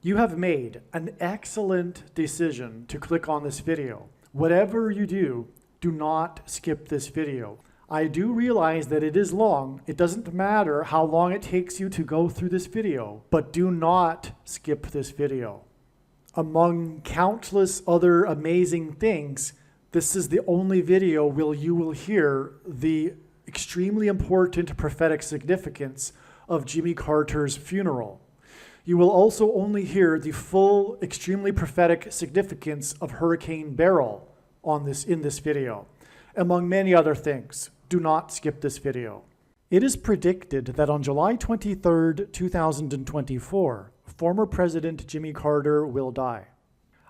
You have made an excellent decision to click on this video. Whatever you do, do not skip this video. I do realize that it is long. It doesn't matter how long it takes you to go through this video, but do not skip this video. Among countless other amazing things, this is the only video where you will hear the extremely important prophetic significance of Jimmy Carter's funeral. You will also only hear the full, extremely prophetic significance of Hurricane Beryl in this video, among many other things. Do not skip this video. It is predicted that on July 23rd, 2024, former President Jimmy Carter will die.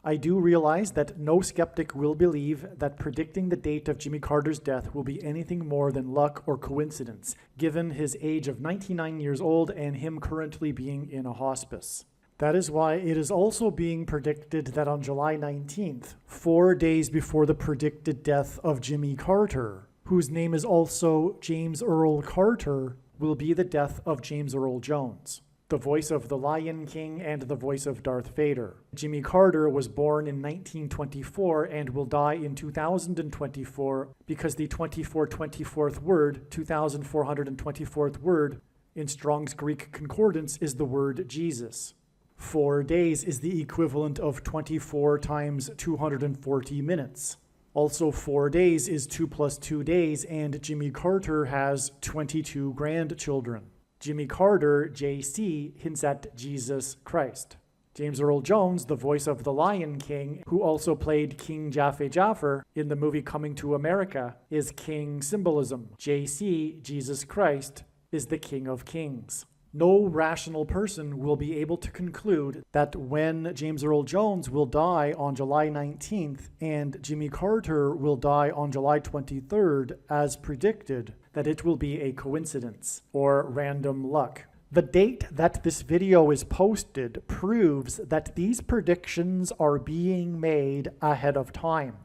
I do realize that no skeptic will believe that predicting the date of Jimmy Carter's death will be anything more than luck or coincidence, given his age of 99 years old and him currently being in a hospice. That is why it is also being predicted that on July 19th, 4 days before the predicted death of Jimmy Carter, whose name is also James Earl Carter, will be the death of James Earl Jones, the voice of the Lion King and the voice of Darth Vader. Jimmy Carter was born in 1924 and will die in 2024 because the 2424th word, 2424th word, in Strong's Greek Concordance is the word Jesus. 4 days is the equivalent of 24 times 240 minutes. Also, 4 days is 2 plus 2 days, and Jimmy Carter has 22 grandchildren. Jimmy Carter, JC, hints at Jesus Christ. James Earl Jones, the voice of the Lion King, who also played King Jaffe Jaffer in the movie Coming to America, is king symbolism. JC, Jesus Christ, is the King of Kings. No rational person will be able to conclude that when James Earl Jones will die on July 19th and Jimmy Carter will die on July 23rd, as predicted, that it will be a coincidence or random luck. The date that this video is posted proves that these predictions are being made ahead of time,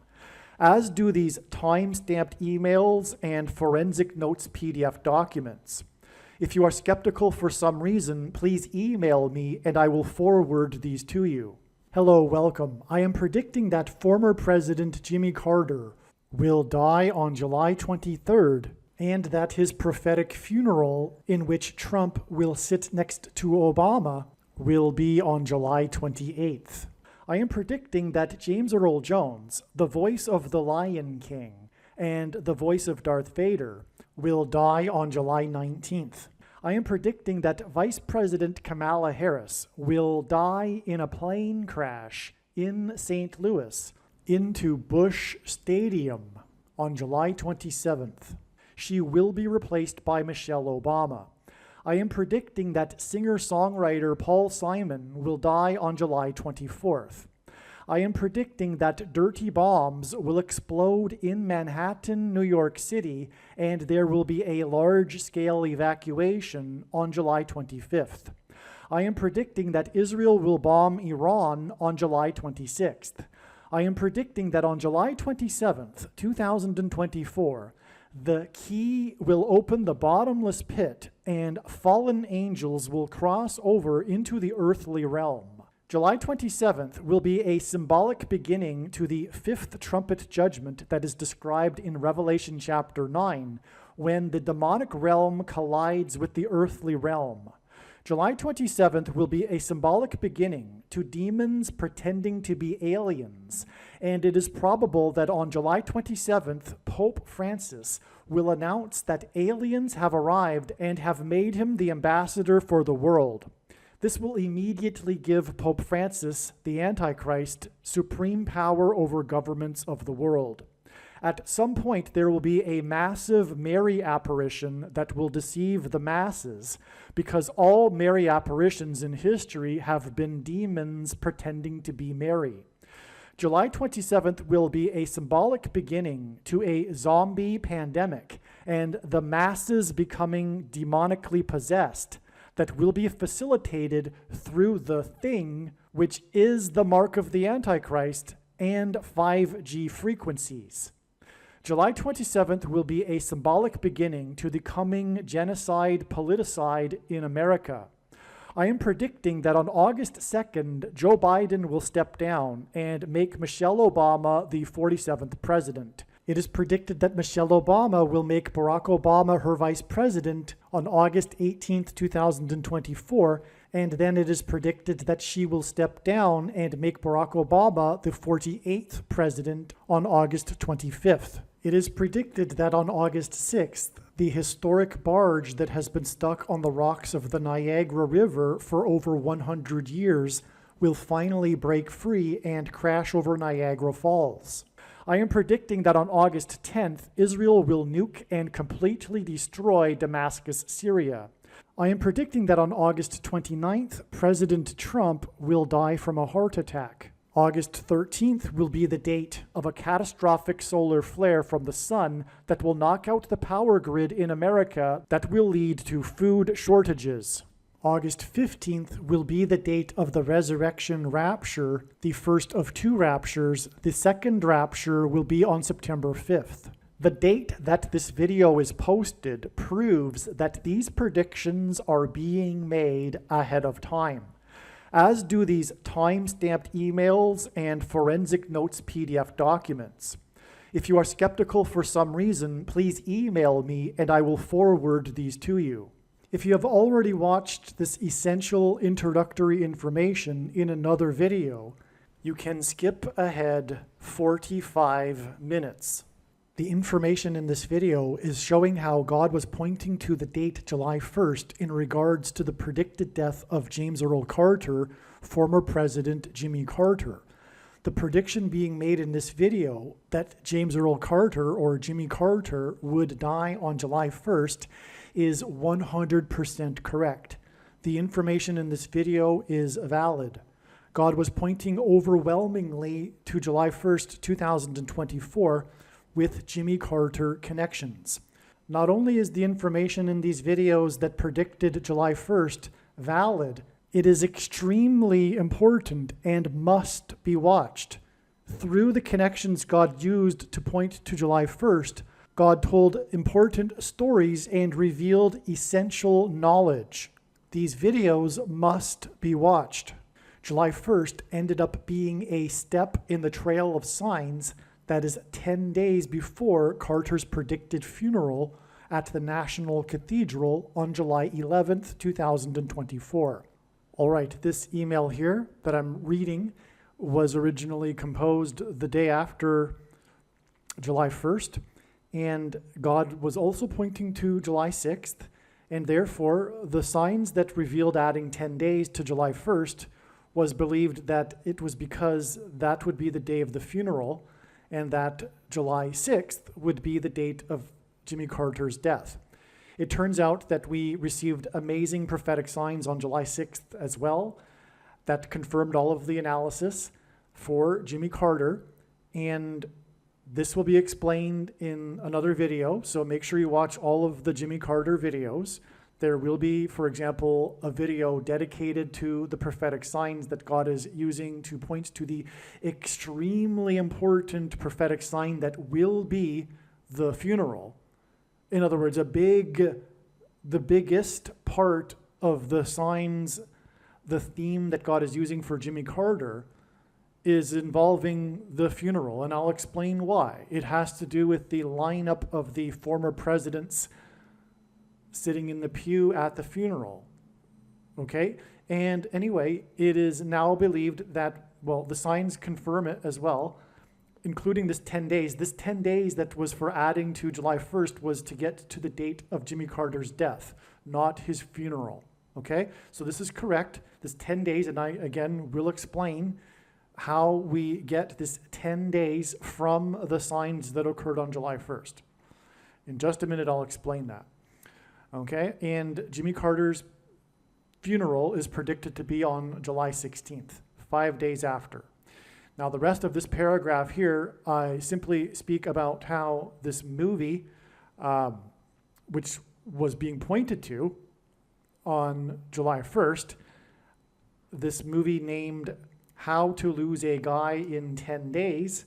as do these time-stamped emails and forensic notes PDF documents. If you are skeptical for some reason, please email me and I will forward these to you. Hello, welcome. I am predicting that former President Jimmy Carter will die on July 23rd and that his prophetic funeral, in which Trump will sit next to Obama, will be on July 28th. I am predicting that James Earl Jones, the voice of the Lion King and the voice of Darth Vader, will die on July 19th. I am predicting that Vice President Kamala Harris will die in a plane crash in St. Louis into Busch Stadium on July 27th. She will be replaced by Michelle Obama. I am predicting that singer-songwriter Paul Simon will die on July 24th. I am predicting that dirty bombs will explode in Manhattan, New York City, and there will be a large-scale evacuation on July 25th. I am predicting that Israel will bomb Iran on July 26th. I am predicting that on July 27th, 2024, the key will open the bottomless pit and fallen angels will cross over into the earthly realm. July 27th will be a symbolic beginning to the fifth trumpet judgment that is described in Revelation chapter 9, when the demonic realm collides with the earthly realm. July 27th will be a symbolic beginning to demons pretending to be aliens, and it is probable that on July 27th, Pope Francis will announce that aliens have arrived and have made him the ambassador for the world. This will immediately give Pope Francis, the Antichrist, supreme power over governments of the world. At some point, there will be a massive Mary apparition that will deceive the masses, because all Mary apparitions in history have been demons pretending to be Mary. July 27th will be a symbolic beginning to a zombie pandemic and the masses becoming demonically possessed, that will be facilitated through the thing, which is the mark of the Antichrist, and 5G frequencies. July 27th will be a symbolic beginning to the coming genocide politicide in America. I am predicting that on August 2nd, Joe Biden will step down and make Michelle Obama the 47th president. It is predicted that Michelle Obama will make Barack Obama her vice president on August 18th, 2024, and then it is predicted that she will step down and make Barack Obama the 48th president on August 25th. It is predicted that on August 6th, the historic barge that has been stuck on the rocks of the Niagara River for over 100 years will finally break free and crash over Niagara Falls. I am predicting that on August 10th, Israel will nuke and completely destroy Damascus, Syria. I am predicting that on August 29th, President Trump will die from a heart attack. August 13th will be the date of a catastrophic solar flare from the sun that will knock out the power grid in America that will lead to food shortages. August 15th will be the date of the resurrection rapture, the first of two raptures. The second rapture will be on September 5th. The date that this video is posted proves that these predictions are being made ahead of time, as do these time-stamped emails and forensic notes PDF documents. If you are skeptical for some reason, please email me and I will forward these to you. If you have already watched this essential introductory information in another video, you can skip ahead 45 minutes. The information in this video is showing how God was pointing to the date July 1st in regards to the predicted death of James Earl Carter, former President Jimmy Carter. The prediction being made in this video that James Earl Carter or Jimmy Carter would die on July 1st is 100% correct. The information in this video is valid. God was pointing overwhelmingly to July 1st, 2024 with Jimmy Carter connections. Not only is the information in these videos that predicted July 1st valid, it is extremely important and must be watched. Through the connections God used to point to July 1st, God told important stories and revealed essential knowledge. These videos must be watched. July 1st ended up being a step in the trail of signs that is 10 days before Carter's predicted funeral at the National Cathedral on July 11th, 2024. All right, this email here that I'm reading was originally composed the day after July 1st, and God was also pointing to July 6th, and therefore the signs that revealed adding 10 days to July 1st was believed that it was because that would be the day of the funeral, and that July 6th would be the date of Jimmy Carter's death. It turns out that we received amazing prophetic signs on July 6th as well that confirmed all of the analysis for Jimmy Carter, and this will be explained in another video, so make sure you watch all of the Jimmy Carter videos. There will be, for example, a video dedicated to the prophetic signs that God is using to point to the extremely important prophetic sign that will be the funeral. In other words, the biggest part of the signs, the theme that God is using for Jimmy Carter is involving the funeral, and I'll explain why. It has to do with the lineup of the former presidents sitting in the pew at the funeral, okay? And anyway, it is now believed that, well, the signs confirm it as well, including this 10 days. This 10 days that was for adding to July 1st was to get to the date of Jimmy Carter's death, not his funeral, okay? So this is correct, this 10 days, and I, again, will explain how we get this 10 days from the signs that occurred on July 1st. In just a minute, I'll explain that. Okay, and Jimmy Carter's funeral is predicted to be on July 16th, 5 days after. Now, the rest of this paragraph here, I simply speak about how this movie, which was being pointed to on July 1st, this movie named How to Lose a Guy in 10 Days,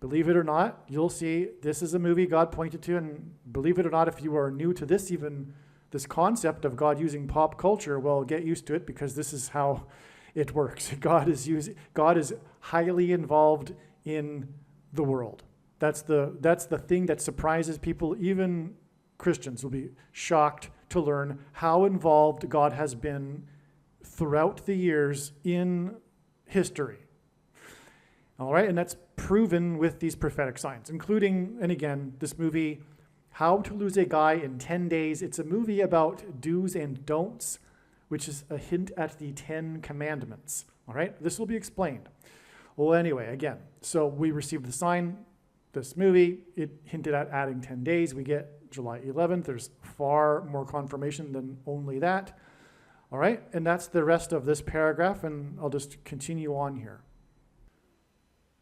believe it or not, you'll see this is a movie God pointed to, and believe it or not, if you are new to this even this concept of God using pop culture, well, get used to it because this is how it works. God is highly involved in the world. That's the thing that surprises people. Even Christians will be shocked to learn how involved God has been throughout the years in history. All right, and that's proven with these prophetic signs, including, and again, this movie, How to Lose a Guy in 10 Days. It's a movie about do's and don'ts, which is a hint at the 10 commandments. All right, this will be explained. Well, anyway, again, so we received the sign, this movie, it hinted at adding 10 days. We get July 11th. There's far more confirmation than only that. All right, and that's the rest of this paragraph, and I'll just continue on here.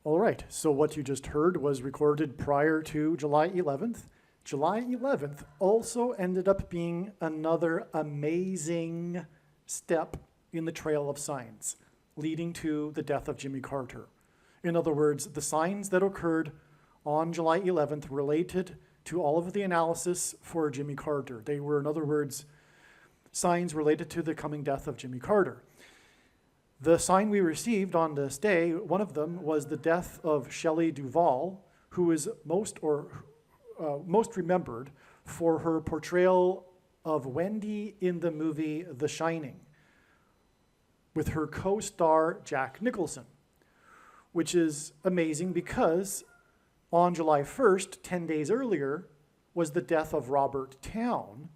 All right, so what you just heard was recorded prior to July 11th. July 11th also ended up being another amazing step in the trail of signs leading to the death of Jimmy Carter. In other words, the signs that occurred on July 11th related to all of the analysis for Jimmy Carter. They were, in other words, signs related to the coming death of Jimmy Carter. The sign we received on this day, one of them was the death of Shelley Duvall, who is most remembered for her portrayal of Wendy in the movie The Shining, with her co-star Jack Nicholson, which is amazing because on July 1st, 10 days earlier, was the death of Robert Towne,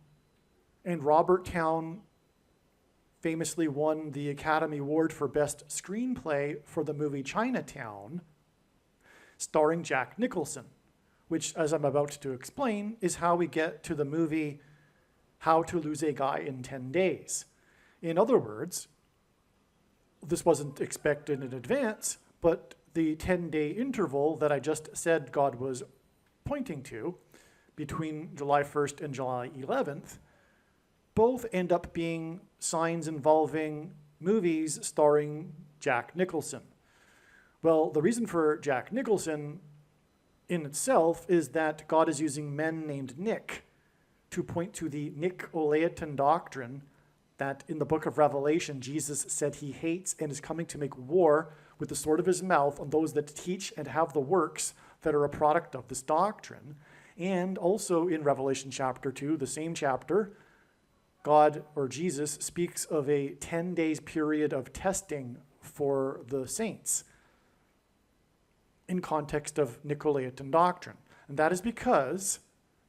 and Robert Towne famously won the Academy Award for Best Screenplay for the movie Chinatown, starring Jack Nicholson, which, as I'm about to explain, is how we get to the movie How to Lose a Guy in 10 Days. In other words, this wasn't expected in advance, but the 10-day interval that I just said God was pointing to between July 1st and July 11th both end up being signs involving movies starring Jack Nicholson. Well, the reason for Jack Nicholson in itself is that God is using men named Nick to point to the Nicolaitan doctrine that in the book of Revelation, Jesus said he hates and is coming to make war with the sword of his mouth on those that teach and have the works that are a product of this doctrine. And also in Revelation chapter 2, the same chapter, God, or Jesus, speaks of a 10 days period of testing for the saints in context of Nicolaitan doctrine. And that is because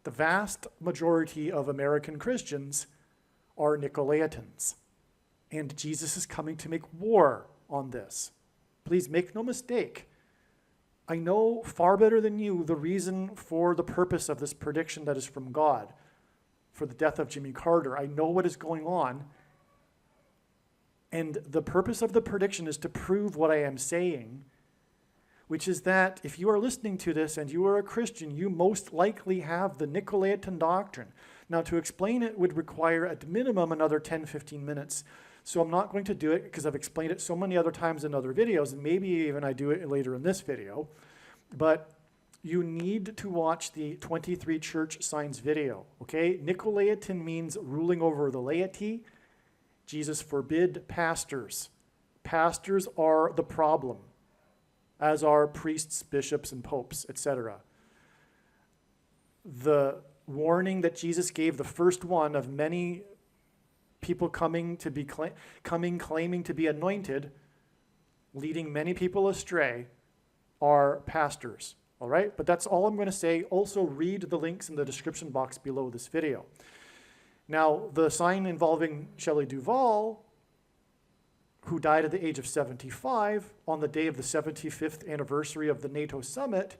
the vast majority of American Christians are Nicolaitans. And Jesus is coming to make war on this. Please make no mistake. I know far better than you the reason for the purpose of this prediction that is from God for the death of Jimmy Carter. I know what is going on. And the purpose of the prediction is to prove what I am saying, which is that if you are listening to this and you are a Christian, you most likely have the Nicolaitan doctrine. Now, to explain it would require at minimum another 10, 15 minutes. So I'm not going to do it because I've explained it so many other times in other videos, and maybe even I do it later in this video. But you need to watch the 23 church signs video, okay? Nicolaitan means ruling over the laity. Jesus forbid pastors. Pastors are the problem, as are priests, bishops, and popes, etc. The warning that Jesus gave, the first one of many people coming claiming to be anointed, leading many people astray, are pastors. All right, but that's all I'm going to say. Also read the links in the description box below this video. Now, the sign involving Shelley Duvall, who died at the age of 75 on the day of the 75th anniversary of the NATO summit,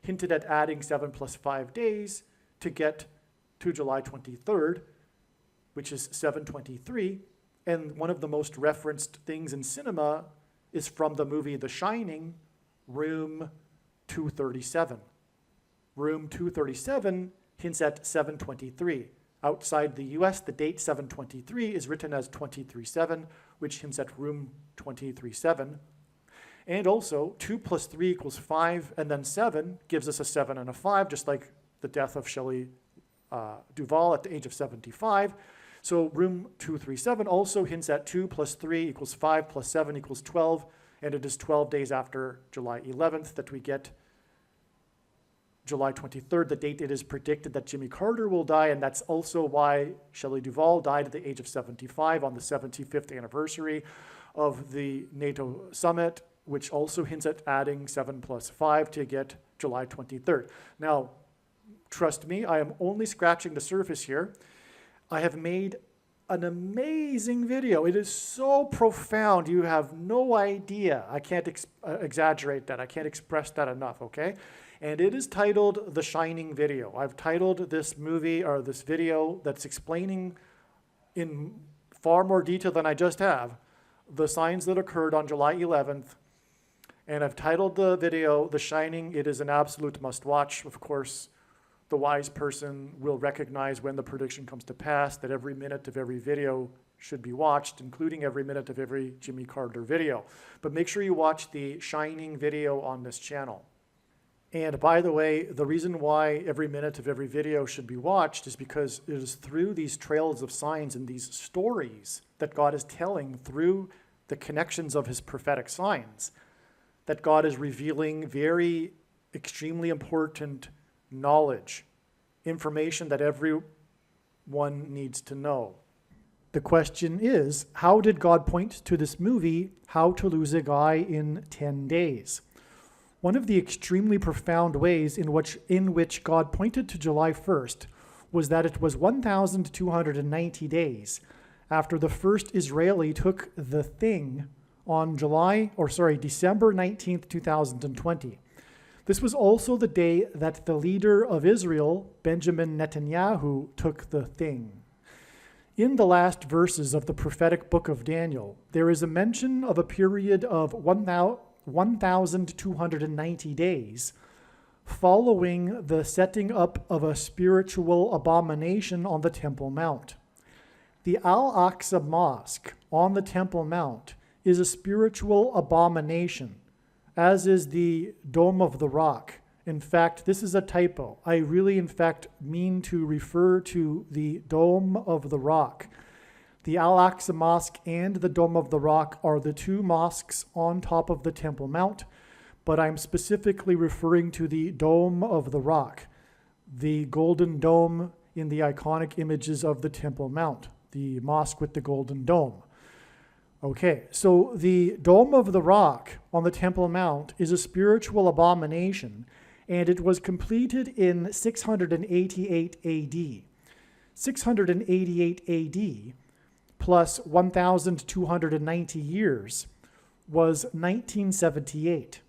hinted at adding 7 + 5 days to get to July 23rd, which is 7/23. And one of the most referenced things in cinema is from the movie The Shining, Room 237. Room 237 hints at 7/23. Outside the US, the date 7/23 is written as 23/7, which hints at room 23/7. And also, 2 + 3 = 5, and then 7 gives us a 7 and a 5, just like the death of Shelley Duval at the age of 75. So room 237 also hints at 2 plus 3 equals 5 plus 7 equals 12, and it is 12 days after July 11th that we get July 23rd, the date it is predicted that Jimmy Carter will die, and that's also why Shelley Duvall died at the age of 75 on the 75th anniversary of the NATO summit, which also hints at adding 7 plus 5 to get July 23rd. Now, trust me, I am only scratching the surface here. I have made an amazing video. It is so profound, you have no idea. I can't exaggerate that. I can't express that enough, okay? And it is titled The Shining Video. I've titled this movie, or this video that's explaining in far more detail than I just have, the signs that occurred on July 11th. And I've titled the video The Shining. It is an absolute must-watch. Of course, the wise person will recognize when the prediction comes to pass that every minute of every video should be watched, including every minute of every Jimmy Carter video. But make sure you watch the Shining video on this channel. And by the way, the reason why every minute of every video should be watched is because it is through these trails of signs and these stories that God is telling through the connections of his prophetic signs that God is revealing very extremely important knowledge, information that everyone needs to know. The question is, how did God point to this movie, How to Lose a Guy in 10 Days? One of the extremely profound ways in which God pointed to July 1st was that it was 1,290 days after the first Israeli took the thing on December 19th, 2020. This was also the day that the leader of Israel, Benjamin Netanyahu, took the thing. In the last verses of the prophetic book of Daniel, there is a mention of a period of 1,290 days following the setting up of a spiritual abomination on the Temple Mount. The Al-Aqsa Mosque on the Temple Mount is a spiritual abomination, as is the Dome of the Rock. In fact, this is a typo. I really, in fact, mean to refer to the Dome of the Rock. The Al-Aqsa Mosque and the Dome of the Rock are the two mosques on top of the Temple Mount, but I'm specifically referring to the Dome of the Rock, the golden dome in the iconic images of the Temple Mount, the mosque with the golden dome. Okay, so the Dome of the Rock on the Temple Mount is a spiritual abomination, and it was completed in 688 AD. 688 AD plus 1,290 years was 1978,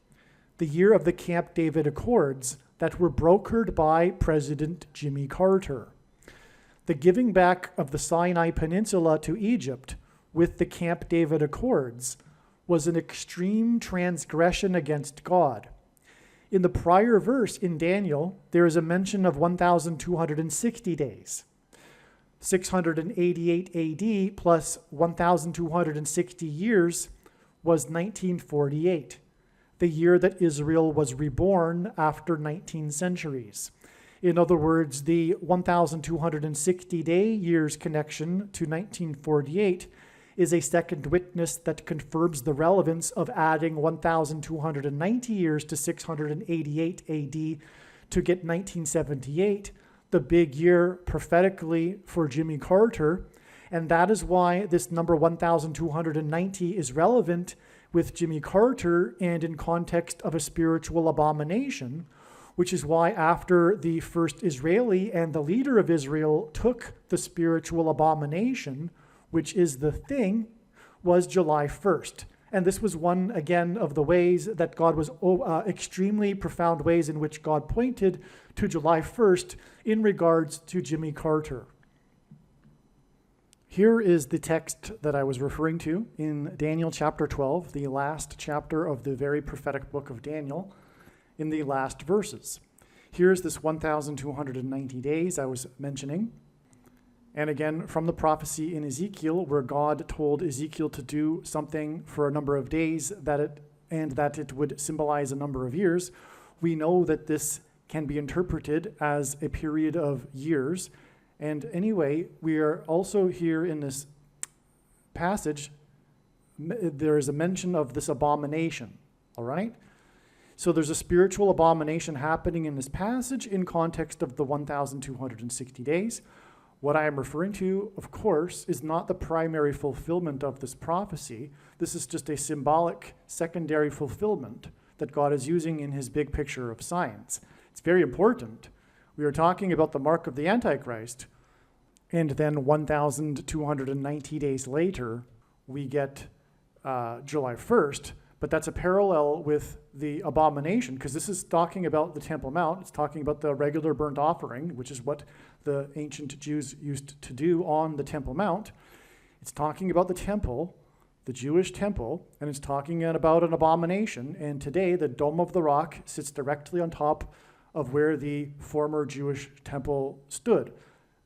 the year of the Camp David Accords that were brokered by President Jimmy Carter. The giving back of the Sinai Peninsula to Egypt with the Camp David Accords was an extreme transgression against God. In the prior verse in Daniel, there is a mention of 1,260 days. 688 AD plus 1,260 years was 1948, the year that Israel was reborn after 19 centuries. In other words, the 1,260-day years connection to 1948 is a second witness that confirms the relevance of adding 1,290 years to 688 AD to get 1978, the big year prophetically for Jimmy Carter. And that is why this number 1,290 is relevant with Jimmy Carter and in context of a spiritual abomination, which is why after the first Israeli and the leader of Israel took the spiritual abomination, which is the thing, was July 1st. And this was one, again, of the ways that God was, extremely profound ways in which God pointed to July 1st in regards to Jimmy Carter. Here is the text that I was referring to in Daniel chapter 12, the last chapter of the very prophetic book of Daniel, in the last verses. Here's this 1,290 days I was mentioning. And again, from the prophecy in Ezekiel, where God told Ezekiel to do something for a number of days that it would symbolize a number of years, we know that this can be interpreted as a period of years. And anyway, we are also here in this passage, there is a mention of this abomination, all right? So there's a spiritual abomination happening in this passage in context of the 1,260 days. What I am referring to, of course, is not the primary fulfillment of this prophecy. This is just a symbolic secondary fulfillment that God is using in his big picture of science. It's very important. We are talking about the mark of the Antichrist, and then 1,290 days later, we get July 1st, but that's a parallel with the abomination, because this is talking about the Temple Mount. It's talking about the regular burnt offering, which is what the ancient Jews used to do on the Temple Mount. It's talking about the temple, the Jewish temple, and it's talking about an abomination. And today, the Dome of the Rock sits directly on top of where the former Jewish temple stood.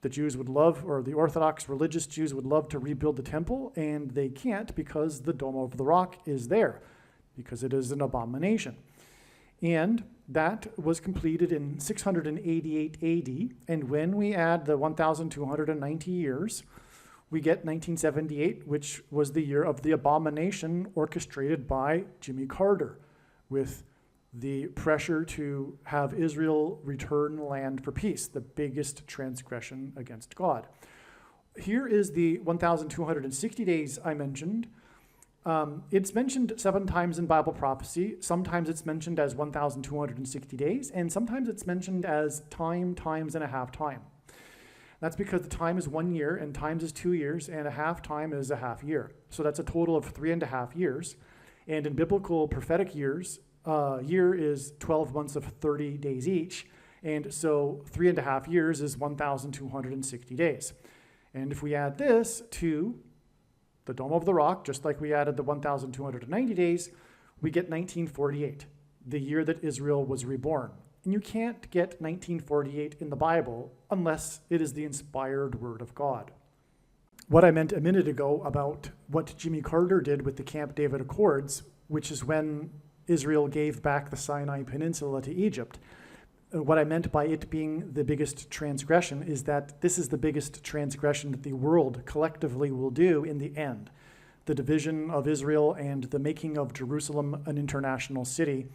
The Jews would love, or the Orthodox religious Jews would love to rebuild the temple, and they can't because the Dome of the Rock is there, because it is an abomination. And that was completed in 688 AD, and when we add the 1,290 years, we get 1978, which was the year of the abomination orchestrated by Jimmy Carter, with the pressure to have Israel return land for peace, the biggest transgression against God. Here is the 1,260 days I mentioned. It's mentioned 7 times in Bible prophecy. Sometimes it's mentioned as 1,260 days, and sometimes it's mentioned as time, times, and a half time. That's because the time is 1 year, and times is 2 years, and a half time is a half year. So that's a total of 3.5 years. And in biblical prophetic years, year is 12 months of 30 days each. And so 3.5 years is 1,260 days. And if we add this to the Dome of the Rock, just like we added the 1,290 days, we get 1948, the year that Israel was reborn. And you can't get 1948 in the Bible unless it is the inspired word of God. What I meant a minute ago about what Jimmy Carter did with the Camp David Accords, which is when Israel gave back the Sinai Peninsula to Egypt. What I meant by it being the biggest transgression is that this is the biggest transgression that the world collectively will do in the end. The division of Israel and the making of Jerusalem an international city,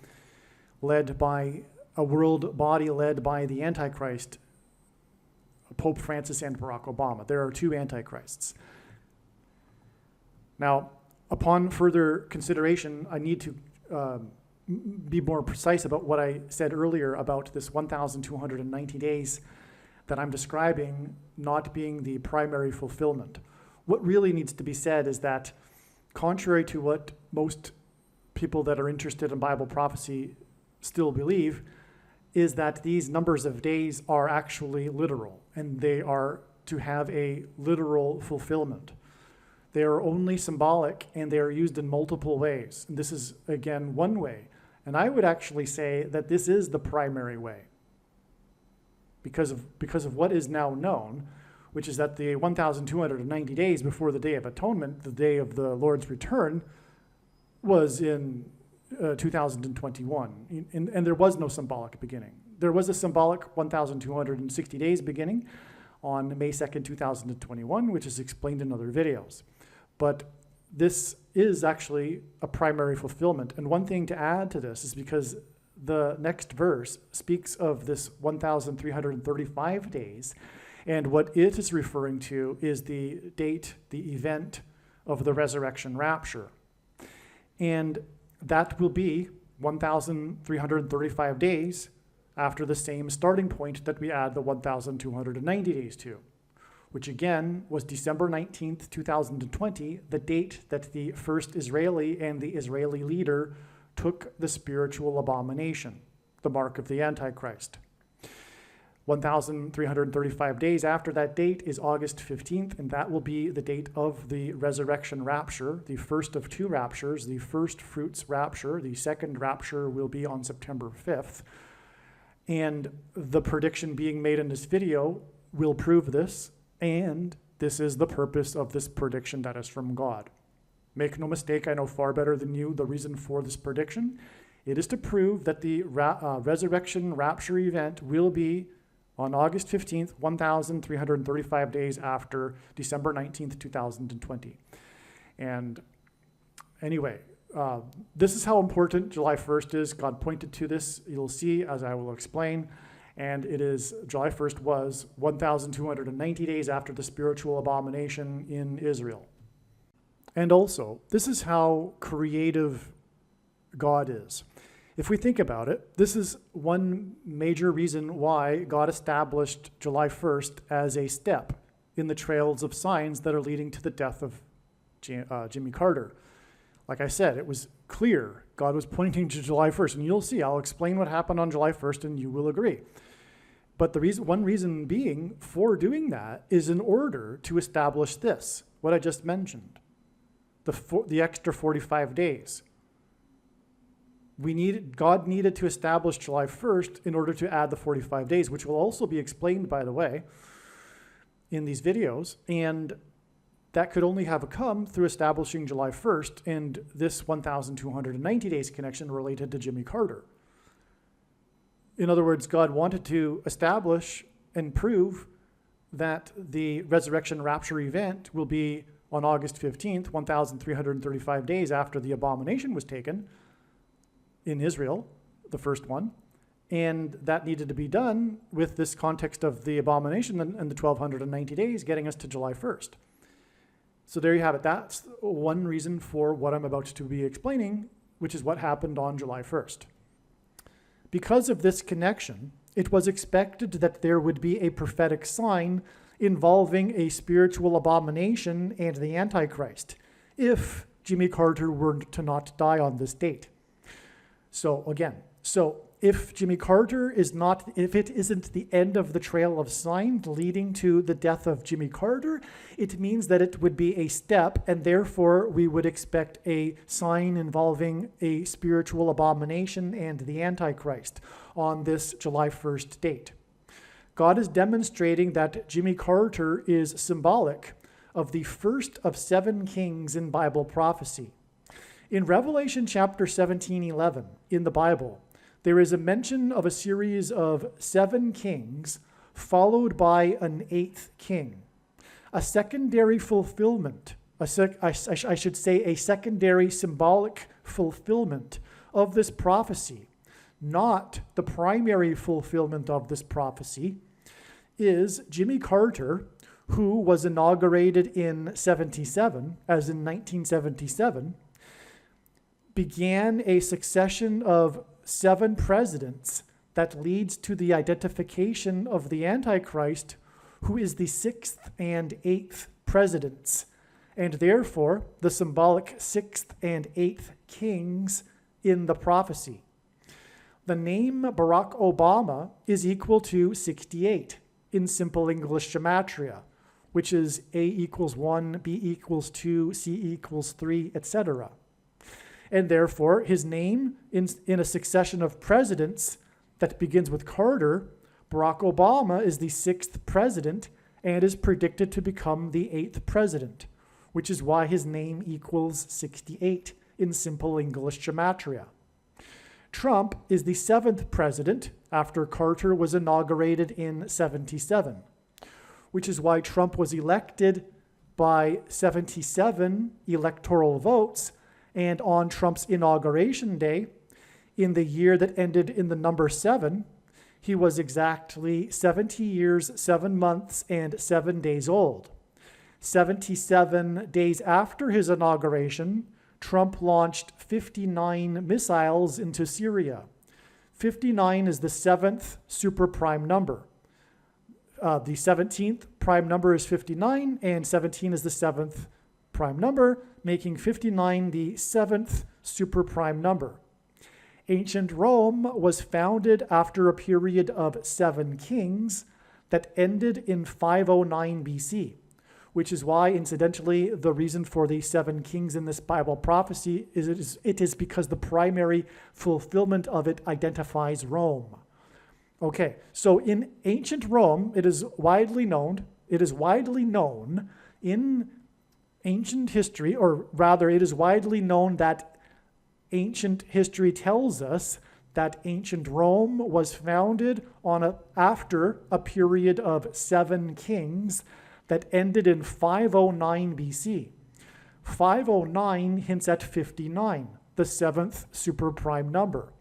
led by a world body led by the Antichrist, Pope Francis and Barack Obama. There are 2 Antichrists. Now, upon further consideration, I need to be more precise about what I said earlier about this 1,290 days that I'm describing not being the primary fulfillment. What really needs to be said is that, contrary to what most people that are interested in Bible prophecy still believe, is that these numbers of days are actually literal, and they are to have a literal fulfillment. They are only symbolic, and they are used in multiple ways. And this is, again, one way. And I would actually say that this is the primary way, because of what is now known, which is that the 1,290 days before the Day of Atonement, the day of the Lord's return, was in 2021. And there was no symbolic beginning. There was a symbolic 1,260 days beginning on May 2nd, 2021, which is explained in other videos. But this is actually a primary fulfillment. And one thing to add to this is because the next verse speaks of this 1,335 days, and what it is referring to is the date, the event of the resurrection rapture. And that will be 1,335 days after the same starting point that we add the 1,290 days to, which again was December 19th, 2020, the date that the first Israeli and the Israeli leader took the spiritual abomination, the mark of the Antichrist. 1,335 days after that date is August 15th, and that will be the date of the resurrection rapture, the first of 2 raptures, the first fruits rapture. The second rapture will be on September 5th. And the prediction being made in this video will prove this, and this is the purpose of this prediction that is from God. Make no mistake, I know far better than you the reason for this prediction. It is to prove that the resurrection rapture event will be on August 15th, 1,335 days after December 19th, 2020. And anyway, this is how important July 1st is. God pointed to this, you'll see, as I will explain. And it is, July 1st was 1,290 days after the spiritual abomination in Israel. And also, this is how creative God is. If we think about it, this is one major reason why God established July 1st as a step in the trails of signs that are leading to the death of Jimmy Carter. Like I said, it was clear God was pointing to July 1st, and you'll see, I'll explain what happened on July 1st, and you will agree. But one reason being for doing that is in order to establish this, what I just mentioned, the extra 45 days. God needed to establish July 1st in order to add the 45 days, which will also be explained, by the way, in these videos. And that could only have come through establishing July 1st and this 1,290 days connection related to Jimmy Carter. In other words, God wanted to establish and prove that the resurrection rapture event will be on August 15th, 1,335 days after the abomination was taken in Israel, the first one. And that needed to be done with this context of the abomination and the 1,290 days getting us to July 1st. So there you have it. That's one reason for what I'm about to be explaining, which is what happened on July 1st. Because of this connection, it was expected that there would be a prophetic sign involving a spiritual abomination and the Antichrist, if Jimmy Carter were to not die on this date. So if Jimmy Carter if it isn't the end of the trail of signs leading to the death of Jimmy Carter, it means that it would be a step, and therefore we would expect a sign involving a spiritual abomination and the Antichrist on this July 1st date. God is demonstrating that Jimmy Carter is symbolic of the first of 7 kings in Bible prophecy. In Revelation chapter 17:11 in the Bible, there is a mention of a series of 7 kings followed by an 8th king. A secondary fulfillment, I should say a secondary symbolic fulfillment of this prophecy, not the primary fulfillment of this prophecy, is Jimmy Carter, who was inaugurated in 77, as in 1977, began a succession of 7 presidents that leads to the identification of the Antichrist, who is the 6th and 8th presidents, and therefore the symbolic 6th and 8th kings in the prophecy. The name Barack Obama is equal to 68 in simple English gematria, which is A equals 1, B equals 2, C equals 3, etc. And therefore, his name in a succession of presidents that begins with Carter, Barack Obama is the 6th president and is predicted to become the 8th president, which is why his name equals 68 in simple English gematria. Trump is the 7th president after Carter was inaugurated in 77, which is why Trump was elected by 77 electoral votes. And on Trump's inauguration day, in the year that ended in the number 7, he was exactly 70 years, 7 months, and 7 days old. 77 days after his inauguration, Trump launched 59 missiles into Syria. 59 is the 7th super prime number. The 17th prime number is 59, and 17 is the 7th prime number, making 59 the 7th super prime number. Ancient Rome was founded after a period of 7 kings that ended in 509 BC, which is why, incidentally, the reason for the 7 kings in this Bible prophecy is it is because the primary fulfillment of it identifies Rome. Okay, so in ancient Rome, it is widely known in ancient history, or rather, it is widely known that ancient history tells us that ancient Rome was founded after a period of 7 kings that ended in 509 BC. 509 hints at 59, the 7th superprime number.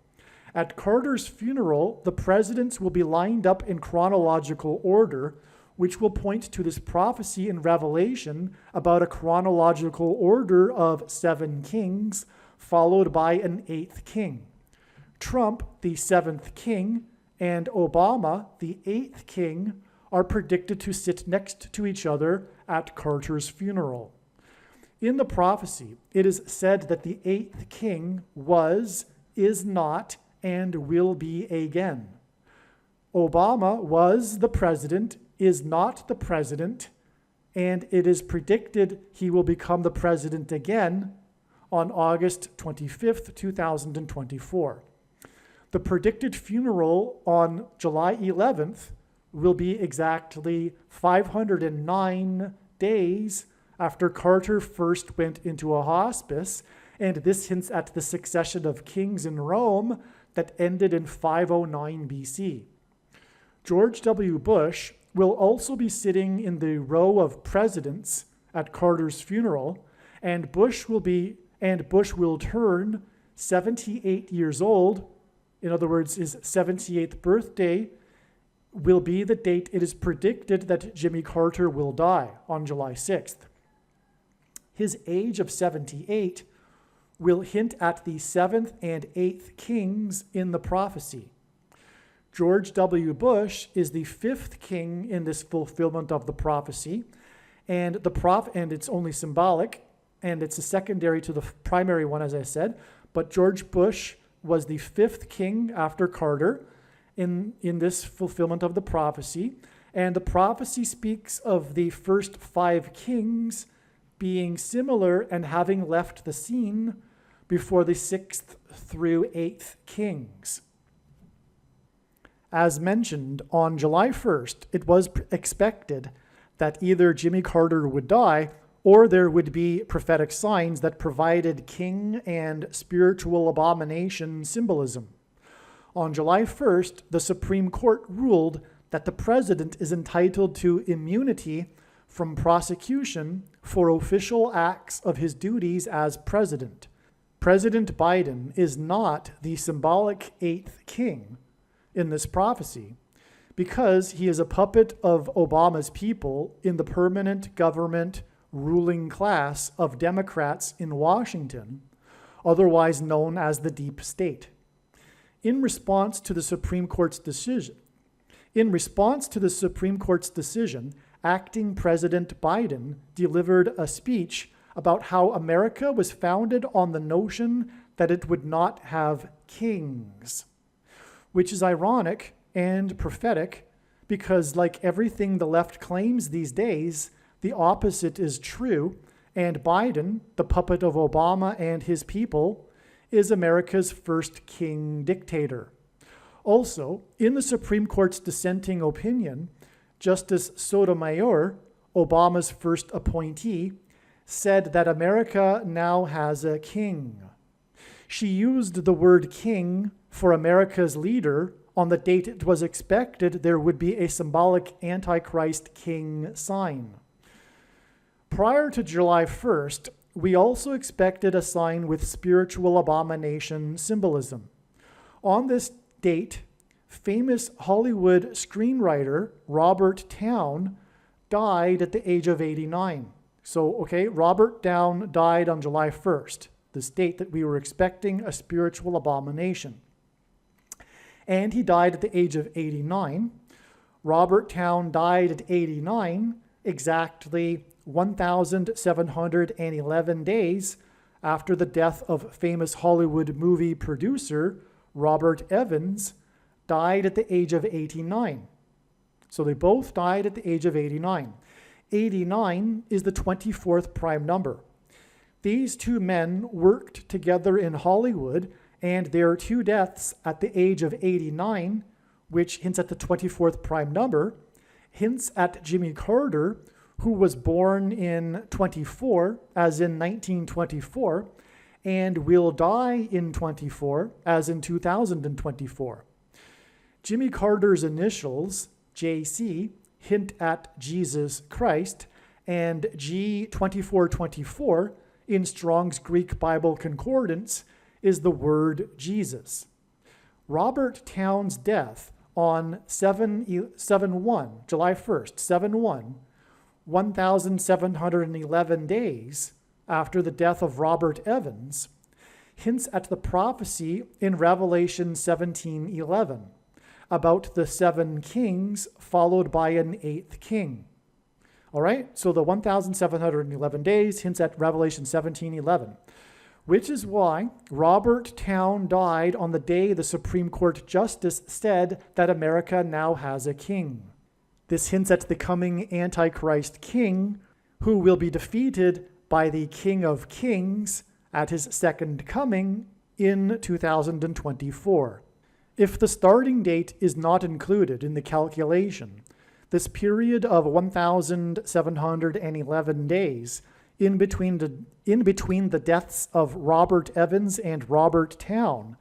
At Carter's funeral, the presidents will be lined up in chronological order, which will point to this prophecy in Revelation about a chronological order of 7 kings, followed by an 8th king. Trump, the 7th king, and Obama, the 8th king, are predicted to sit next to each other at Carter's funeral. In the prophecy, it is said that the 8th king was, is not, and will be again. Obama was the president, is not the president, and it is predicted he will become the president again on August 25th, 2024. The predicted funeral on July 11th will be exactly 509 days after Carter first went into a hospice, and this hints at the succession of kings in Rome that ended in 509 BC. George W. Bush will also be sitting in the row of presidents at Carter's funeral, and Bush will turn 78 years old. In other words, his 78th birthday will be the date it is predicted that Jimmy Carter will die, on July 6th. His age of 78 will hint at the 7th and 8th kings in the prophecy. George W. Bush is the 5th king in this fulfillment of the prophecy, and it's only symbolic, and it's a secondary to the primary one, as I said. But George Bush was the 5th king after Carter in this fulfillment of the prophecy, and the prophecy speaks of the first 5 kings being similar and having left the scene before the 6th through 8th kings. As mentioned, on July 1st, it was expected that either Jimmy Carter would die or there would be prophetic signs that provided king and spiritual abomination symbolism. On July 1st, the Supreme Court ruled that the president is entitled to immunity from prosecution for official acts of his duties as president. President Biden is not the symbolic 8th king in this prophecy because he is a puppet of Obama's people in the permanent government ruling class of Democrats in Washington, otherwise known as the deep state. In response to the Supreme Court's decision, acting President Biden delivered a speech about how America was founded on the notion that it would not have kings, which is ironic and prophetic because, like everything the left claims these days, the opposite is true, and Biden, the puppet of Obama and his people, is America's first king dictator. Also, in the Supreme Court's dissenting opinion, Justice Sotomayor, Obama's first appointee, said that America now has a king. She used the word king for America's leader on the date it was expected there would be a symbolic Antichrist king sign. Prior to July 1st, we also expected a sign with spiritual abomination symbolism. On this date, famous Hollywood screenwriter Robert Towne died at the age of 89. Robert Towne died on July 1st, this date that we were expecting a spiritual abomination. And he died at the age of 89. Robert Towne died at 89, exactly 1,711 days after the death of famous Hollywood movie producer Robert Evans died at the age of 89. So they both died at the age of 89. 89 is the 24th prime number. These two men worked together in Hollywood, and their two deaths at the age of 89, which hints at the 24th prime number, hints at Jimmy Carter, who was born in 24, as in 1924, and will die in 24, as in 2024. Jimmy Carter's initials, JC, hint at Jesus Christ, and G2424 in Strong's Greek Bible Concordance is the word Jesus. Robert Towne's death on 7/1, July 1st, 7/1, 1,711 days after the death of Robert Evans, hints at the prophecy in Revelation 17:11 about the 7 kings followed by an 8th king. All right, so the 1,711 days hints at Revelation 17:11, which is why Robert Towne died on the day the Supreme Court Justice said that America now has a king. This hints at the coming Antichrist king, who will be defeated by the King of Kings at his second coming in 2024. If the starting date is not included in the calculation, this period of 1,711 days in between the deaths of Robert Evans and Robert Towne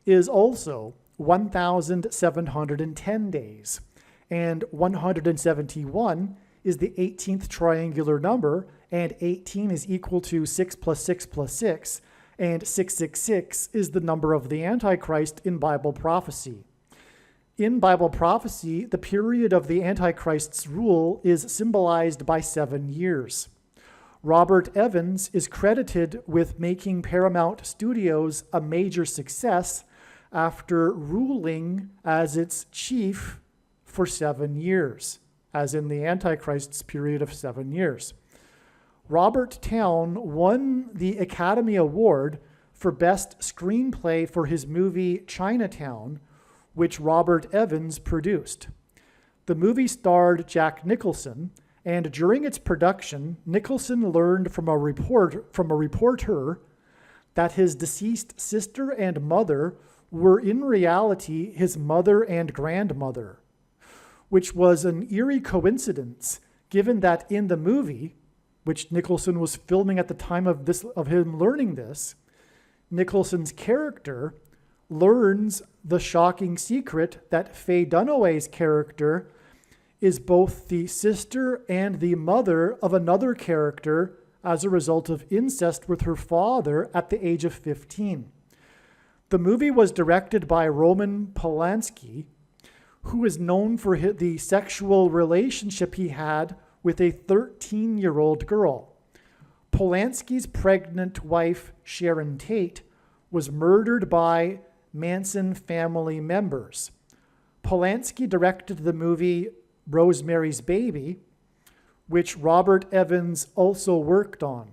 is also 1,710 days, and 171 is the 18th triangular number, and 18 is equal to 6 plus 6 plus 6, and 666 is the number of the Antichrist in Bible prophecy. In Bible prophecy, the period of the Antichrist's rule is symbolized by 7 years. Robert Evans is credited with making Paramount Studios a major success after ruling as its chief for 7 years, as in the Antichrist's period of 7 years. Robert Towne won the Academy Award for Best Screenplay for his movie Chinatown, which Robert Evans produced. The movie starred Jack Nicholson, and during its production, Nicholson learned from a reporter that his deceased sister and mother were in reality his mother and grandmother, which was an eerie coincidence given that in the movie, which Nicholson was filming at the time of him learning this, Nicholson's character learns the shocking secret that Faye Dunaway's character is both the sister and the mother of another character as a result of incest with her father at the age of 15. The movie was directed by Roman Polanski, who is known for the sexual relationship he had with a 13-year-old girl. Polanski's pregnant wife, Sharon Tate, was murdered by Manson family members. Polanski directed the movie Rosemary's Baby, which Robert Evans also worked on.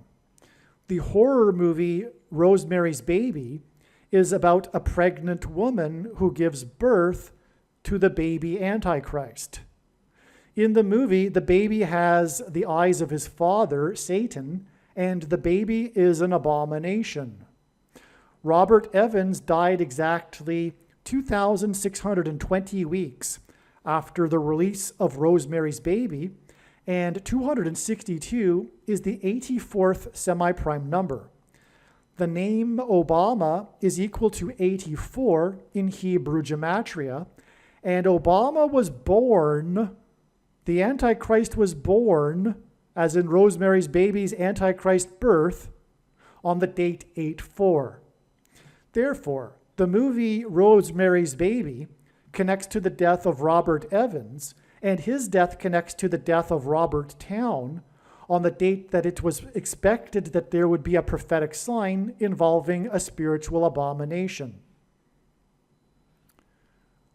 The horror movie Rosemary's Baby is about a pregnant woman who gives birth to the baby Antichrist. In the movie, the baby has the eyes of his father, Satan, and the baby is an abomination. Robert Evans died exactly 2,620 weeks after the release of Rosemary's Baby, and 262 is the 84th semi-prime number. The name Obama is equal to 84 in Hebrew gematria, and Obama was born, the Antichrist was born, as in Rosemary's Baby's Antichrist birth, on the date 8/4. Therefore, the movie Rosemary's Baby connects to the death of Robert Evans, and his death connects to the death of Robert Towne on the date that it was expected that there would be a prophetic sign involving a spiritual abomination.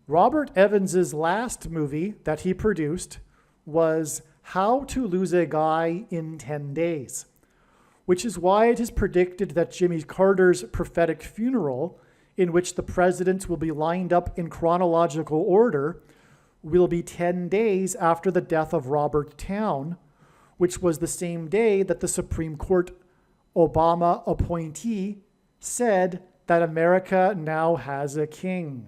Robert Evans's last movie that he produced was How to Lose a Guy in 10 Days, which is why it is predicted that Jimmy Carter's prophetic funeral, in which the presidents will be lined up in chronological order, will be 10 days after the death of Robert Towne, which was the same day that the Supreme Court Obama appointee said that America now has a king,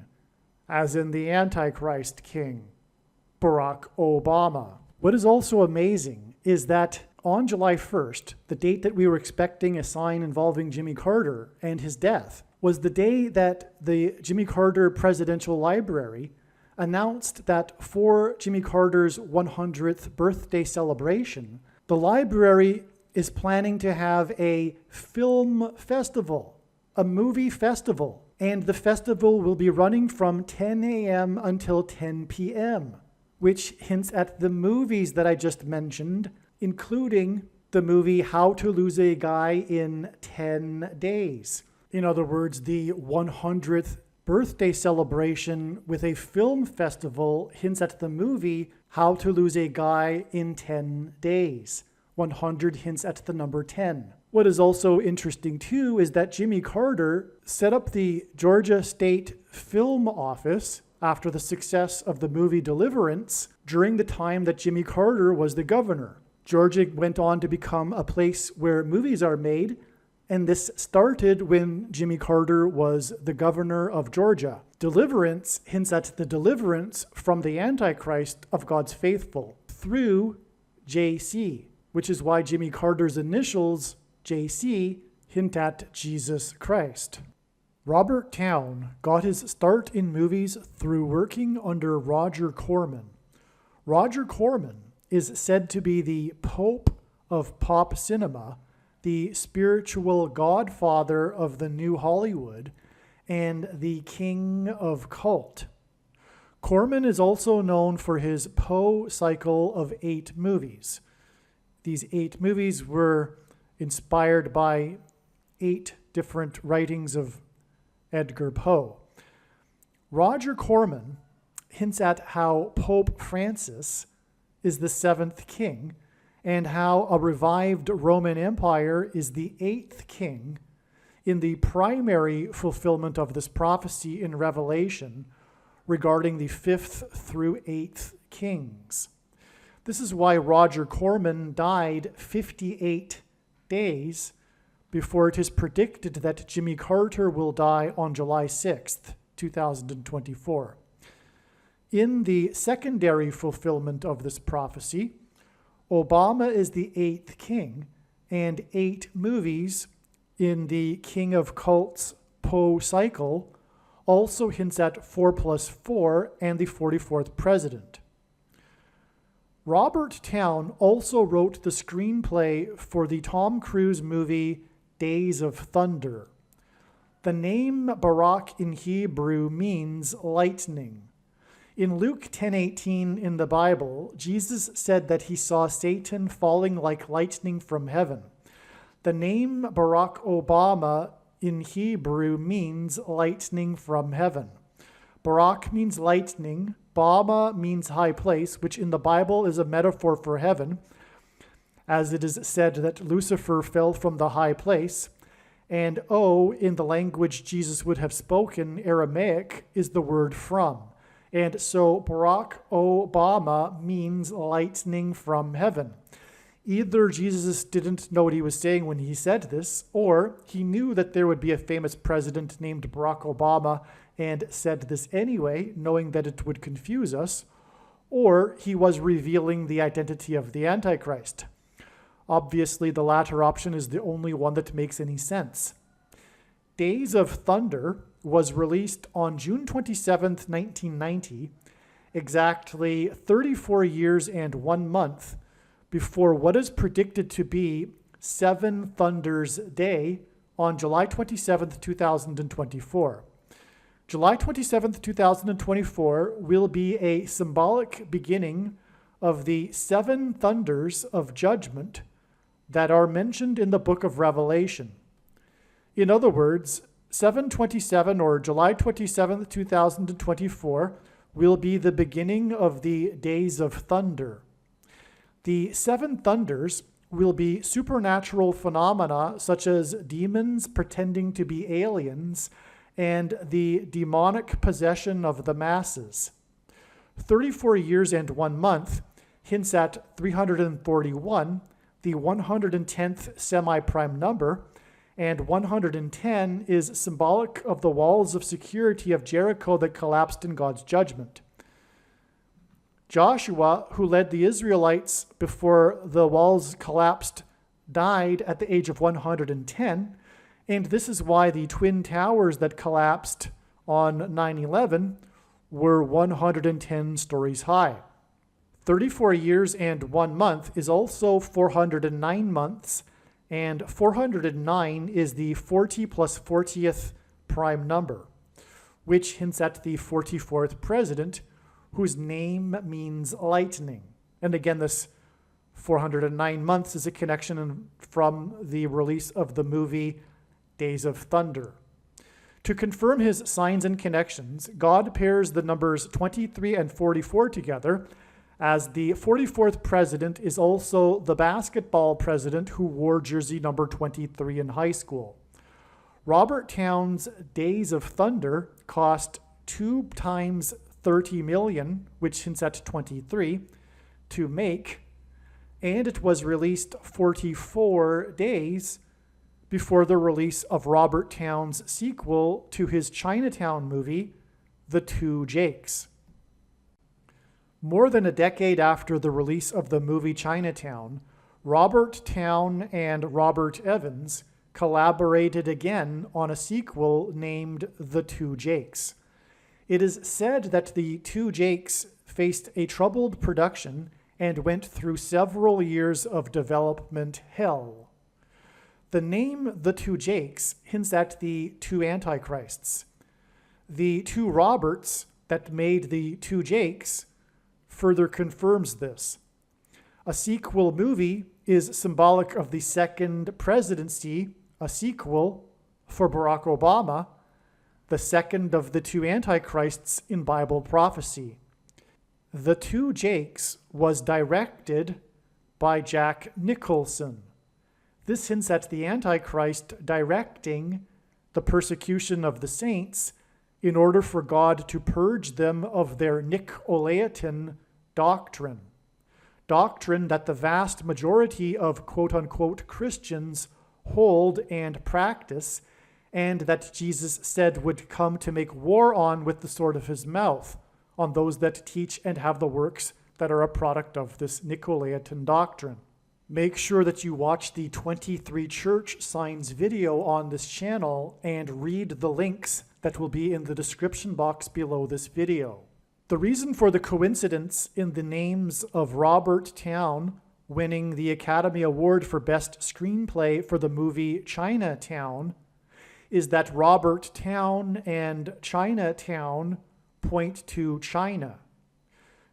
as in the Antichrist king, Barack Obama. What is also amazing is that on July 1st, the date that we were expecting a sign involving Jimmy Carter and his death, was the day that the Jimmy Carter Presidential Library announced that for Jimmy Carter's 100th birthday celebration, the library is planning to have a film festival, a movie festival, and the festival will be running from 10 a.m. until 10 p.m., which hints at the movies that I just mentioned, including the movie How to Lose a Guy in 10 Days. In other words, the 100th birthday celebration with a film festival hints at the movie How to Lose a Guy in 10 Days. 100 hints at the number 10. What is also interesting too is that Jimmy Carter set up the Georgia State Film Office after the success of the movie Deliverance during the time that Jimmy Carter was the governor. Georgia went on to become a place where movies are made, and this started when Jimmy Carter was the governor of Georgia. Deliverance hints at the deliverance from the Antichrist of God's faithful through JC, which is why Jimmy Carter's initials, JC, hint at Jesus Christ. Robert Towne got his start in movies through working under Roger Corman. Roger Corman is said to be the Pope of pop cinema, the spiritual godfather of the new Hollywood, and the king of cult. Corman is also known for his Poe cycle of 8 movies. These 8 movies were inspired by 8 different writings of Edgar Poe. Roger Corman hints at how Pope Francis is the 7th king, and how a revived Roman Empire is the 8th king in the primary fulfillment of this prophecy in Revelation regarding the 5th through 8th kings. This is why Roger Corman died 58 days before it is predicted that Jimmy Carter will die on July 6th, 2024. In the secondary fulfillment of this prophecy, Obama is the 8th king, and 8 movies in the King of Cults Poe cycle also hints at 4+4 and the 44th president. Robert Towne also wrote the screenplay for the Tom Cruise movie Days of Thunder. The name Barak in Hebrew means lightning. In Luke 10:18 in the Bible, Jesus said that he saw Satan falling like lightning from heaven. The name Barack Obama in Hebrew means lightning from heaven. Barak means lightning, Bama means high place, which in the Bible is a metaphor for heaven, as it is said that Lucifer fell from the high place. And O, in the language Jesus would have spoken, Aramaic, is the word from. And so Barack Obama means lightning from heaven. Either Jesus didn't know what he was saying when he said this, or he knew that there would be a famous president named Barack Obama and said this anyway, knowing that it would confuse us, or he was revealing the identity of the Antichrist. Obviously, the latter option is the only one that makes any sense. Days of Thunder was released on June 27th, 1990, exactly 34 years and 1 month before what is predicted to be Seven Thunders Day on July 27th, 2024. July 27th, 2024 will be a symbolic beginning of the 7 thunders of judgment that are mentioned in the book of Revelation. In other words, 7/27 or July 27th, 2024 will be the beginning of the Days of Thunder. The 7 thunders will be supernatural phenomena such as demons pretending to be aliens and the demonic possession of the masses. 34 years and 1 month hints at 341, the 110th semi-prime number, and 110 is symbolic of the walls of security of Jericho that collapsed in God's judgment. Joshua, who led the Israelites before the walls collapsed, died at the age of 110, and this is why the Twin Towers that collapsed on 9/11 were 110 stories high. 34 years and 1 month is also 409 months, and 409 is the 40 plus 40th prime number, which hints at the 44th president, whose name means lightning. And again, this 409 months is a connection from the release of the movie Days of Thunder. To confirm his signs and connections, God pairs the numbers 23 and 44 together, as the 44th president is also the basketball president who wore jersey number 23 in high school. Robert Towne's Days of Thunder cost 2 times 30 million, which hints at 23, to make, and it was released 44 days before the release of Robert Towne's sequel to his Chinatown movie, The Two Jakes. More than a decade after the release of the movie Chinatown, Robert Towne and Robert Evans collaborated again on a sequel named The Two Jakes. It is said that The Two Jakes faced a troubled production and went through several years of development hell. The name The Two Jakes hints at the two Antichrists. The two Roberts that made The Two Jakes further confirms this. A sequel movie is symbolic of the second presidency, a sequel for Barack Obama, the second of the two Antichrists in Bible prophecy. The Two Jakes was directed by Jack Nicholson. This hints at the Antichrist directing the persecution of the saints in order for God to purge them of their Nicolaitan doctrine that the vast majority of quote-unquote Christians hold and practice, and that Jesus said would come to make war on with the sword of his mouth, on those that teach and have the works that are a product of this Nicolaitan doctrine. Make sure that you watch the 23 Church Signs video on this channel and read the links that will be in the description box below this video. The reason for the coincidence in the names of Robert Towne winning the Academy Award for Best Screenplay for the movie Chinatown is that Robert Towne and Chinatown point to China.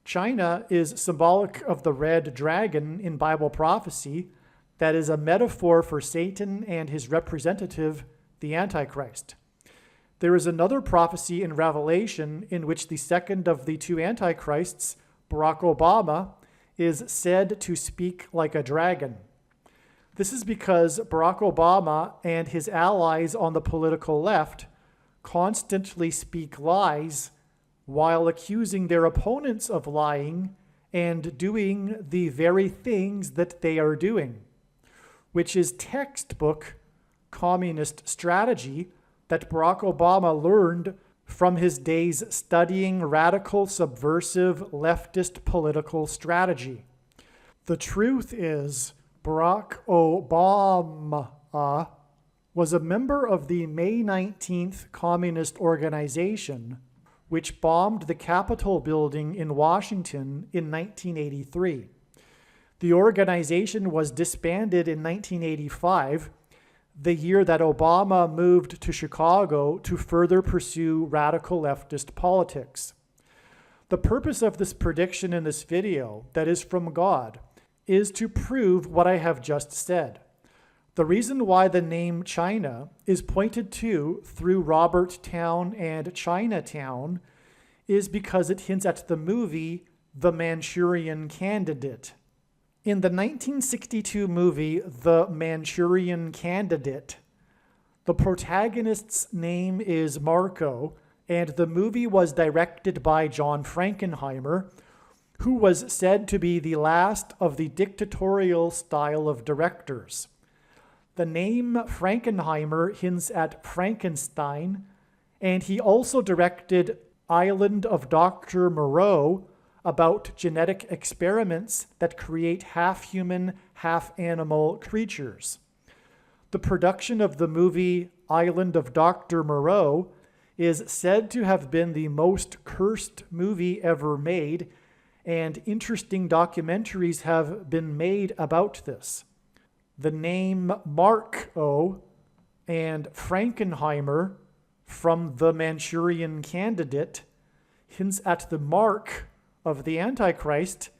China is symbolic of the red dragon in Bible prophecy that is a metaphor for Satan and his representative, the Antichrist. There is another prophecy in Revelation in which the second of the two Antichrists, Barack Obama, is said to speak like a dragon. This is because Barack Obama and his allies on the political left constantly speak lies while accusing their opponents of lying and doing the very things that they are doing, which is textbook communist strategy that Barack Obama learned from his days studying radical, subversive, leftist political strategy. The truth is, Barack Obama was a member of the May 19th Communist Organization, which bombed the Capitol building in Washington in 1983. The organization was disbanded in 1985, the year that Obama moved to Chicago to further pursue radical leftist politics. The purpose of this prediction in this video, that is from God, is to prove what I have just said. The reason why the name China is pointed to through Robert Towne and Chinatown is because it hints at the movie The Manchurian Candidate. In the 1962 movie The Manchurian Candidate, the protagonist's name is Marco, and the movie was directed by John Frankenheimer, who was said to be the last of the dictatorial style of directors. The name Frankenheimer hints at Frankenstein, and he also directed Island of Dr. Moreau, about genetic experiments that create half-human, half-animal creatures. The production of the movie Island of Dr. Moreau is said to have been the most cursed movie ever made, and interesting documentaries have been made about this. The name Mark-O and Frankenheimer from The Manchurian Candidate hints at the mark of the Antichrist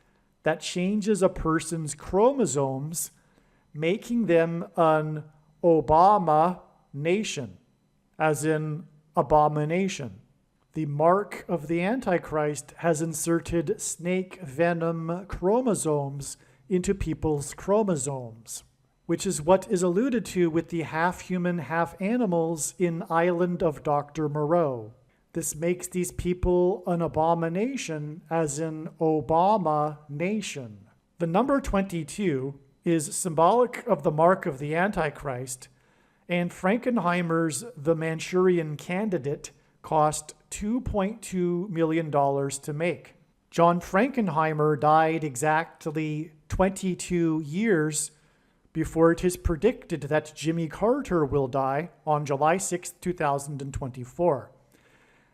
that changes a person's chromosomes, making them an Obama nation, as in abomination. The mark of the Antichrist has inserted snake venom chromosomes into people's chromosomes, which is what is alluded to with the half-human, half-animals in Island of Dr. Moreau. This makes these people an abomination, as in Obama nation. The number 22 is symbolic of the mark of the Antichrist, and Frankenheimer's The Manchurian Candidate cost $2.2 million to make. John Frankenheimer died exactly 22 years before it is predicted that Jimmy Carter will die on July 6, 2024.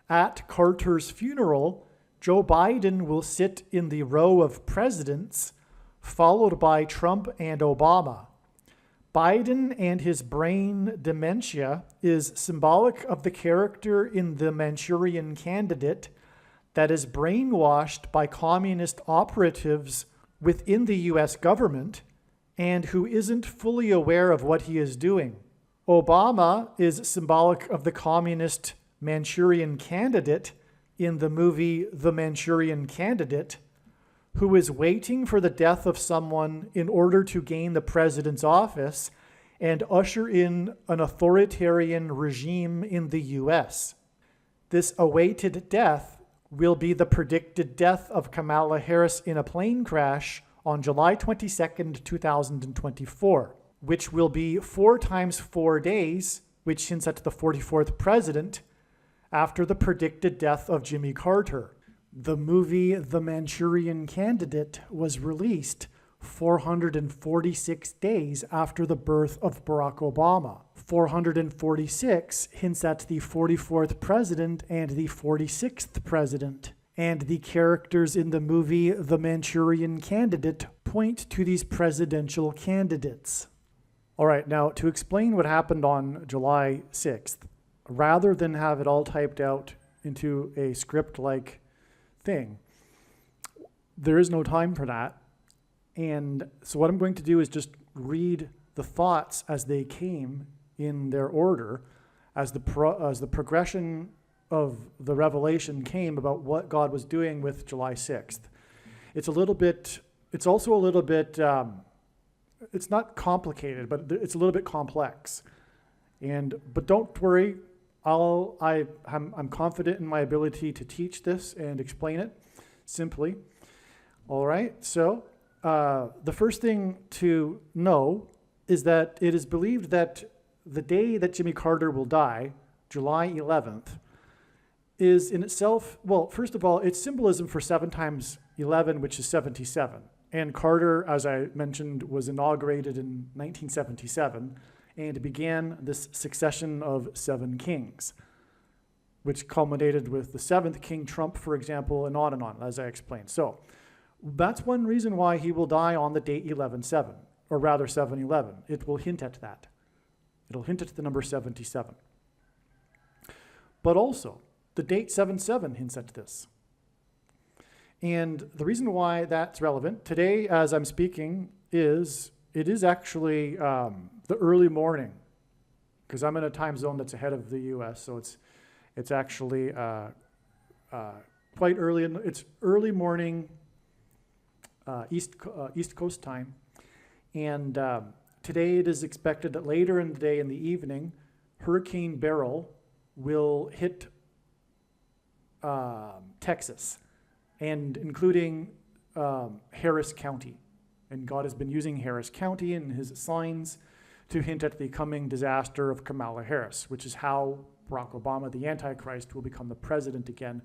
At Carter's funeral, Joe Biden will sit in the row of presidents, followed by Trump and Obama. Biden and his brain dementia is symbolic of the character in The Manchurian Candidate that is brainwashed by communist operatives within the US government and who isn't fully aware of what he is doing. Obama is symbolic of the communist Manchurian Candidate in the movie The Manchurian Candidate, who is waiting for the death of someone in order to gain the president's office and usher in an authoritarian regime in the US. This awaited death will be the predicted death of Kamala Harris in a plane crash on July 22nd, 2024, which will be 4 times 4 days, which hints at the 44th president, after the predicted death of Jimmy Carter. The movie The Manchurian Candidate was released 446 days after the birth of Barack Obama. 446 hints at the 44th president and the 46th president. And the characters in the movie The Manchurian Candidate point to these presidential candidates. All right, now to explain what happened on July 6th, rather than have it all typed out into a script-like thing, there is no time for that. And so what I'm going to do is just read the thoughts as they came in their order, as the progression of the revelation came about what God was doing with July 6th. It's also a little bit, it's not complicated, but it's a little bit complex. But don't worry, I'm confident in my ability to teach this and explain it simply. All right, so the first thing to know is that it is believed that the day that Jimmy Carter will die, July 11th, is in itself, well, first of all, it's symbolism for 7 times 11, which is 77. And Carter, as I mentioned, was inaugurated in 1977 and began this succession of 7 kings, which culminated with the 7th King Trump, for example, and on, as I explained. So that's one reason why he will die on the date 11/7, or rather 7/11. It will hint at that. It'll hint at the number 77. But also, the date 7/7 hints at this. And the reason why that's relevant, today as I'm speaking, it is actually the early morning, because I'm in a time zone that's ahead of the US, so it's actually quite early. It's early morning East Coast time. And today it is expected that later in the day, in the evening, Hurricane Beryl will hit Texas, and including Harris County. And God has been using Harris County in his signs to hint at the coming disaster of Kamala Harris, which is how Barack Obama, the Antichrist, will become the president again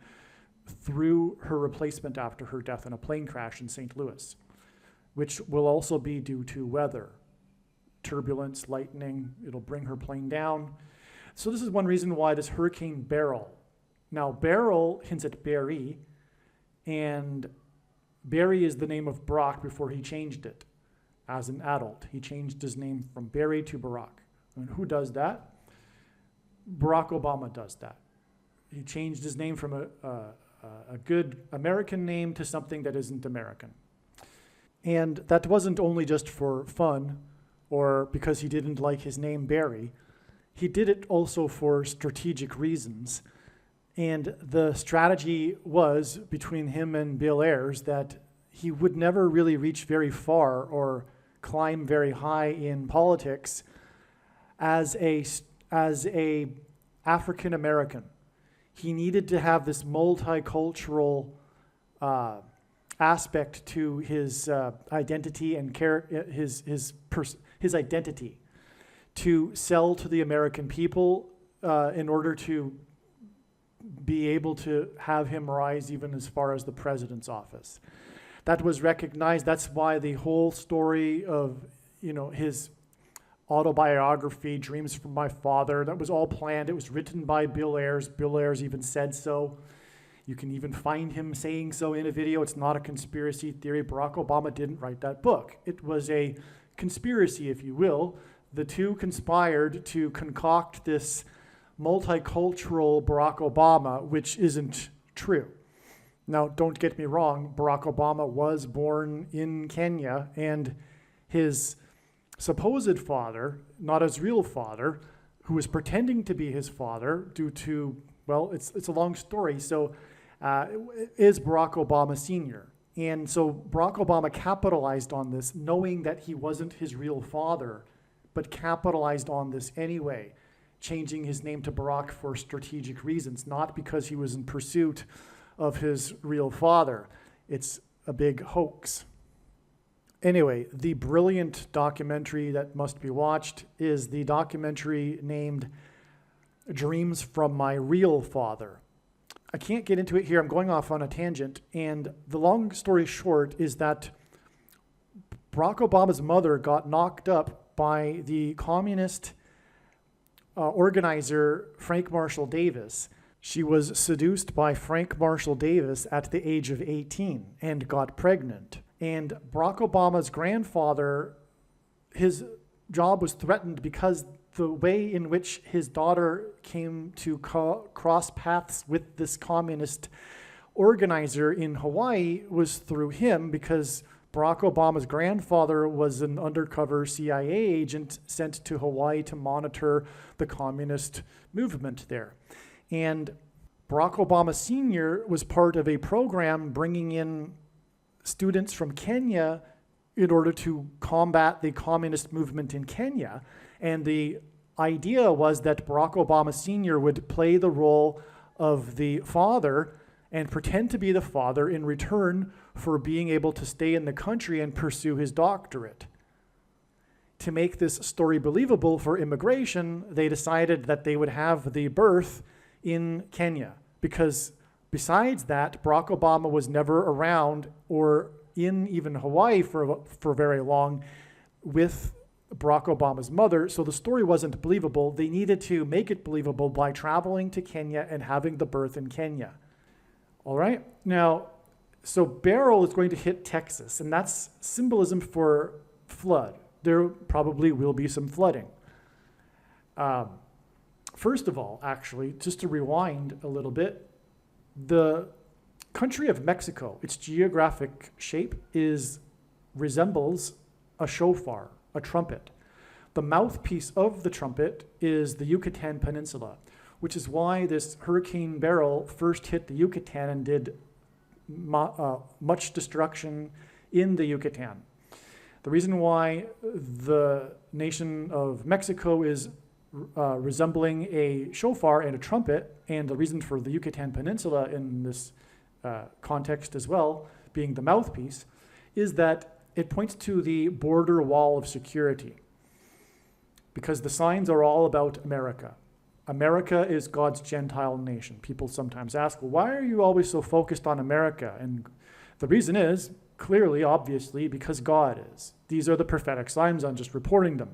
through her replacement after her death in a plane crash in St. Louis, which will also be due to weather, turbulence, lightning. It'll bring her plane down. So this is one reason why this Hurricane Beryl. Now, Beryl hints at Barry, and Barry is the name of Barack before he changed it as an adult. He changed his name from Barry to Barack. And who does that? Barack Obama does that. He changed his name from a good American name to something that isn't American. And that wasn't only just for fun or because he didn't like his name Barry. He did it also for strategic reasons. And the strategy was between him and Bill Ayers that he would never really reach very far or climb very high in politics as a African American. He needed to have this multicultural aspect to his identity and his identity to sell to the American people in order to be able to have him rise even as far as the president's office. That was recognized. That's why the whole story of, his autobiography, Dreams from My Father, that was all planned. It was written by Bill Ayers. Bill Ayers even said so. You can even find him saying so in a video. It's not a conspiracy theory. Barack Obama didn't write that book. It was a conspiracy, if you will. The two conspired to concoct this multicultural Barack Obama, which isn't true. Now, don't get me wrong, Barack Obama was born in Kenya, and his supposed father, not his real father, who was pretending to be his father due to, well, it's a long story, so is Barack Obama Sr. And so Barack Obama capitalized on this, knowing that he wasn't his real father, but capitalized on this anyway, changing his name to Barack for strategic reasons, not because he was in pursuit of his real father. It's a big hoax. Anyway, the brilliant documentary that must be watched is the documentary named Dreams from My Real Father. I can't get into it here. I'm going off on a tangent. And the long story short is that Barack Obama's mother got knocked up by the communist organizer Frank Marshall Davis. She was seduced by Frank Marshall Davis at the age of 18 and got pregnant. And Barack Obama's grandfather, his job was threatened because the way in which his daughter came to cross paths with this communist organizer in Hawaii was through him, because Barack Obama's grandfather was an undercover CIA agent sent to Hawaii to monitor the communist movement there. And Barack Obama Sr. was part of a program bringing in students from Kenya in order to combat the communist movement in Kenya. And the idea was that Barack Obama Sr. would play the role of the father and pretend to be the father in return for being able to stay in the country and pursue his doctorate. To make this story believable for immigration, they decided that they would have the birth in Kenya, because besides that, Barack Obama was never around or in even Hawaii for very long with Barack Obama's mother, so the story wasn't believable. They needed to make it believable by traveling to Kenya and having the birth in Kenya. All right, now, so Beryl is going to hit Texas, and that's symbolism for flood. There probably will be some flooding. First of all, actually, just to rewind a little bit, the country of Mexico, its geographic shape resembles a shofar, a trumpet. The mouthpiece of the trumpet is the Yucatan Peninsula, which is why this Hurricane Beryl first hit the Yucatan and did much destruction in the Yucatan. The reason why the nation of Mexico is resembling a shofar and a trumpet, and the reason for the Yucatan Peninsula in this context as well, being the mouthpiece, is that it points to the border wall of security, because the signs are all about America. America is God's Gentile nation. People sometimes ask, well, why are you always so focused on America? And the reason is, clearly, obviously, because God is. These are the prophetic signs. I'm just reporting them.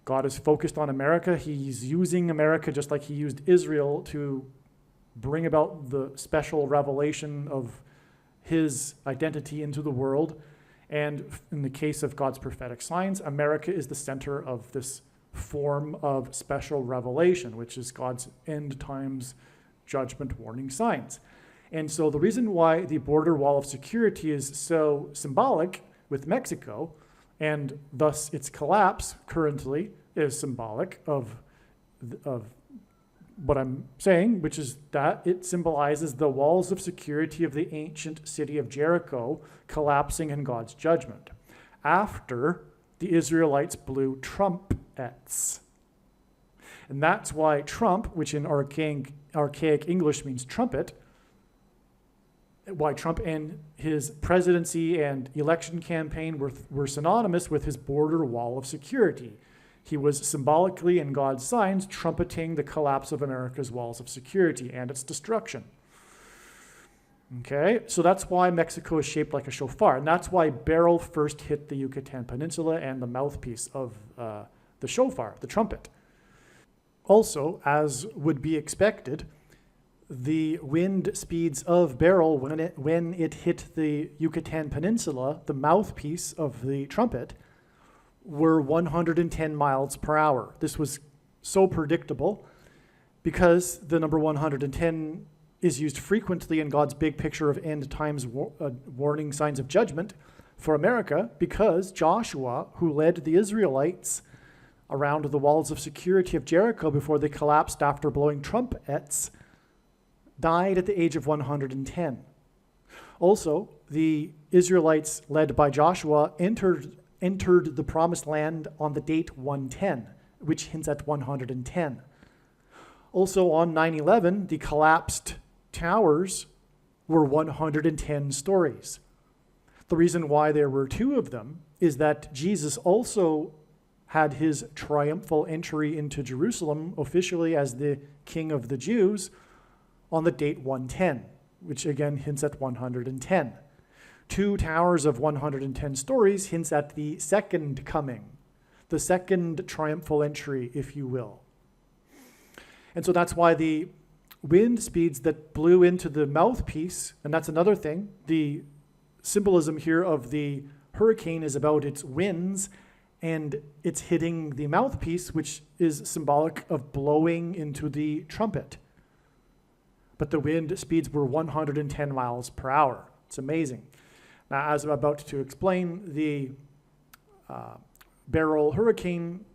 God is focused on America. He's using America just like he used Israel to bring about the special revelation of his identity into the world. And in the case of God's prophetic signs, America is the center of this form of special revelation, which is God's end times judgment warning signs. And so the reason why the border wall of security is so symbolic with Mexico, and thus its collapse currently is symbolic of what I'm saying, which is that it symbolizes the walls of security of the ancient city of Jericho collapsing in God's judgment after the Israelites blew trumpets. And that's why trump, which in archaic English means trumpet, why Trump and his presidency and election campaign were synonymous with his border wall of security. He was symbolically, in God's signs, trumpeting the collapse of America's walls of security and its destruction. Okay, so that's why Mexico is shaped like a shofar, and that's why Beryl first hit the Yucatan Peninsula and the mouthpiece of the shofar, the trumpet. Also, as would be expected, the wind speeds of Beryl, when it hit the Yucatan Peninsula, the mouthpiece of the trumpet, were 110 miles per hour. This was so predictable because the number 110 is used frequently in God's big picture of end times warning signs of judgment for America, because Joshua, who led the Israelites around the walls of security of Jericho before they collapsed after blowing trumpets, died at the age of 110. Also, the Israelites led by Joshua entered the promised land on the date 110, which hints at 110. Also on 9/11, the collapsed towers were 110 stories. The reason why there were two of them is that Jesus also had his triumphal entry into Jerusalem officially as the King of the Jews on the date 110, which again hints at 110. Two towers of 110 stories hints at the second coming, the second triumphal entry, if you will. And so that's why the wind speeds that blew into the mouthpiece, and that's another thing, the symbolism here of the hurricane is about its winds, and it's hitting the mouthpiece, which is symbolic of blowing into the trumpet. But the wind speeds were 110 miles per hour. It's amazing. Now, as I'm about to explain, the Beryl hurricane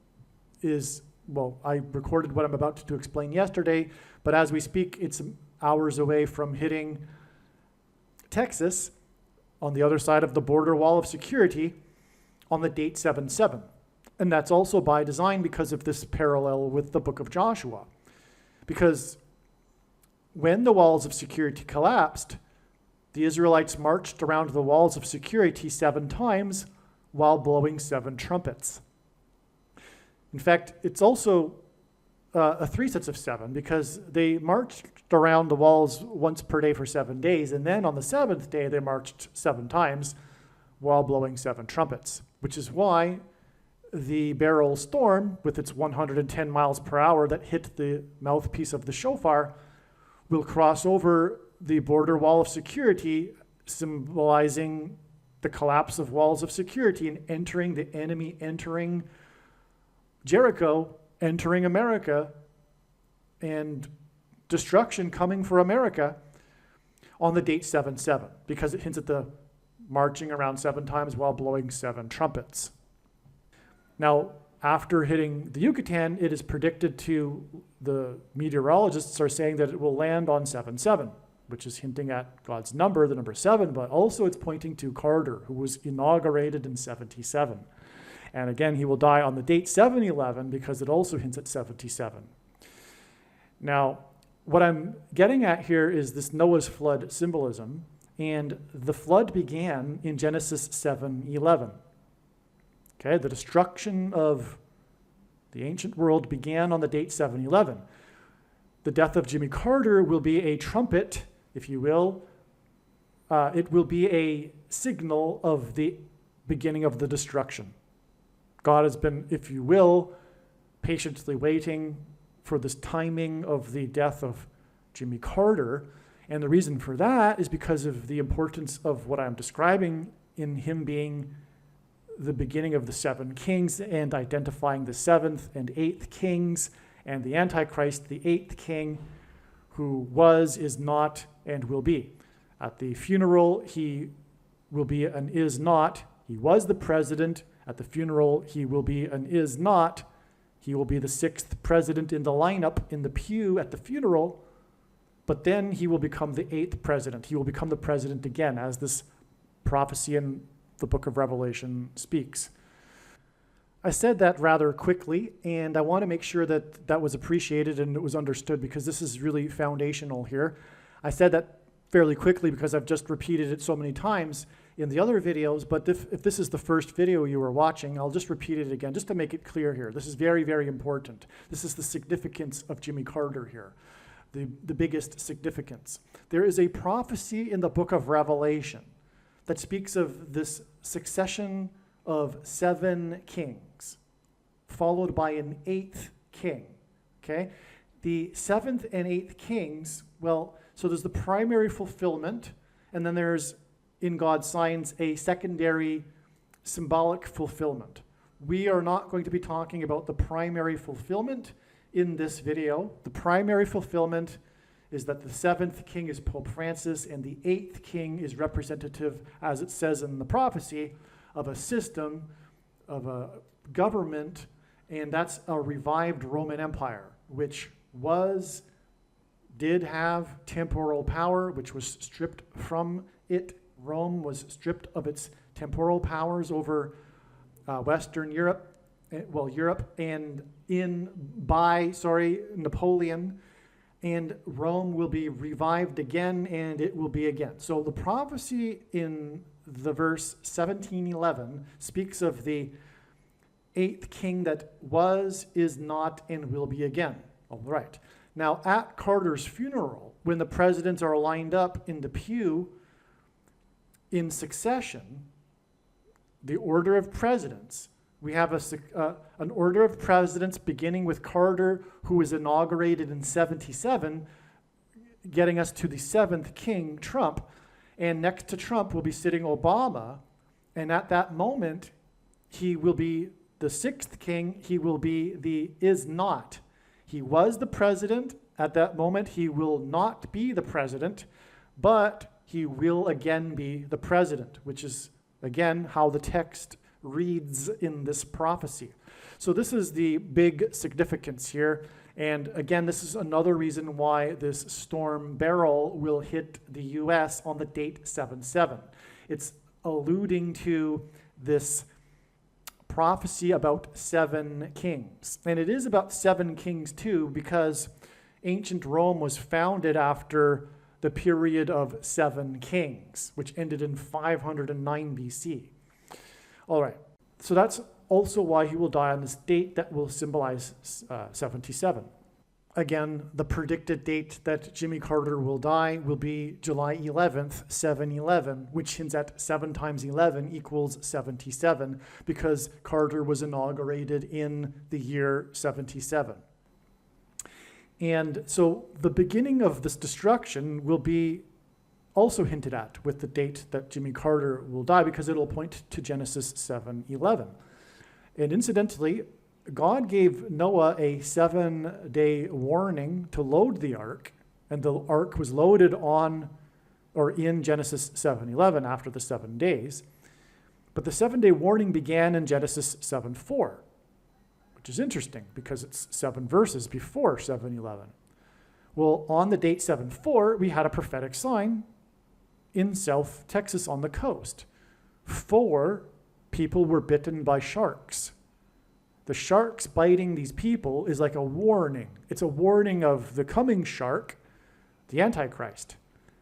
is, well, I recorded what I'm about to explain yesterday, but as we speak, it's hours away from hitting Texas on the other side of the border wall of security on the date 7/7. And that's also by design because of this parallel with the book of Joshua. Because when the walls of security collapsed, the Israelites marched around the walls of security 7 times while blowing 7 trumpets. In fact, it's also 3 sets of 7 because they marched around the walls once per day for 7 days, and then on the 7th day they marched 7 times while blowing 7 trumpets, which is why the Beryl storm, with its 110 miles per hour that hit the mouthpiece of the shofar, will cross over the border wall of security, symbolizing the collapse of walls of security and entering the enemy, entering Jericho, entering America, and destruction coming for America on the date 7/7, because it hints at the marching around 7 times while blowing 7 trumpets. Now, after hitting the Yucatan, it is predicted the meteorologists are saying that it will land on 7/7, which is hinting at God's number, the number 7, but also it's pointing to Carter, who was inaugurated in 77. And again, he will die on the date 7/11 because it also hints at 77. Now, what I'm getting at here is this Noah's flood symbolism, and the flood began in Genesis 7:11. Okay, the destruction of the ancient world began on the date 7/11, the death of Jimmy Carter will be a trumpet, if you will. It will be a signal of the beginning of the destruction. God has been, if you will, patiently waiting for this timing of the death of Jimmy Carter. And the reason for that is because of the importance of what I'm describing in him being the beginning of the seven kings and identifying the seventh and eighth kings and the Antichrist, the eighth king, who was, is not, and will be. At the funeral, he will be and is not. He was the president. At the funeral, he will be and is not. He will be the sixth president in the lineup in the pew at the funeral, but then he will become the eighth president. He will become the president again, as this prophecy in the book of Revelation speaks. I said that rather quickly, and I want to make sure that that was appreciated and it was understood, because this is really foundational here. I said that fairly quickly because I've just repeated it so many times in the other videos, but if this is the first video you were watching, I'll just repeat it again just to make it clear here. This is very, very important. This is the significance of Jimmy Carter here, the biggest significance. There is a prophecy in the book of Revelation that speaks of this succession of 7 kings, followed by an 8th king, okay? The 7th and 8th kings, well, so there's the primary fulfillment, and then there's, in God's signs, a secondary symbolic fulfillment. We are not going to be talking about the primary fulfillment in this video. The primary fulfillment is that the 7th king is Pope Francis, and the 8th king is representative, as it says in the prophecy, of a system, of a government, and that's a revived Roman Empire, which did have temporal power, which was stripped from it. Rome was stripped of its temporal powers over Western Europe, and by Napoleon, and Rome will be revived again, and it will be again. So the prophecy in the verse 17:11 speaks of the 8th king that was, is not, and will be again. All right. Now, at Carter's funeral, when the presidents are lined up in the pew in succession, the order of presidents, we have an order of presidents beginning with Carter, who was inaugurated in 77, getting us to the 7th king, Trump. And next to Trump will be sitting Obama. And at that moment, he will be the 6th king. He will be the is not. He was the president. At that moment, he will not be the president, but he will again be the president, which is, again, how the text reads in this prophecy. So this is the big significance here. And again, this is another reason why this storm barrel will hit the U.S. on the date 7/7. It's alluding to this prophecy about 7 kings. And it is about 7 kings too, because ancient Rome was founded after the period of 7 kings, which ended in 509 BC. All right, so that's also why he will die on this date that will symbolize 77. Again, the predicted date that Jimmy Carter will die will be July 11th, 7/11, which hints at 7 times 11 equals 77, because Carter was inaugurated in the year 77. And so the beginning of this destruction will be also hinted at with the date that Jimmy Carter will die, because it'll point to Genesis 7:11. And incidentally, God gave Noah a 7-day warning to load the ark, and the ark was loaded on or in Genesis 7:11 after the 7 days. But the 7-day warning began in Genesis 7:4, which is interesting because it's 7 verses before 7:11. Well, on the date 7/4, we had a prophetic sign in South Texas on the coast. 4 people were bitten by sharks. The sharks biting these people is like a warning. It's a warning of the coming shark, the Antichrist,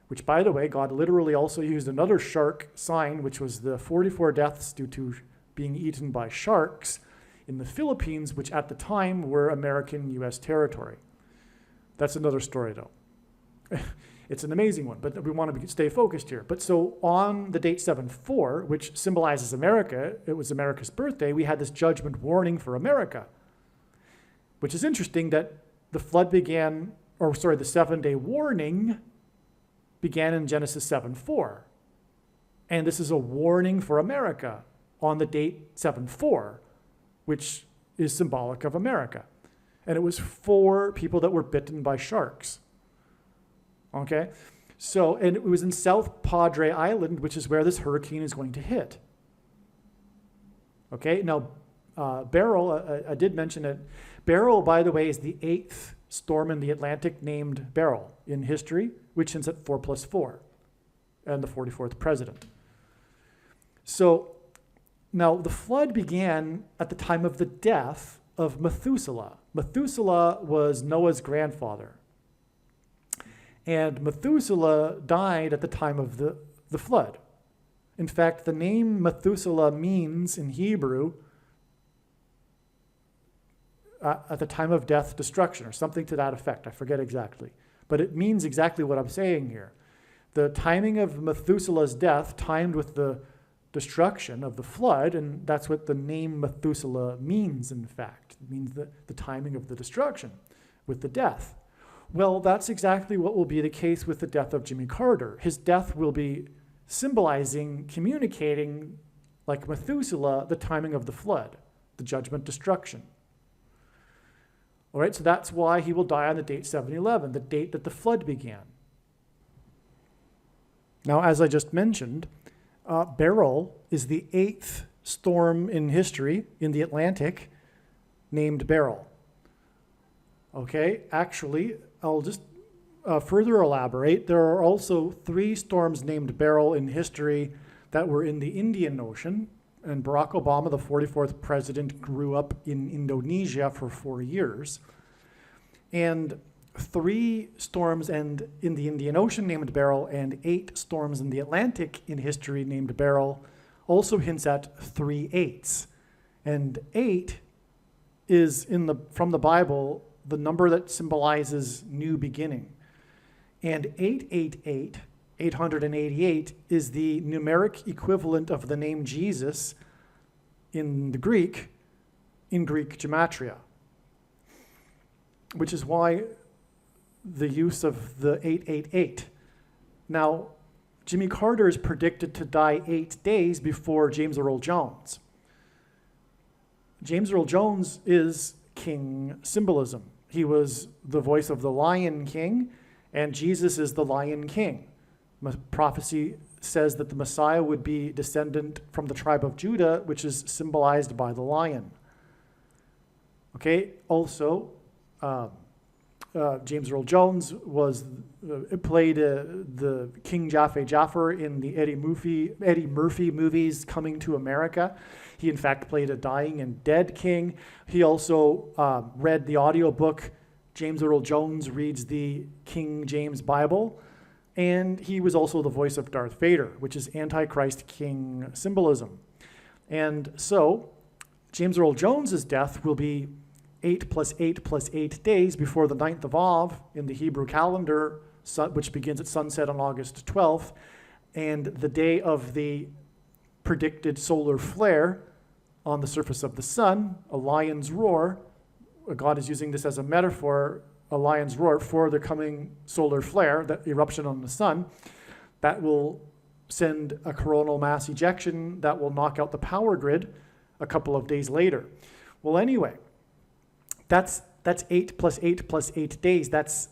which, by the way, God literally also used another shark sign, which was the 44 deaths due to being eaten by sharks in the Philippines, which at the time were American U.S. territory. That's another story, though. It's an amazing one, but we want to stay focused here. But so on the date 7/4, which symbolizes America, it was America's birthday, we had this judgment warning for America, which is interesting that the 7-day warning began in Genesis 7:4. And this is a warning for America on the date 7/4, which is symbolic of America. And it was for people that were bitten by sharks. Okay? So, and it was in South Padre Island, which is where this hurricane is going to hit. Okay? Now, Beryl, I did mention it. Beryl, by the way, is the 8th storm in the Atlantic named Beryl in history, which ends at 4+4, and the 44th president. So, now the flood began at the time of the death of Methuselah. Methuselah was Noah's grandfather. And Methuselah died at the time of the flood. In fact, the name Methuselah means in Hebrew, at the time of death, destruction, or something to that effect. I forget exactly. But it means exactly what I'm saying here. The timing of Methuselah's death timed with the destruction of the flood, and that's what the name Methuselah means, in fact. It means the timing of the destruction with the death. Well, that's exactly what will be the case with the death of Jimmy Carter. His death will be symbolizing, communicating, like Methuselah, the timing of the flood, the judgment, destruction. All right, so that's why he will die on the date 7/11, the date that the flood began. Now, as I just mentioned, Beryl is the 8th storm in history in the Atlantic named Beryl. Okay, actually, I'll just further elaborate. There are also 3 storms named Beryl in history that were in the Indian Ocean, and Barack Obama, the 44th president, grew up in Indonesia for 4 years. And 3 storms in the Indian Ocean named Beryl and 8 storms in the Atlantic in history named Beryl also hints at 3 8s. And 8 is from the Bible the number that symbolizes new beginning. And 888, 888, is the numeric equivalent of the name Jesus in Greek gematria, which is why the use of the 888. Now, Jimmy Carter is predicted to die 8 days before James Earl Jones. James Earl Jones is king symbolism. He was the voice of the Lion King, and Jesus is the Lion King. Prophecy says that the Messiah would be descendant from the tribe of Judah, which is symbolized by the lion. Okay, also, James Earl Jones played the King Jafar in the Eddie Murphy movies Coming to America. He, in fact, played a dying and dead king. He also read the audiobook. James Earl Jones reads the King James Bible. And he was also the voice of Darth Vader, which is Antichrist king symbolism. And so, James Earl Jones's death will be 8 + 8 + 8 days before the 9th of Av in the Hebrew calendar, which begins at sunset on August 12th, and the day of the predicted solar flare on the surface of the sun, a lion's roar. God is using this as a metaphor, a lion's roar for the coming solar flare, that eruption on the sun, that will send a coronal mass ejection that will knock out the power grid a couple of days later. Well, anyway, that's 8 + 8 + 8 days. That's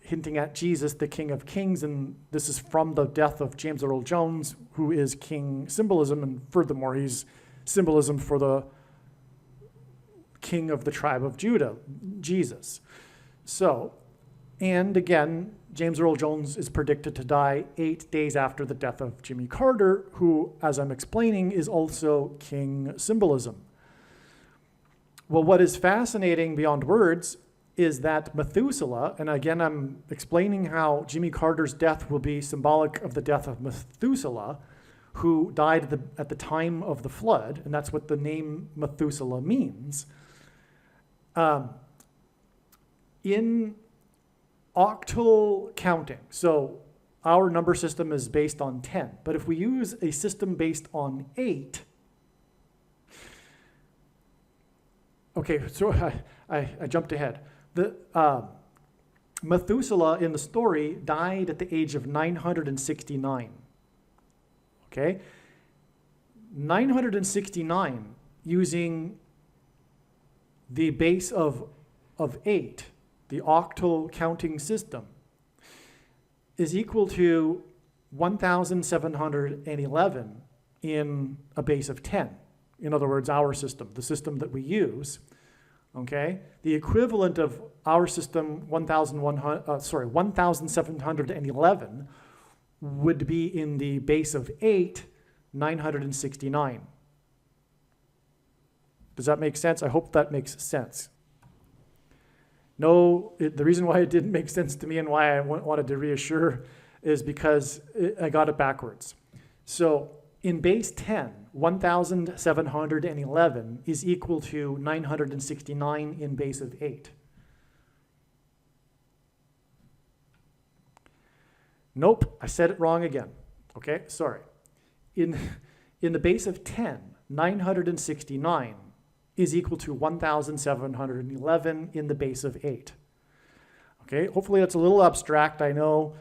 hinting at Jesus, the King of Kings, and this is from the death of James Earl Jones, who is king symbolism, and furthermore, he's symbolism for the king of the tribe of Judah, Jesus. So, and again, James Earl Jones is predicted to die 8 days after the death of Jimmy Carter, who, as I'm explaining, is also king symbolism. Well, what is fascinating beyond words is that Methuselah, and again, I'm explaining how Jimmy Carter's death will be symbolic of the death of Methuselah, who died at the time of the flood, and that's what the name Methuselah means. In octal counting. So our number system is based on 10. But if we use a system based on 8, okay, so I jumped ahead. Methuselah in the story died at the age of 969. Okay? 969 using the base of 8, the octal counting system, is equal to 1,711 in a base of 10. In other words, our system, the system that we use. Okay? The equivalent of our system, 1,711, would be in the base of 8, 969. Does that make sense? I hope that makes sense. No, the reason why it didn't make sense to me and why I wanted to reassure is because I got it backwards. So in base 10, 1,711 is equal to 969 in base of 8. Nope, I said it wrong again. Okay, sorry. In the base of 10, 969 is equal to 1,711 in the base of 8. Okay, hopefully that's a little abstract, I know,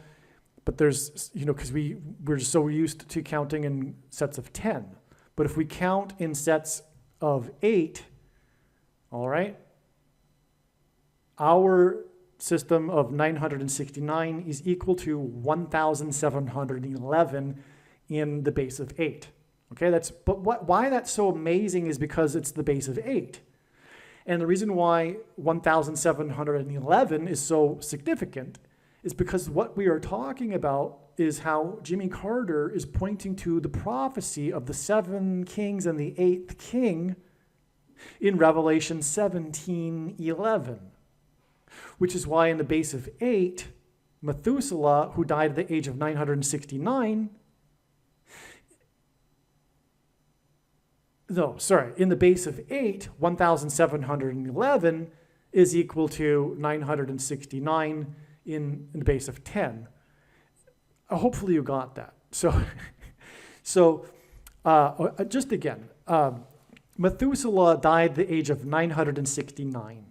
but there's, because we're so used to counting in sets of 10. But if we count in sets of 8, all right, our system of 969 is equal to 1,711 in the base of 8. Okay, why that's so amazing is because it's the base of 8. And the reason why 1,711 is so significant is because what we are talking about is how Jimmy Carter is pointing to the prophecy of the 7 kings and the 8th king in Revelation 17:11, which is why in the base of 8, Methuselah, who died at the age of 969, in the base of 8, 1,711 is equal to 969 in the base of 10. Hopefully you got that. So just again, Methuselah died at the age of 969.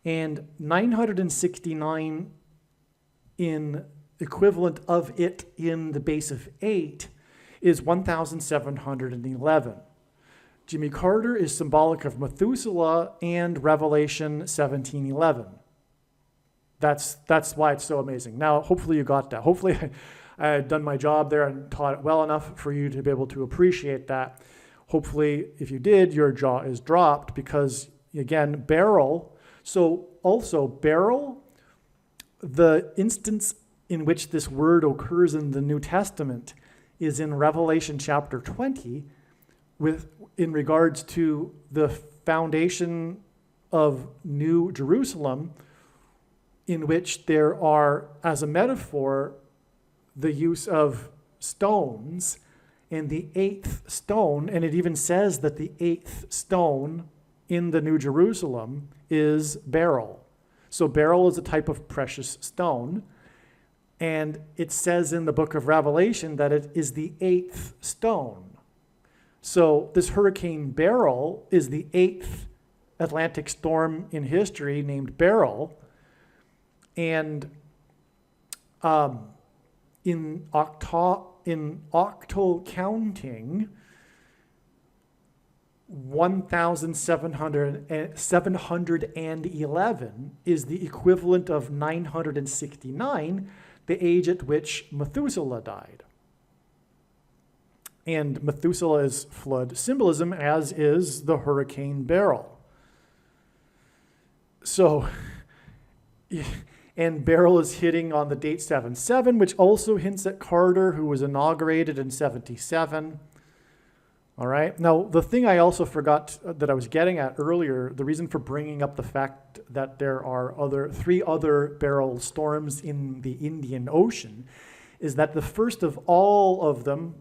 And 969 in equivalent of it in the base of 8 is 1,711. Jimmy Carter is symbolic of Methuselah and Revelation 17:11. That's why it's so amazing. Now, hopefully you got that. Hopefully I had done my job there and taught it well enough for you to be able to appreciate that. Hopefully, if you did, your jaw is dropped because, again, beryl. So also beryl, the instance in which this word occurs in the New Testament is in Revelation chapter 20 in regards to the foundation of New Jerusalem, in which there are, as a metaphor, the use of stones, and the 8th stone, and it even says that the 8th stone in the New Jerusalem is beryl. So beryl is a type of precious stone, and it says in the book of Revelation that it is the 8th stone. So this Hurricane Beryl is the 8th Atlantic storm in history named Beryl. And in octal counting, 1,711 is the equivalent of 969, the age at which Methuselah died. And Methuselah is flood symbolism, as is the Hurricane Beryl. So, and Beryl is hitting on the date 77, which also hints at Carter, who was inaugurated in 77. All right. Now, the thing I also forgot that I was getting at earlier, the reason for bringing up the fact that there are 3 other Beryl storms in the Indian Ocean, is that the first of all of them,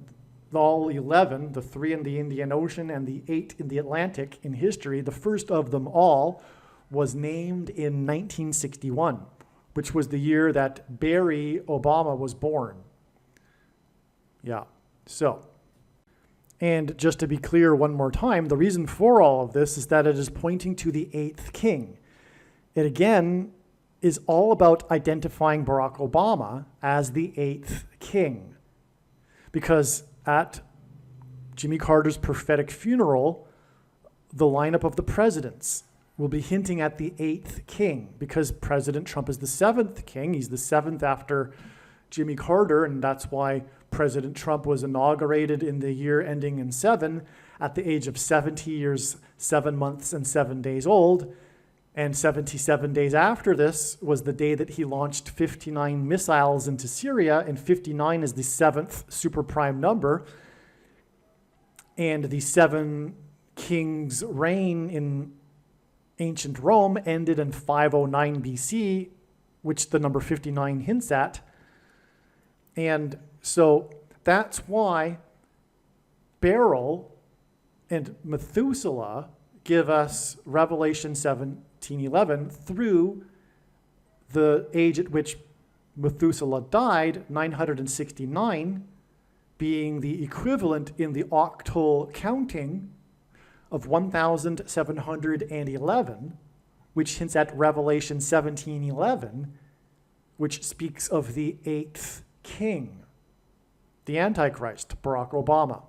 all 11, the 3 in the Indian Ocean and the 8 in the Atlantic in history, the first of them all was named in 1961. which was the year that Barry Obama was born. Yeah, so, and just to be clear one more time, the reason for all of this is that it is pointing to the 8th king. It again is all about identifying Barack Obama as the 8th king. Because at Jimmy Carter's prophetic funeral, the lineup of the presidents will be hinting at the 8th king, because President Trump is the 7th king. He's the 7th after Jimmy Carter, and that's why President Trump was inaugurated in the year ending in 7 at the age of 70 years, 7 months, and 7 days old. And 77 days after this was the day that he launched 59 missiles into Syria, and 59 is the 7th super prime number. And the 7 kings' reign in ancient Rome ended in 509 BC, which the number 59 hints at. And so that's why Beryl and Methuselah give us Revelation 17:11 through the age at which Methuselah died, 969, being the equivalent in the octal counting of 1711, which hints at Revelation 17:11, which speaks of the 8th king, the Antichrist, Barack Obama.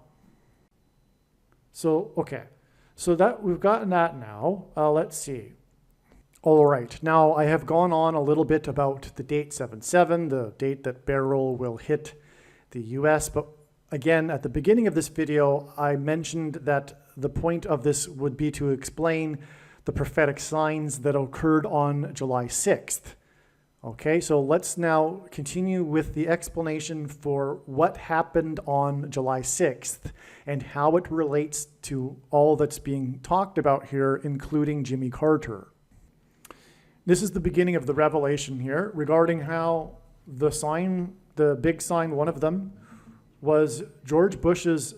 So, okay. So that we've gotten that now. Let's see. All right. Now I have gone on a little bit about the date 7/7, the date that Beryl will hit the US. But again, at the beginning of this video, I mentioned that the point of this would be to explain the prophetic signs that occurred on July 6th. Okay, so let's now continue with the explanation for what happened on July 6th and how it relates to all that's being talked about here, including Jimmy Carter. This is the beginning of the revelation here regarding how the sign, the big sign, one of them, was George Bush's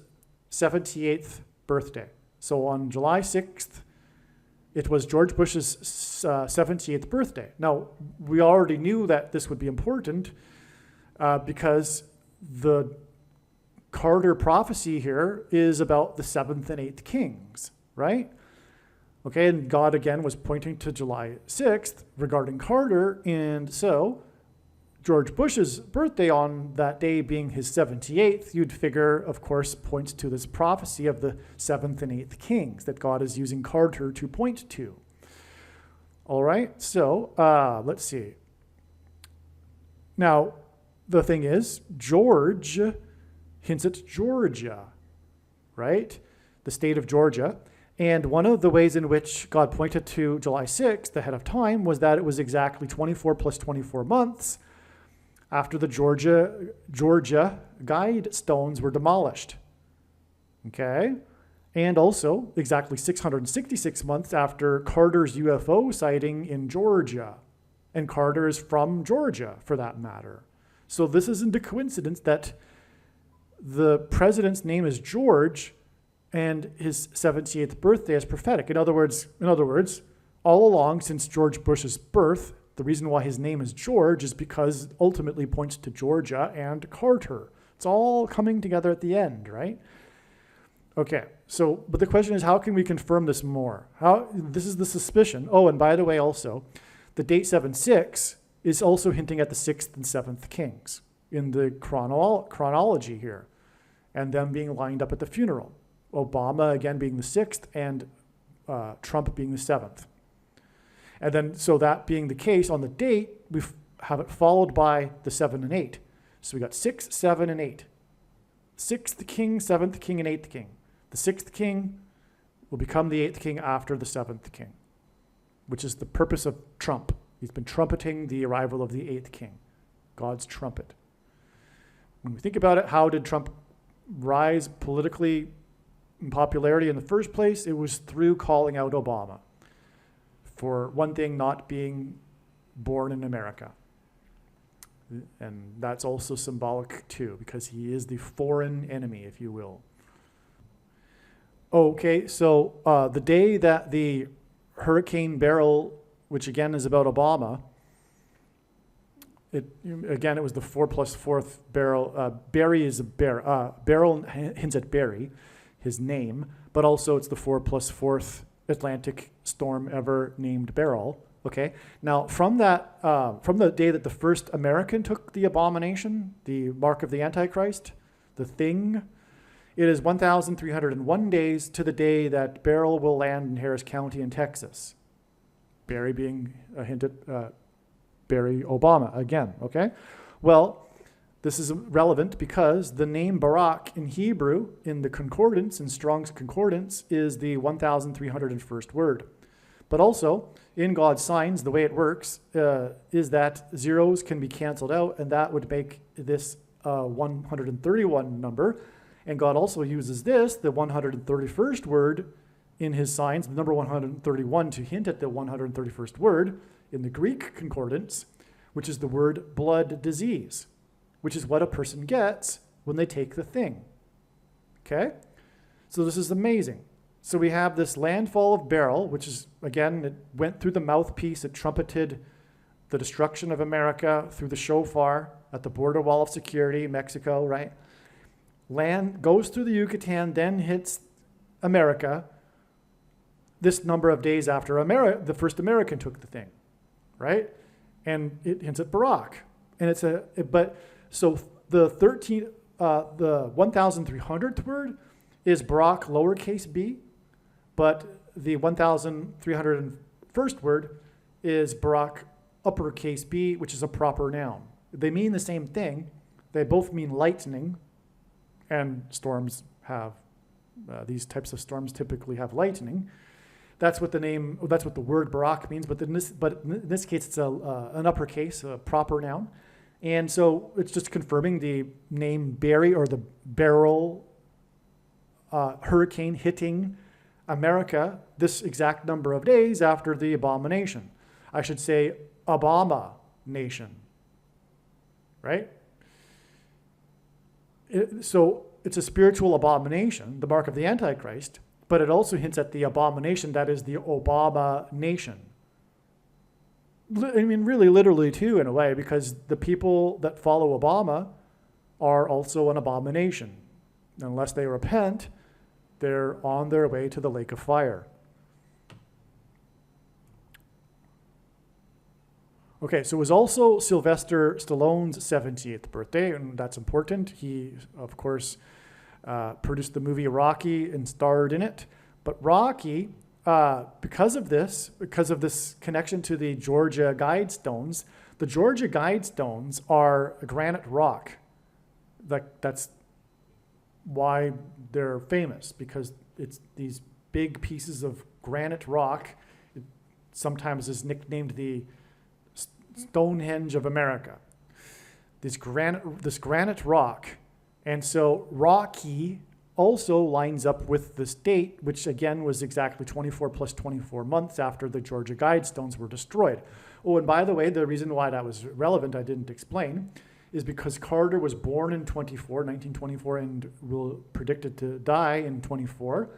78th birthday. So on July 6th, it was George Bush's 78th birthday. Now, we already knew that this would be important because the Carter prophecy here is about the 7th and 8th kings, right? Okay, and God again was pointing to July 6th regarding Carter, and so George Bush's birthday on that day being his 78th, you'd figure, of course, points to this prophecy of the 7th and 8th kings that God is using Carter to point to. All right, so let's see. Now, the thing is, George hints at Georgia, right? The state of Georgia. And one of the ways in which God pointed to July 6th ahead of time was that it was exactly 24 plus 24 months after the Georgia guide stones were demolished. Okay? And also exactly 666 months after Carter's UFO sighting in Georgia. And Carter is from Georgia, for that matter. So this isn't a coincidence that the president's name is George and his 78th birthday is prophetic. In other words, all along since George Bush's birth, the reason why his name is George is because it ultimately points to Georgia and Carter. It's all coming together at the end, right? Okay, so, but the question is, how can we confirm this more? This is the suspicion. Oh, and by the way, also, the date 7/6 is also hinting at the 6th and 7th kings in the chronology here, and them being lined up at the funeral. Obama, again, being the 6th, and Trump being the 7th. And then, so that being the case, on the date, we have it followed by the 7 and 8. So we got 6, 7, and 8. 6th king, 7th king, and 8th king. The 6th king will become the 8th king after the 7th king, which is the purpose of Trump. He's been trumpeting the arrival of the 8th king, God's trumpet. When we think about it, how did Trump rise politically in popularity in the first place? It was through calling out Obama. For one thing, not being born in America. And that's also symbolic too, because he is the foreign enemy, if you will. Okay, so the day that the Hurricane Beryl, which again is about Obama, Again, it was the 4 plus 4th barrel. Barry is a bear. Barrel hints at Barry, his name, but also it's the 4 plus 4th Atlantic storm ever named Beryl. Okay. Now, from the day that the first American took the abomination, the mark of the Antichrist, the thing, it is 1,301 days to the day that Beryl will land in Harris County in Texas. Barry being a hint at Barry Obama again, okay? Well, this is relevant because the name Barak in Hebrew, in the concordance, in Strong's concordance, is the 1,301st word. But also, in God's signs, the way it works is that zeros can be canceled out, and that would make this 131 number. And God also uses this, the 131st word, in his signs, the number 131, to hint at the 131st word in the Greek concordance, which is the word blood disease, which is what a person gets when they take the thing. Okay? So this is amazing. So we have this landfall of Beryl, which is, again, it went through the mouthpiece, it trumpeted the destruction of America through the shofar at the border wall of security, Mexico, right? Land goes through the Yucatan, then hits America this number of days after the first American took the thing, right? And it hints at Barak. And so the 1,300th word is Barak lowercase b, but the 1,301st word is Barak uppercase b, which is a proper noun. They mean the same thing. They both mean lightning, and storms have, these types of storms typically have lightning. That's what the word Barak means, but in this case, it's an uppercase, a proper noun. And so it's just confirming the name Barry, or the Beryl hurricane hitting America this exact number of days after the abomination. I should say Obama nation, right? So it's a spiritual abomination, the mark of the Antichrist, but it also hints at the abomination that is the Obama nation. I mean, really literally too, in a way, because the people that follow Obama are also an abomination. Unless they repent, they're on their way to the lake of fire. Okay, so it was also Sylvester Stallone's 70th birthday, and that's important. He, of course, produced the movie Rocky and starred in it. But Rocky, because of this connection to the Georgia Guidestones, the Georgia Guidestones are a granite rock. That's why they're famous, because it's these big pieces of granite rock. It sometimes is nicknamed the Stonehenge of America. This granite rock. And so Rocky also lines up with this date, which again was exactly 24 plus 24 months after the Georgia Guidestones were destroyed. Oh, and by the way, the reason why that was relevant, I didn't explain, is because Carter was born in 1924, and will predicted to die in 24,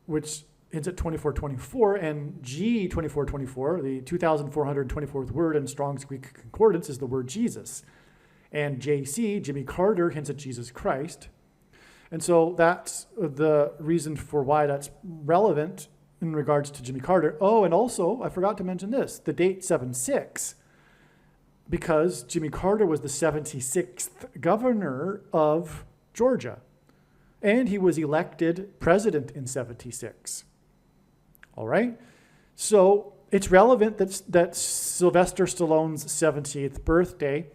which hints at 2424, and G 2424, the 2,424th word in Strong's Greek Concordance, is the word Jesus. And JC, Jimmy Carter, hints at Jesus Christ. And so that's the reason for why that's relevant in regards to Jimmy Carter. Oh, and also, I forgot to mention this, the date 7-6, because Jimmy Carter was the 76th governor of Georgia, and he was elected president in 76. All right? So it's relevant that Sylvester Stallone's 70th birthday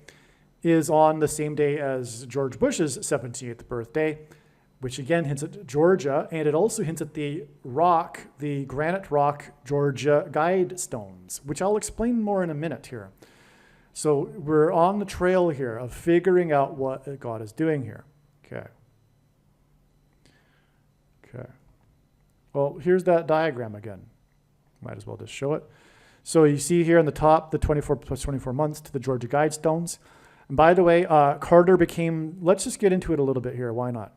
is on the same day as George Bush's 70th birthday, which again hints at Georgia, and it also hints at the granite rock Georgia Guidestones, which I'll explain more in a minute here. So we're on the trail here of figuring out what God is doing here. Okay. Well, here's that diagram again. Might as well just show it. So you see here on the top, the 24 plus 24 months to the Georgia Guidestones. And by the way, Carter became, let's just get into it a little bit here. Why not?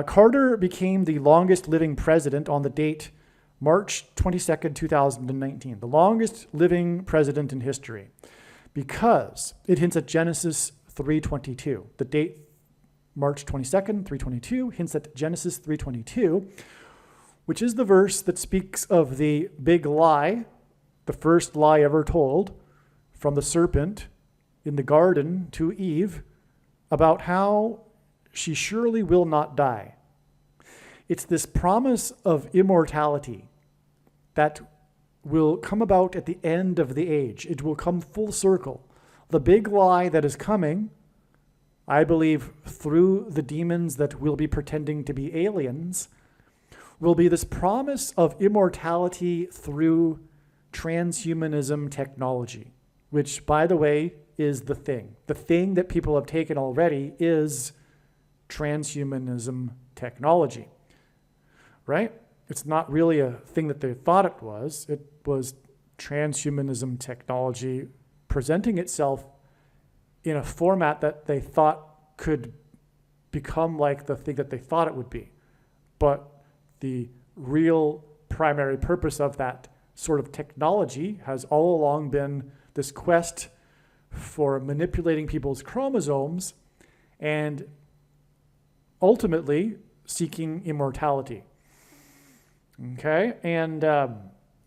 Carter became the longest living president on the date March 22nd, 2019, the longest living president in history, because it hints at Genesis 3:22. The date March 22nd, 3:22 hints at Genesis 3:22, which is the verse that speaks of the big lie, the first lie ever told from the serpent in the garden to Eve about how she surely will not die. It's this promise of immortality that will come about at the end of the age. It will come full circle. The big lie that is coming, I believe, through the demons that will be pretending to be aliens, will be this promise of immortality through transhumanism technology, which, by the way, is the thing. The thing that people have taken already is transhumanism technology, right? It's not really a thing that they thought it was. It was transhumanism technology presenting itself in a format that they thought could become like the thing that they thought it would be. But the real primary purpose of that sort of technology has all along been this quest for manipulating people's chromosomes and ultimately seeking immortality. Okay, and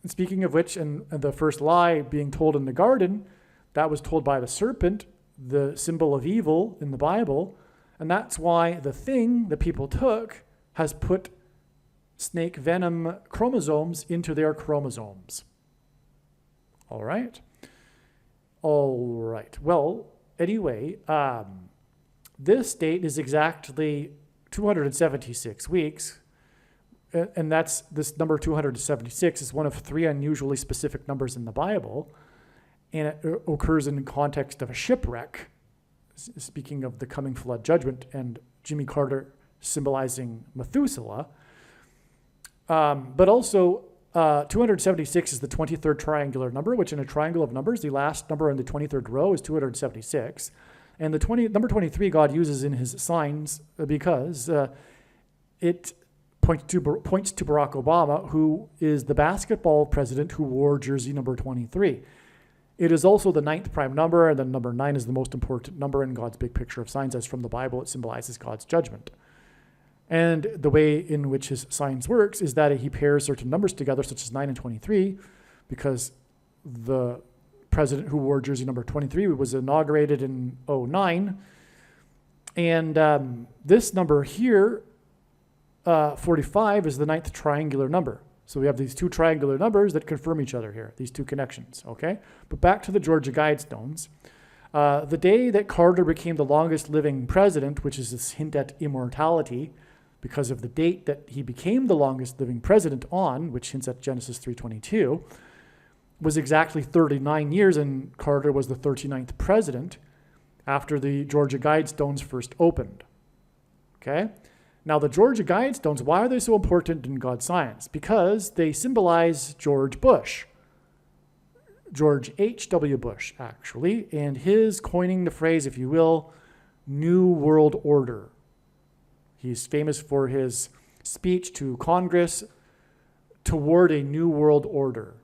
speaking of which, and the first lie being told in the garden, that was told by the serpent, the symbol of evil in the Bible, and that's why the thing that people took has put snake venom chromosomes into their chromosomes. All right. Well, anyway, this date is exactly 276 weeks. And that's this number 276 is one of three unusually specific numbers in the Bible, and it occurs in the context of a shipwreck, speaking of the coming flood judgment, and Jimmy Carter symbolizing Methuselah. But also, 276 is the 23rd triangular number, which in a triangle of numbers, the last number in the 23rd row is 276. And the number 23 God uses in his signs because it points to Barack Obama, who is the basketball president who wore jersey number 23. It is also the 9th prime number, and then number 9 is the most important number in God's big picture of signs, as from the Bible it symbolizes God's judgment. And the way in which his signs works is that he pairs certain numbers together, such as 9 and 23, because the president who wore jersey number 23 was inaugurated in 2009. And this number here, 45, is the 9th triangular number. So we have these two triangular numbers that confirm each other here, these two connections, okay? But back to the Georgia Guidestones. The day that Carter became the longest living president, which is this hint at immortality, because of the date that he became the longest living president on, which hints at Genesis 3:22, was exactly 39 years, and Carter was the 39th president after the Georgia Guidestones first opened, okay? Now, the Georgia Guidestones, why are they so important in God's science? Because they symbolize George Bush, George H.W. Bush, actually, and his coining the phrase, if you will, New World Order. He's famous for his speech to Congress toward a New World Order,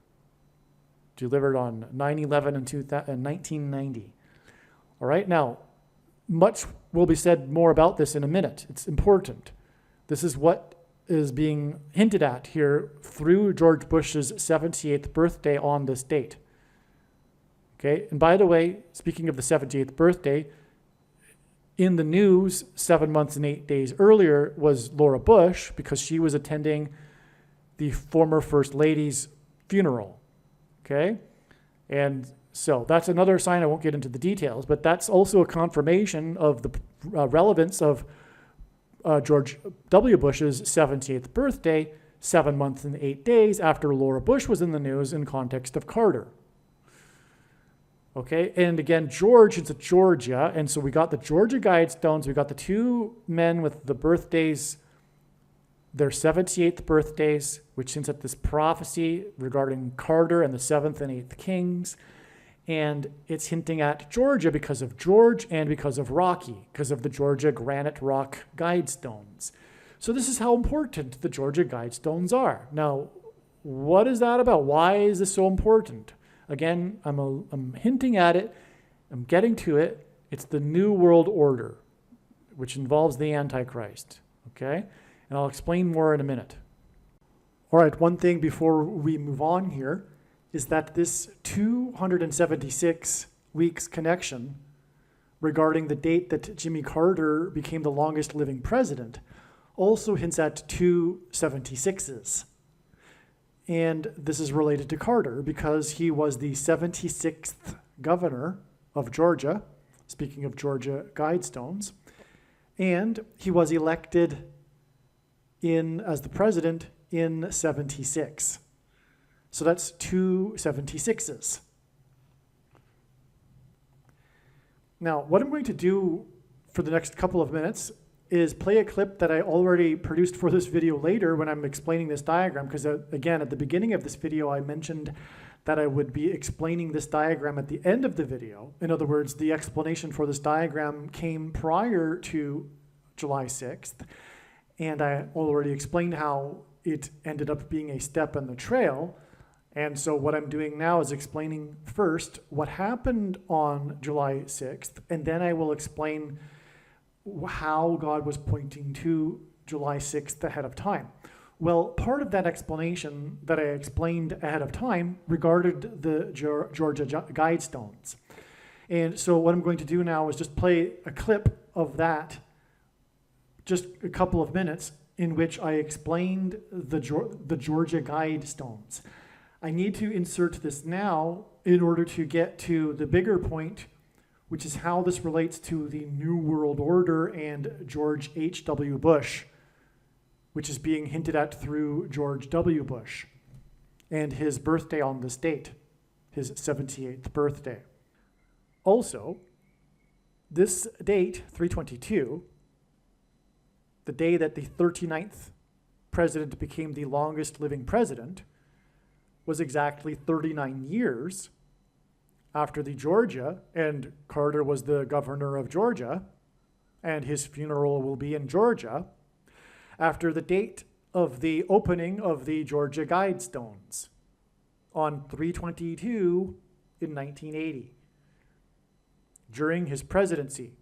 delivered on 9/11 in 1990. All right, now, much will be said more about this in a minute. It's important. This is what is being hinted at here through George Bush's 78th birthday on this date. Okay, and by the way, speaking of the 78th birthday, in the news 7 months and 8 days earlier was Laura Bush, because she was attending the former First Lady's funeral. Okay, and so that's another sign. I won't get into the details, but that's also a confirmation of the relevance of George W. Bush's 78th birthday, 7 months and 8 days after Laura Bush was in the news in context of Carter. Okay, and again, George, it's a Georgia, and so we got the Georgia Guidestones, we got the two men with the birthdays, their 78th birthdays, which hints at this prophecy regarding Carter and the 7th and 8th kings. And it's hinting at Georgia because of George and because of Rocky, because of the Georgia Granite Rock Guidestones. So this is how important the Georgia Guidestones are. Now, what is that about? Why is this so important? Again, I'm hinting at it I'm getting to it. It's the New World Order, which involves the Antichrist, okay? And I'll explain more in a minute. All right, one thing before we move on here is that this 276 weeks connection regarding the date that Jimmy Carter became the longest living president also hints at 276s. And this is related to Carter because he was the 76th governor of Georgia, speaking of Georgia Guidestones, and he was elected as the president in 76. So that's 276s. Now, what I'm going to do for the next couple of minutes is play a clip that I already produced for this video later when I'm explaining this diagram, because again, at the beginning of this video, I mentioned that I would be explaining this diagram at the end of the video. In other words, the explanation for this diagram came prior to July 6th, and I already explained how it ended up being a step in the trail. And so what I'm doing now is explaining first what happened on July 6th, and then I will explain how God was pointing to July 6th ahead of time. Well, part of that explanation that I explained ahead of time regarded the Georgia Guidestones. And so what I'm going to do now is just play a clip of that, just a couple of minutes, in which I explained the Georgia Guidestones. I need to insert this now in order to get to the bigger point, which is how this relates to the New World Order and George H.W. Bush, which is being hinted at through George W. Bush and his birthday on this date, his 78th birthday. Also, this date, 3/22, the day that the 39th president became the longest living president, was exactly 39 years after the Georgia, and Carter was the governor of Georgia, and his funeral will be in Georgia, after the date of the opening of the Georgia Guidestones on 3/22 in 1980. During his presidency,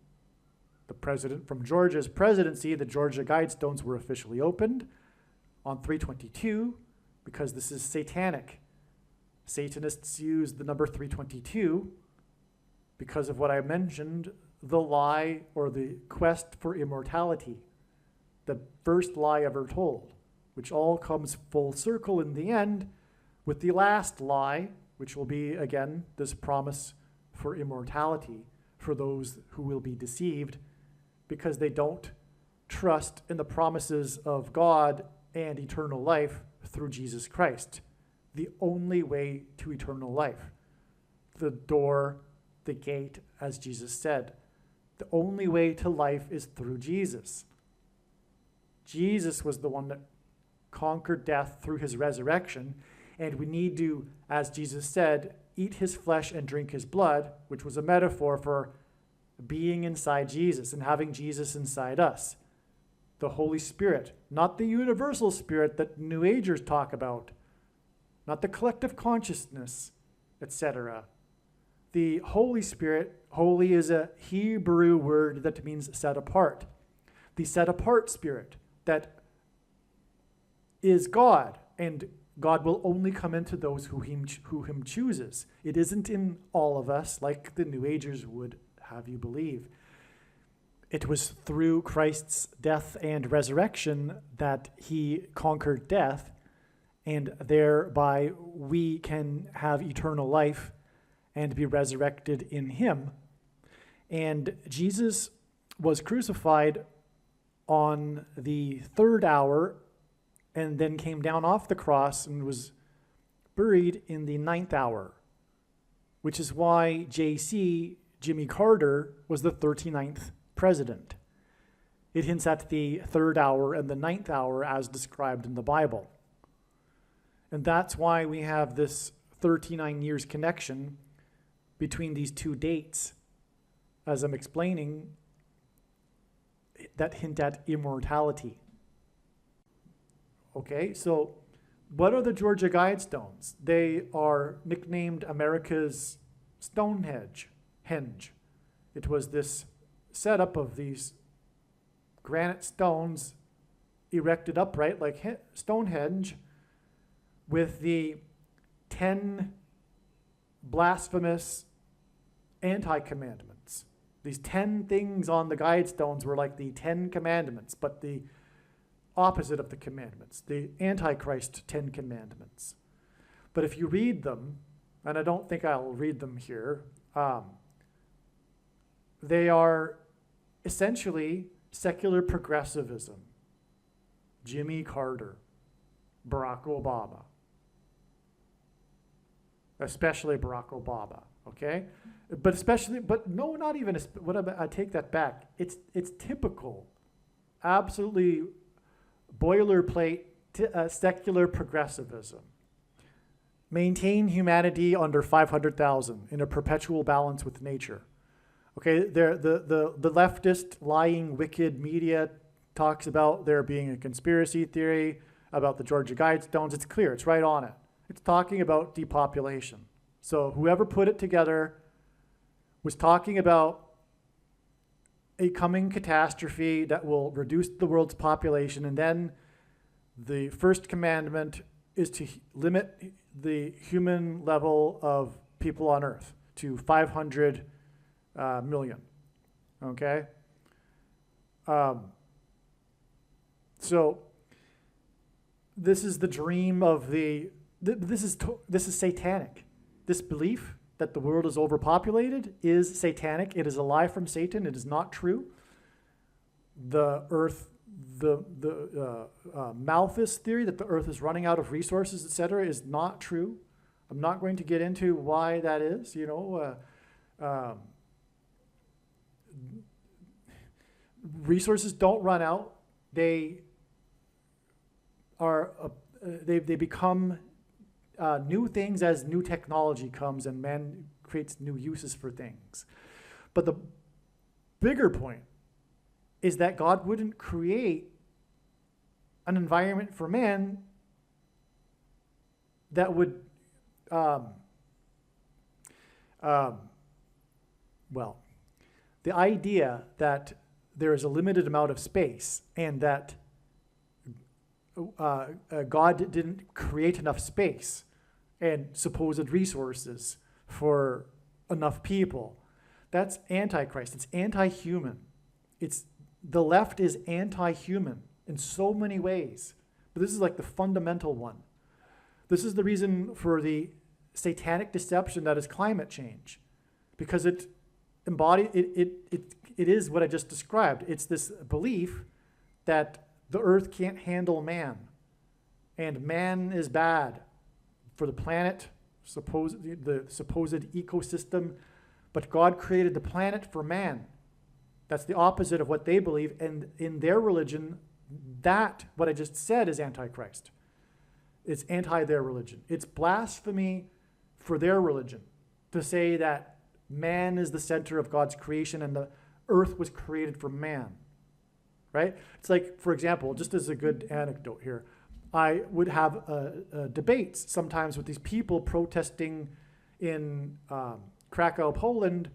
the president from Georgia's presidency, the Georgia Guidestones were officially opened on 3/22 because this is satanic. Satanists use the number 3/22 because of what I mentioned, the lie or the quest for immortality, the first lie ever told, which all comes full circle in the end with the last lie, which will be, again, this promise for immortality for those who will be deceived because they don't trust in the promises of God and eternal life through Jesus Christ, the only way to eternal life, the door, the gate, as Jesus said. The only way to life is through Jesus. Jesus was the one that conquered death through his resurrection, and we need to, as Jesus said, eat his flesh and drink his blood, which was a metaphor for being inside Jesus and having Jesus inside us. The Holy Spirit, not the universal spirit that New Agers talk about, not the collective consciousness, etc. The Holy Spirit, holy is a Hebrew word that means set apart. The set apart spirit that is God, and God will only come into those who him chooses. It isn't in all of us like the New Agers would have you believe. It was through Christ's death and resurrection that he conquered death, and thereby we can have eternal life and be resurrected in him. And Jesus was crucified on the third hour and then came down off the cross and was buried in the ninth hour, which is why Jimmy Carter, was the 39th president. It hints at the third hour and the ninth hour as described in the Bible. And that's why we have this 39 years connection between these two dates, as I'm explaining, that hint at immortality. Okay, so what are the Georgia Guidestones? They are nicknamed America's Stonehenge, Henge. It was this setup of these granite stones erected upright like Stonehenge with the 10 blasphemous anti-commandments. These 10 things on the guide stones were like the 10 commandments, but the opposite of the commandments, the Antichrist 10 commandments. But if you read them, and I don't think I'll read them here, they are essentially secular progressivism. Jimmy Carter, Barack Obama, especially Barack Obama, okay? But no, not even, I take that back. It's typical, absolutely boilerplate secular progressivism. Maintain humanity under 500,000 in a perpetual balance with nature. Okay, the leftist, lying, wicked media talks about there being a conspiracy theory about the Georgia Guidestones. It's clear, it's right on it. It's talking about depopulation. So whoever put it together was talking about a coming catastrophe that will reduce the world's population, and then the first commandment is to limit the human level of people on Earth to 500 million, okay? So this is the dream of this is satanic. This belief that the world is overpopulated is satanic. It is a lie from Satan. It is not true. The Malthus theory that the earth is running out of resources, etc., is not true. I'm not going to get into why that is, resources don't run out. They become new things as new technology comes and man creates new uses for things. But the bigger point is that God wouldn't create an environment for man that would, the idea that there is a limited amount of space and that God didn't create enough space and supposed resources for enough people. That's Antichrist. It's anti-human. The left is anti-human in so many ways. But this is like the fundamental one. This is the reason for the satanic deception that is climate change. Because it is what I just described. It's this belief that the earth can't handle man. And man is bad for the planet, the supposed ecosystem. But God created the planet for man. That's the opposite of what they believe. And in their religion, what I just said is Antichrist. It's anti their religion. It's blasphemy for their religion to say that man is the center of God's creation and the earth was created for man. Right? It's like, for example, just as a good anecdote here, I would have debates sometimes with these people protesting in Krakow, Poland,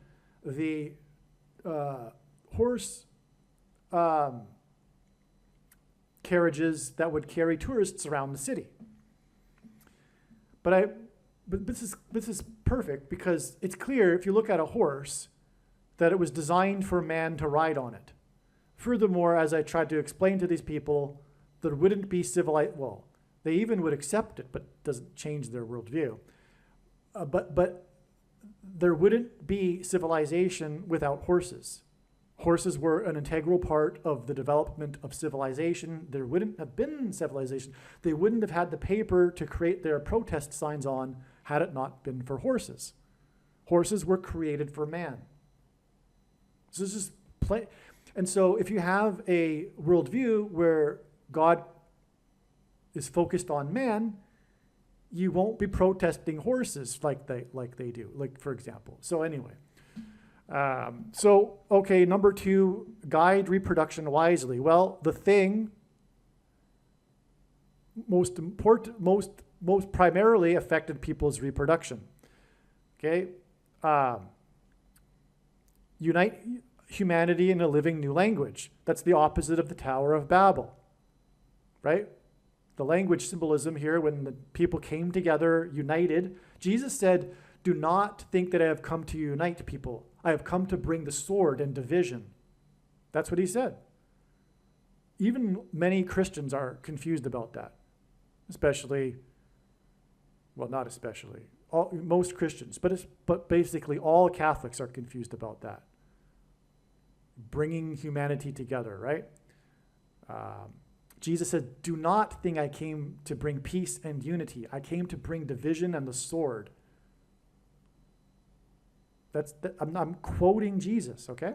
the horse carriages that would carry tourists around the city. But this is perfect because it's clear if you look at a horse that it was designed for man to ride on it. Furthermore, as I tried to explain to these people, there wouldn't be civilized. Well, they even would accept it, but it doesn't change their worldview. But there wouldn't be civilization without horses. Horses were an integral part of the development of civilization. There wouldn't have been civilization. They wouldn't have had the paper to create their protest signs on had it not been for horses. Horses were created for man. So this is play. And so if you have a worldview where God is focused on man, you won't be protesting horses like they do, like for example. So anyway. Okay, number 2, guide reproduction wisely. Well, the thing most primarily affected people's reproduction. Okay, unite humanity in a living new language. That's the opposite of the Tower of Babel, right? The language symbolism here, when the people came together, united, Jesus said, do not think that I have come to unite people. I have come to bring the sword and division. That's what he said. Even many Christians are confused about that, especially, well, not especially, most Christians, but basically all Catholics are confused about that. Bringing humanity together, right? Jesus said, do not think I came to bring peace and unity. I came to bring division and the sword. I'm quoting Jesus, okay?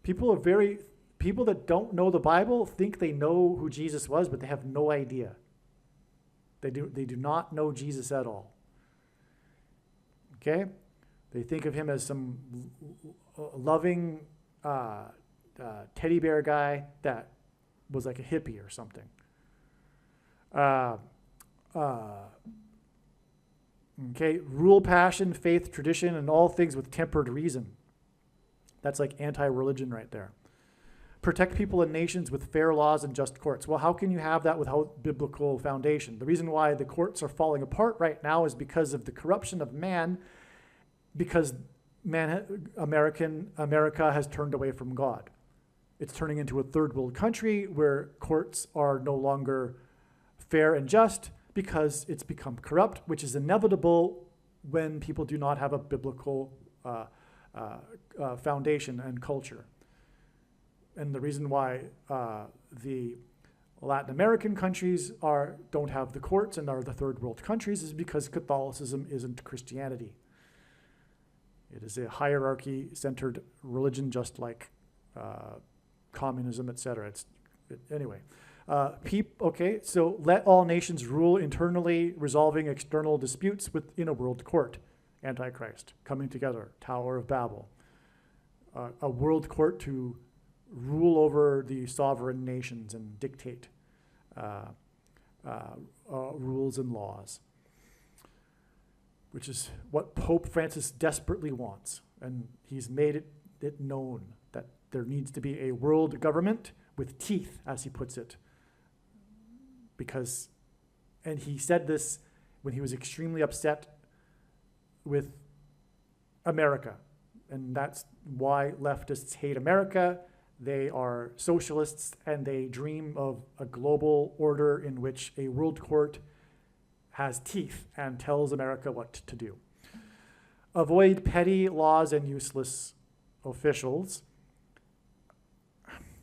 People that don't know the Bible think they know who Jesus was, but they have no idea. They do not know Jesus at all. Okay? They think of him as some loving teddy bear guy that was like a hippie or something. Okay, rule passion, faith, tradition, and all things with tempered reason. That's like anti-religion right there. Protect people and nations with fair laws and just courts. Well, how can you have that without biblical foundation? The reason why the courts are falling apart right now is because of the corruption of man, because America has turned away from God. It's turning into a third world country where courts are no longer fair and just because it's become corrupt, which is inevitable when people do not have a biblical foundation and culture. And the reason why the Latin American countries don't have the courts and are the third world countries is because Catholicism isn't Christianity. It is a hierarchy-centered religion, just like communism, etc. Anyway. Okay, so let all nations rule internally, resolving external disputes within a world court. Antichrist, coming together, Tower of Babel. A world court to rule over the sovereign nations and dictate rules and laws, which is what Pope Francis desperately wants. And he's made it known that there needs to be a world government with teeth, as he puts it. And he said this when he was extremely upset with America. And that's why leftists hate America. They are socialists, and they dream of a global order in which a world court has teeth and tells America what to do. Avoid petty laws and useless officials.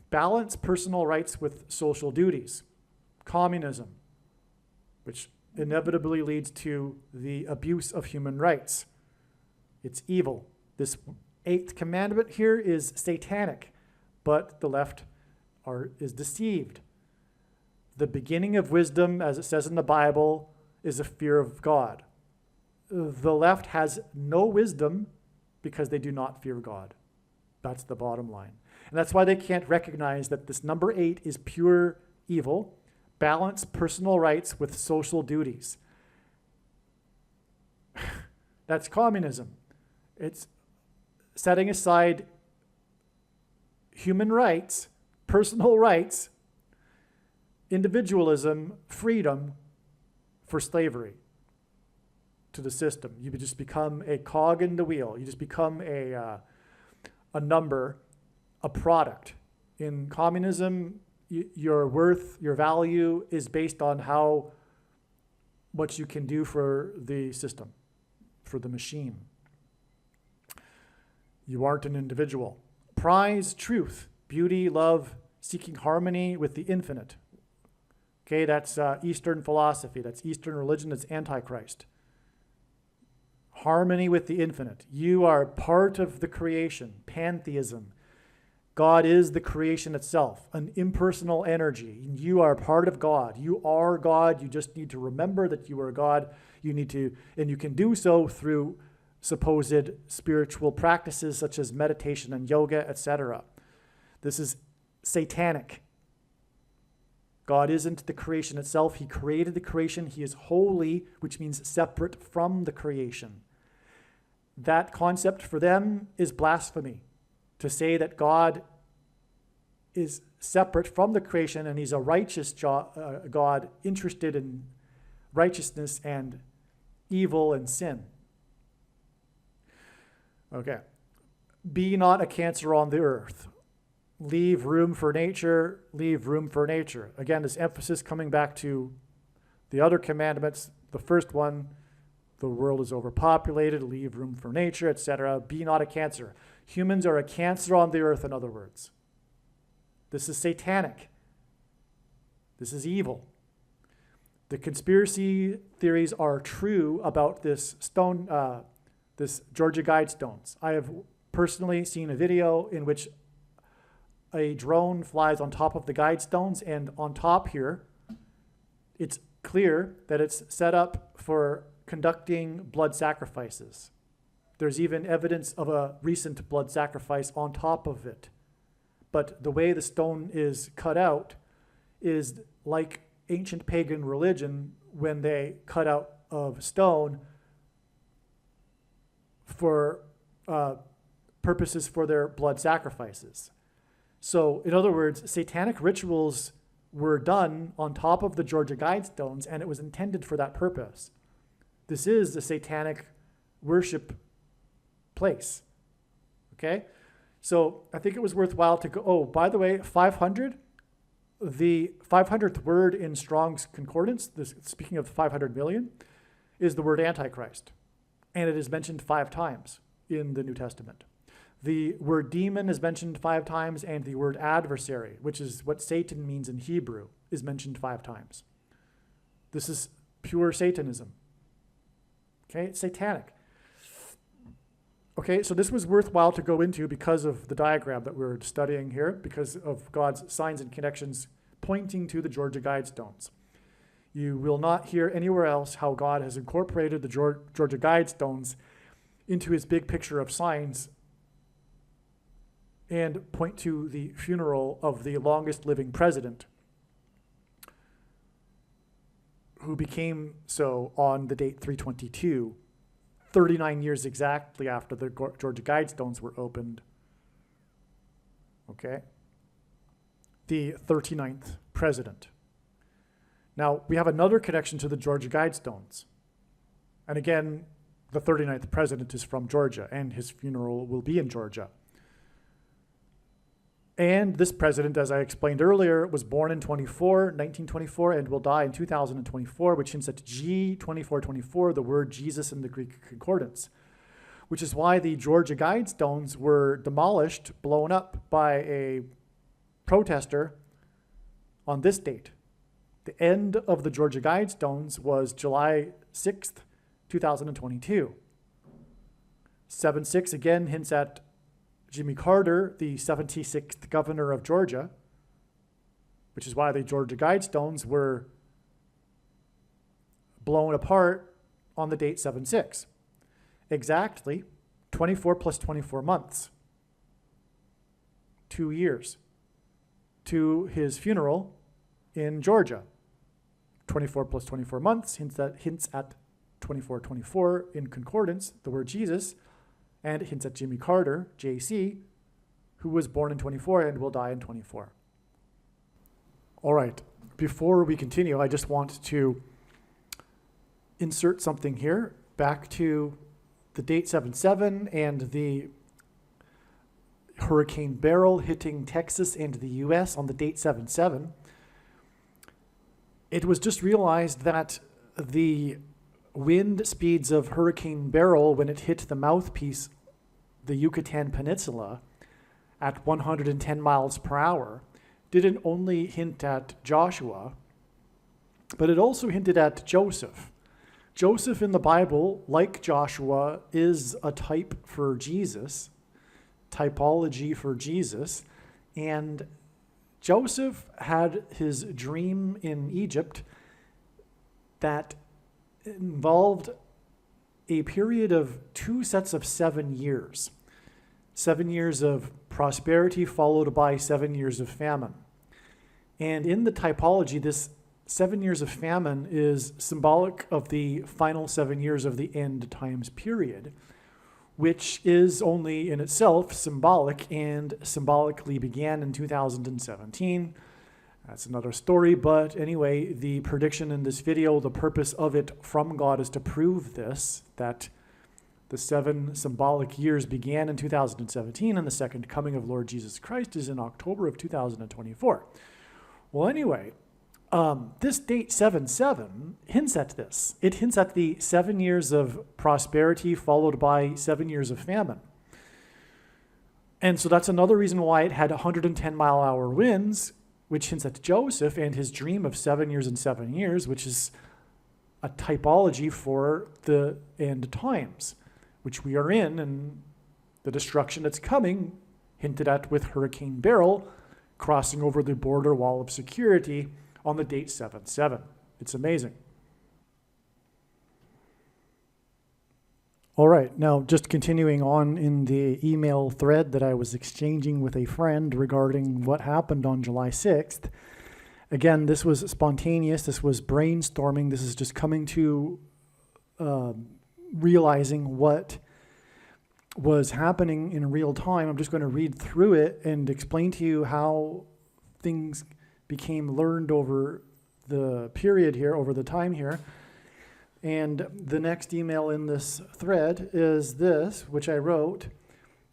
Balance personal rights with social duties. Communism, which inevitably leads to the abuse of human rights. It's evil. This 8th commandment here is satanic, but the left is deceived. The beginning of wisdom, as it says in the Bible, is a fear of God. The left has no wisdom because they do not fear God. That's the bottom line. And that's why they can't recognize that this number 8 is pure evil. Balance personal rights with social duties. That's communism. It's setting aside human rights, personal rights, individualism, freedom for slavery to the system. You just become a cog in the wheel. You just become a number, a product. In communism, your worth, your value is based on how much you can do for the system, for the machine. You aren't an individual. Prize truth, beauty, love, seeking harmony with the infinite. Okay, that's Eastern philosophy. That's Eastern religion. That's Antichrist. Harmony with the infinite. You are part of the creation, pantheism. God is the creation itself, an impersonal energy. You are part of God. You are God. You just need to remember that you are God. And you can do so through supposed spiritual practices such as meditation and yoga, etc. This is satanic. God isn't the creation itself. He created the creation. He is holy, which means separate from the creation. That concept for them is blasphemy. to say that God is separate from the creation and he's a righteous God interested in righteousness and evil and sin. Okay. Be not a cancer on the earth. Leave room for nature. Leave room for nature. Again, this emphasis coming back to the other commandments. The first one, the world is overpopulated. Leave room for nature, etc. Be not a cancer. Humans are a cancer on the earth, in other words. This is satanic. This is evil. The conspiracy theories are true about this stone, this Georgia Guidestones. I have personally seen a video in which a drone flies on top of the Guidestones, and on top here, it's clear that it's set up for conducting blood sacrifices. There's even evidence of a recent blood sacrifice on top of it. But the way the stone is cut out is like ancient pagan religion when they cut out of stone for purposes for their blood sacrifices. So, in other words, satanic rituals were done on top of the Georgia Guidestones, and it was intended for that purpose. This is a satanic worship place. Okay? So I think it was worthwhile to go, oh, by the way, 500, the 500th word in Strong's Concordance, speaking of 500 million, is the word Antichrist. And it is mentioned 5 times in the New Testament. The word demon is mentioned 5 times, and the word adversary, which is what Satan means in Hebrew, is mentioned 5 times. This is pure Satanism. Okay, it's satanic. Okay, so this was worthwhile to go into because of the diagram that we're studying here, because of God's signs and connections pointing to the Georgia Guidestones. You will not hear anywhere else how God has incorporated the Georgia Guidestones into his big picture of signs and point to the funeral of the longest living president, who became so on the date 322, 39 years exactly after the Georgia Guidestones were opened. Okay? The 39th president. Now, we have another connection to the Georgia Guidestones. And again, the 39th president is from Georgia, and his funeral will be in Georgia. And this president, as I explained earlier, was born in 1924, and will die in 2024, which hints at G2424, the word Jesus in the Greek Concordance, which is why the Georgia Guidestones were demolished, blown up by a protester on this date. The end of the Georgia Guidestones was July 6th, 2022. 7-6 again hints at Jimmy Carter, the 76th governor of Georgia, which is why the Georgia Guidestones were blown apart on the date 7-6. Exactly 24 plus 24 months, 2 years, to his funeral in Georgia. 24 plus 24 months hints at 2424 in concordance, the word Jesus, and it hints at Jimmy Carter, JC, who was born in 24 and will die in 24. All right, before we continue, I just want to insert something here back to the date 7-7 and the Hurricane Beryl hitting Texas and the US on the date 7-7. It was just realized that the wind speeds of Hurricane Beryl when it hit the mouthpiece, the Yucatan Peninsula, at 110 miles per hour, didn't only hint at Joshua, but it also hinted at Joseph. Joseph in the Bible, like Joshua, is a type for Jesus, typology for Jesus, and Joseph had his dream in Egypt that involved a period of 2 sets of 7 years. 7 years of prosperity followed by 7 years of famine. And in the typology, this 7 years of famine is symbolic of the final 7 years of the end times period, which is only in itself symbolic and symbolically began in 2017. That's another story, but anyway, the prediction in this video, the purpose of it from God is to prove this, that the 7 symbolic years began in 2017 and the second coming of Lord Jesus Christ is in October of 2024. Well, anyway, this date 7/7 hints at this. It hints at the 7 years of prosperity followed by 7 years of famine. And so that's another reason why it had 110-mile-an-hour winds, which hints at Joseph and his dream of 7 years and 7 years, which is a typology for the end times, which we are in, and the destruction that's coming, hinted at with Hurricane Beryl crossing over the border wall of security on the date 7/7. It's amazing. All right, now just continuing on in the email thread that I was exchanging with a friend regarding what happened on July 6th. Again, this was spontaneous, this was brainstorming, this is just coming to realizing what was happening in real time. I'm just going to read through it and explain to you how things became learned over the period here, over the time here. And the next email in this thread is this, which I wrote.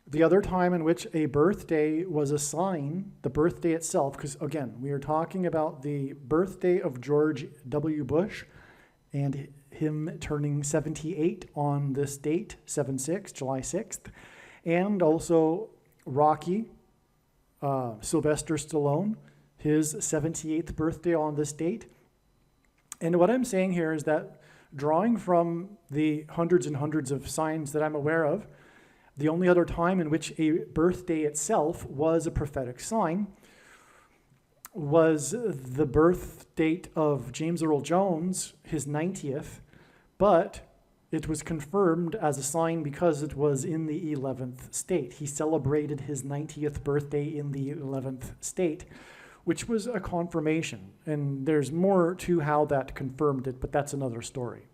The other time in which a birthday was a sign, the birthday itself, because again, we are talking about the birthday of George W. Bush and him turning 78 on this date, 7/6, July 6th, and also Rocky, Sylvester Stallone, his 78th birthday on this date. And what I'm saying here is that drawing from the hundreds and hundreds of signs that I'm aware of, the only other time in which a birthday itself was a prophetic sign was the birth date of James Earl Jones, his 90th, but it was confirmed as a sign because it was in the 11th state. He celebrated his 90th birthday in the 11th state, which was a confirmation. And there's more to how that confirmed it, but that's another story.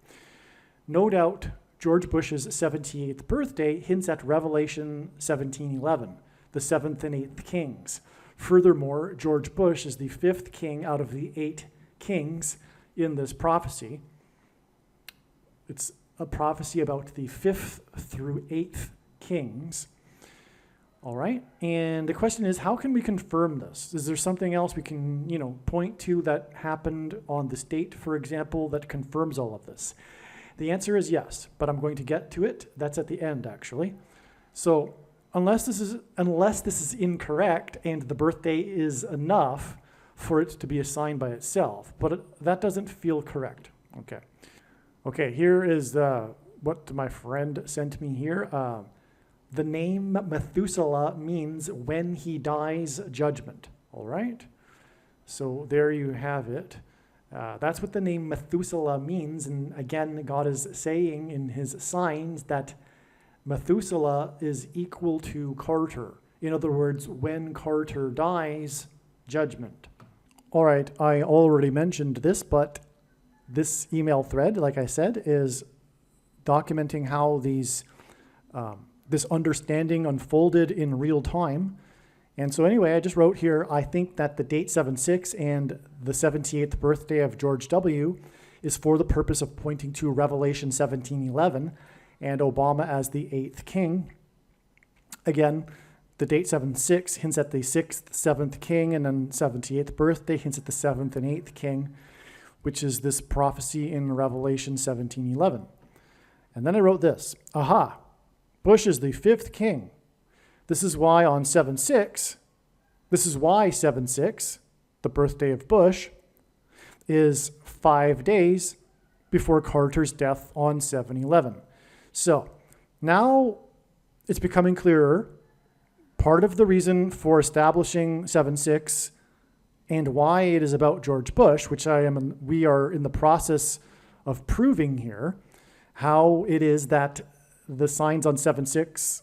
No doubt, George Bush's 78th birthday hints at Revelation 17:11, the 7th and 8th kings. Furthermore, George Bush is the 5th king out of the 8 kings in this prophecy. It's a prophecy about the 5th through 8th kings. All right, and the question is, how can we confirm this? Is there something else we can, point to that happened on this date, for example, that confirms all of this? The answer is yes, but I'm going to get to it. That's at the end, actually. So unless this is incorrect and the birthday is enough for it to be a sign by itself, but that doesn't feel correct. Okay, here is what my friend sent me here. The name Methuselah means when he dies, judgment. All right? So there you have it. That's what the name Methuselah means. And again, God is saying in his signs that Methuselah is equal to Carter. In other words, when Carter dies, judgment. All right, I already mentioned this, but this email thread, like I said, is documenting how this understanding unfolded in real time. And so anyway, I just wrote here, I think that the date 7/6 and the 78th birthday of George W. is for the purpose of pointing to Revelation 17:11 and Obama as the 8th king. Again, the date 7/6 hints at the 6th, 7th king, and then 78th birthday hints at the 7th and 8th king, which is this prophecy in Revelation 17:11. And then I wrote this, aha, Bush is the 5th king. This is why 7/6, the birthday of Bush, is 5 days before Carter's death on 7/11. So now it's becoming clearer. Part of the reason for establishing 7/6 and why it is about George Bush, which we are in the process of proving here, how it is that the signs on 7/6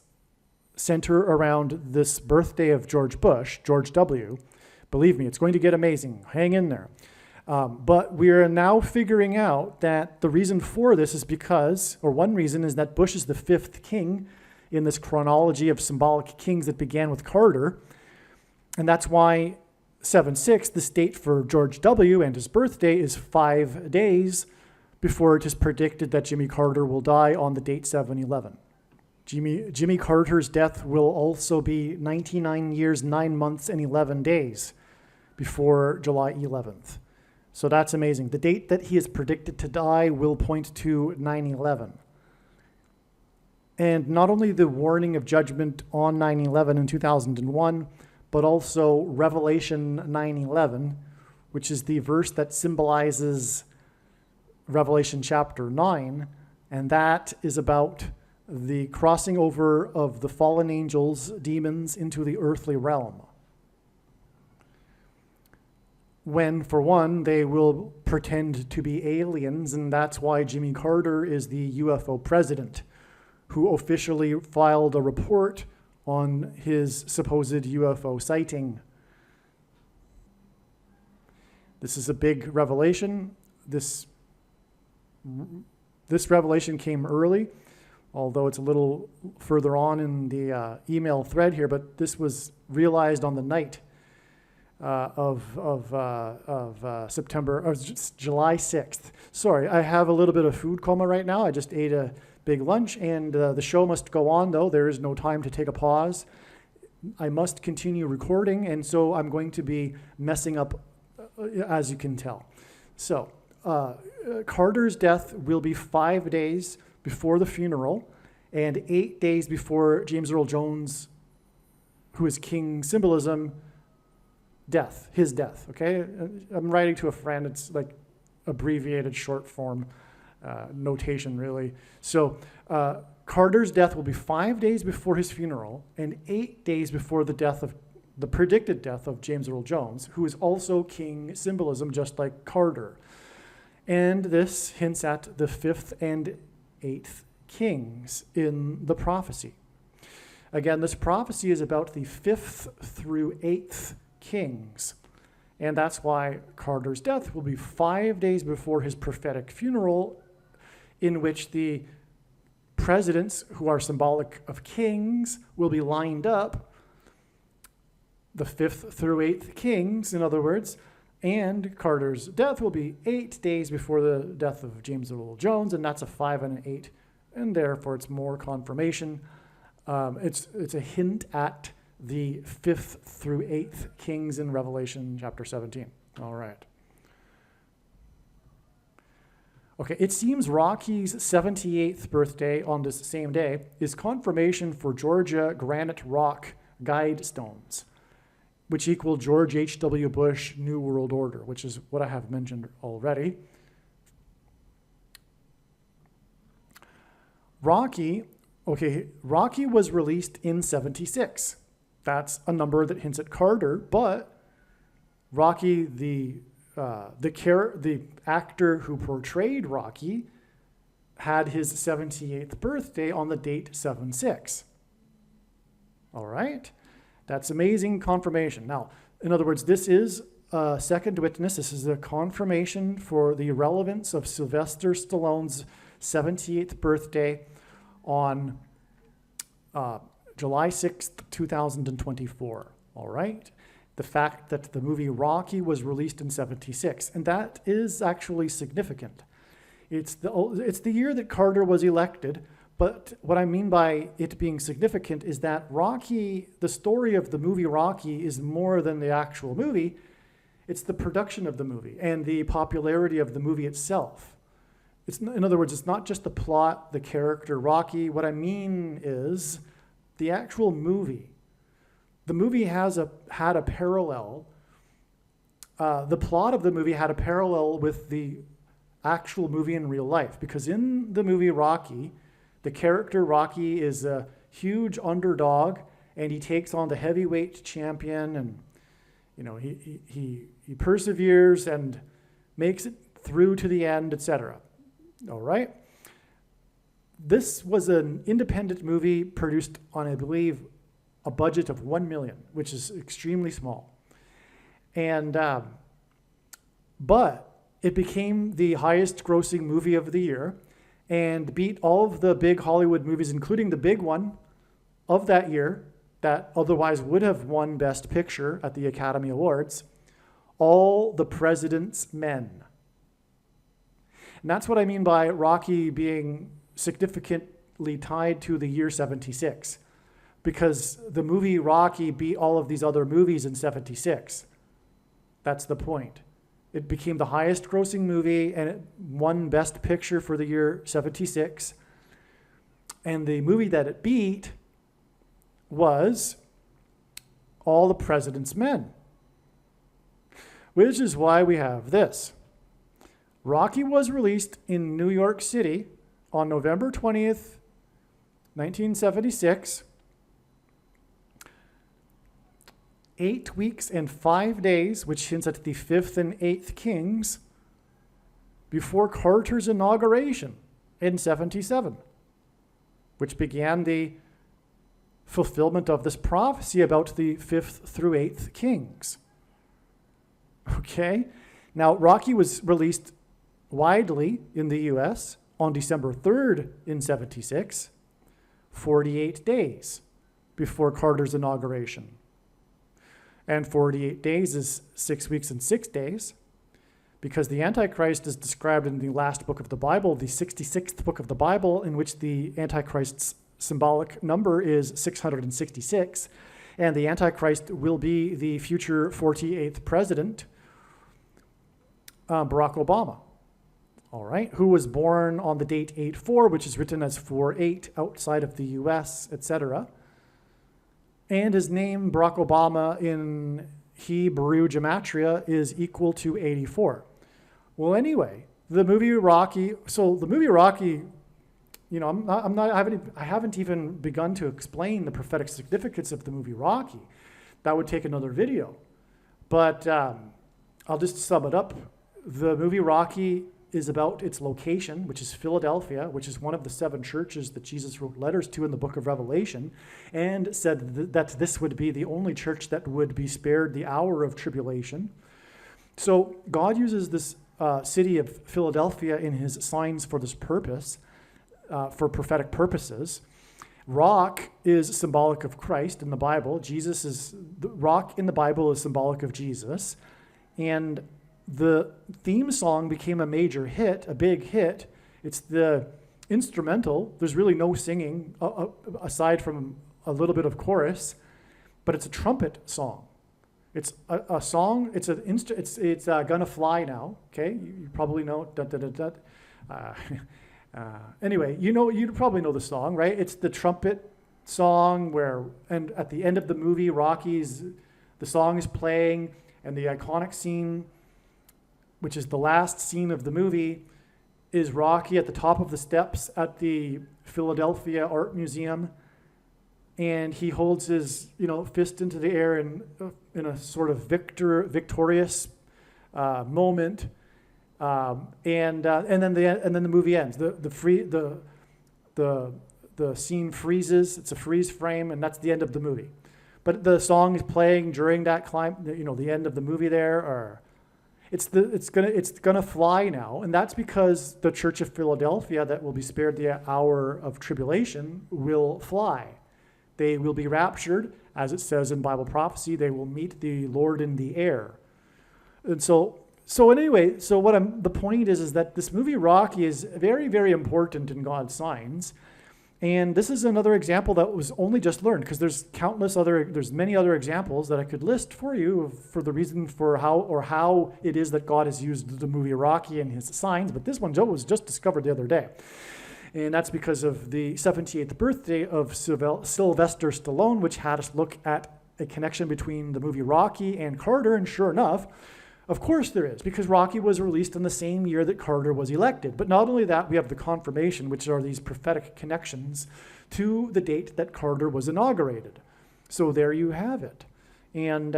center around this birthday of George Bush, George W. Believe me, it's going to get amazing. Hang in there. But we are now figuring out that the reason for this is because, or one reason is that Bush is the 5th king, in this chronology of symbolic kings that began with Carter. And that's why 7/6, this date for George W. and his birthday, is 5 days before it is predicted that Jimmy Carter will die on the date 7/11. Jimmy Carter's death will also be 99 years, 9 months, and 11 days before July 11th. So that's amazing. The date that he is predicted to die will point to 9/11. And not only the warning of judgment on 9/11 in 2001, but also Revelation 9:11, which is the verse that symbolizes Revelation chapter 9, and that is about the crossing over of the fallen angels, demons, into the earthly realm. When, for one, they will pretend to be aliens, and that's why Jimmy Carter is the UFO president, who officially filed a report on his supposed UFO sighting. This is a big revelation. This revelation came early, although it's a little further on in the email thread here, but this was realized on the night of July 6th. Sorry, I have a little bit of food coma right now. I just ate a big lunch, and the show must go on, though. There is no time to take a pause. I must continue recording, and so I'm going to be messing up, as you can tell. So, Carter's death will be 5 days before the funeral and 8 days before James Earl Jones, who is King Symbolism, his death, okay? I'm writing to a friend. It's like abbreviated short form notation, really. So Carter's death will be 5 days before his funeral and 8 days before the predicted death of James Earl Jones, who is also King Symbolism, just like Carter. And this hints at the 5th and 8th kings in the prophecy. Again, this prophecy is about the 5th through 8th kings. And that's why Carter's death will be 5 days before his prophetic funeral, in which the presidents, who are symbolic of kings, will be lined up, the 5th through 8th kings, in other words, and Carter's death will be 8 days before the death of James Earl Jones, and that's a 5 and an 8, and therefore it's more confirmation. It's a hint at the 5th through 8th kings in Revelation chapter 17. All right. Okay, it seems Rocky's 78th birthday on this same day is confirmation for Georgia granite rock guide stones, which equal George H.W. Bush New World Order, which is what I have mentioned already. Rocky was released in 76. That's a number that hints at Carter, but Rocky, the actor who portrayed Rocky, had his 78th birthday on the date 7/6. All right? That's amazing confirmation. Now, in other words, this is a second witness. This is a confirmation for the relevance of Sylvester Stallone's 78th birthday on July 6th, 2024. All right? The fact that the movie Rocky was released in 76, and that is actually significant. It's the year that Carter was elected. But what I mean by it being significant is that Rocky, the story of the movie Rocky, is more than the actual movie. It's the production of the movie and the popularity of the movie itself. In other words, it's not just the plot, the character Rocky. What I mean is the actual movie. The movie had a parallel. The plot of the movie had a parallel with the actual movie in real life, because in the movie Rocky, the character Rocky is a huge underdog, and he takes on the heavyweight champion, and he perseveres and makes it through to the end, etc. All right. This was an independent movie produced on, I believe, a budget of $1 million, which is extremely small, and but it became the highest-grossing movie of the year, and beat all of the big Hollywood movies, including the big one, of that year that otherwise would have won Best Picture at the Academy Awards, All the President's Men. And that's what I mean by Rocky being significantly tied to the year 76, because the movie Rocky beat all of these other movies in 76. That's the point. It became the highest grossing movie and it won Best Picture for the year 76. And the movie that it beat was All the President's Men, which is why we have this. Rocky was released in New York City on November 20th, 1976. 8 weeks and 5 days, which hints at the 5th and 8th Kings, before Carter's inauguration in 77, which began the fulfillment of this prophecy about the 5th through 8th Kings. Okay? Now, Rocky was released widely in the US on December 3rd in 76, 48 days before Carter's inauguration. And 48 days is 6 weeks and 6 days, because the Antichrist is described in the last book of the Bible, the 66th book of the Bible, in which the Antichrist's symbolic number is 666, and the Antichrist will be the future 48th president, Barack Obama. All right, who was born on the date 8/4, which is written as 4/8 outside of the US, etc. And his name, Barack Obama, in Hebrew gematria is equal to 84. Well, anyway, the movie Rocky. So the movie Rocky, you know, I haven't even begun to explain the prophetic significance of the movie Rocky. That would take another video, but I'll just sum it up. The movie Rocky is about its location, which is Philadelphia, which is one of the 7 churches that Jesus wrote letters to in the book of Revelation, and said that this would be the only church that would be spared the hour of tribulation. So God uses this city of Philadelphia in his signs for this purpose, for prophetic purposes. Rock is symbolic of Christ in the Bible. The rock in the Bible is symbolic of Jesus. And the theme song became a major hit, a big hit. It's the instrumental. There's really no singing aside from a little bit of chorus, but it's a trumpet song. It's a song. It's Gonna Fly Now. Okay, you probably know. Anyway, you probably know the song, right? It's the trumpet song and at the end of the movie, the song is playing, and the iconic scene, which is the last scene of the movie, is Rocky at the top of the steps at the Philadelphia Art Museum, and he holds his fist into the air in a sort of victorious moment, and then the movie ends. The scene freezes. It's a freeze frame, and that's the end of the movie. But the song is playing during that the end of the movie there, or it's gonna fly now, and that's because the Church of Philadelphia that will be spared the hour of tribulation will fly. They will be raptured, as it says in Bible prophecy. They will meet the Lord in the air. And so the point is that this movie Rocky is very, very important in God's signs. And this is another example that was only just learned, because there's many other examples that I could list for you for the reason for how it is that God has used the movie Rocky and his signs. But this one was just discovered the other day. And that's because of the 78th birthday of Sylvester Stallone, which had us look at a connection between the movie Rocky and Carter. And sure enough, of course there is, because Rocky was released in the same year that Carter was elected. But not only that, we have the confirmation, which are these prophetic connections to the date that Carter was inaugurated. So there you have it. And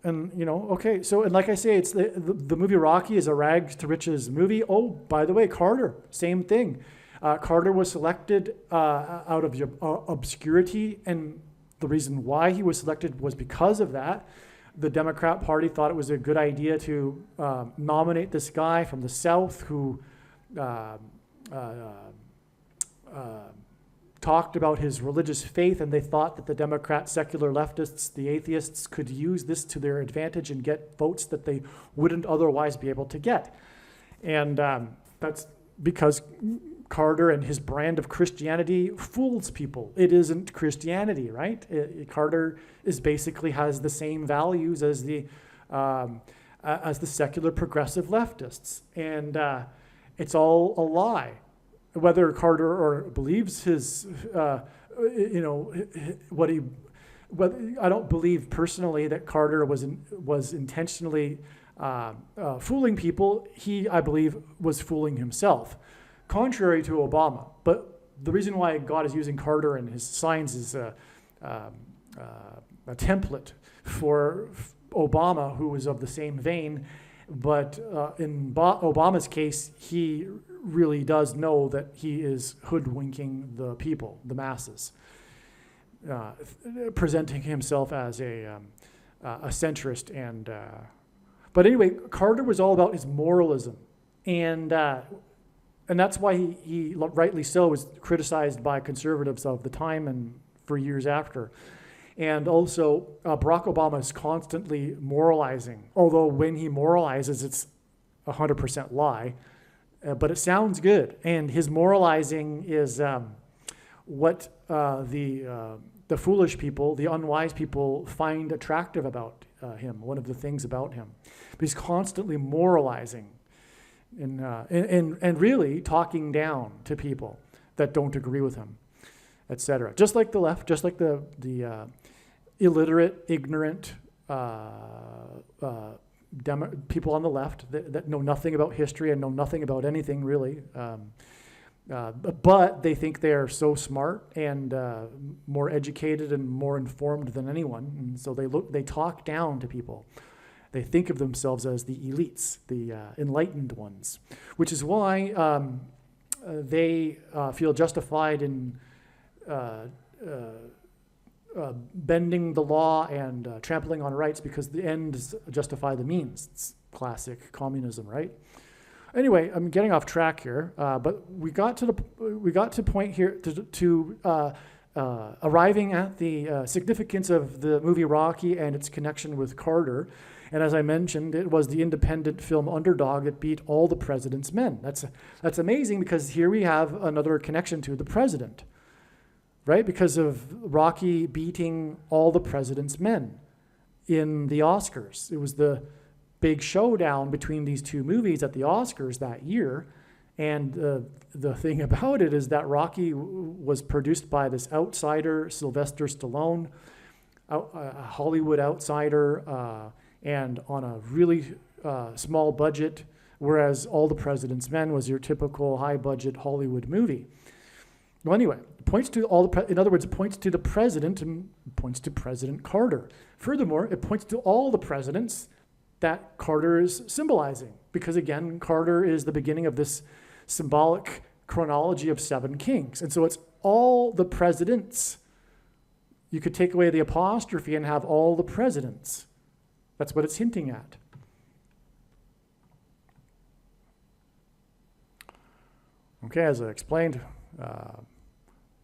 okay. So, and like I say, it's the movie Rocky is a rags to riches movie. Oh, by the way, Carter, same thing. Carter was selected out of obscurity, and the reason why he was selected was because of that. The Democrat Party thought it was a good idea to nominate this guy from the South who talked about his religious faith, and they thought that the Democrats, secular leftists, the atheists could use this to their advantage and get votes that they wouldn't otherwise be able to get. And that's because Carter and his brand of Christianity fools people. It isn't Christianity, right? Carter basically has the same values as the secular progressive leftists, and it's all a lie. Whether Carter or believes his, I don't believe personally that Carter was intentionally fooling people. I believe, was fooling himself, contrary to Obama. But the reason why God is using Carter and his signs is a template for Obama, who was of the same vein. But in Obama's case, he really does know that he is hoodwinking the people, the masses, presenting himself as a centrist. But anyway, Carter was all about his moralism, and that's why he rightly so was criticized by conservatives of the time and for years after. And also, Barack Obama is constantly moralizing, although when he moralizes, it's 100% lie, but it sounds good. And his moralizing is what the foolish people, the unwise people, find attractive about him, one of the things about him. But he's constantly moralizing and really talking down to people that don't agree with him, etc. Just like the left, just like the illiterate, ignorant people on the left that know nothing about history and know nothing about anything really, but they think they're so smart and more educated and more informed than anyone, and so they talk down to people. They think of themselves as the elites, the enlightened ones, which is why they feel justified in bending the law and trampling on rights, because the ends justify the means. It's classic communism, right? Anyway, I'm getting off track here, but we got to point here to arriving at the significance of the movie Rocky and its connection with Carter. And as I mentioned, it was the independent film Underdog that beat All the President's Men. That's amazing, because here we have another connection to the president, right? Because of Rocky beating All the President's Men in the Oscars. It was the big showdown between these two movies at the Oscars that year. And the thing about it is that Rocky was produced by this outsider, Sylvester Stallone, a Hollywood outsider, and on a really small budget, whereas All the President's Men was your typical high-budget Hollywood movie. Well, anyway, it points to in other words, it points to the president and points to President Carter. Furthermore, it points to all the presidents that Carter is symbolizing, because again, Carter is the beginning of this symbolic chronology of 7 kings. And so it's all the presidents. You could take away the apostrophe and have all the presidents. That's what it's hinting at. Okay, as I explained,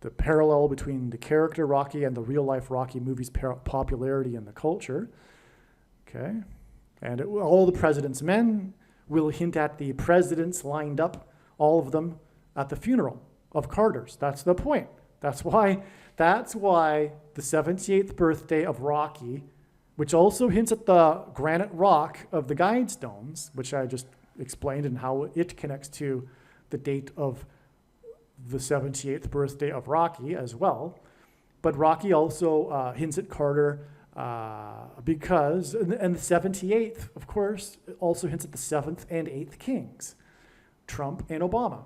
the parallel between the character Rocky and the real-life Rocky movie's popularity in the culture. Okay, and All the President's Men will hint at the presidents lined up, all of them, at the funeral of Carter's. That's the point. That's why the 78th birthday of Rocky, which also hints at the granite rock of the Guidestones, which I just explained, and how it connects to the date of the 78th birthday of Rocky as well. But Rocky also hints at Carter because, and the 78th, of course, also hints at the 7th and 8th kings, Trump and Obama.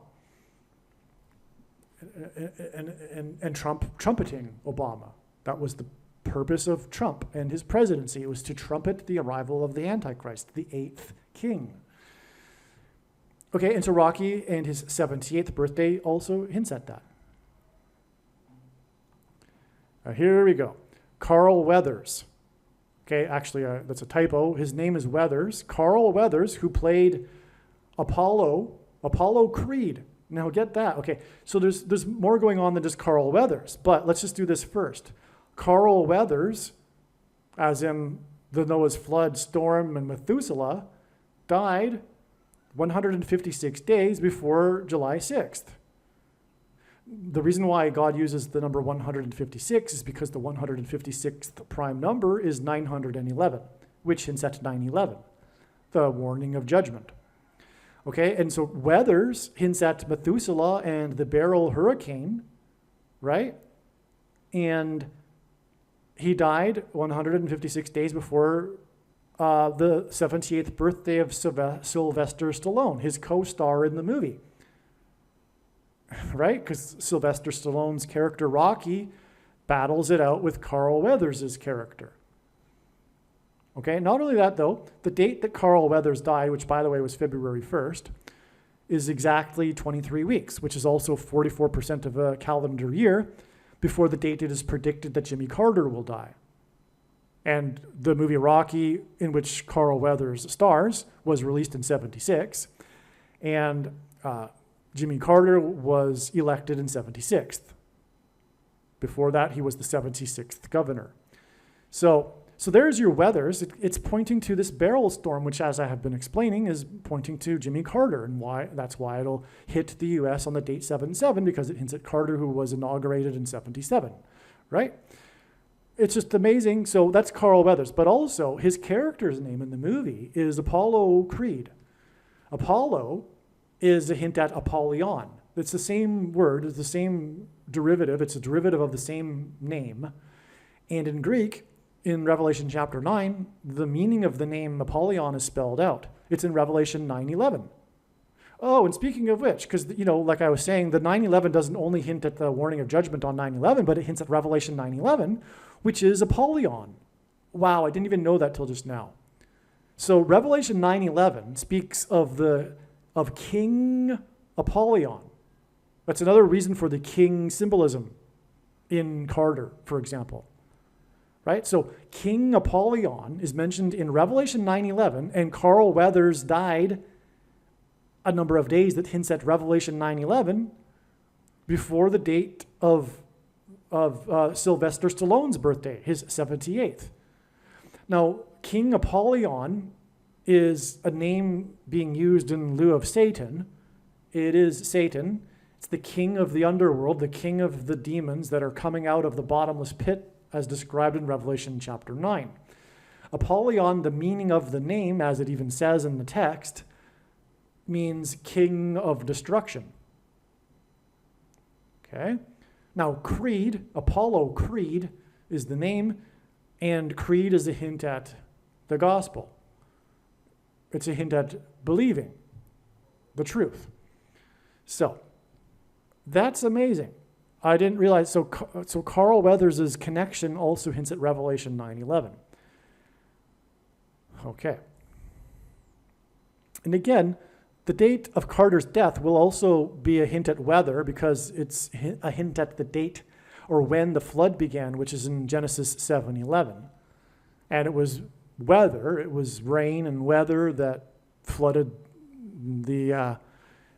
And Trump trumpeting Obama. That was the purpose of Trump and his presidency. It was to trumpet the arrival of the Antichrist, the 8th king. Okay, and so Rocky and his 78th birthday also hints at that. Now here we go. Carl Weathers. Okay, actually, that's a typo. His name is Weathers. Carl Weathers, who played Apollo Creed Now get that. Okay, so there's more going on than just Carl Weathers, but let's just do this first. Carl Weathers, as in the Noah's flood, storm, and Methuselah, died 156 days before July 6th. The reason why God uses the number 156 is because the 156th prime number is 911, which hints at 9/11, the warning of judgment. Okay, and so Weathers hints at Methuselah and the Beryl hurricane, right? And he died 156 days before the 78th birthday of Sylvester Stallone, his co-star in the movie. Right? Because Sylvester Stallone's character Rocky battles it out with Carl Weathers' character. Okay, not only that though, the date that Carl Weathers died, which by the way was February 1st, is exactly 23 weeks, which is also 44% of a calendar year before the date it is predicted that Jimmy Carter will die. And the movie Rocky, in which Carl Weathers stars, was released in 76. And Jimmy Carter was elected in 76th. Before that, he was the 76th governor. So there's your Weathers. It's pointing to this Beryl storm, which, as I have been explaining, is pointing to Jimmy Carter, and that's why it'll hit the U.S. on the date 7/7, because it hints at Carter, who was inaugurated in 77, right? It's just amazing. So that's Carl Weathers, but also his character's name in the movie is Apollo Creed. Apollo is a hint at Apollyon. It's the same word, it's the same derivative, it's a derivative of the same name. And in Greek, in Revelation chapter 9, the meaning of the name Apollyon is spelled out. It's in Revelation 9:11. Oh, and speaking of which, because, like I was saying, the 9:11 doesn't only hint at the warning of judgment on 9/11, but it hints at Revelation 9:11, which is Apollyon. Wow, I didn't even know that till just now. So Revelation 9:11 speaks of King Apollyon. That's another reason for the king symbolism in Carter, for example. Right? So King Apollyon is mentioned in Revelation 9:11, and Carl Weathers died a number of days that hints at Revelation 9:11 before the date of Sylvester Stallone's birthday, his 78th. Now, King Apollyon is a name being used in lieu of Satan. It is Satan. It's the king of the underworld, the king of the demons that are coming out of the bottomless pit, as described in Revelation chapter 9. Apollyon, the meaning of the name, as it even says in the text, means king of destruction. Okay? Now, Creed, Apollo Creed, is the name, and creed is a hint at the gospel. It's a hint at believing the truth. So, that's amazing. I didn't realize, so Carl Weathers' connection also hints at Revelation 9:11. Okay. And again, the date of Carter's death will also be a hint at weather, because it's a hint at the date or when the flood began, which is in Genesis 7:11. And it was weather, it was rain and weather that flooded the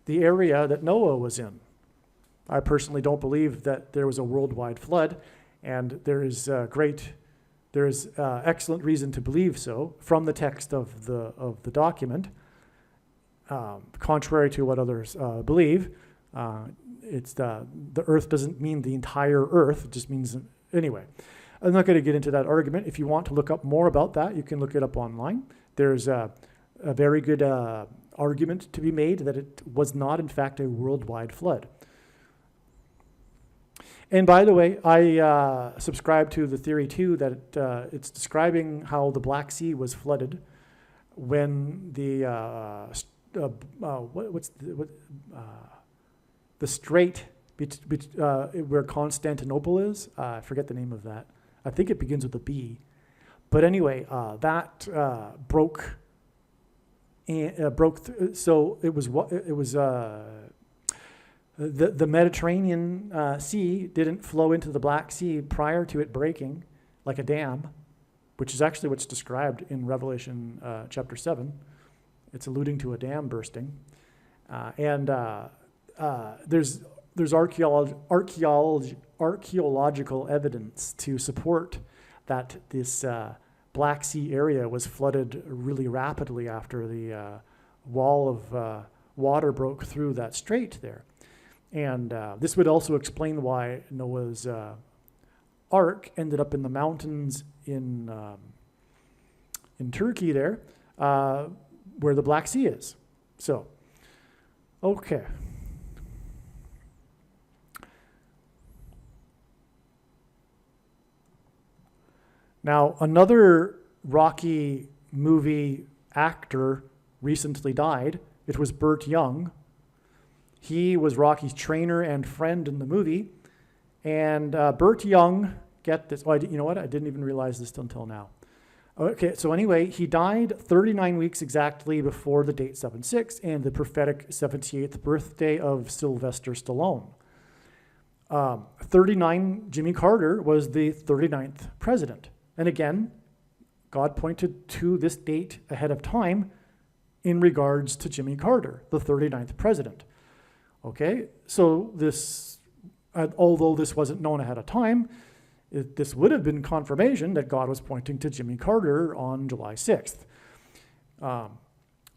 area that Noah was in. I personally don't believe that there was a worldwide flood, and there is excellent reason to believe so from the text of the document. Contrary to what others believe, it's the earth doesn't mean the entire earth. It just means, anyway. I'm not going to get into that argument. If you want to look up more about that, you can look it up online. There's a very good argument to be made that it was not, in fact, a worldwide flood. And by the way, I subscribe to the theory, too, that it's describing how the Black Sea was flooded when the strait where Constantinople is. I forget the name of that. I think it begins with a B. But anyway, that broke. So it was the Mediterranean Sea didn't flow into the Black Sea prior to it breaking, like a dam, which is actually what's described in Revelation chapter 7. It's alluding to a dam bursting. And there's archaeological evidence to support that this Black Sea area was flooded really rapidly after the wall of water broke through that strait there. And this would also explain why Noah's ark ended up in the mountains in Turkey there, where the Black Sea is. So, okay. Now, another Rocky movie actor recently died. It was Burt Young. He was Rocky's trainer and friend in the movie. And Burt Young, get this. Oh, you know what? I didn't even realize this until now. Okay, so anyway, he died 39 weeks exactly before the date 7/6 and the prophetic 78th birthday of Sylvester Stallone. 39, Jimmy Carter was the 39th president. And again, God pointed to this date ahead of time in regards to Jimmy Carter, the 39th president. Okay, so this, although this wasn't known ahead of time, this would have been confirmation that God was pointing to Jimmy Carter on July 6th. Now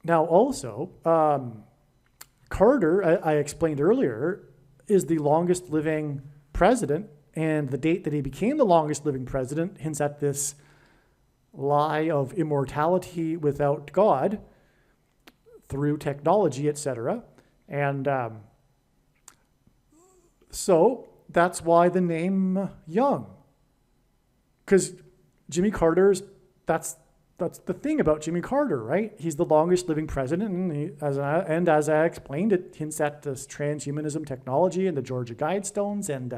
also, Carter, I explained earlier, is the longest living president, and the date that he became the longest living president hints at this lie of immortality without God through technology, etc. And so that's why the name Young. Because Jimmy Carter's, that's the thing about Jimmy Carter, right? He's the longest living president, and as I explained, it hints at this transhumanism technology and the Georgia Guidestones and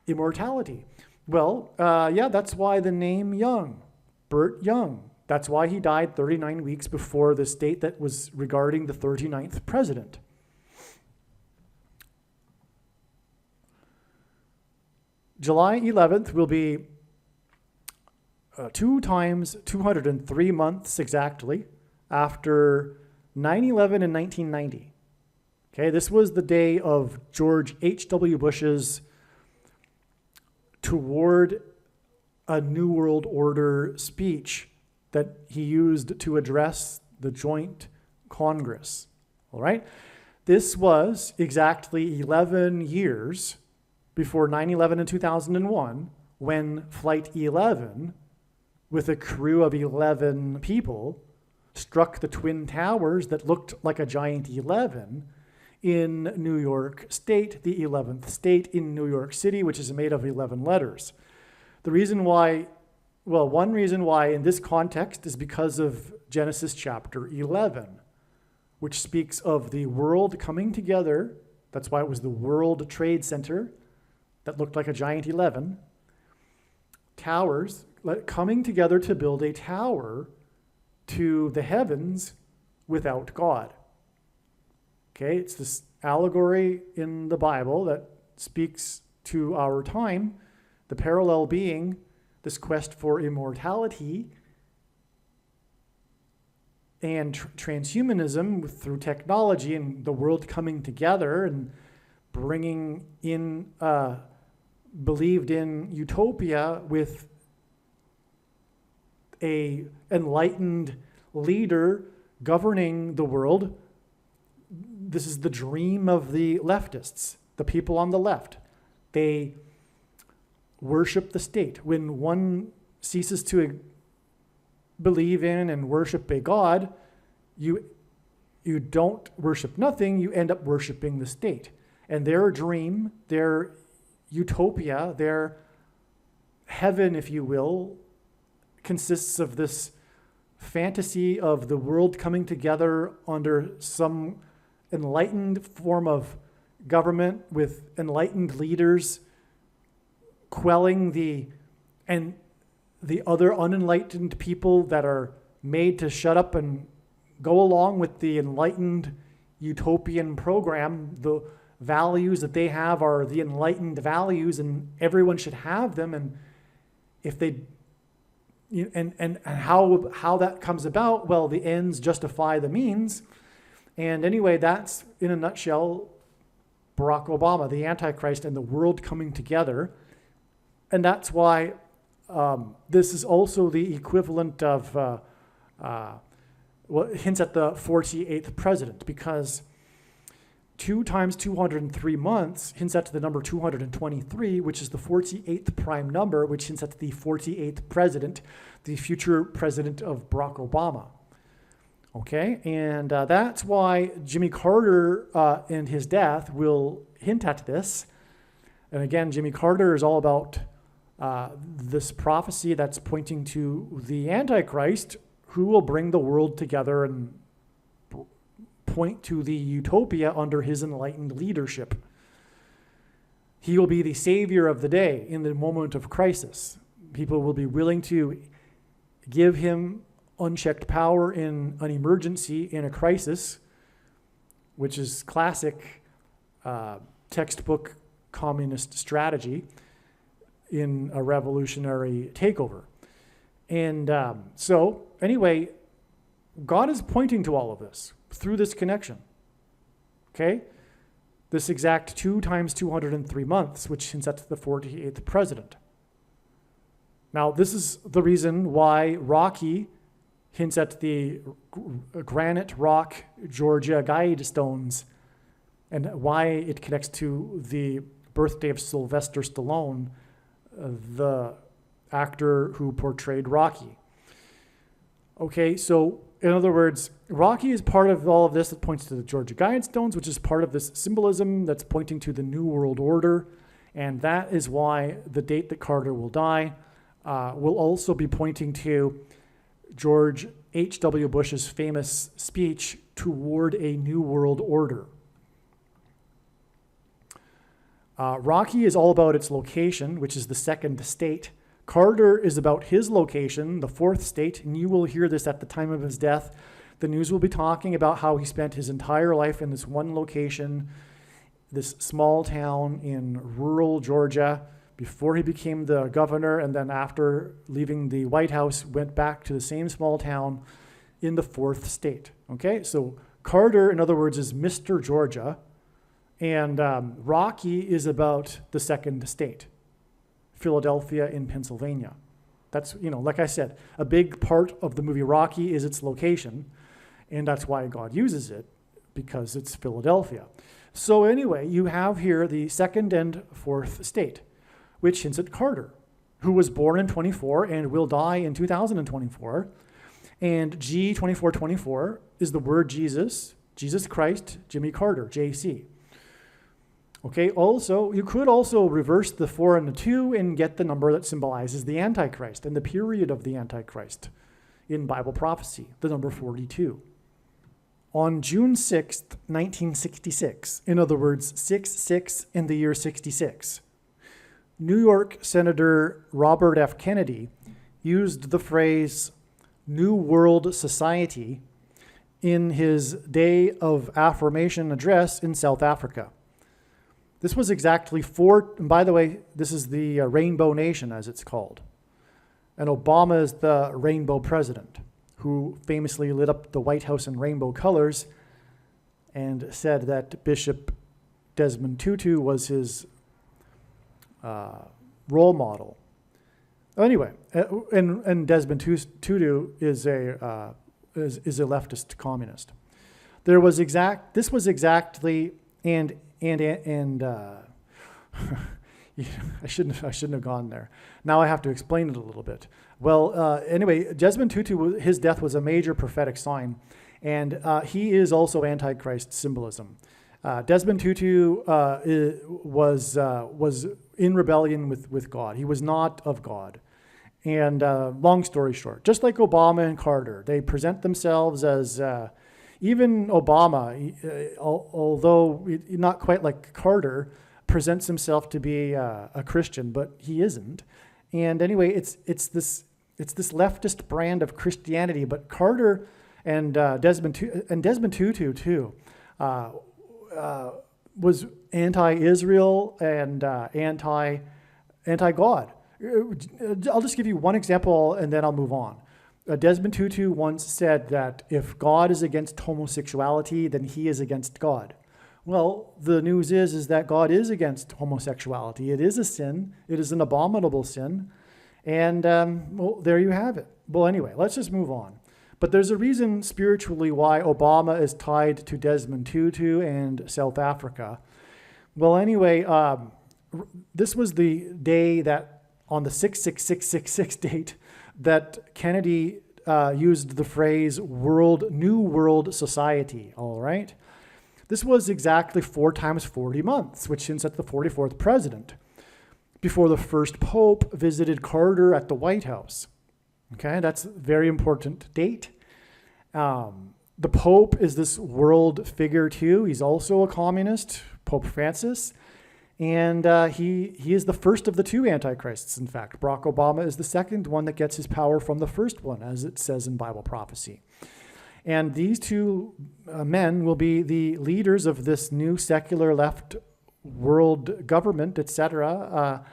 immortality. Well, yeah, that's why the name Young, Burt Young. That's why he died 39 weeks before this date that was regarding the 39th president. July 11th will be 2 times 203 months exactly after 9/11 in 1990. Okay, this was the day of George H.W. Bush's toward a New World Order speech that he used to address the Joint Congress. All right, this was exactly 11 years before 9/11 in 2001, when Flight 11, with a crew of 11 people, struck the Twin Towers that looked like a giant 11 in New York State, the 11th state in New York City, which is made of 11 letters. The reason why, well, one reason why in this context is because of Genesis chapter 11, which speaks of the world coming together. That's why it was the World Trade Center that looked like a giant 11. Towers coming together to build a tower to the heavens without God. Okay, it's this allegory in the Bible that speaks to our time, the parallel being this quest for immortality and transhumanism through technology and the world coming together and bringing in believed in utopia with a enlightened leader governing the world. This is the dream of the leftists, the people on the left. They worship the state. When one ceases to believe in and worship a god, you don't worship nothing, you end up worshiping the state. And their dream, their utopia, their heaven, if you will, consists of this fantasy of the world coming together under some enlightened form of government with enlightened leaders quelling the other unenlightened people that are made to shut up and go along with the enlightened utopian program. The values that they have are the enlightened values, and everyone should have them. And if they, and how that comes about, well, the ends justify the means. And anyway, that's in a nutshell Barack Obama, the Antichrist, and the world coming together. And that's why this is also the equivalent of, hints at the 48th president, because 2 times 203 months hints at the number 223, which is the 48th prime number, which hints at the 48th president, the future president of Barack Obama. Okay, and that's why Jimmy Carter and his death will hint at this. And again, Jimmy Carter is all about this prophecy that's pointing to the Antichrist, who will bring the world together and point to the utopia under his enlightened leadership. He will be the savior of the day in the moment of crisis. People will be willing to give him unchecked power in an emergency, in a crisis, which is classic textbook communist strategy in a revolutionary takeover. And so anyway, God is pointing to all of this through this connection. Okay? This exact 2 times 203 months, which hints at the 48th president. Now, this is the reason why Rocky hints at the Granite Rock, Georgia Guidestones, and why it connects to the birthday of Sylvester Stallone, the actor who portrayed Rocky. Okay, so in other words, Rocky is part of all of this that points to the Georgia Guidestones, which is part of this symbolism that's pointing to the New World Order, and that is why the date that Carter will die will also be pointing to George H.W. Bush's famous speech toward a New World Order. Rocky is all about its location, which is the second state. Carter is about his location, the fourth state, and you will hear this at the time of his death. The news will be talking about how he spent his entire life in this one location, this small town in rural Georgia, before he became the governor, and then after leaving the White House, went back to the same small town in the fourth state. Okay, so Carter, in other words, is Mr. Georgia, and Rocky is about the second state, Philadelphia in Pennsylvania. That's, like I said, a big part of the movie Rocky is its location, and that's why God uses it, because it's Philadelphia. So anyway, you have here the second and fourth state, which hints at Carter, who was born in 24 and will die in 2024. And G2424 is the word Jesus, Jesus Christ, Jimmy Carter, JC. Okay, also, you could also reverse the 4 and the 2 and get the number that symbolizes the Antichrist and the period of the Antichrist in Bible prophecy, the number 42. On June 6th, 1966, in other words, 6-6 in the year 66, New York Senator Robert F. Kennedy used the phrase New World Society in his Day of Affirmation address in South Africa. This was exactly and by the way, this is the Rainbow Nation, as it's called. And Obama is the Rainbow President, who famously lit up the White House in rainbow colors and said that Bishop Desmond Tutu was his role model. Anyway, and Desmond Tutu is a leftist communist. This was exactly and I shouldn't have gone there. Now I have to explain it a little bit. Well, anyway, Desmond Tutu, his death was a major prophetic sign, and he is also Antichrist symbolism. Desmond Tutu was in rebellion with God. He was not of God. And long story short, just like Obama and Carter, they present themselves as, even Obama, although not quite like Carter, presents himself to be a Christian, but he isn't. And anyway, it's this leftist brand of Christianity. But Carter and Desmond Tutu too was anti-Israel and anti-God. I'll just give you one example and then I'll move on. Desmond Tutu once said that if God is against homosexuality, then he is against God. Well, the news is that God is against homosexuality. It is a sin. It is an abominable sin. And, well, there you have it. Well, anyway, let's just move on. But there's a reason spiritually why Obama is tied to Desmond Tutu and South Africa. Well, anyway, this was the day that, on the 66666 date, that Kennedy used the phrase New World Society, all right? This was exactly 4 times 40 months, which hints at the 44th president, before the first pope visited Carter at the White House. Okay, that's a very important date. The pope is this world figure too. He's also a communist, Pope Francis. And he is the first of the 2 antichrists, in fact. Barack Obama is the second one that gets his power from the first one, as it says in Bible prophecy. And these 2 men will be the leaders of this new secular left world government, etc.,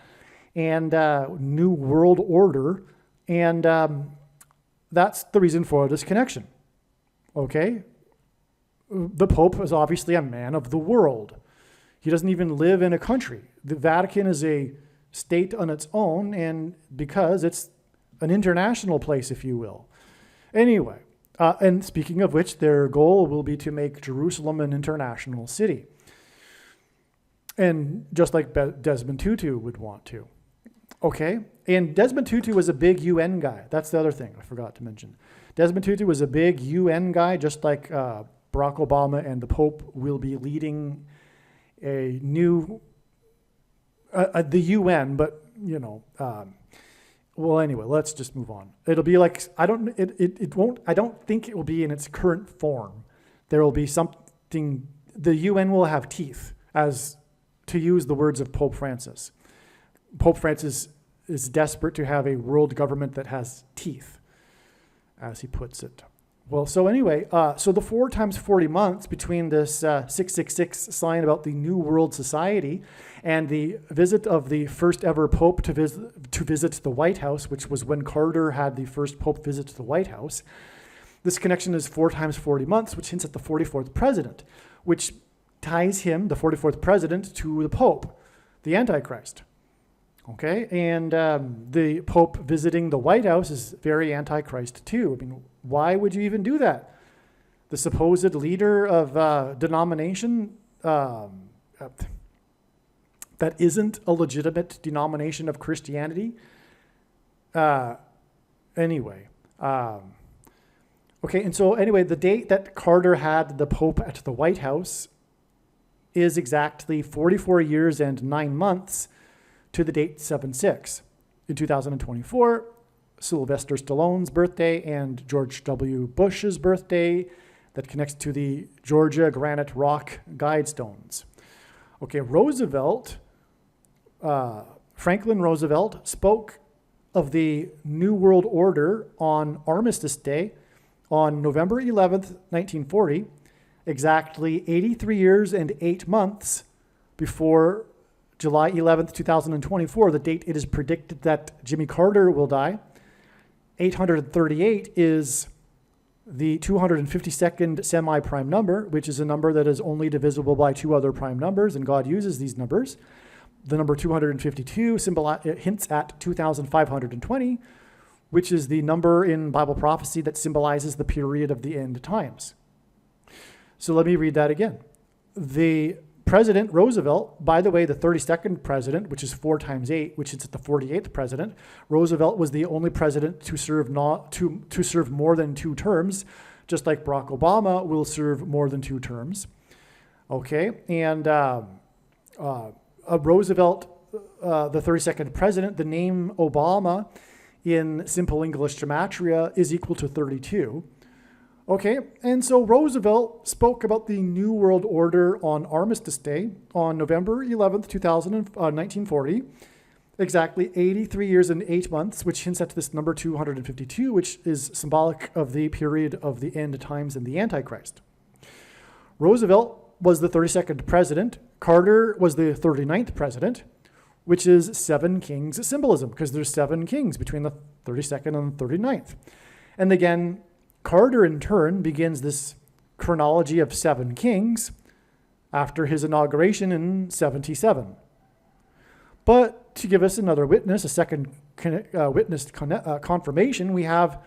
and new world order. And that's the reason for this connection. Okay? The Pope is obviously a man of the world. He doesn't even live in a country. The Vatican is a state on its own, and because it's an international place, if you will. Anyway, and speaking of which, their goal will be to make Jerusalem an international city. And just like Desmond Tutu would want to. Okay? And Desmond Tutu was a big UN guy. That's the other thing I forgot to mention. Desmond Tutu was a big UN guy, just like Barack Obama and the Pope will be leading a new, the UN, but, well, anyway, let's just move on. It'll be like, I don't think it will be in its current form. There will be something, the UN will have teeth, as to use the words of Pope Francis. Pope Francis is desperate to have a world government that has teeth, as he puts it. Well, so anyway, so the 4 times 40 months between this 666 sign about the New World Society and the visit of the first ever Pope to visit the White House, which was when Carter had the first Pope visit the White House. This connection is 4 times 40 months, which hints at the 44th president, which ties him, the 44th president, to the Pope, the Antichrist. Okay, and the Pope visiting the White House is very Antichrist too. I mean, why would you even do that? The supposed leader of denomination that isn't a legitimate denomination of Christianity. Anyway, okay, and so anyway, the date that Carter had the Pope at the White House is exactly 44 years and 9 months to the date 7/6. In 2024, Sylvester Stallone's birthday and George W. Bush's birthday that connects to the Georgia Granite Rock Guidestones. Okay, Franklin Roosevelt spoke of the New World Order on Armistice Day on November 11th, 1940, exactly 83 years and 8 months before July 11th, 2024, the date it is predicted that Jimmy Carter will die. 838 is the 252nd semi-prime number, which is a number that is only divisible by 2 other prime numbers, and God uses these numbers. The number 252 hints at 2,520, which is the number in Bible prophecy that symbolizes the period of the end times. So let me read that again. The President Roosevelt, by the way, the 32nd president, which is 4 times 8, which is the 48th president. Roosevelt was the only president to serve more than 2 terms, just like Barack Obama will serve more than 2 terms. Okay, and Roosevelt, the 32nd president, the name Obama in simple English gematria is equal to 32. Okay, and so Roosevelt spoke about the New World Order on Armistice Day on November 11th, 1940, exactly 83 years and 8 months, which hints at this number 252, which is symbolic of the period of the end times and the Antichrist. Roosevelt was the 32nd president. Carter was the 39th president, which is 7 kings symbolism, because there's 7 kings between the 32nd and the 39th. And again, Carter, in turn, begins this chronology of 7 kings after his inauguration in 77. But to give us another witness, a second confirmation, we have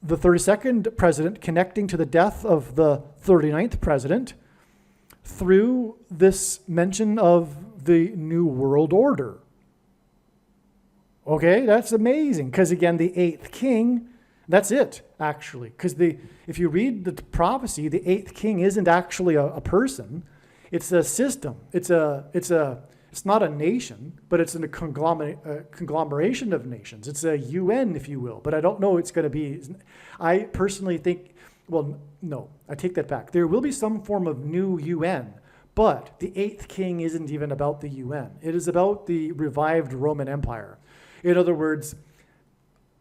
the 32nd president connecting to the death of the 39th president through this mention of the New World Order. Okay, that's amazing, because again, the 8th king, that's it, actually. Because if you read the prophecy, the 8th king isn't actually a person. It's a system. It's not a nation, but it's a conglomeration of nations. It's a UN, if you will. But I don't know it's going to be. I personally think, well, no, I take that back. There will be some form of new UN, but the 8th king isn't even about the UN. It is about the revived Roman Empire. In other words,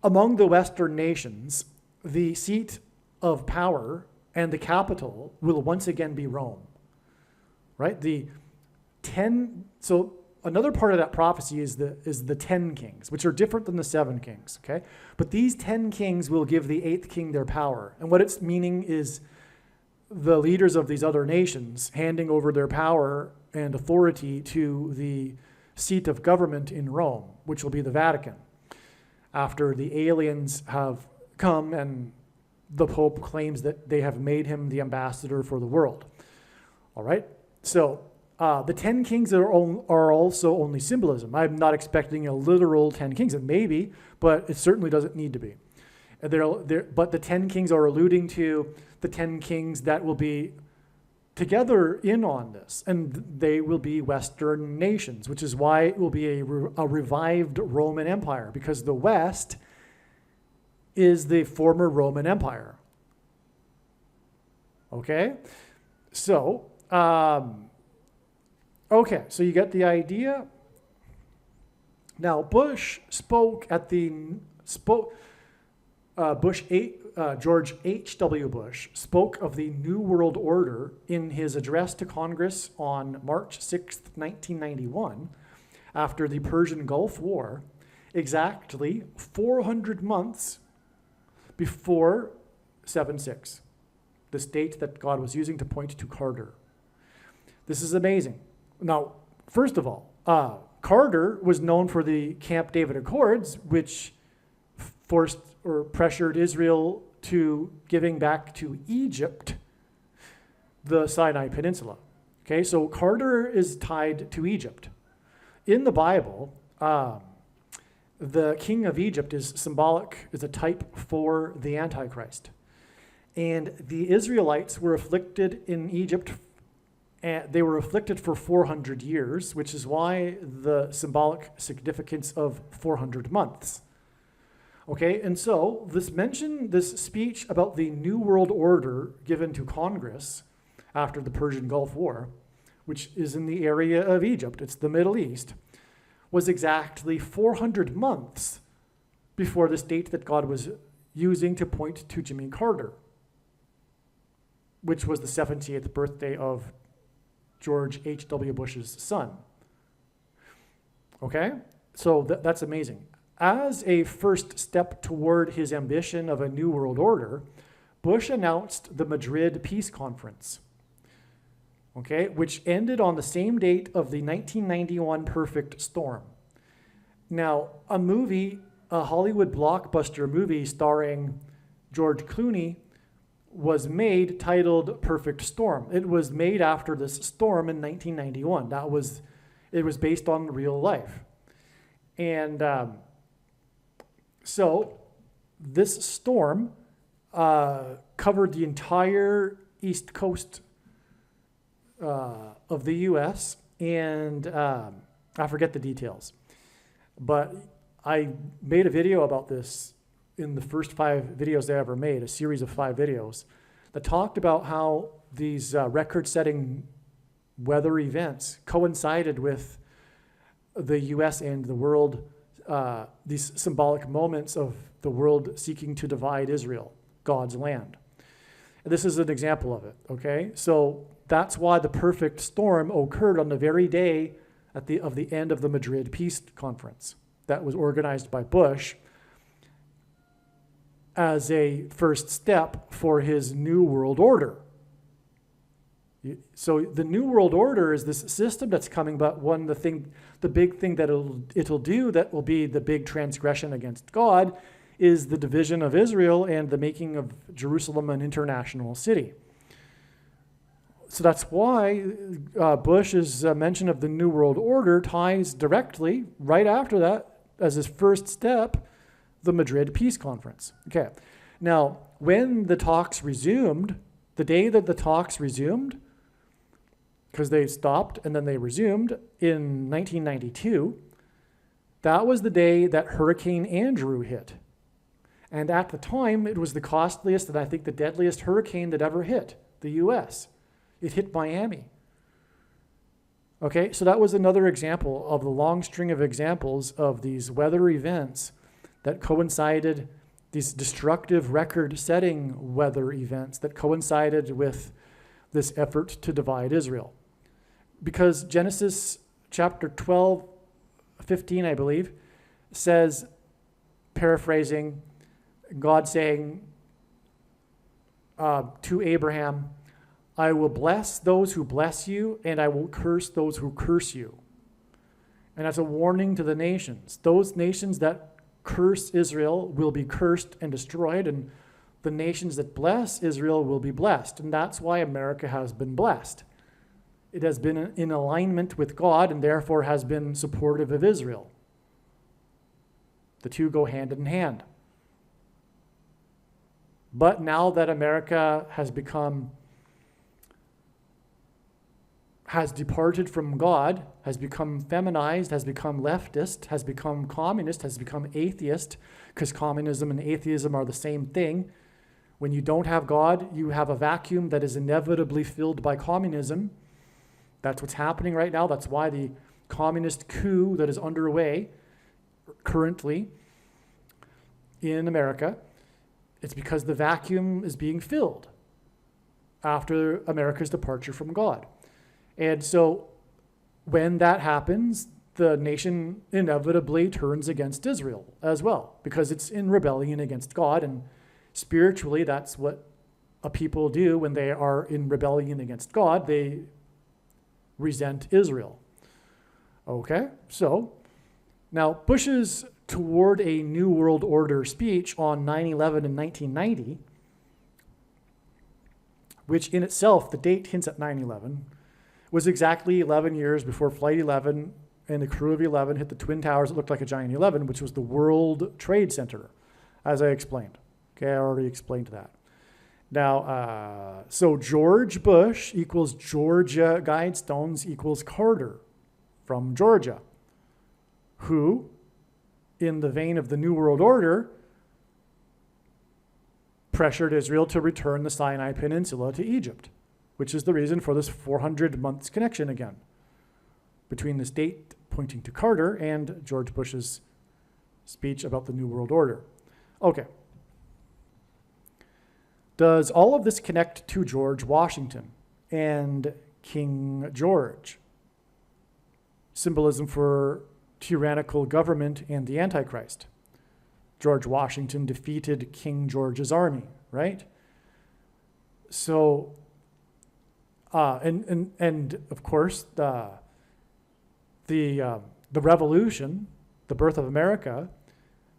among the Western nations, the seat of power and the capital will once again be Rome. Right? So another part of that prophecy is the 10 kings, which are different than the 7 kings, okay? But these 10 kings will give the 8th king their power. And what it's meaning is the leaders of these other nations handing over their power and authority to the seat of government in Rome, which will be the Vatican, after the aliens have come and the Pope claims that they have made him the ambassador for the world. All right? So the 10 kings are also only symbolism. I'm not expecting a literal 10 kings. It may be, but it certainly doesn't need to be. But the 10 kings are alluding to the 10 kings that will be together in on this, and they will be Western nations, which is why it will be a revived Roman Empire, because the West is the former Roman Empire. Okay? So, okay, so you get the idea. Now, Bush spoke at George H.W. Bush spoke of the New World Order in his address to Congress on March 6th, 1991, after the Persian Gulf War, exactly 400 months before 7/6, this date that God was using to point to Carter. This is amazing. Now, first of all, Carter was known for the Camp David Accords, which forced or pressured Israel to giving back to Egypt the Sinai Peninsula. Okay, so Carter is tied to Egypt. In the Bible, the king of Egypt is a type for the Antichrist. And the Israelites were afflicted in Egypt, and they were afflicted for 400 years, which is why the symbolic significance of 400 months. Okay, and so this speech about the New World Order given to Congress after the Persian Gulf War, which is in the area of Egypt, it's the Middle East, was exactly 400 months before this date that God was using to point to Jimmy Carter, which was the 78th birthday of George H.W. Bush's son. Okay, so that's amazing. As a first step toward his ambition of a new world order, Bush announced the Madrid Peace Conference, okay, which ended on the same date of the 1991 Perfect Storm. Now, a Hollywood blockbuster movie starring George Clooney was made titled Perfect Storm. It was made after this storm in 1991. It was based on real life. And so this storm covered the entire east coast of the U.S., and I forget the details. But I made a video about this in the first 5 videos I ever made, a series of 5 videos that talked about how these record-setting weather events coincided with the U.S. and the world, these symbolic moments of the world seeking to divide Israel, God's land. And this is an example of it, okay? So that's why the perfect storm occurred on the very day of the end of the Madrid Peace Conference that was organized by Bush as a first step for his new world order. So the New World Order is this system that's coming, but the big thing that it'll do that will be the big transgression against God is the division of Israel and the making of Jerusalem an international city. So that's why Bush's mention of the New World Order ties directly, right after that, as his first step, the Madrid Peace Conference. Okay. Now, when the talks resumed, the day that the talks resumed, because they stopped and then they resumed in 1992, that was the day that Hurricane Andrew hit. And at the time, it was the costliest and I think the deadliest hurricane that ever hit the U.S. It hit Miami. Okay, so that was another example of the long string of examples of these weather events that coincided, these destructive record-setting weather events that coincided with this effort to divide Israel. Because Genesis chapter 12, 15, I believe, says, paraphrasing, God saying to Abraham, I will bless those who bless you, and I will curse those who curse you. And that's a warning to the nations. Those nations that curse Israel will be cursed and destroyed, and the nations that bless Israel will be blessed. And that's why America has been blessed. It has been in alignment with God and therefore has been supportive of Israel. The two go hand in hand. But now that America has departed from God, has become feminized, has become leftist, has become communist, has become atheist, because communism and atheism are the same thing. When you don't have God, you have a vacuum that is inevitably filled by communism. That's what's happening right now. That's why the communist coup that is underway currently in America, it's because the vacuum is being filled after America's departure from God. And so when that happens, the nation inevitably turns against Israel as well, because it's in rebellion against God. And spiritually, that's what a people do when they are in rebellion against God. They resent Israel. Okay, so now Bush's Toward a New World Order speech on 9/11 in 1990, which in itself, the date hints at 9/11, was exactly 11 years before Flight 11 and the crew of 11 hit the Twin Towers that looked like a giant 11, which was the World Trade Center, as I explained. Okay, I already explained that. Now, so George Bush equals Georgia Guidestones equals Carter from Georgia, who, in the vein of the New World Order, pressured Israel to return the Sinai Peninsula to Egypt, which is the reason for this 400 months connection again between this date pointing to Carter and George Bush's speech about the New World Order. Okay. Does all of this connect to George Washington and King George? Symbolism for tyrannical government and the Antichrist. George Washington defeated King George's army, right? So, and of course, the revolution, the birth of America,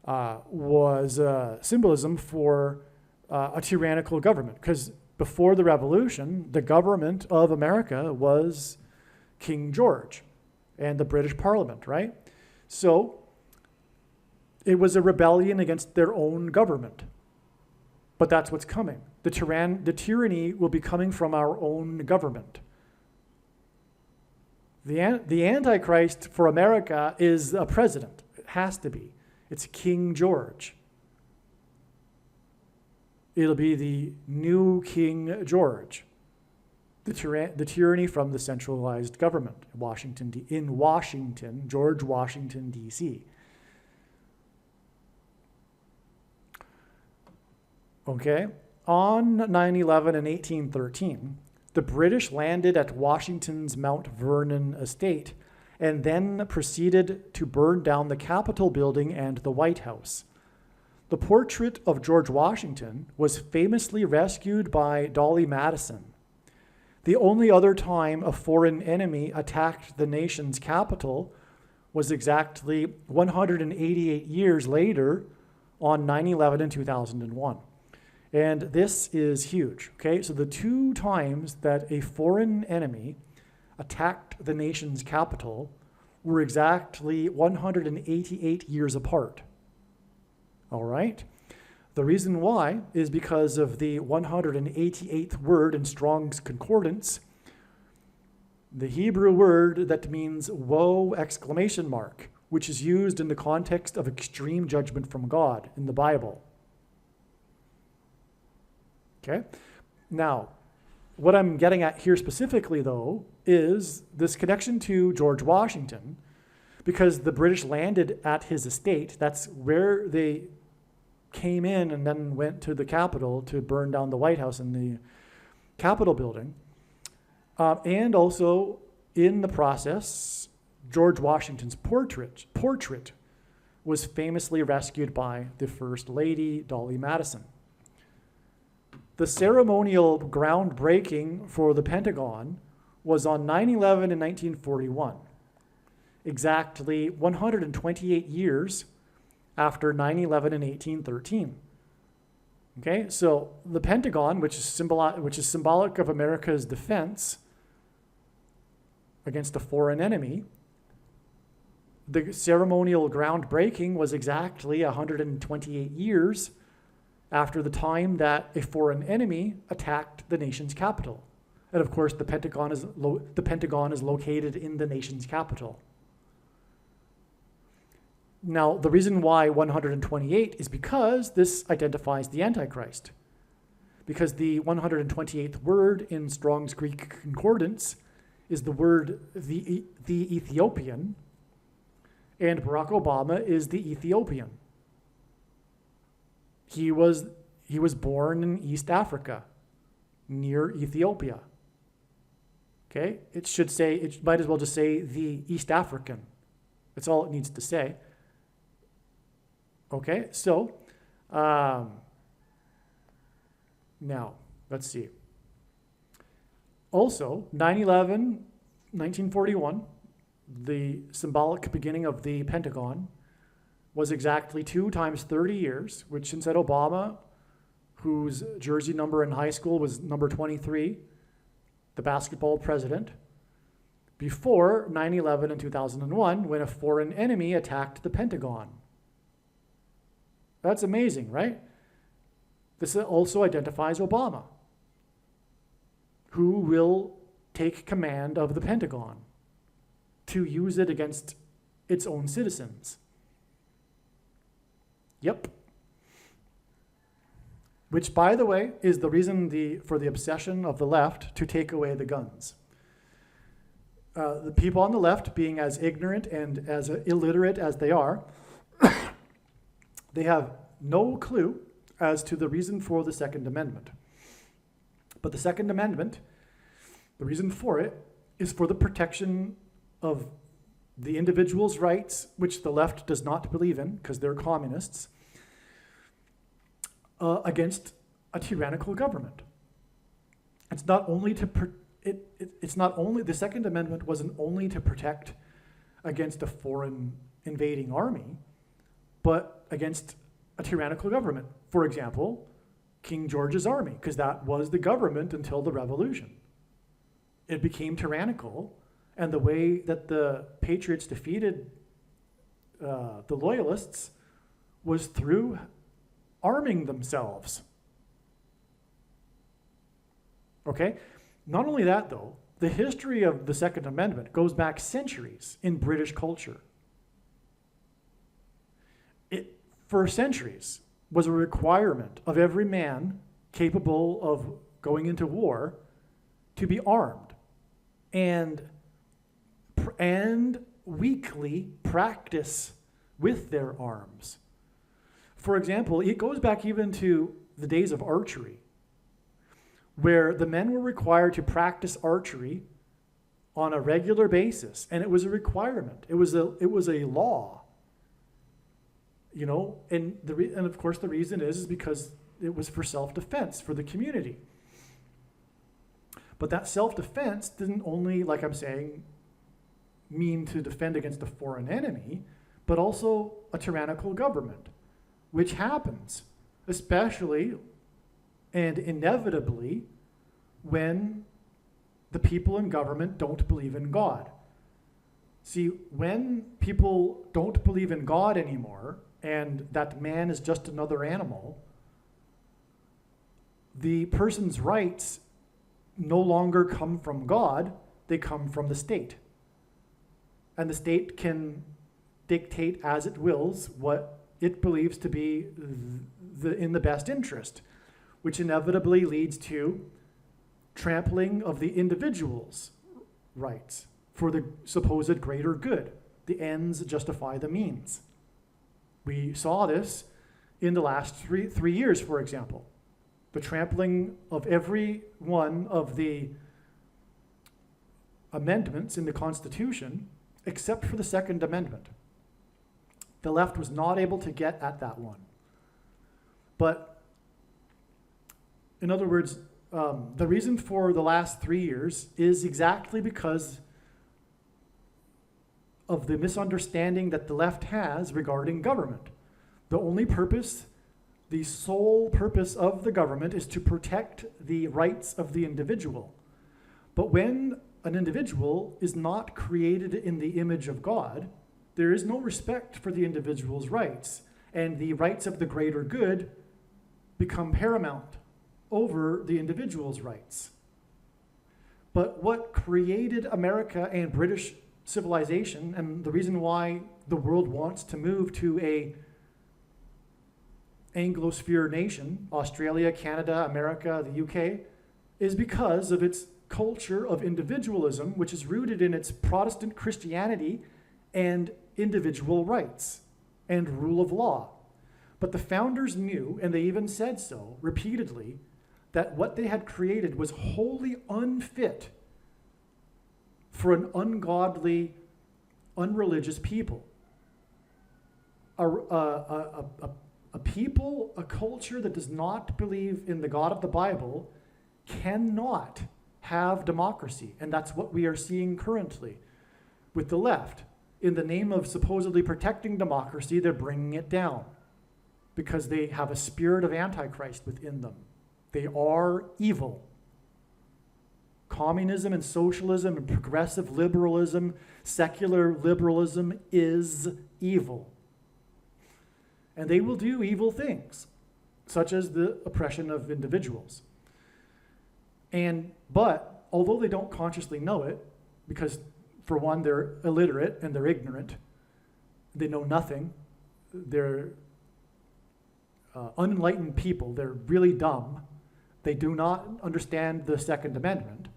was symbolism for a tyrannical government, because before the revolution, the government of America was King George and the British Parliament, right? So it was a rebellion against their own government. But that's what's coming. The tyranny will be coming from our own government. The Antichrist for America is a president. It has to be. It's King George. It'll be the new King George. The tyranny from the centralized government in Washington, George Washington, D.C. Okay, on 9/11 in 1813, the British landed at Washington's Mount Vernon estate and then proceeded to burn down the Capitol building and the White House. The portrait of George Washington was famously rescued by Dolly Madison. The only other time a foreign enemy attacked the nation's capital was exactly 188 years later on 9/11 in 2001. And this is huge, okay? So the two times that a foreign enemy attacked the nation's capital were exactly 188 years apart. All right? The reason why is because of the 188th word in Strong's Concordance, the Hebrew word that means woe exclamation mark, which is used in the context of extreme judgment from God in the Bible. Okay? Now, what I'm getting at here specifically, though, is this connection to George Washington, because the British landed at his estate. That's where they came in and then went to the Capitol to burn down the White House and the Capitol building. And also, in the process, George Washington's portrait was famously rescued by the First Lady, Dolly Madison. The ceremonial groundbreaking for the Pentagon was on 9/11 in 1941, exactly 128 years after 9/11 in 1813. Okay, so the Pentagon, which is symbolic of America's defense against a foreign enemy, the ceremonial groundbreaking was exactly 128 years after the time that a foreign enemy attacked the nation's capital. And of course, the Pentagon is located in the nation's capital. Now, the reason why 128 is because this identifies the Antichrist. Because the 128th word in Strong's Greek Concordance is the word the Ethiopian, and Barack Obama is the Ethiopian. He was born in East Africa, near Ethiopia. Okay, it might as well just say the East African. That's all it needs to say. Okay, so now let's see. Also, 9/11, 1941, the symbolic beginning of the Pentagon, was exactly 2 times 30 years, which since Obama, whose jersey number in high school was number 23, the basketball president, before 9/11 in 2001, when a foreign enemy attacked the Pentagon. That's amazing, right? This also identifies Obama, who will take command of the Pentagon to use it against its own citizens. Yep. Which, by the way, is the reason for the obsession of the left to take away the guns. The people on the left, being as ignorant and as illiterate as they are, they have no clue as to the reason for the Second Amendment. But the Second Amendment, the reason for it, is for the protection of the individual's rights, which the left does not believe in because they're communists, against a tyrannical government. It's not only the Second Amendment wasn't only to protect against a foreign invading army, but against a tyrannical government. For example, King George's army, because that was the government until the Revolution. It became tyrannical, and the way that the Patriots defeated the Loyalists was through arming themselves. Okay? Not only that, though, the history of the Second Amendment goes back centuries in British culture. It, for centuries, was a requirement of every man capable of going into war to be armed and weekly practice with their arms. For example, it goes back even to the days of archery, where the men were required to practice archery on a regular basis, and it was a requirement. It was a law, you know. And of course the reason is because it was for self-defense for the community. But that self-defense didn't only, like I'm saying, mean to defend against a foreign enemy, but also a tyrannical government, which happens, especially and inevitably when the people in government don't believe in God. See, when people don't believe in God anymore, and that man is just another animal, the person's rights no longer come from God, they come from the state. And the state can dictate as it wills what it believes to be in the best interest, which inevitably leads to trampling of the individual's rights for the supposed greater good. The ends justify the means. We saw this in the last three years, for example. The trampling of every one of the amendments in the Constitution except for the Second Amendment. The left was not able to get at that one. But in other words, the reason for the last 3 years is exactly because of the misunderstanding that the left has regarding government. The only purpose, the sole purpose of the government is to protect the rights of the individual. But when an individual is not created in the image of God, there is no respect for the individual's rights, and the rights of the greater good become paramount over the individual's rights. But what created America and British civilization, and the reason why the world wants to move to a Anglosphere nation, Australia, Canada, America, the UK, is because of its culture of individualism, which is rooted in its Protestant Christianity and individual rights and rule of law. But the founders knew, and they even said so repeatedly, that what they had created was wholly unfit for an ungodly, unreligious people. A people, a culture that does not believe in the God of the Bible cannot have democracy. And that's what we are seeing currently with the left. In the name of supposedly protecting democracy, they're bringing it down because they have a spirit of Antichrist within them. They are evil. Communism and socialism and progressive liberalism, secular liberalism is evil. And they will do evil things, such as the oppression of individuals. But although they don't consciously know it, because for one, they're illiterate and they're ignorant, they know nothing, they're unenlightened people, they're really dumb, they do not understand the Second Amendment,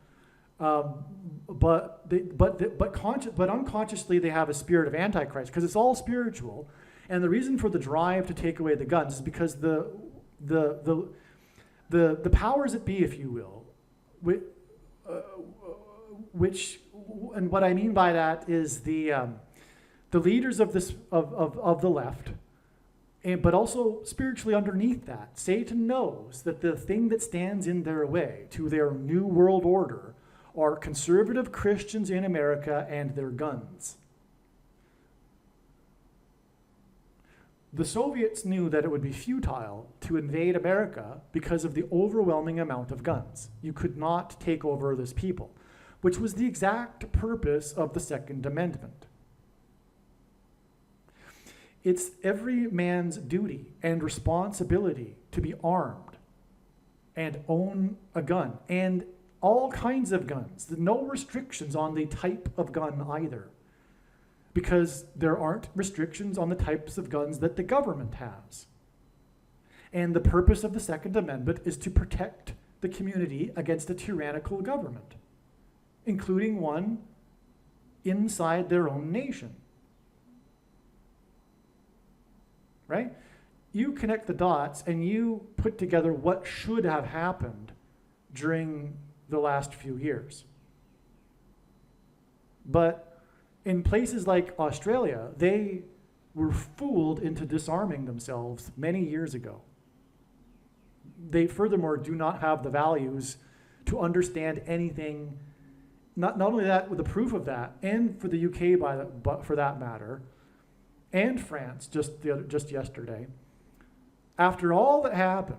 but unconsciously they have a spirit of Antichrist, because it's all spiritual. And the reason for the drive to take away the guns is because the powers that be, if you will, which, and what I mean by that is the leaders of the left, but also spiritually underneath that, Satan knows that the thing that stands in their way to their new world order are conservative Christians in America and their guns. The Soviets knew that it would be futile to invade America because of the overwhelming amount of guns. You could not take over this people, which was the exact purpose of the Second Amendment. It's every man's duty and responsibility to be armed and own a gun, and all kinds of guns. No restrictions on the type of gun either, because there aren't restrictions on the types of guns that the government has. And the purpose of the Second Amendment is to protect the community against a tyrannical government, including one inside their own nation. Right? You connect the dots and you put together what should have happened during the last few years. But in places like Australia, they were fooled into disarming themselves many years ago. They furthermore do not have the values to understand anything. Not only that, with the proof of that, and for the UK but for that matter, and France just yesterday, after all that happened,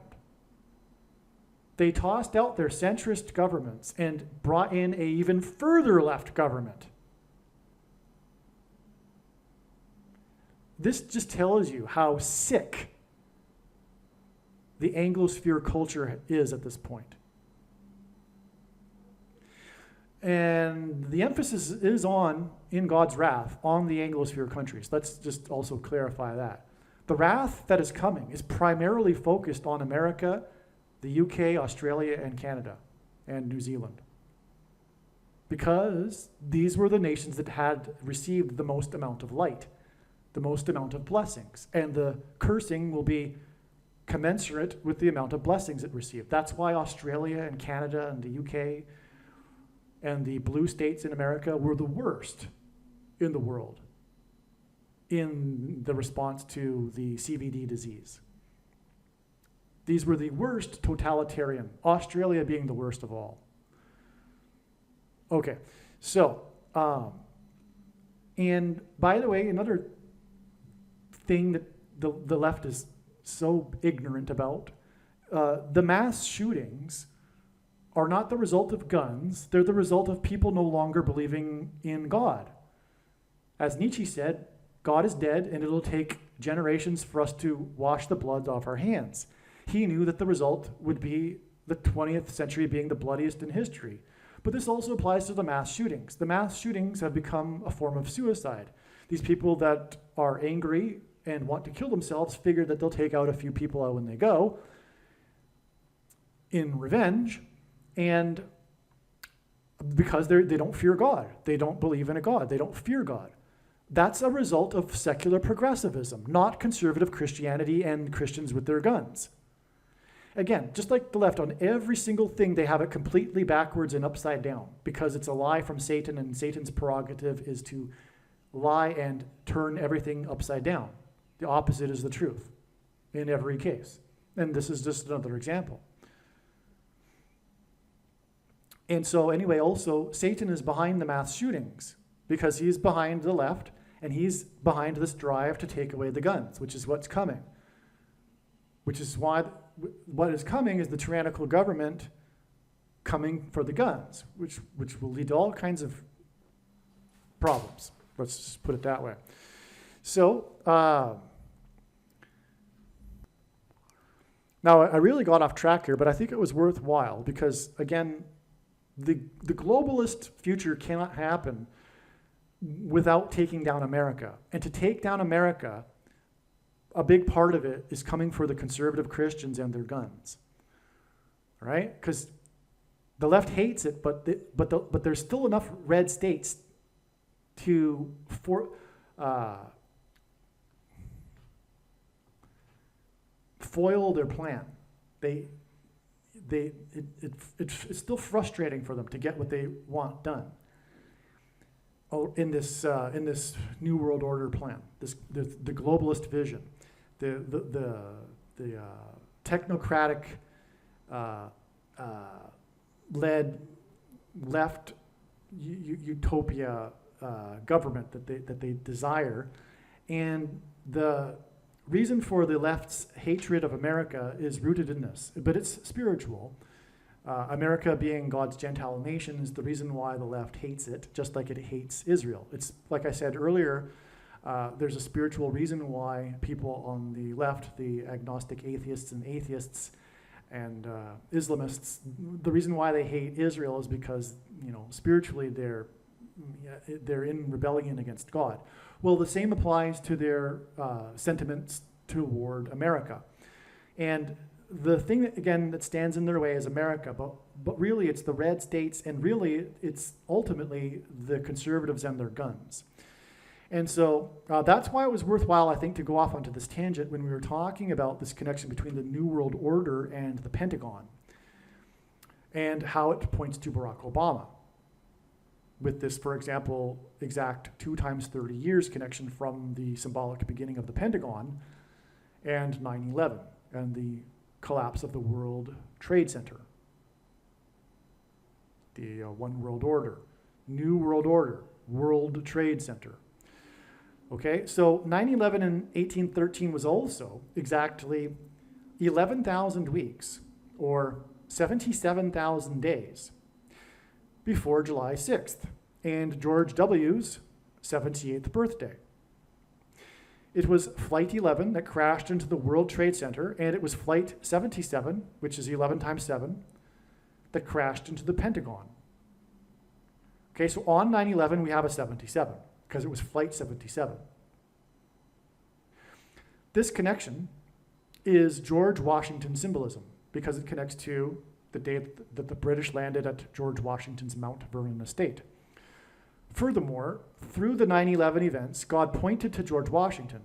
they tossed out their centrist governments and brought in a even further left government. This just tells you how sick the Anglosphere culture is at this point. And the emphasis is on, in God's wrath, on the Anglosphere countries. Let's just also clarify that. The wrath that is coming is primarily focused on America, the UK, Australia, and Canada, and New Zealand. Because these were the nations that had received the most amount of light, the most amount of blessings. And the cursing will be commensurate with the amount of blessings it received. That's why Australia and Canada and the UK and the blue states in America were the worst in the world in the response to the CVD disease. These were the worst totalitarian, Australia being the worst of all. Okay, so, and by the way, another thing that the left is so ignorant about, the mass shootings are not the result of guns, they're the result of people no longer believing in God. As Nietzsche said, God is dead and it'll take generations for us to wash the blood off our hands. He knew that the result would be the 20th century being the bloodiest in history. But this also applies to the mass shootings. The mass shootings have become a form of suicide. These people that are angry and want to kill themselves figure that they'll take out a few people out when they go in revenge, and because they don't fear God. They don't believe in a God. They don't fear God. That's a result of secular progressivism, not conservative Christianity and Christians with their guns. Again, just like the left, on every single thing, they have it completely backwards and upside down because it's a lie from Satan, and Satan's prerogative is to lie and turn everything upside down. The opposite is the truth in every case. And this is just another example. And so anyway, also, Satan is behind the mass shootings because he's behind the left and he's behind this drive to take away the guns, which is what's coming. Which is why what is coming is the tyrannical government coming for the guns, which will lead to all kinds of problems. Let's just put it that way. So, now I really got off track here, but I think it was worthwhile because, again, the globalist future cannot happen without taking down America. And to take down America, a big part of it is coming for the conservative Christians and their guns, right? Because the left hates it, but there's still enough red states to foil their plan. It's still frustrating for them to get what they want done. In this new world order plan, the globalist vision, the technocratic led left utopia government that they desire, and the reason for the left's hatred of America is rooted in this, but it's spiritual. America being God's Gentile nation is the reason why the left hates it, just like it hates Israel. It's like I said earlier, there's a spiritual reason why people on the left, the agnostic atheists and Islamists, the reason why they hate Israel is because, spiritually they're in rebellion against God. Well, the same applies to their sentiments toward America. And the thing that stands in their way is America, but really it's the red states, and really it's ultimately the conservatives and their guns. And so that's why it was worthwhile, I think, to go off onto this tangent when we were talking about this connection between the New World Order and the Pentagon and how it points to Barack Obama. With this, for example, exact 2 times 30 years connection from the symbolic beginning of the Pentagon and 9/11 and the collapse of the World Trade Center. the One World Order, New World Order, World Trade Center. Okay, so 9/11 in 1813 was also exactly 11,000 weeks, or 77,000 days, before July 6th and George W.'s 78th birthday. It was Flight 11 that crashed into the World Trade Center, and it was Flight 77, which is 11 times 7, that crashed into the Pentagon. Okay, so on 9/11 we have a 77, because it was Flight 77. This connection is George Washington symbolism, because it connects to the day that the British landed at George Washington's Mount Vernon estate. Furthermore, through the 9/11 events, God pointed to George Washington.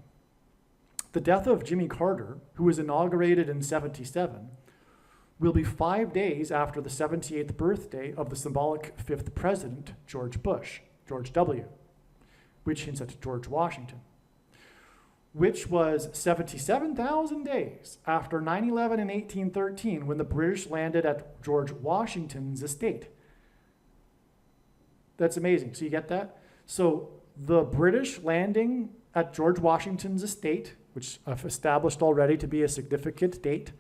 The death of Jimmy Carter, who was inaugurated in 77, will be 5 days after the 78th birthday of the symbolic fifth president, George Bush, George W., which hints at George Washington, which was 77,000 days after 9/11 in 1813, when the British landed at George Washington's estate. That's amazing. So you get that? So the British landing at George Washington's estate, which I've established already to be a significant date,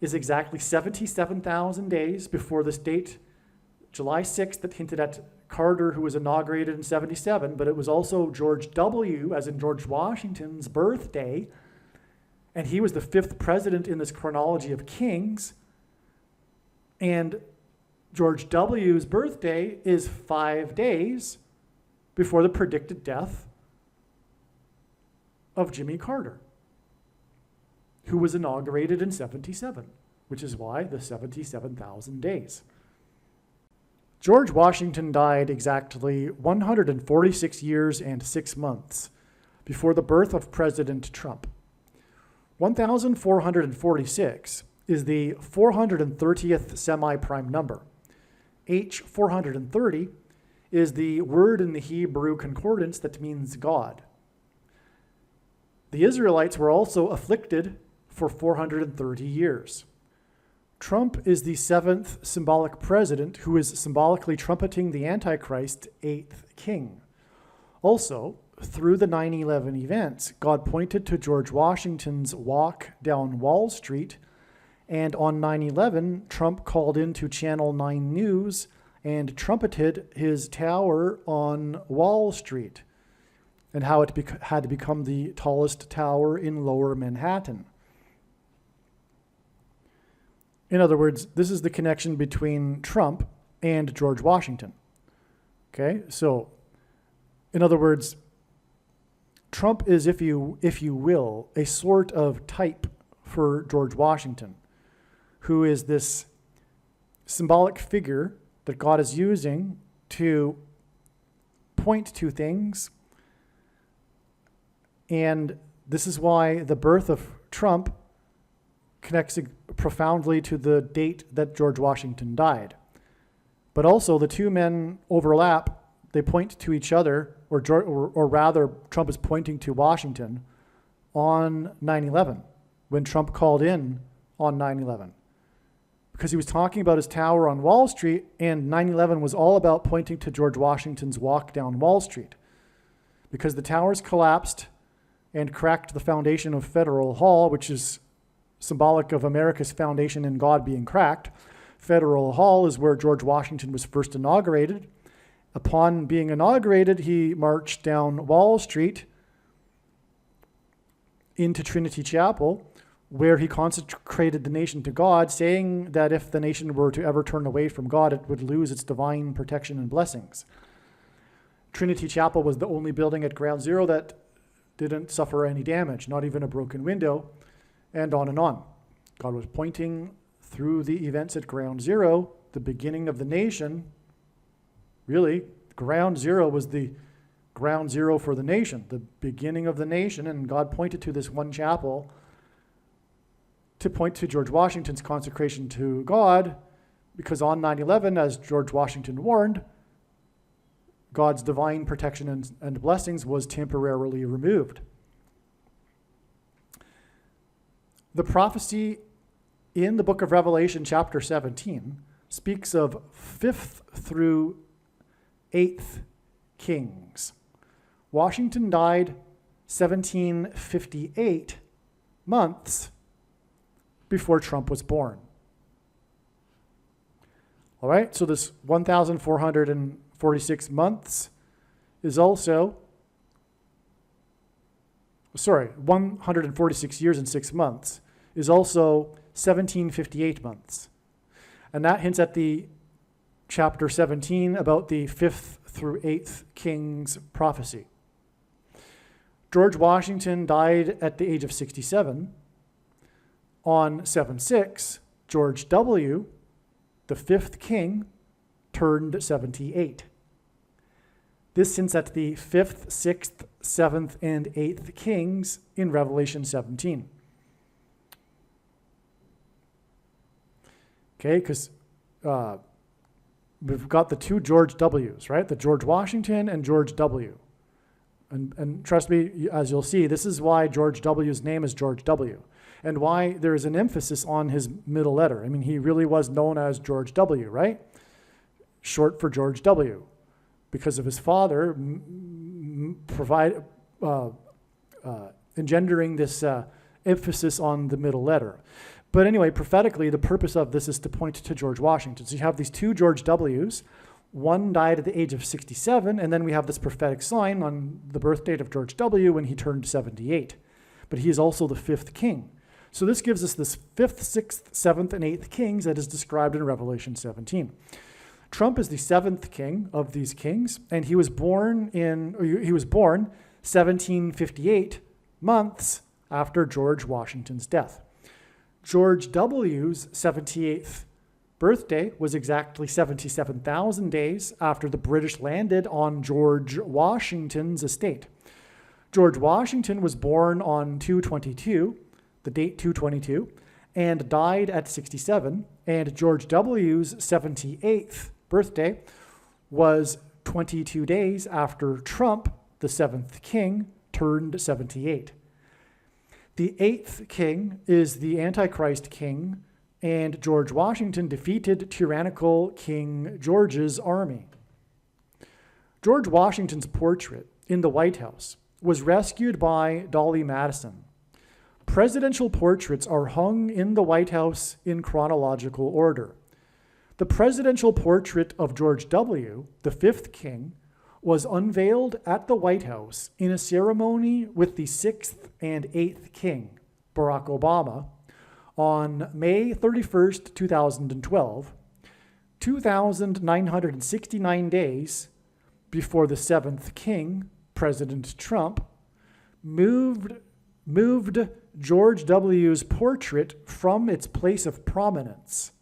is exactly 77,000 days before this date, July 6th, that hinted at Carter, who was inaugurated in 77, but it was also George W., as in George Washington's birthday, and he was the fifth president in this chronology of kings, and George W.'s birthday is 5 days before the predicted death of Jimmy Carter, who was inaugurated in 77, which is why the 77,000 days. George Washington died exactly 146 years and 6 months before the birth of President Trump. 1,446 is the 430th semi-prime number. H430 is the word in the Hebrew concordance that means God. The Israelites were also afflicted for 430 years. Trump is the 7th symbolic president who is symbolically trumpeting the Antichrist 8th king. Also, through the 9/11 events, God pointed to George Washington's walk down Wall Street, and on 9/11, Trump called into Channel 9 News and trumpeted his tower on Wall Street and how it had become the tallest tower in Lower Manhattan. In other words, this is the connection between Trump and George Washington. Okay, so in other words, Trump is, if you will, a sort of type for George Washington, who is this symbolic figure that God is using to point to things. And this is why the birth of Trump connects profoundly to the date that George Washington died. But also the two men overlap. They point to each other, or rather, Trump is pointing to Washington on 9/11, when Trump called in on 9/11. Because he was talking about his tower on Wall Street, and 9/11 was all about pointing to George Washington's walk down Wall Street. Because the towers collapsed and cracked the foundation of Federal Hall, which is symbolic of America's foundation in God being cracked. Federal Hall is where George Washington was first inaugurated. Upon being inaugurated, he marched down Wall Street into Trinity Chapel, where he consecrated the nation to God, saying that if the nation were to ever turn away from God, it would lose its divine protection and blessings. Trinity Chapel was the only building at Ground Zero that didn't suffer any damage, not even a broken window, and on and on. God was pointing through the events at Ground Zero, the beginning of the nation. Really, Ground Zero was the ground zero for the nation, the beginning of the nation, and God pointed to this one chapel to point to George Washington's consecration to God, because on 9/11, as George Washington warned, God's divine protection and blessings was temporarily removed. The prophecy in the book of Revelation, chapter 17, speaks of 5th through 8th kings. Washington died 1758 months before Trump was born. All right, so this 1,446 months is also, 146 years and 6 months is also 1758 months. And that hints at the chapter 17 about the 5th through 8th kings prophecy. George Washington died at the age of 67. On 7/6, George W., the 5th king, turned 78. This hints at the 5th, 6th, 7th, and 8th kings in Revelation 17. Okay, because we've got the two George W's, right? The George Washington and George W. And trust me, as you'll see, this is why George W.'s name is George W. And why there is an emphasis on his middle letter. I mean, he really was known as George W., right? Short for George W., because of his father engendering this emphasis on the middle letter. But anyway, prophetically, the purpose of this is to point to George Washington. So you have these two George W's. One died at the age of 67, and then we have this prophetic sign on the birth date of George W. when he turned 78. But he is also the 5th king. So this gives us this 5th, 6th, 7th, and 8th kings that is described in Revelation 17. Trump is the 7th king of these kings, and he was born 1758 months after George Washington's death. George W.'s 78th birthday was exactly 77,000 days after the British landed on George Washington's estate. George Washington was born on 2/22, the date 2/22, and died at 67, and George W.'s 78th birthday was 22 days after Trump, the 7th king, turned 78. The 8th king is the Antichrist king, and George Washington defeated tyrannical King George's army. George Washington's portrait in the White House was rescued by Dolly Madison. Presidential portraits are hung in the White House in chronological order. The presidential portrait of George W., the 5th king, was unveiled at the White House in a ceremony with the 6th and 8th king, Barack Obama, on May 31st, 2012, 2,969 days before the 7th king, President Trump, moved George W.'s portrait from its place of prominence.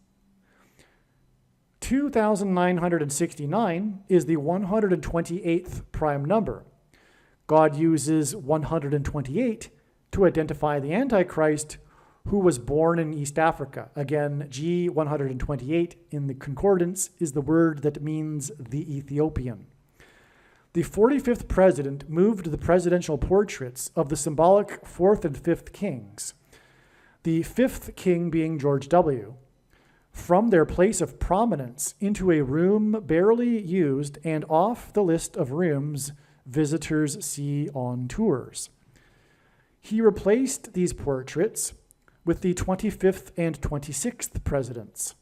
2,969 is the 128th prime number. God uses 128 to identify the Antichrist, who was born in East Africa. Again, G128 in the concordance is the word that means the Ethiopian. The 45th president moved the presidential portraits of the symbolic 4th and 5th kings, the 5th king being George W., from their place of prominence into a room barely used and off the list of rooms visitors see on tours. He replaced these portraits with the 25th and 26th presidents.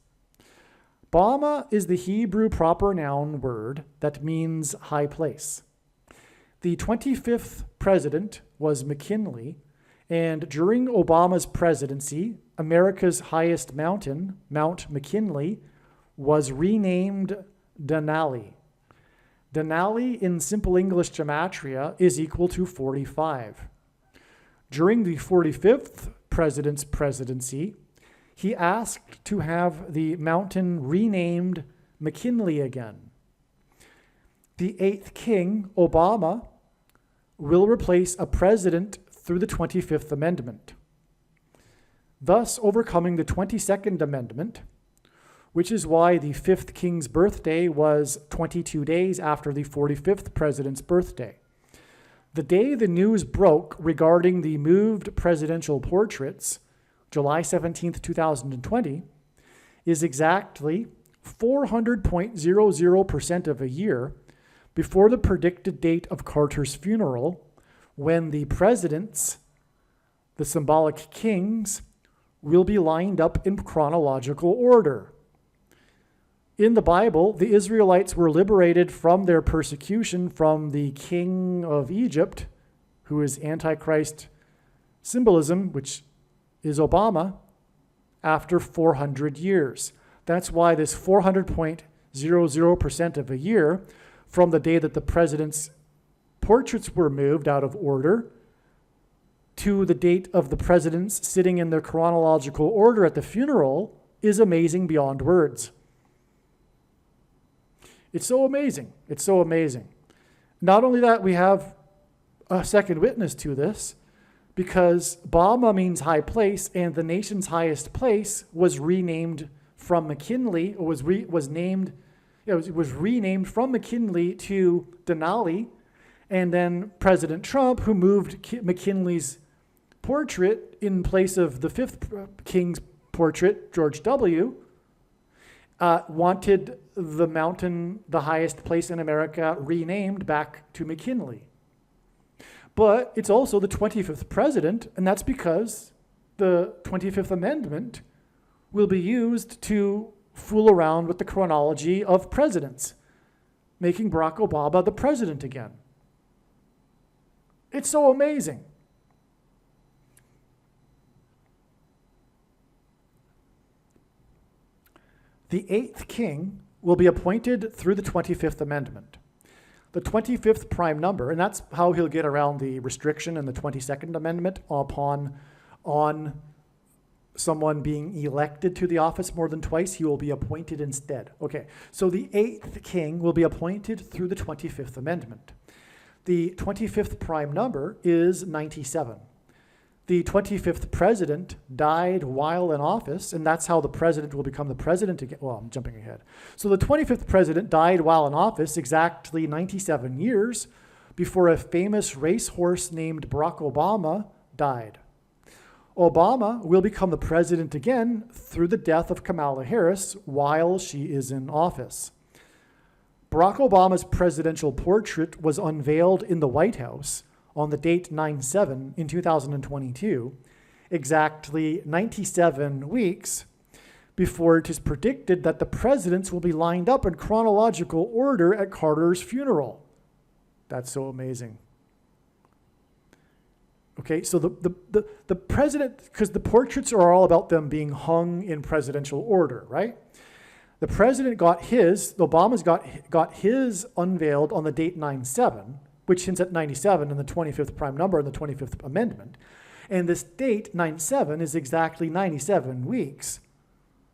Bama is the Hebrew proper noun word that means high place. The 25th president was McKinley, and during Obama's presidency, America's highest mountain, Mount McKinley, was renamed Denali. Denali in Simple English Gematria is equal to 45. During the 45th president's presidency, he asked to have the mountain renamed McKinley again. The 8th king, Obama, will replace a president through the 25th Amendment, thus overcoming the 22nd Amendment, which is why the 5th king's birthday was 22 days after the 45th president's birthday. The day the news broke regarding the moved presidential portraits, July 17th, 2020, is exactly 400.00% of a year before the predicted date of Carter's funeral, when the presidents, the symbolic kings, will be lined up in chronological order. In the Bible, the Israelites were liberated from their persecution from the king of Egypt, who is Antichrist symbolism, which is Obama, after 400 years. That's why this 400.00% of a year from the day that the president's portraits were moved out of order to the date of the presidents sitting in their chronological order at the funeral is amazing beyond words. It's so amazing. It's so amazing. Not only that, we have a second witness to this, because Bama means high place, and the nation's highest place was renamed from McKinley, or was renamed from McKinley to Denali, and then President Trump, who moved McKinley's portrait in place of the fifth king's portrait, George W., wanted the mountain, the highest place in America, renamed back to McKinley. But it's also the 25th president, and that's because the 25th Amendment will be used to fool around with the chronology of presidents, making Barack Obama the president again. It's so amazing. The 8th king will be appointed through the 25th Amendment. The 25th prime number, and that's how he'll get around the restriction in the 22nd Amendment on someone being elected to the office more than twice. He will be appointed instead. Okay, so the 8th king will be appointed through the 25th Amendment. The 25th prime number is 97. The 25th president died while in office, and that's how the president will become the president again. Well, I'm jumping ahead. So the 25th president died while in office exactly 97 years before a famous racehorse named Barack Obama died. Obama will become the president again through the death of Kamala Harris while she is in office. Barack Obama's presidential portrait was unveiled in the White House on the date 9/7 in 2022, exactly 97 weeks before it is predicted that the presidents will be lined up in chronological order at Carter's funeral. That's so amazing. Okay, so the president, because the portraits are all about them being hung in presidential order, right? The president got his, Obama's got his unveiled on the date 9/7, which hints at 97 and the 25th prime number and the 25th Amendment. And this date, 9/7, is exactly 97 weeks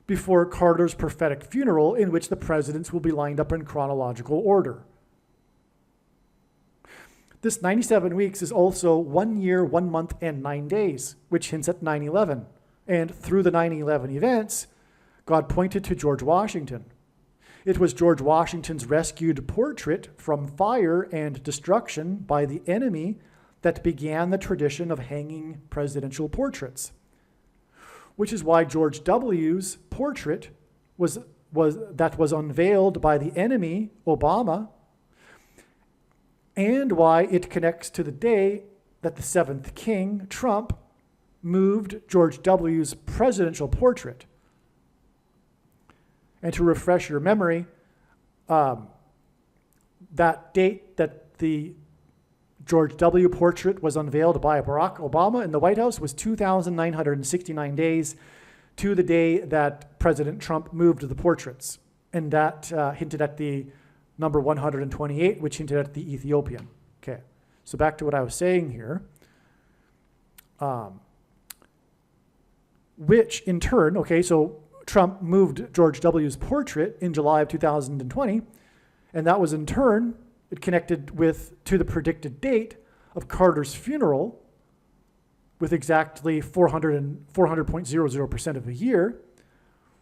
before Carter's prophetic funeral, in which the presidents will be lined up in chronological order. This 97 weeks is also 1 year, 1 month, and 9 days, which hints at 9/11. And through the 9/11 events, God pointed to George Washington. It was George Washington's rescued portrait from fire and destruction by the enemy that began the tradition of hanging presidential portraits, which is why George W.'s portrait was unveiled by the enemy, Obama, and why it connects to the day that the 7th king, Trump, moved George W.'s presidential portrait. And to refresh your memory, that date that the George W. portrait was unveiled by Barack Obama in the White House was 2,969 days to the day that President Trump moved the portraits. And that hinted at the number 128, which hinted at the Ethiopian. Okay, so back to what I was saying here. Which in turn, okay, so Trump moved George W.'s portrait in July of 2020, and that was in turn, it connected to the predicted date of Carter's funeral with exactly 400.00% of a year,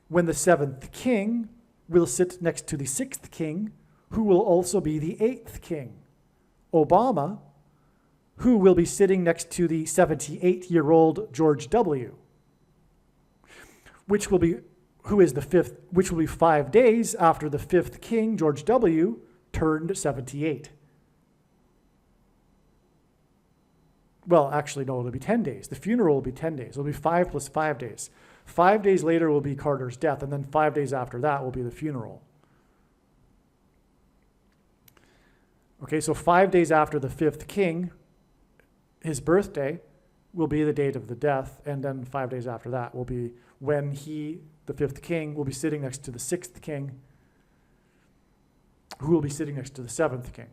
when the 7th king will sit next to the 6th king, who will also be the 8th king, Obama, who will be sitting next to the 78-year-old George W., who is the fifth, which will be 5 days after the fifth king, George W., turned 78. Well, actually, no, it'll be 10 days. The funeral will be 10 days. It'll be 5 plus 5 days. 5 days later will be Carter's death, and then 5 days after that will be the funeral. Okay, so 5 days after the fifth king, his birthday, will be the date of the death, and then 5 days after that will be when he, the fifth king, will be sitting next to the sixth king, who will be sitting next to the seventh king,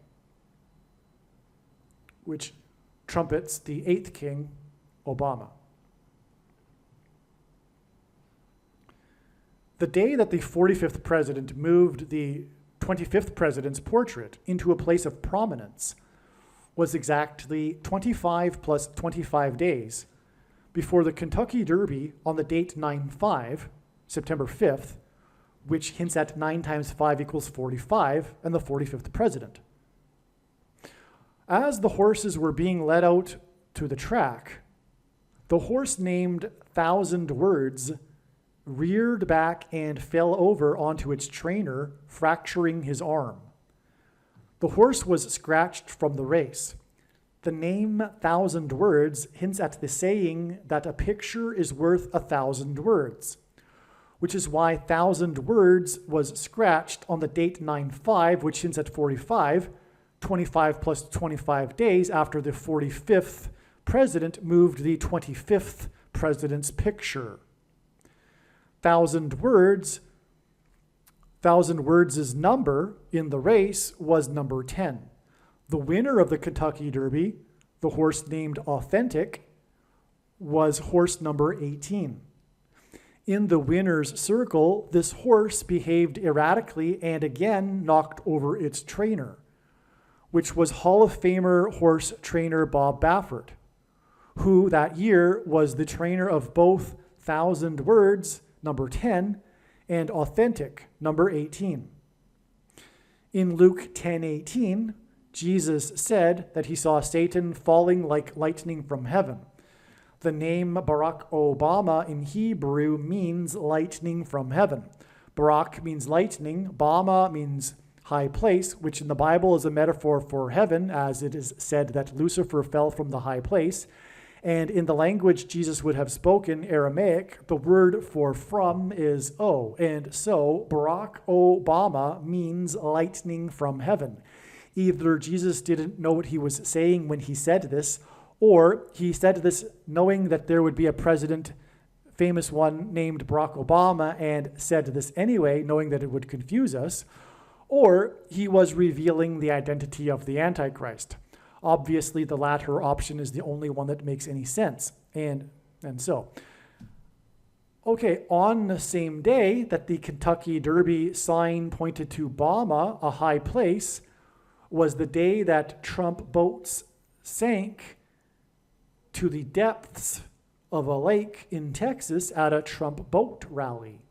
which trumpets the eighth king, Obama. The day that the 45th president moved the 25th president's portrait into a place of prominence was exactly 25 plus 25 days before the Kentucky Derby on the date 9/5, September 5th, which hints at 9 times 5 equals 45, and the 45th president. As the horses were being led out to the track, the horse named Thousand Words reared back and fell over onto its trainer, fracturing his arm. The horse was scratched from the race. The name Thousand Words hints at the saying that a picture is worth 1,000 words, which is why Thousand Words was scratched on the date 9/5, which hints at 45, 25 plus 25 days after the 45th president moved the 25th president's picture. Thousand Words' number in the race was number 10. The winner of the Kentucky Derby, the horse named Authentic, was horse number 18. In the winner's circle, this horse behaved erratically and again knocked over its trainer, which was Hall of Famer horse trainer Bob Baffert, who that year was the trainer of both Thousand Words, number 10, and Authentic, number 18. In Luke 10:18, Jesus said that he saw Satan falling like lightning from heaven. The name Barack Obama in Hebrew means lightning from heaven. Barack means lightning, Obama means high place, which in the Bible is a metaphor for heaven, as it is said that Lucifer fell from the high place. And in the language Jesus would have spoken, Aramaic, the word for from is O. And so Barack Obama means lightning from heaven. Either Jesus didn't know what he was saying when he said this, or he said this knowing that there would be a president, famous one, named Barack Obama, and said this anyway, knowing that it would confuse us, or he was revealing the identity of the Antichrist. Obviously, the latter option is the only one that makes any sense. And so, okay, on the same day that the Kentucky Derby sign pointed to Bama, a high place, was the day that Trump boats sank to the depths of a lake in Texas at a Trump boat rally.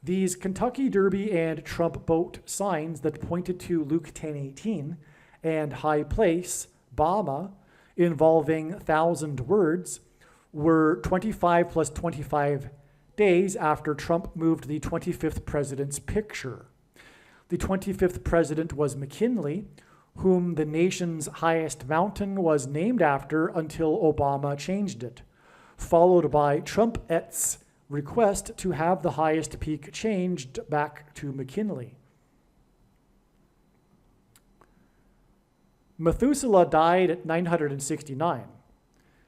These Kentucky Derby and Trump boat signs that pointed to Luke 10:18 and high place, Bama, involving Thousand Words, were 25 plus 25 days after Trump moved the 25th president's picture. The 25th president was McKinley, whom the nation's highest mountain was named after until Obama changed it, followed by Trumpet's request to have the highest peak changed back to McKinley. Methuselah died at 969.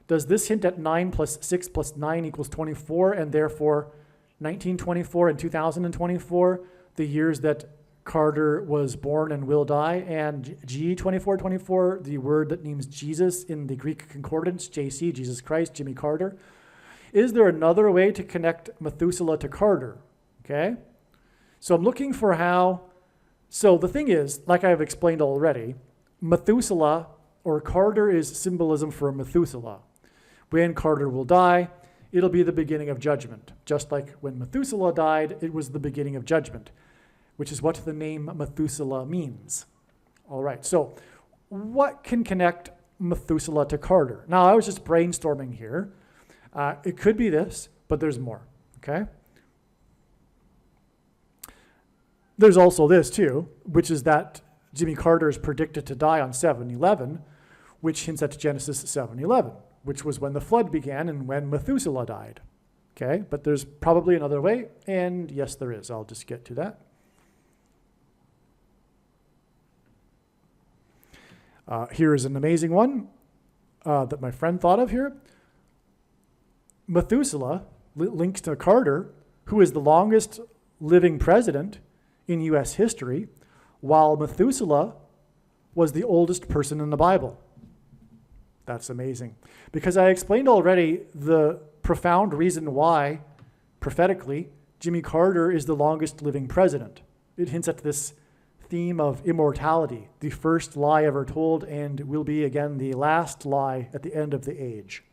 Does this hint at 9 plus 6 plus 9 equals 24, and therefore 1924 and 2024, the years that Carter was born and will die, and G2424, the word that means Jesus in the Greek concordance, JC, Jesus Christ, Jimmy Carter? Is there another way to connect Methuselah to Carter? Okay? So I'm looking for how. So the thing is, like I've explained already, Methuselah, or Carter, is symbolism for Methuselah. When Carter will die, it'll be the beginning of judgment. Just like when Methuselah died, it was the beginning of judgment, which is what the name Methuselah means. All right, so what can connect Methuselah to Carter? Now, I was just brainstorming here. It could be this, but there's more, okay? There's also this too, which is that Jimmy Carter is predicted to die on 7/11, which hints at Genesis 7/11, which was when the flood began and when Methuselah died. Okay, but there's probably another way, and yes, there is. I'll just get to that. Here is an amazing one that my friend thought of here. Methuselah links to Carter, who is the longest living president in U.S. history, while Methuselah was the oldest person in the Bible. That's amazing. Because I explained already the profound reason why, prophetically, Jimmy Carter is the longest living president. It hints at this theme of immortality, the first lie ever told, and will be again the last lie at the end of the age.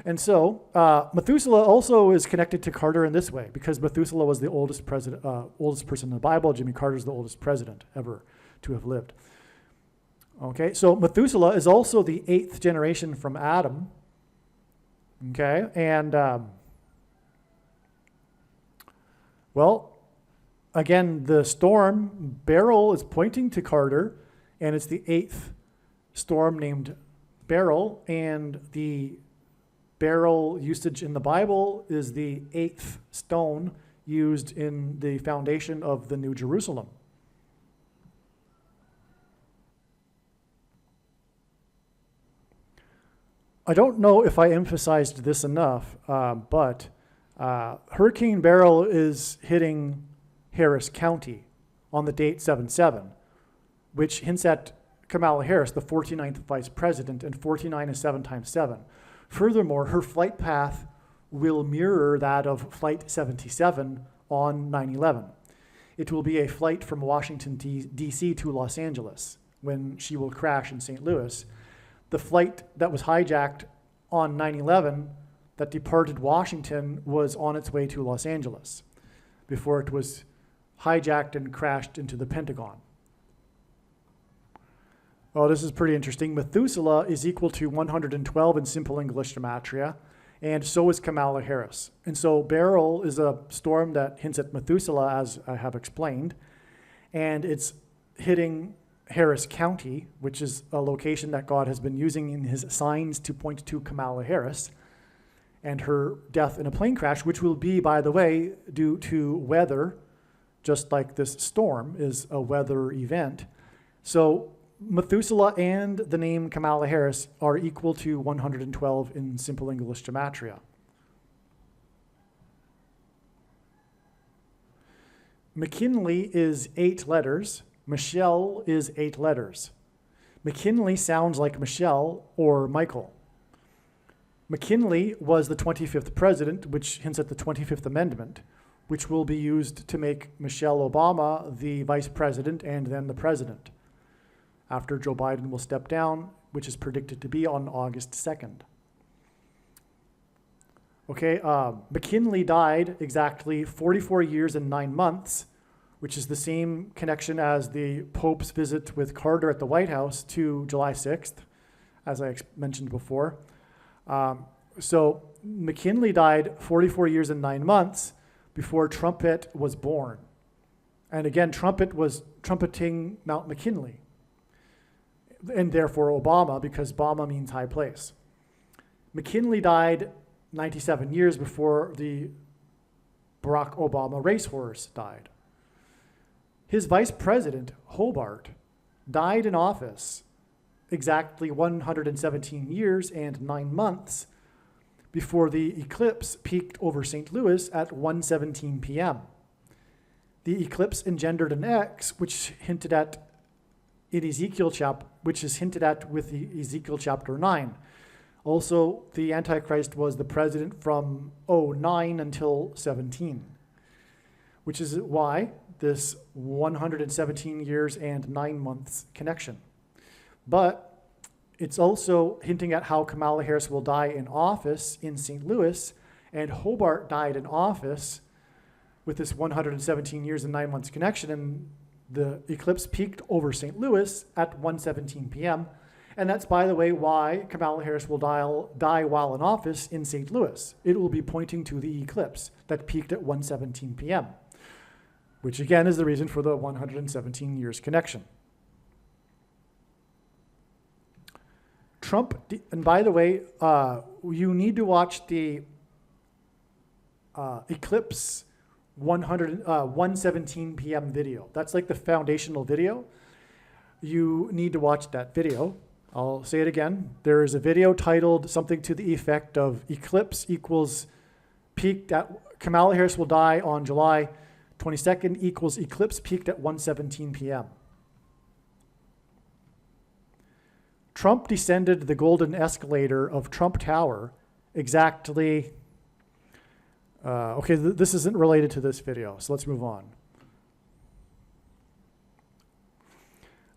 And so Methuselah also is connected to Carter in this way, because Methuselah was the oldest person in the Bible. Jimmy Carter is the oldest president ever to have lived. Okay, so Methuselah is also the 8th generation from Adam. Okay, and well, again, the storm Beryl is pointing to Carter, and it's the 8th storm named Beryl, and the Beryl usage in the Bible is the 8th stone used in the foundation of the New Jerusalem. I don't know if I emphasized this enough, but Hurricane Beryl is hitting Harris County on the date 7/7, which hints at Kamala Harris, the 49th vice president, and 49 is 7 times 7. Furthermore, her flight path will mirror that of Flight 77 on 9/11. It will be a flight from Washington, D.C. to Los Angeles when she will crash in St. Louis. The flight that was hijacked on 9/11 that departed Washington was on its way to Los Angeles before it was hijacked and crashed into the Pentagon. Oh, this is pretty interesting. Methuselah is equal to 112 in simple English gematria, and so is Kamala Harris. And so Beryl is a storm that hints at Methuselah, as I have explained, and it's hitting Harris County, which is a location that God has been using in his signs to point to Kamala Harris and her death in a plane crash, which will be, by the way, due to weather, just like this storm is a weather event. So Methuselah and the name Kamala Harris are equal to 112 in simple English gematria. McKinley is 8 letters. Michelle is 8 letters. McKinley sounds like Michelle or Michael. McKinley was the 25th president, which hints at the 25th Amendment, which will be used to make Michelle Obama the vice president and then the president, after Joe Biden will step down, which is predicted to be on August 2nd. Okay, McKinley died exactly 44 years and 9 months, which is the same connection as the Pope's visit with Carter at the White House to July 6th, as I mentioned before. So McKinley died 44 years and 9 months before Trumpet was born. And again, Trumpet was trumpeting Mount McKinley, and therefore Obama, because Obama means high place. McKinley died 97 years before the Barack Obama racehorse died. His vice president, Hobart, died in office exactly 117 years and 9 months before the eclipse peaked over St. Louis at 1:17 p.m. The eclipse engendered an X, which hinted at in Ezekiel which is hinted at with Ezekiel chapter 9. Also, the Antichrist was the president from 09 until 17, which is why this 117 years and 9 months connection. But it's also hinting at how Kamala Harris will die in office in St. Louis, and Hobart died in office with this 117 years and 9 months connection, and the eclipse peaked over St. Louis at 1:17 p.m., and that's, by the way, why Kamala Harris will die while in office in St. Louis. It will be pointing to the eclipse that peaked at 1:17 p.m., which again is the reason for the 117 years connection. Trump, and by the way, you need to watch the Eclipse 117 p.m. video. That's like the foundational video. You need to watch that video. I'll say it again. There is a video titled something to the effect of Eclipse equals peaked at, Kamala Harris will die on July 22nd equals Eclipse peaked at 1:17 p.m. Trump descended the golden escalator of Trump Tower exactly, this isn't related to this video, so let's move on.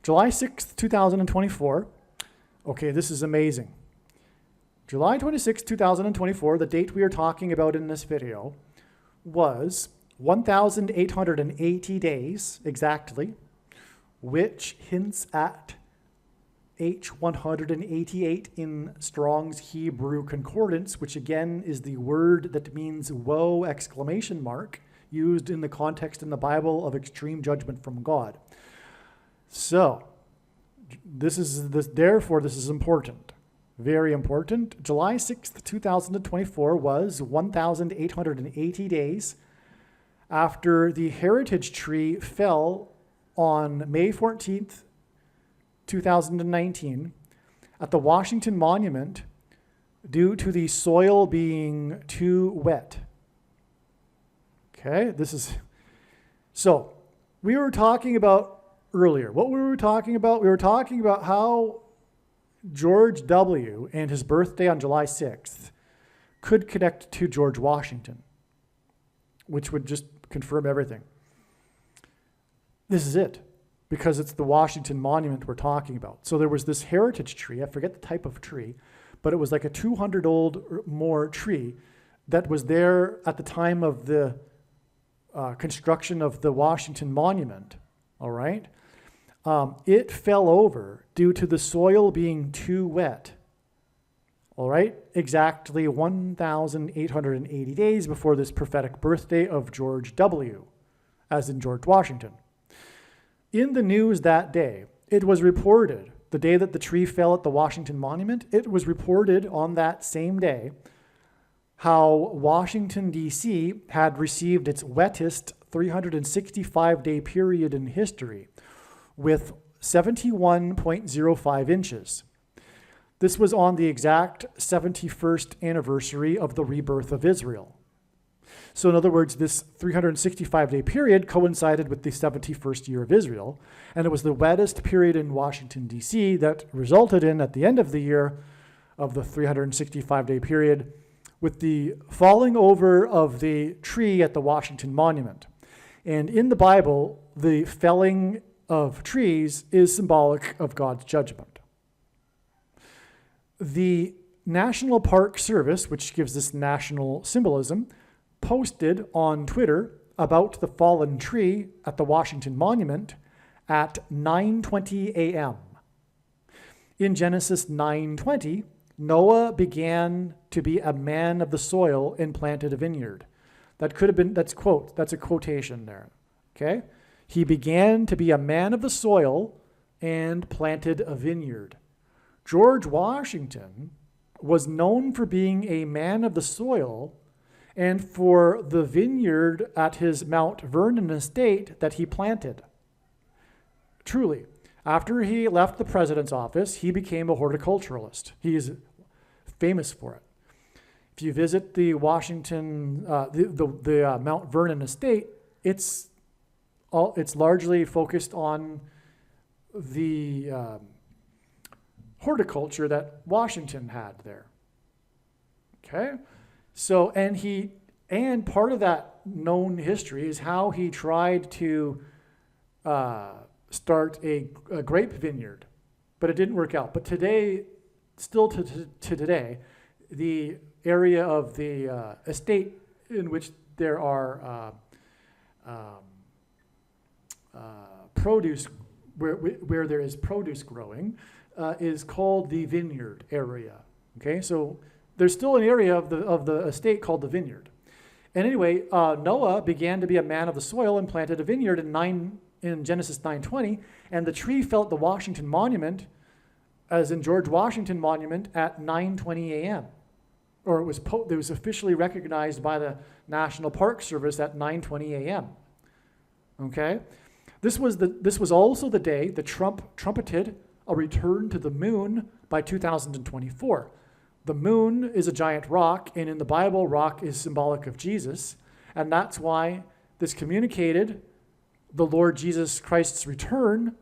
July 6th, 2024. Okay, this is amazing. July 26th, 2024, the date we are talking about in this video, was 1,880 days exactly, which hints at H188 in Strong's Hebrew Concordance, which again is the word that means woe exclamation mark, used in the context in the Bible of extreme judgment from God. So, therefore this is important. Very important. July 6th, 2024 was 1,880 days after the heritage tree fell on May 14th, 2019 at the Washington Monument due to the soil being too wet. Okay, so we were talking about earlier. What we were talking about? We were talking about how George W. and his birthday on July 6th could connect to George Washington, which would just confirm everything. This is it, because it's the Washington Monument we're talking about. So there was this heritage tree, I forget the type of tree, but it was like a 200-old or more tree that was there at the time of the construction of the Washington Monument, all right? It fell over due to the soil being too wet, all right? Exactly 1,880 days before this prophetic birthday of George W., as in George Washington. In the news that day, it was reported, the day that the tree fell at the Washington Monument, it was reported on that same day how Washington, D.C. had received its wettest 365-day period in history with 71.05 inches. This was on the exact 71st anniversary of the rebirth of Israel. So in other words, this 365-day period coincided with the 71st year of Israel, and it was the wettest period in Washington, D.C. that resulted in, at the end of the year of the 365-day period, with the falling over of the tree at the Washington Monument. And in the Bible, the felling of trees is symbolic of God's judgment. The National Park Service, which gives this national symbolism, posted on Twitter about the fallen tree at the Washington Monument at 9:20 a.m. In Genesis 9:20, Noah began to be a man of the soil and planted a vineyard. That could have been, that's a quotation there, okay? He began to be a man of the soil and planted a vineyard. George Washington was known for being a man of the soil and for the vineyard at his Mount Vernon estate that he planted. Truly, after he left the president's office, he became a horticulturalist. He is famous for it. If you visit the Washington, the Mount Vernon estate, it's largely focused on the horticulture that Washington had there. Okay, so and part of that known history is how he tried to start a grape vineyard, but it didn't work out. But today, still to today, the area of the estate in which there are produce, where there is produce growing, is called the vineyard area. Okay, so there's still an area of the estate called the vineyard. And anyway, Noah began to be a man of the soil and planted a vineyard in Genesis 9:20, and the tree fell at the Washington Monument, as in George Washington Monument, at 9:20 a.m. Or it was officially recognized by the National Park Service at 9:20 a.m. Okay, this was also the day that Trump trumpeted a return to the moon by 2024. The moon is a giant rock, and in the Bible, rock is symbolic of Jesus, and that's why this communicated the Lord Jesus Christ's return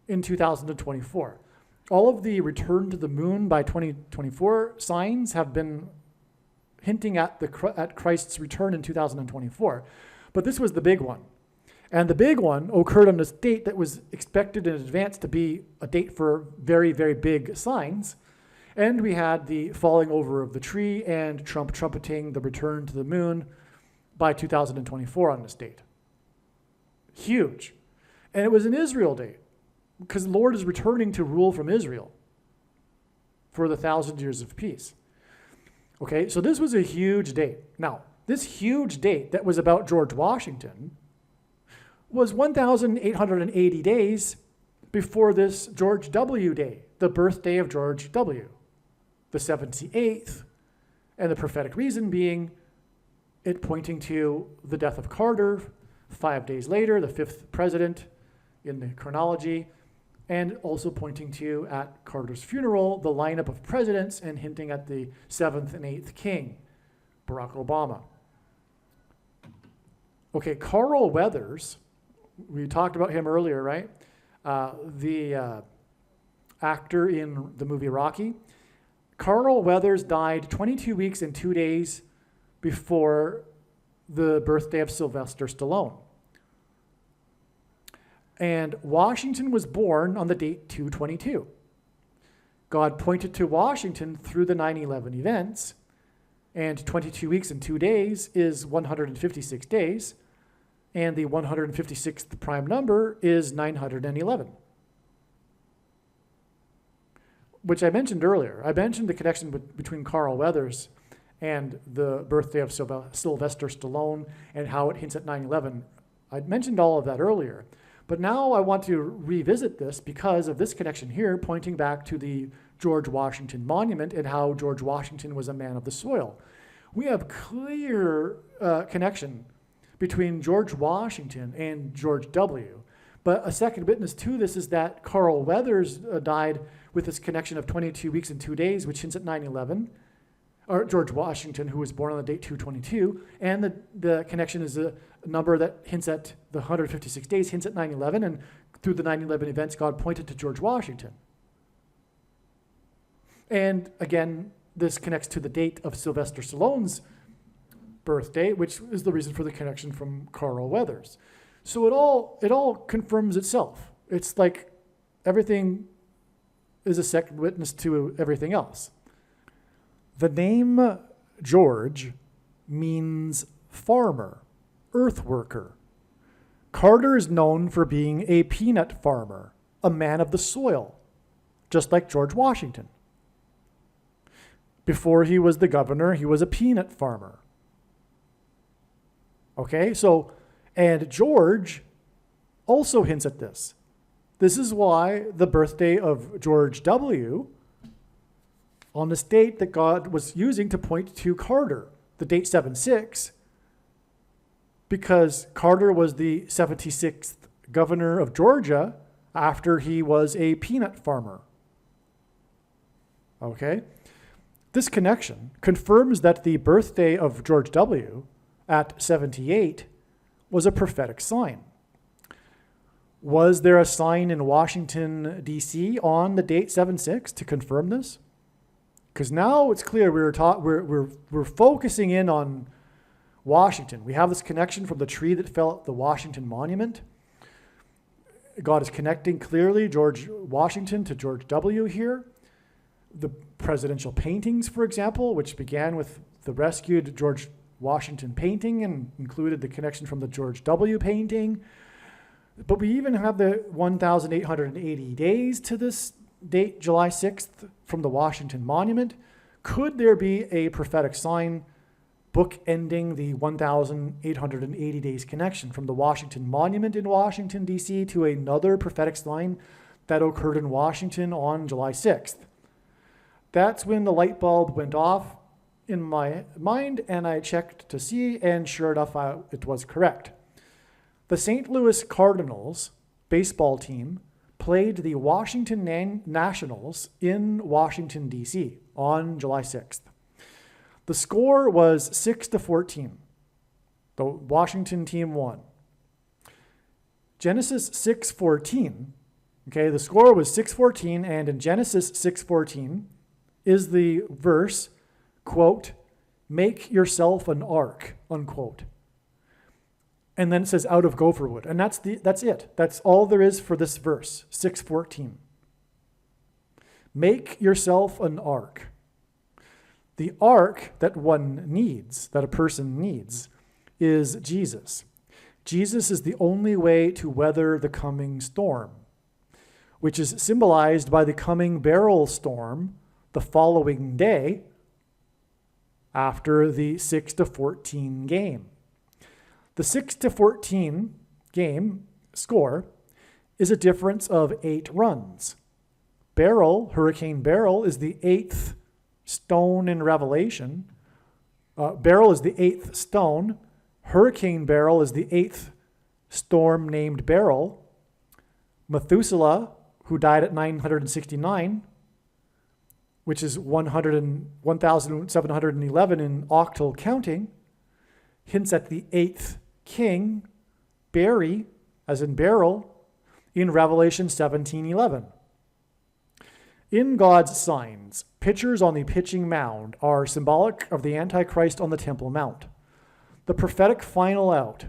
in 2024. All of the return to the moon by 2024 signs have been hinting at Christ's return in 2024. But this was the big one. And the big one occurred on this date that was expected in advance to be a date for very, very big signs. And we had the falling over of the tree and Trump trumpeting the return to the moon by 2024 on this date. Huge. And it was an Israel date, because the Lord is returning to rule from Israel for the 1,000 years of peace. Okay, so this was a huge date. Now, this huge date that was about George Washington was 1,880 days before this George W. Day, the birthday of George W., the 78th, and the prophetic reason being it pointing to the death of Carter 5 days later, the 5th president in the chronology, and also pointing to, at Carter's funeral, the lineup of presidents and hinting at the 7th and 8th king, Barack Obama. Okay, Carl Weathers, we talked about him earlier, right? The actor in the movie Rocky. Carl Weathers died 22 weeks and 2 days before the birthday of Sylvester Stallone. And Washington was born on the date 2/22. God pointed to Washington through the 9/11 events, and 22 weeks and 2 days is 156 days, and the 156th prime number is 911, which I mentioned earlier. I mentioned the connection between Carl Weathers and the birthday of Sylvester Stallone and how it hints at 9/11. I mentioned all of that earlier. But now I want to revisit this because of this connection here, pointing back to the George Washington Monument and how George Washington was a man of the soil. We have clear connection between George Washington and George W. But a second witness to this is that Carl Weathers died with this connection of 22 weeks and 2 days, which hints at 9/11. Or George Washington, who was born on the date 2/22, and the connection is a number that hints at the 156 days, hints at 9/11, and through the 9/11 events, God pointed to George Washington. And again, this connects to the date of Sylvester Stallone's birthday, which is the reason for the connection from Carl Weathers. So it all confirms itself. It's like everything is a second witness to everything else. The name George means farmer, earth worker. Carter is known for being a peanut farmer, a man of the soil, just like George Washington. Before he was the governor, he was a peanut farmer. Okay, so, and George also hints at this. This is why the birthday of George W. on this date that God was using to point to Carter, the date 7/6, because Carter was the 76th governor of Georgia after he was a peanut farmer. Okay? This connection confirms that the birthday of George W. at 78 was a prophetic sign. Was there a sign in Washington, D.C. on the date 7/6 to confirm this? Because now it's clear we're focusing in on Washington. We have this connection from the tree that fell at the Washington Monument. God is connecting clearly George Washington to George W. here. The presidential paintings, for example, which began with the rescued George Washington painting and included the connection from the George W. painting. But we even have the 1,880 days to this date, July 6th, from the Washington Monument. Could there be a prophetic sign bookending the 1,880 days connection from the Washington Monument in Washington, D.C. to another prophetic sign that occurred in Washington on July 6th. That's when the light bulb went off in my mind, and I checked to see, and sure enough, it was correct. The St. Louis Cardinals baseball team played the Washington Nationals in Washington, D.C. on July 6th. The score was 6-14. The Washington team won. Genesis 6:14, okay, the score was 6-14, and in Genesis 6:14 is the verse, quote, "Make yourself an ark," unquote. And then it says out of gopher wood. And that's it. That's all there is for this verse, 6:14. Make yourself an ark. The ark that one needs, that a person needs, is Jesus. Jesus is the only way to weather the coming storm, which is symbolized by the coming beryl storm the following day after the 6-14 game. The 6-14 game score is a difference of 8 runs. Beryl, Hurricane Beryl, is the 8th stone in Revelation. Beryl is the 8th stone. Hurricane Beryl is the 8th storm named Beryl. Methuselah, who died at 969, which is 1,711 in octal counting, hints at the 8th king, Bari, as in beryl, in Revelation 17:11. In God's signs, pitchers on the pitching mound are symbolic of the Antichrist on the Temple Mount. The prophetic final out,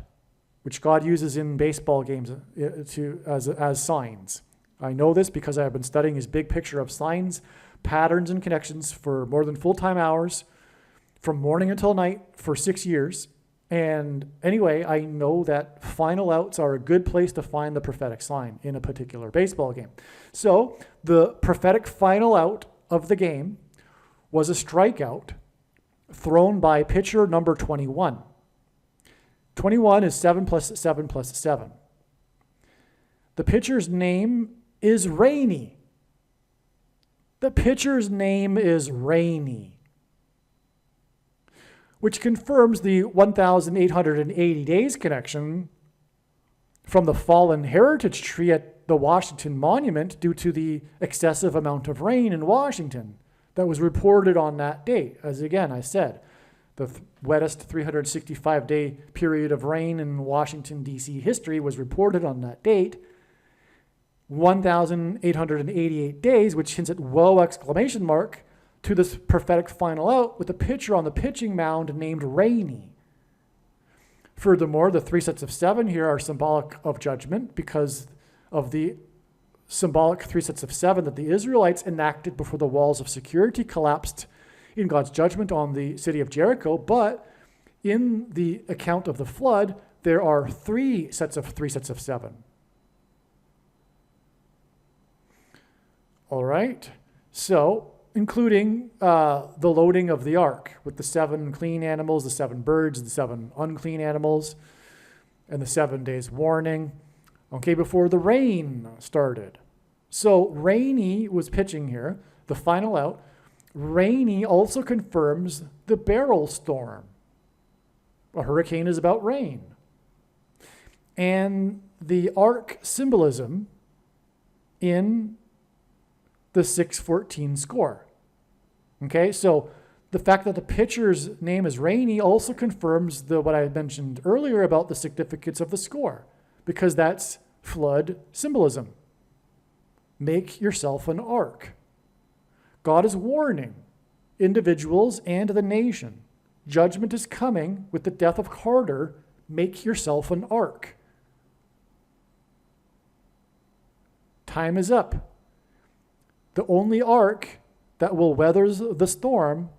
which God uses in baseball games as signs. I know this because I have been studying his big picture of signs, patterns, and connections for more than full-time hours, from morning until night for 6 years. And anyway, I know that final outs are a good place to find the prophetic sign in a particular baseball game. So the prophetic final out of the game was a strikeout thrown by pitcher number 21. 21 is 7 plus 7 plus 7. The pitcher's name is Rainy. The pitcher's name is Rainy, which confirms the 1,880 days connection from the fallen heritage tree at the Washington Monument due to the excessive amount of rain in Washington that was reported on that date. As again, I said, the wettest 365-day period of rain in Washington, D.C. history was reported on that date. 1,888 days, which hints at whoa exclamation mark, to this prophetic final out with a pitcher on the pitching mound named Rainy. Furthermore, the 3 sets of 7 here are symbolic of judgment because of the symbolic 3 sets of 7 that the Israelites enacted before the walls of security collapsed in God's judgment on the city of Jericho. But in the account of the flood, there are 3 sets of 7. All right, so including the loading of the ark with the 7 clean animals, the 7 birds, the 7 unclean animals, and the 7 days warning, okay, before the rain started. So Rainy was pitching here, the final out. Rainy also confirms the beryl storm. A hurricane is about rain. And the ark symbolism in the 6-14 score. Okay, so the fact that the pitcher's name is Rainy also confirms what I mentioned earlier about the significance of the score, because that's flood symbolism. Make yourself an ark. God is warning individuals and the nation. Judgment is coming with the death of Carter. Make yourself an ark. Time is up. The only ark that will weather the storm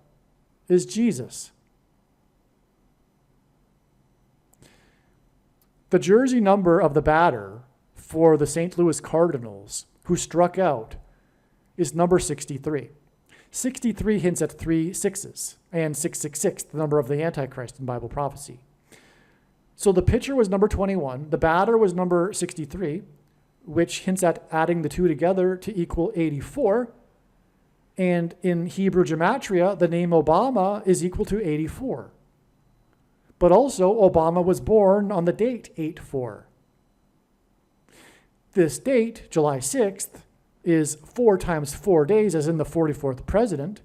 is Jesus. The jersey number of the batter for the St. Louis Cardinals, who struck out, is number 63. 63 hints at 3 sixes, and 666, the number of the Antichrist in Bible prophecy. So the pitcher was number 21, the batter was number 63, which hints at adding the two together to equal 84. And in Hebrew gematria, the name Obama is equal to 84. But also, Obama was born on the date 8-4. This date, July 6th, is 4 times 4 days, as in the 44th president.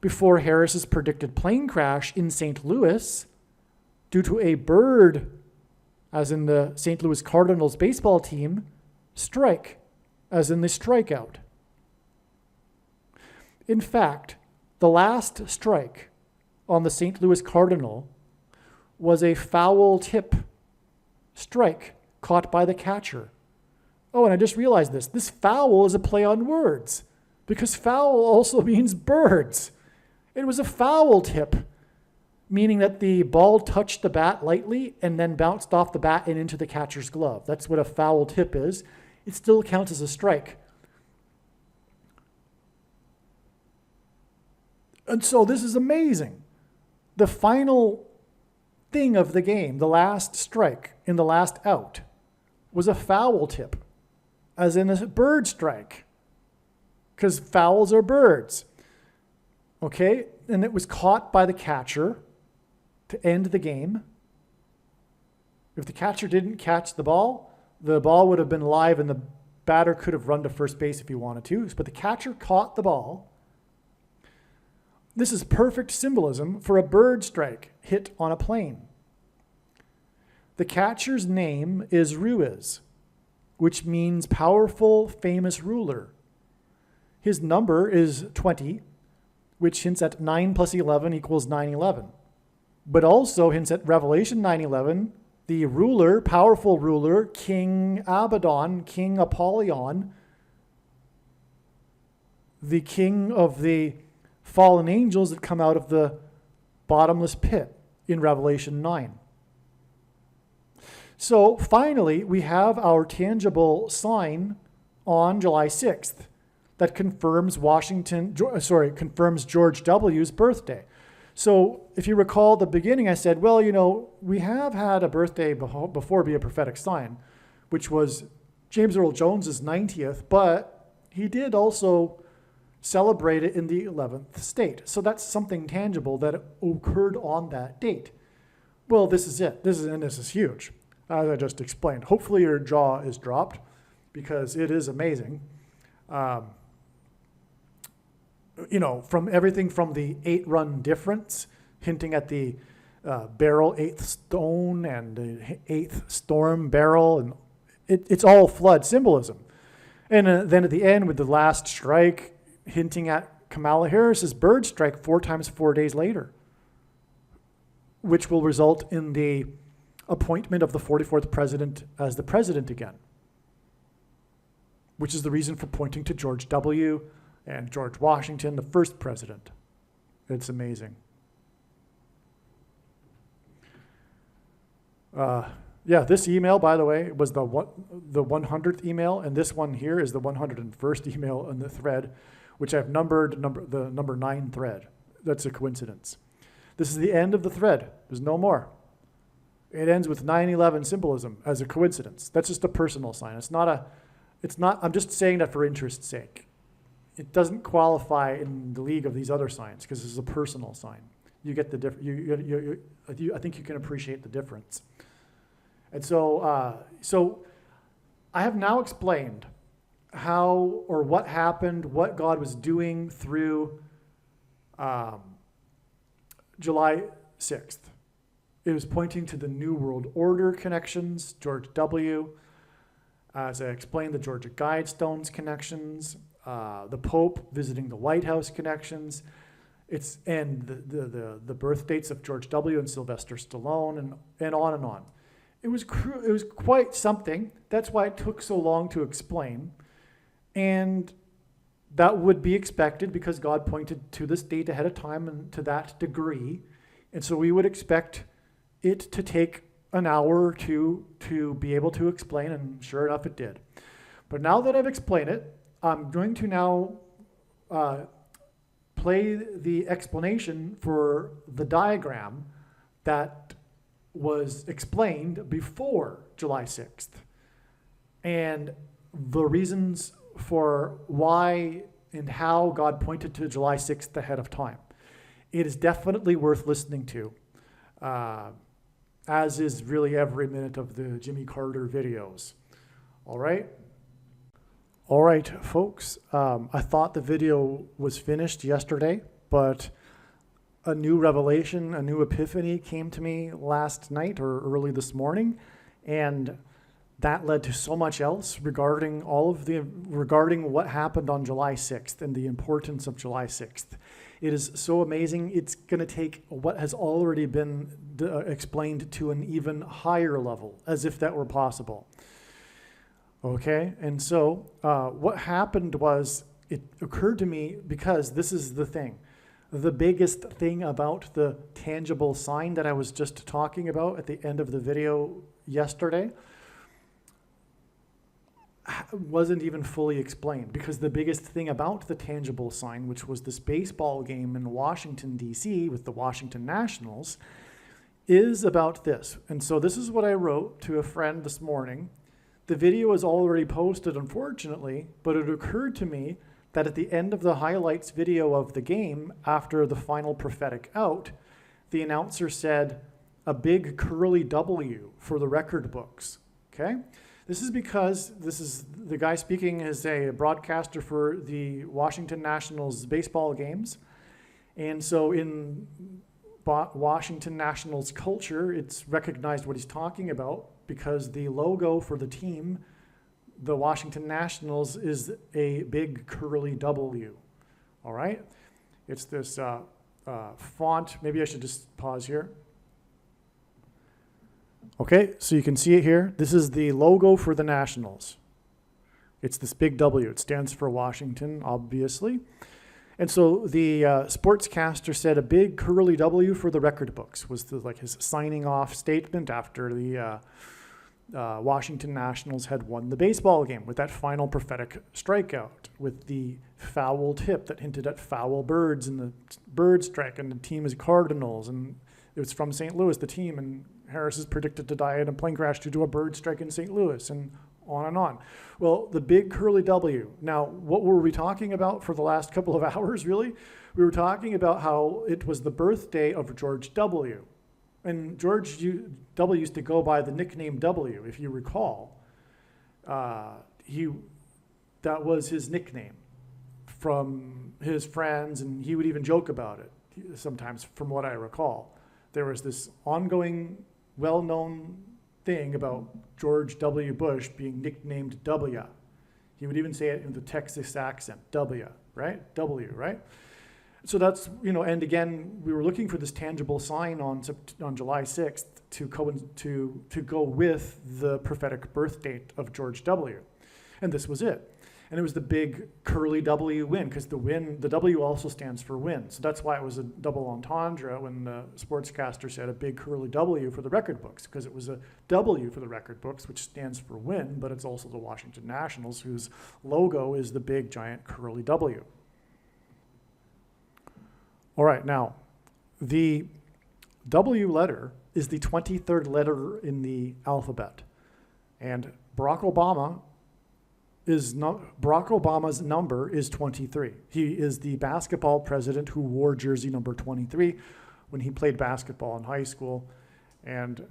Before Harris's predicted plane crash in St. Louis, due to a bird, as in the St. Louis Cardinals baseball team, strike, as in the strikeout. In fact, the last strike on the St. Louis Cardinal was a foul tip strike caught by the catcher. Oh, and I just realized this. This foul is a play on words because foul also means birds. It was a foul tip, meaning that the ball touched the bat lightly and then bounced off the bat and into the catcher's glove. That's what a foul tip is. It still counts as a strike. And so this is amazing. The final thing of the game, the last strike in the last out, was a foul tip, as in a bird strike, because fowls are birds. Okay? And it was caught by the catcher to end the game. If the catcher didn't catch the ball would have been live and the batter could have run to first base if he wanted to. But the catcher caught the ball. This is perfect symbolism for a bird strike hit on a plane. The catcher's name is Ruiz, which means powerful, famous ruler. His number is 20, which hints at 9 plus 11 equals 911. But also hints at Revelation 9:11, the ruler, powerful ruler, King Abaddon, King Apollyon, the king of the fallen angels that come out of the bottomless pit in Revelation 9. So finally, we have our tangible sign on July 6th that confirms confirms George W.'s birthday. So if you recall the beginning, I said, well, we have had a birthday before be a prophetic sign, which was James Earl Jones's 90th, but he did also celebrate it in the 11th state. So that's something tangible that occurred on that date. Well, this is it. This is huge, as I just explained. Hopefully your jaw is dropped because it is amazing. From everything from the 8-run difference, hinting at the barrel 8th stone and the 8th storm barrel, and it's all flood symbolism. And then at the end with the last strike, hinting at Kamala Harris's bird strike 4 times 4 days later, which will result in the appointment of the 44th president as the president again, which is the reason for pointing to George W. and George Washington, the first president. It's amazing. This email, by the way, was the 100th email, and this one here is the 101st email in the thread, which I've numbered the number 9 thread. That's a coincidence. This is the end of the thread. There's no more. It ends with 9/11 symbolism as a coincidence. That's just a personal sign. I'm just saying that for interest's sake. It doesn't qualify in the league of these other signs because this is a personal sign. You get the I think you can appreciate the difference. And so I have now explained how or what happened, what God was doing through July 6th. It was pointing to the New World Order connections, George W. As I explained, the Georgia Guidestones connections, the Pope visiting the White House connections, and the birth dates of George W. and Sylvester Stallone, and on and on. It was quite something. That's why it took so long to explain. And that would be expected because God pointed to this date ahead of time and to that degree. And so we would expect it to take an hour or two to be able to explain, and sure enough it did. But now that I've explained it, I'm going to now play the explanation for the diagram that was explained before July 6th and the reasons for why and how God pointed to July 6th ahead of time. It is definitely worth listening to, as is really every minute of the Jimmy Carter videos. All right? All right, folks. I thought the video was finished yesterday, but a new revelation, a new epiphany came to me last night or early this morning, and that led to so much else regarding what happened on July 6th and the importance of July 6th. It is so amazing. It's going to take what has already been explained to an even higher level, as if that were possible. Okay, and so what happened was, it occurred to me, because this is the thing. The biggest thing about the tangible sign that I was just talking about at the end of the video yesterday wasn't even fully explained, because the biggest thing about the tangible sign, which was this baseball game in Washington, D.C. with the Washington Nationals, is about this. And so this is what I wrote to a friend this morning. The video is already posted, unfortunately, but it occurred to me that at the end of the highlights video of the game, after the final prophetic out, the announcer said, "A big curly W for the record books." Okay? This is because the guy speaking is a broadcaster for the Washington Nationals baseball games. And so in Washington Nationals culture, it's recognized what he's talking about, because the logo for the team, the Washington Nationals, is a big curly W. All right? It's this font. Maybe I should just pause here. Okay, so you can see it here. This is the logo for the Nationals. It's this big W. It stands for Washington, obviously. And so the sportscaster said, "A big curly W for the record books," was his signing off statement after the Washington Nationals had won the baseball game with that final prophetic strikeout with the foul tip that hinted at foul birds in the bird strike, and the team is Cardinals, and it was from St. Louis, the team, and Harris is predicted to die in a plane crash due to a bird strike in St. Louis, and on and on. Well, the big curly W. Now, what were we talking about for the last couple of hours, really? We were talking about how it was the birthday of George W. And George W. used to go by the nickname W, if you recall. That was his nickname from his friends, and he would even joke about it sometimes, from what I recall. There was this ongoing, well-known thing about George W. Bush being nicknamed W. He would even say it in the Texas accent, W, right? W, right? So that's, and again, we were looking for this tangible sign on July 6th to go with the prophetic birth date of George W. And this was it. And it was the big curly W win, because the W also stands for win. So that's why it was a double entendre when the sportscaster said a big curly W for the record books, because it was a W for the record books, which stands for win, but it's also the Washington Nationals, whose logo is the big giant curly W. All right, now, the W letter is the 23rd letter in the alphabet. And Barack Obama's number is 23. He is the basketball president who wore jersey number 23 when he played basketball in high school, and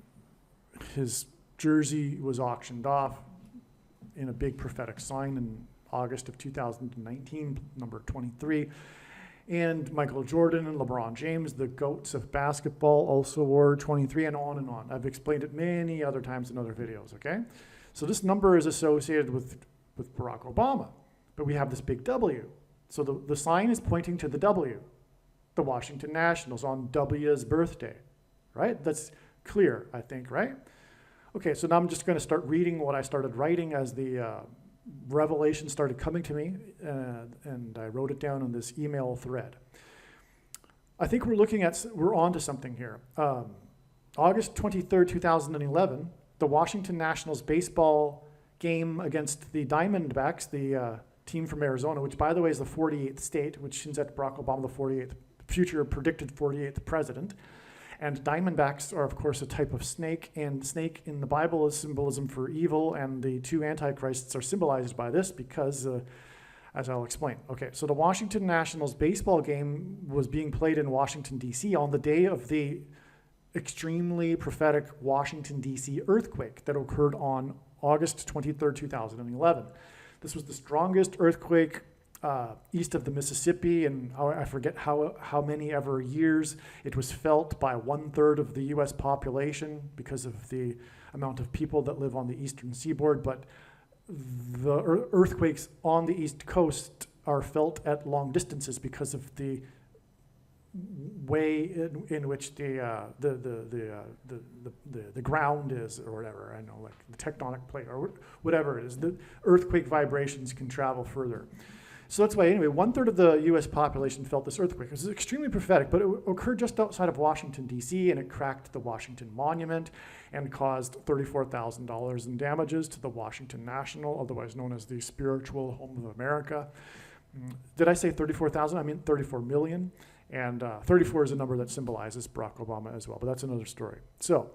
his jersey was auctioned off in a big prophetic sign in August of 2019, number 23. And Michael Jordan and LeBron James, the GOATs of basketball, also wore 23, and on and on. I've explained it many other times in other videos, okay? So this number is associated with Barack Obama, but we have this big W. So the sign is pointing to the W, the Washington Nationals, on W's birthday, right? That's clear, I think, right? Okay, so now I'm just going to start reading what I started writing as the revelation started coming to me, and I wrote it down in this email thread. I think we're on to something here. August 23rd, 2011, the Washington Nationals baseball game against the Diamondbacks, the team from Arizona, which by the way is the 48th state, which hints at Barack Obama, the 48th future predicted 48th president. And diamondbacks are, of course, a type of snake, and snake in the Bible is symbolism for evil, and the two antichrists are symbolized by this because, as I'll explain. Okay, so the Washington Nationals baseball game was being played in Washington, D.C. on the day of the extremely prophetic Washington, D.C. earthquake that occurred on August 23rd, 2011. This was the strongest earthquake east of the Mississippi, and I forget how many ever years. It was felt by 1/3 of the U.S. population because of the amount of people that live on the eastern seaboard, but the earthquakes on the East Coast are felt at long distances because of the way in which the ground is, or whatever. I know, like the tectonic plate or whatever it is. The earthquake vibrations can travel further. So that's why, anyway, 1/3 of the U.S. population felt this earthquake. It was extremely prophetic, but it occurred just outside of Washington, D.C., and it cracked the Washington Monument and caused $34,000 in damages to the Washington National, otherwise known as the spiritual home of America. Did I say 34,000? I mean 34 million. And 34 is a number that symbolizes Barack Obama as well, but that's another story. So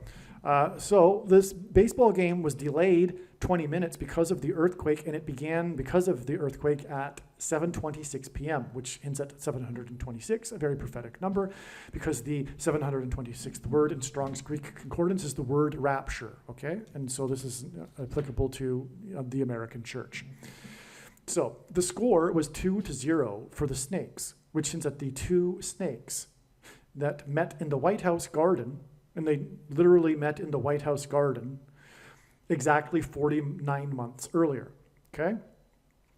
this baseball game was delayed 20 minutes because of the earthquake, and it began because of the earthquake at 7:26 p.m., which hints at 726, a very prophetic number, because the 726th word in Strong's Greek Concordance is the word rapture, okay? And so this is applicable to the American church. So the score was 2-0 for the Snakes, which hints at the two snakes that met in the White House garden, and they literally met in the White House garden exactly 49 months earlier, okay?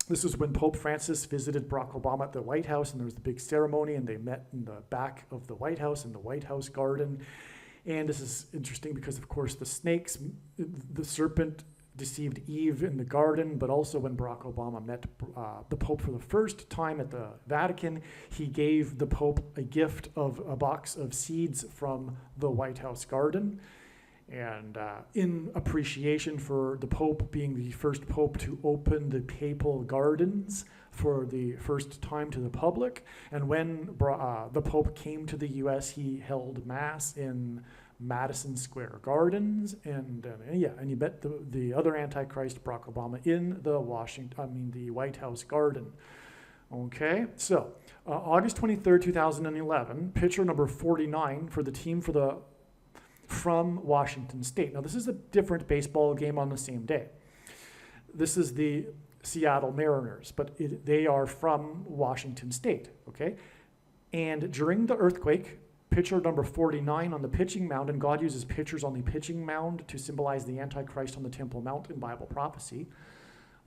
This was when Pope Francis visited Barack Obama at the White House, and there was the big ceremony, and they met in the back of the White House, in the White House garden. And this is interesting because, of course, the snakes, the serpent deceived Eve in the garden, but also when Barack Obama met the Pope for the first time at the Vatican, he gave the Pope a gift of a box of seeds from the White House garden. And in appreciation for the Pope being the first Pope to open the papal gardens for the first time to the public, and when the Pope came to the U.S., he held Mass in Madison Square Gardens, and he met the other Antichrist, Barack Obama, in the White House garden. Okay, so August 23rd, 2011, pitcher number 49 for the team from Washington State. Now, this is a different baseball game on the same day. This is the Seattle Mariners, but they are from Washington State, okay? And during the earthquake, pitcher number 49 on the pitching mound, and God uses pitchers on the pitching mound to symbolize the Antichrist on the Temple Mount in Bible prophecy,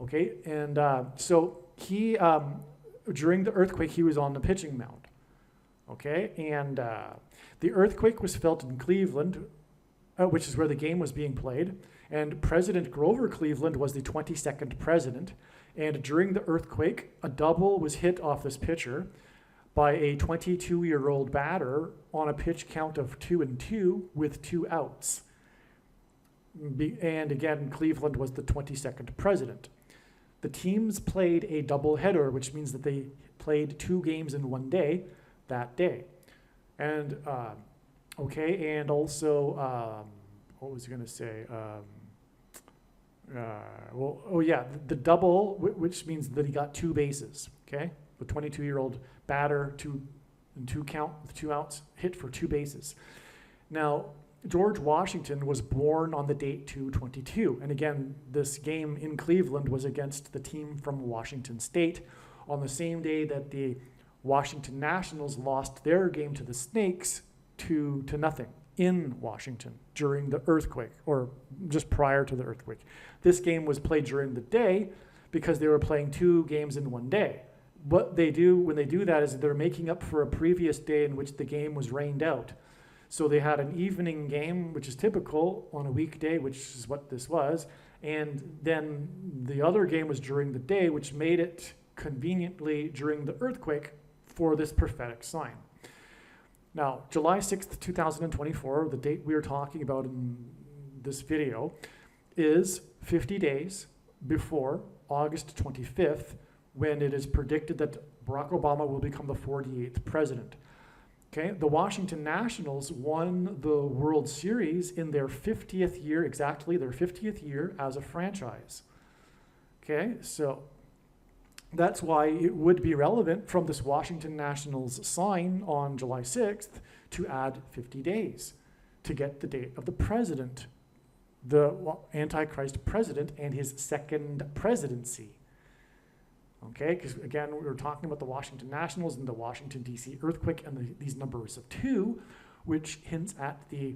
okay? And so he, during the earthquake, he was on the pitching mound, okay? And the earthquake was felt in Cleveland, which is where the game was being played, and President Grover Cleveland was the 22nd president, and during the earthquake, a double was hit off this pitcher by a 22-year-old batter on a pitch count of 2-2 with 2 outs. And again, Cleveland was the 22nd president. The teams played a doubleheader, which means that they played 2 games in one day that day. And, and also, what was I going to say? The double, which means that he got 2 bases, okay? The 22-year-old batter, 2 outs, hit for 2 bases. Now, George Washington was born on the date 2/22, and again, this game in Cleveland was against the team from Washington State on the same day that the Washington Nationals lost their game to the Snakes 2-0 in Washington during the earthquake, or just prior to the earthquake. This game was played during the day because they were playing 2 games in one day. What they do when they do that is they're making up for a previous day in which the game was rained out. So they had an evening game, which is typical on a weekday, which is what this was, and then the other game was during the day, which made it conveniently during the earthquake for this prophetic sign. Now, July 6th, 2024, the date we are talking about in this video, is 50 days before August 25th, when it is predicted that Barack Obama will become the 48th president. Okay, the Washington Nationals won the World Series in their 50th year, exactly their 50th year as a franchise. Okay, so that's why it would be relevant from this Washington Nationals sign on July 6th to add 50 days to get the date of the president, the Antichrist president, and his second presidency. Okay, because again, we were talking about the Washington Nationals and the Washington, D.C. earthquake and these numbers of 2, which hints at the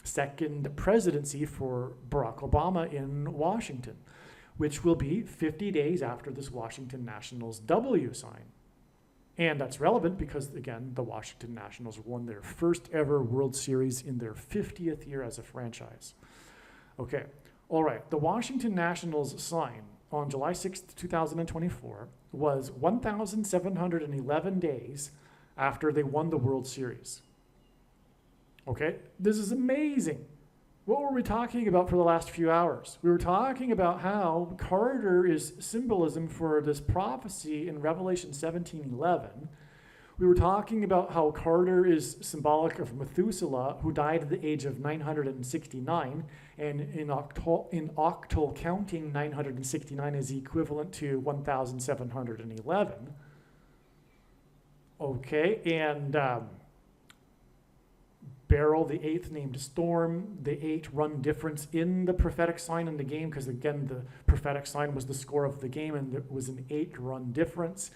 second presidency for Barack Obama in Washington, which will be 50 days after this Washington Nationals W sign. And that's relevant because, again, the Washington Nationals won their first ever World Series in their 50th year as a franchise. Okay, all right, the Washington Nationals sign on July 6th, 2024 was 1,711 days after they won the World Series. Okay, this is amazing. What were we talking about for the last few hours? We were talking about how Carter is symbolism for this prophecy in Revelation 17:11. We were talking about how Carter is symbolic of Methuselah, who died at the age of 969, and in octal counting, 969 is equivalent to 1,711. Okay, and Beryl, the 8th named Storm, the 8 run difference in the prophetic sign in the game, because again, the prophetic sign was the score of the game, and there was an 8 run difference.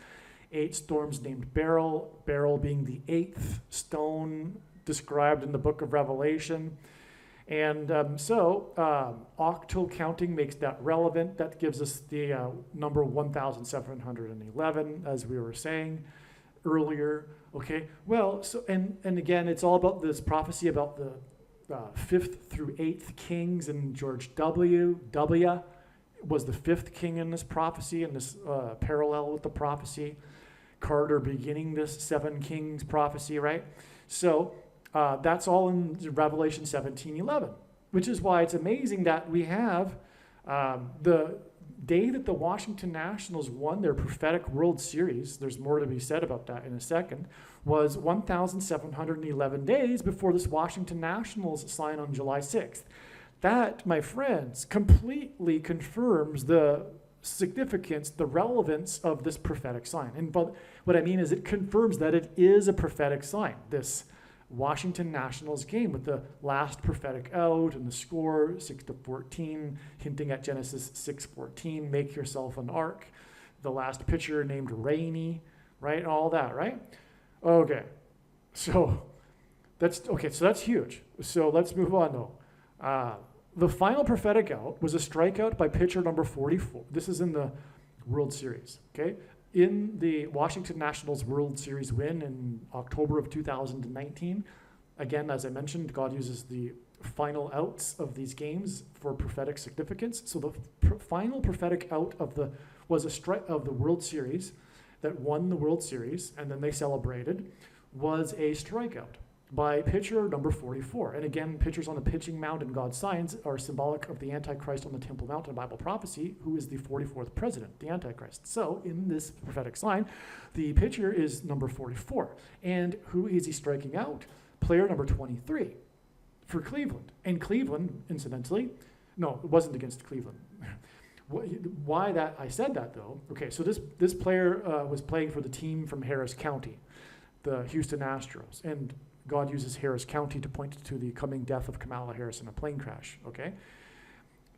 8 storms named Beryl, Beryl being the 8th stone described in the book of Revelation. And octal counting makes that relevant. That gives us the number 1,711, as we were saying earlier. Okay, well, so and again, it's all about this prophecy about the 5th through 8th kings, and George W was the 5th king in this prophecy, and this parallel with the prophecy. Carter beginning this 7 kings prophecy, right? So that's all in Revelation 17:11, which is why it's amazing that we have the day that the Washington Nationals won their prophetic World Series, there's more to be said about that in a second, was 1,711 days before this Washington Nationals sign on July 6th. That, my friends, completely confirms the significance, the relevance of this prophetic sign. And but what I mean is it confirms that it is a prophetic sign, this Washington Nationals game with the last prophetic out and the score 6-14, hinting at Genesis 6:14, make yourself an ark, the last pitcher named Rainy, right? All that, right? Okay, so that's huge. So let's move on though. The final prophetic out was a strikeout by pitcher number 44. This is in the World Series, okay? In the Washington Nationals World Series win in October of 2019, again, as I mentioned, God uses the final outs of these games for prophetic significance. So the final prophetic out of the World Series that won the World Series, and then they celebrated, was a strikeout by pitcher number 44. And again, pitchers on the pitching mound in God's signs are symbolic of the Antichrist on the Temple Mount in Bible prophecy, who is the 44th president, the Antichrist. So in this prophetic sign, the pitcher is number 44. And who is he striking out? Player number 23 for Cleveland. And Cleveland, incidentally, no, it wasn't against Cleveland. Why that I said that though? Okay, so this player was playing for the team from Harris County, the Houston Astros, and God uses Harris County to point to the coming death of Kamala Harris in a plane crash. Okay,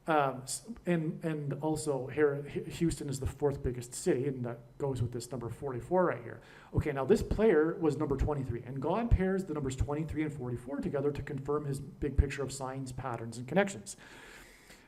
and also Houston is the 4th biggest city, and that goes with this number 44 right here. Okay, now this player was number 23, and God pairs the numbers 23 and 44 together to confirm his big picture of signs, patterns, and connections.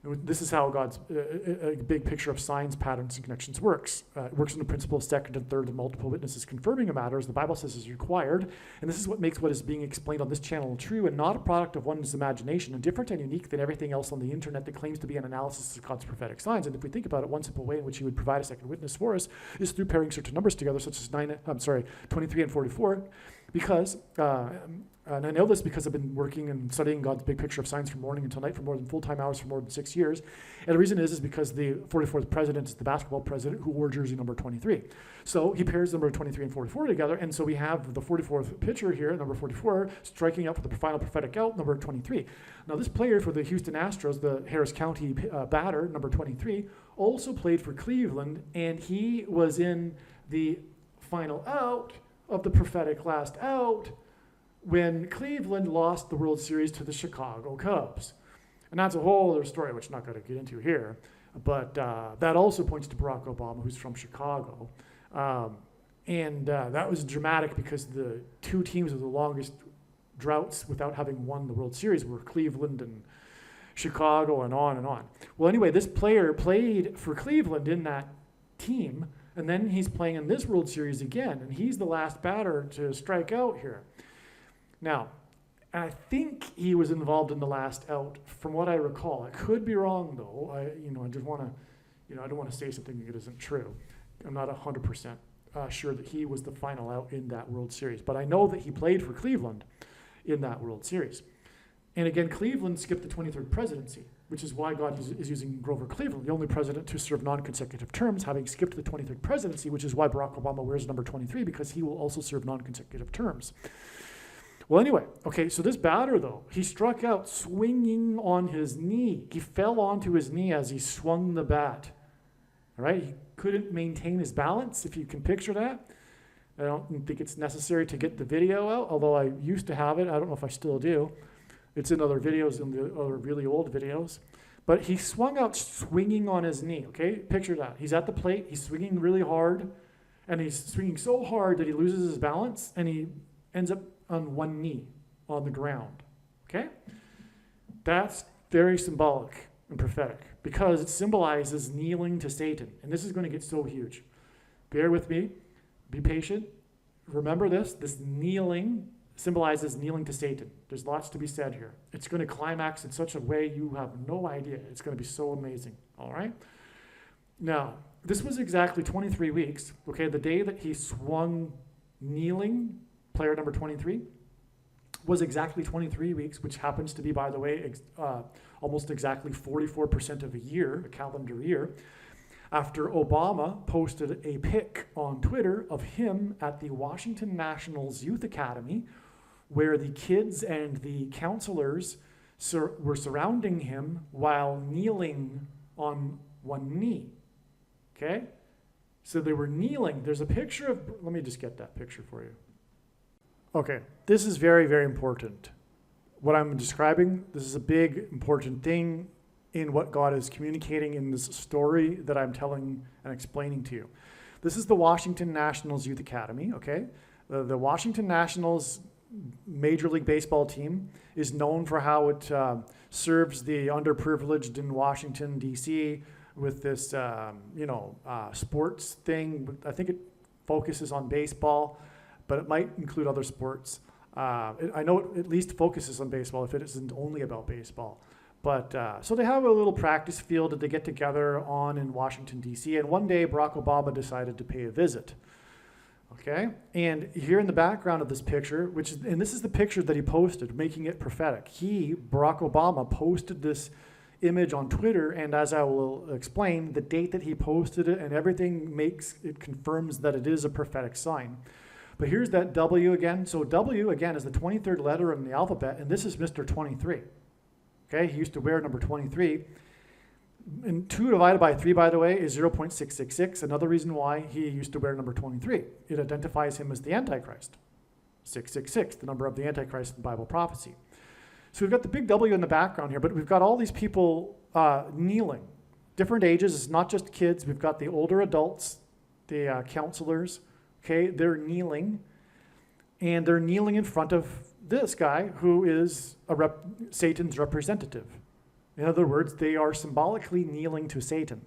This is how God's a big picture of signs, patterns, and connections works. It works on the principle of second and third and multiple witnesses confirming a matter, as the Bible says is required. And this is what makes what is being explained on this channel true and not a product of one's imagination, and different and unique than everything else on the internet that claims to be an analysis of God's prophetic signs. And if we think about it, one simple way in which he would provide a second witness for us is through pairing certain numbers together, such as 23 and 44, Because, and I know this because I've been working and studying God's big picture of science from morning until night for more than full-time hours for more than 6 years. And the reason is because the 44th president is the basketball president who wore jersey number 23. So he pairs number 23 and 44 together, and so we have the 44th pitcher here, number 44, striking out for the final prophetic out, number 23. Now this player for the Houston Astros, the Harris County batter, number 23, also played for Cleveland, and he was in the final out of the prophetic last out when Cleveland lost the World Series to the Chicago Cubs. And that's a whole other story, which I'm not going to get into here. But that also points to Barack Obama, who's from Chicago. And that was dramatic because the two teams with the longest droughts without having won the World Series were Cleveland and Chicago and on and on. Well, anyway, this player played for Cleveland in that team, and then he's playing in this World Series again, and he's the last batter to strike out here. Now, I think he was involved in the last out, from what I recall. I could be wrong, though. I just want to, I don't want to say something that isn't true. I'm not 100% sure that he was the final out in that World Series, but I know that he played for Cleveland in that World Series. And again, Cleveland skipped the 23rd presidency, which is why God is using Grover Cleveland, the only president to serve non-consecutive terms, having skipped the 23rd presidency, which is why Barack Obama wears number 23, because he will also serve non-consecutive terms. Well, anyway, okay, so this batter, though, he struck out swinging on his knee. He fell onto his knee as he swung the bat. All right, he couldn't maintain his balance, if you can picture that. I don't think it's necessary to get the video out, although I used to have it. I don't know if I still do. It's in other videos, in the other really old videos. But he swung out swinging on his knee, okay? Picture that. He's at the plate, he's swinging really hard, and he's swinging so hard that he loses his balance, and he ends up on one knee on the ground, okay? That's very symbolic and prophetic because it symbolizes kneeling to Satan. And this is going to get so huge. Bear with me. Be patient. Remember this. This kneeling symbolizes kneeling to Satan. There's lots to be said here. It's going to climax in such a way you have no idea. It's going to be so amazing, all right? Now, this was exactly 23 weeks, okay? The day that he swung kneeling, player number 23, was exactly 23 weeks, which happens to be, by the way, almost exactly 44% of a year, a calendar year, after Obama posted a pic on Twitter of him at the Washington Nationals Youth Academy, where the kids and the counselors were surrounding him while kneeling on one knee, okay? So they were kneeling. There's a picture of, let me just get that picture for you. Okay, this is very, very important. What I'm describing, this is a big, important thing in what God is communicating in this story that I'm telling and explaining to you. This is the Washington Nationals Youth Academy, okay? The Washington Nationals Major League Baseball team is known for how it serves the underprivileged in Washington, D.C. with this, sports thing. I think it focuses on baseball, but it might include other sports. I know it at least focuses on baseball if it isn't only about baseball. But so they have a little practice field that they get together on in Washington, D.C. And one day, Barack Obama decided to pay a visit. Okay? And here in the background of this picture, and this is the picture that he posted, making it prophetic. Barack Obama, posted this image on Twitter, and as I will explain, the date that he posted it and everything confirms that it is a prophetic sign. But here's that W again. So W, again, is the 23rd letter in the alphabet, and this is Mr. 23. Okay, he used to wear number 23. And 2 divided by 3, by the way, is 0.666. Another reason why he used to wear number 23. It identifies him as the Antichrist. 666, the number of the Antichrist in Bible prophecy. So we've got the big W in the background here, but we've got all these people kneeling. Different ages. It's not just kids. We've got the older adults, the counselors. Okay, they're kneeling. And they're kneeling in front of this guy who is Satan's representative. In other words, they are symbolically kneeling to Satan,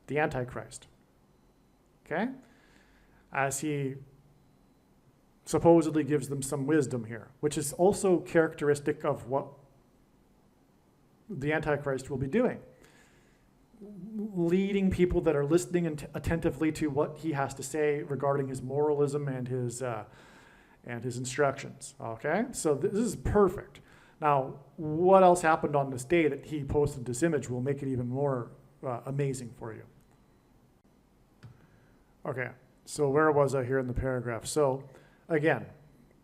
the Antichrist. Okay? As he supposedly gives them some wisdom here, which is also characteristic of what the Antichrist will be doing. Leading people that are listening attentively to what he has to say regarding his moralism and his and his instructions. Okay, so this is perfect. Now, what else happened on this day that he posted this image will make it even more amazing for you. Okay, so where was I here in the paragraph? So, again,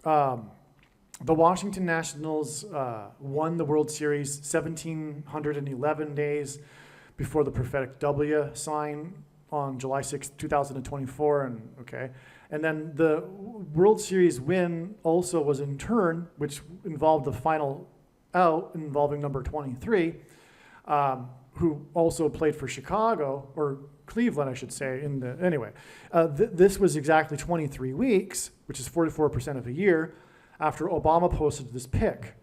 the Washington Nationals won the World Series 1,711 days before the prophetic W sign on July 6, 2024, and then the World Series win also was in turn, which involved the final out involving number 23, who also played for Chicago, or Cleveland, I should say. This was exactly 23 weeks, which is 44% of a year, after Obama posted this pic.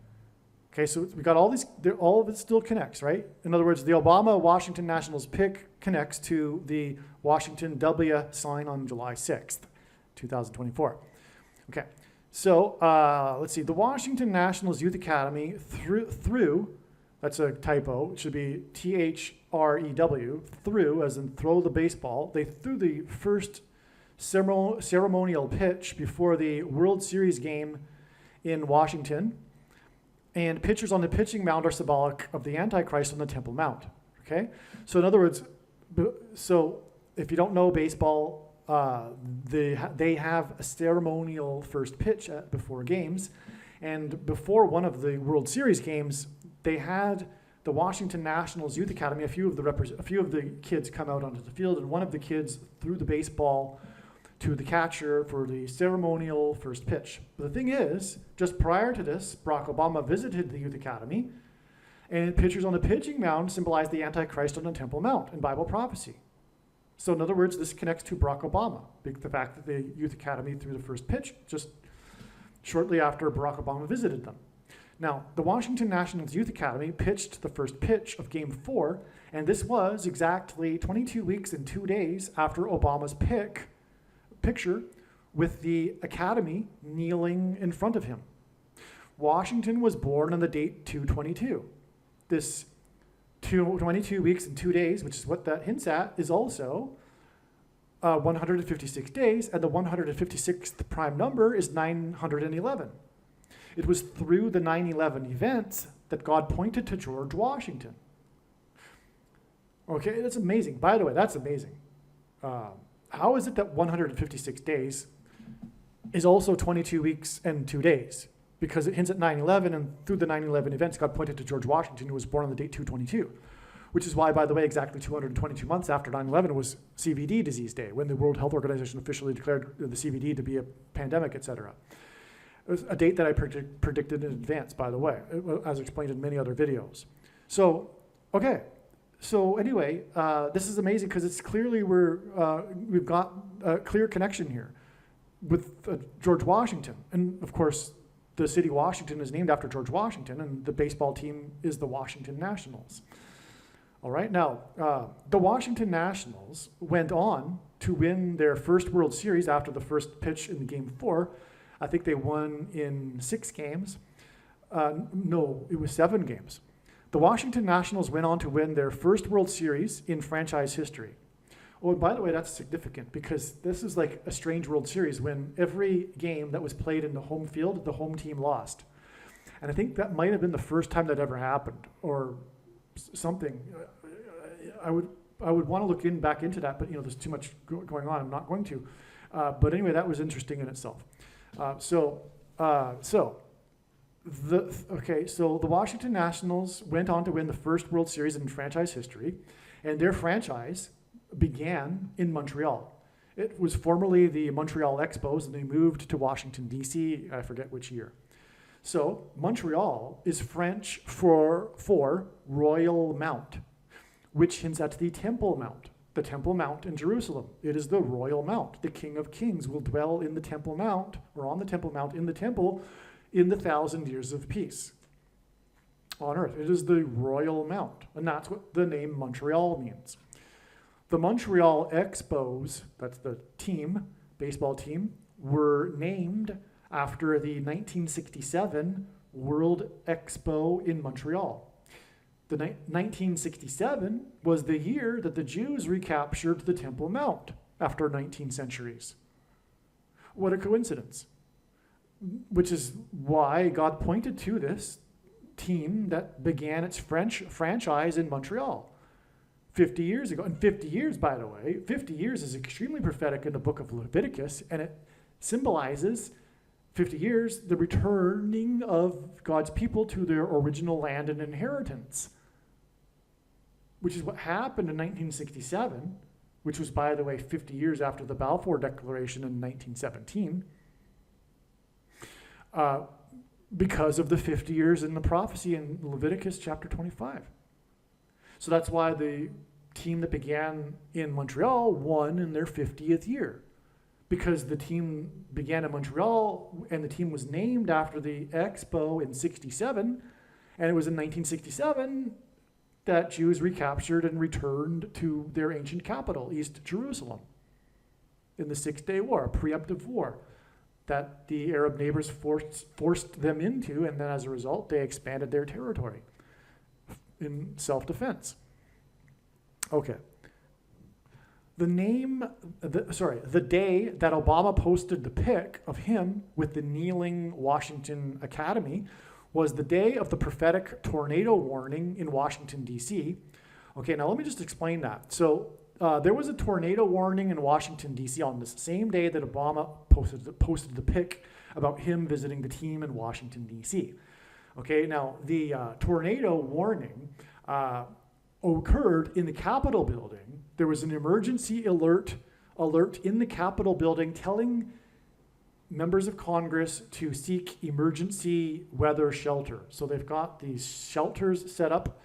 Okay, so we got all these, all of it still connects, right? In other words, the Obama Washington Nationals pic connects to the Washington W sign on July 6th, 2024. Okay, so let's see. The Washington Nationals Youth Academy threw, that's a typo, it should be THREW, threw, as in throw the baseball. They threw the first ceremonial pitch before the World Series game in Washington. And pitchers on the pitching mound are symbolic of the Antichrist on the Temple Mount. Okay? So in other words, so if you don't know baseball, they have a ceremonial first pitch before games. And before one of the World Series games, they had the Washington Nationals Youth Academy, a few of the kids come out onto the field, and one of the kids threw the baseball to the catcher for the ceremonial first pitch. But the thing is, just prior to this, Barack Obama visited the Youth Academy, and pitchers on the pitching mound symbolized the Antichrist on the Temple Mount in Bible prophecy. So in other words, this connects to Barack Obama, the fact that the Youth Academy threw the first pitch just shortly after Barack Obama visited them. Now, the Washington Nationals Youth Academy pitched the first pitch of Game 4, and this was exactly 22 weeks and 2 days after Obama's picture with the Academy kneeling in front of him. Washington was born on the date 2/22. This 22 weeks and 2 days, which is what that hints at, is also 156 days, and the 156th prime number is 911. It was through the 9/11 events that God pointed to George Washington. Okay, that's amazing. By the way, that's amazing. How is it that 156 days is also 22 weeks and 2 days? Because it hints at 9/11, and through the 9/11 events, God pointed to George Washington, who was born on the date 2/22. Which is why, by the way, exactly 222 months after 9/11 was CVD Disease Day, when the World Health Organization officially declared the CVD to be a pandemic, etc. It was a date that I predicted in advance, by the way, as explained in many other videos. So, okay. So anyway, this is amazing because it's clearly we've got a clear connection here with George Washington. And of course, the city Washington is named after George Washington, and the baseball team is the Washington Nationals. All right, now, the Washington Nationals went on to win their first World Series after the first pitch in Game 4. I think they won in 6 games. No, it was 7 games. The Washington Nationals went on to win their first World Series in franchise history. Oh, and by the way, that's significant because this is like a strange World Series when every game that was played in the home field, the home team lost. And I think that might have been the first time that ever happened, or something. I would want to look back into that, but there's too much going on. I'm not going to. But anyway, that was interesting in itself. So the Washington Nationals went on to win the first World Series in franchise history, and their franchise began in Montreal. It was formerly the Montreal Expos, and they moved to Washington, D.C., I forget which year. So Montreal is French for Royal Mount, which hints at the Temple Mount. The Temple Mount in Jerusalem. It is the Royal Mount. The King of Kings will dwell in the Temple Mount, or on the Temple Mount in the temple, in the 1,000 years of peace on earth. It is the Royal Mount, and that's what the name Montreal means. The Montreal Expos, that's the team, baseball team, were named after the 1967 World Expo in Montreal. The 1967 was the year that the Jews recaptured the Temple Mount after 19 centuries. What a coincidence. which is why God pointed to this team that began its French franchise in Montreal 50 years ago. And 50 years, by the way, 50 years is extremely prophetic in the book of Leviticus, and it symbolizes 50 years, the returning of God's people to their original land and inheritance, which is what happened in 1967, which was, by the way, 50 years after the Balfour Declaration in 1917, because of the 50 years in the prophecy in Leviticus chapter 25. So that's why the team that began in Montreal won in their 50th year, because the team began in Montreal and the team was named after the Expo in 67, and it was in 1967 that Jews recaptured and returned to their ancient capital, East Jerusalem, in the Six-Day War, a preemptive war that the Arab neighbors forced them into, and then as a result, they expanded their territory in self-defense. Okay. The day that Obama posted the pic of him with the kneeling Washington Academy was the day of the prophetic tornado warning in Washington, D.C. Okay, now let me just explain that. So there was a tornado warning in Washington, D.C. on the same day that Obama posted the pic about him visiting the team in Washington, D.C. Okay, now the tornado warning occurred in the Capitol building. There was an emergency alert in the Capitol building telling members of Congress to seek emergency weather shelter. So they've got these shelters set up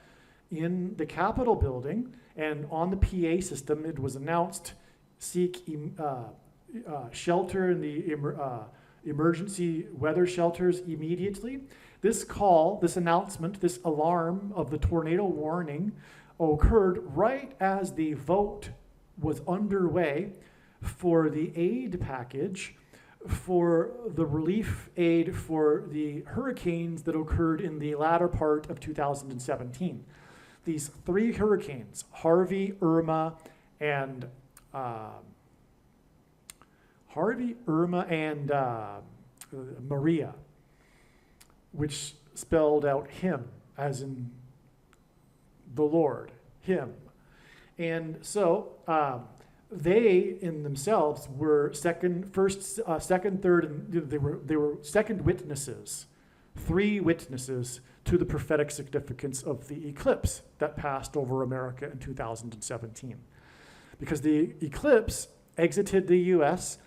in the Capitol building, and on the PA system it was announced, seek shelter in the emergency weather shelters immediately. This call, this announcement, this alarm of the tornado warning occurred right as the vote was underway for the aid package for the relief aid for the hurricanes that occurred in the latter part of 2017. These three hurricanes, Harvey, Irma, and Maria, which spelled out him, as in the Lord, him. And so they in themselves were second, third, and they were second witnesses, three witnesses to the prophetic significance of the eclipse that passed over America in 2017. Because the eclipse exited the US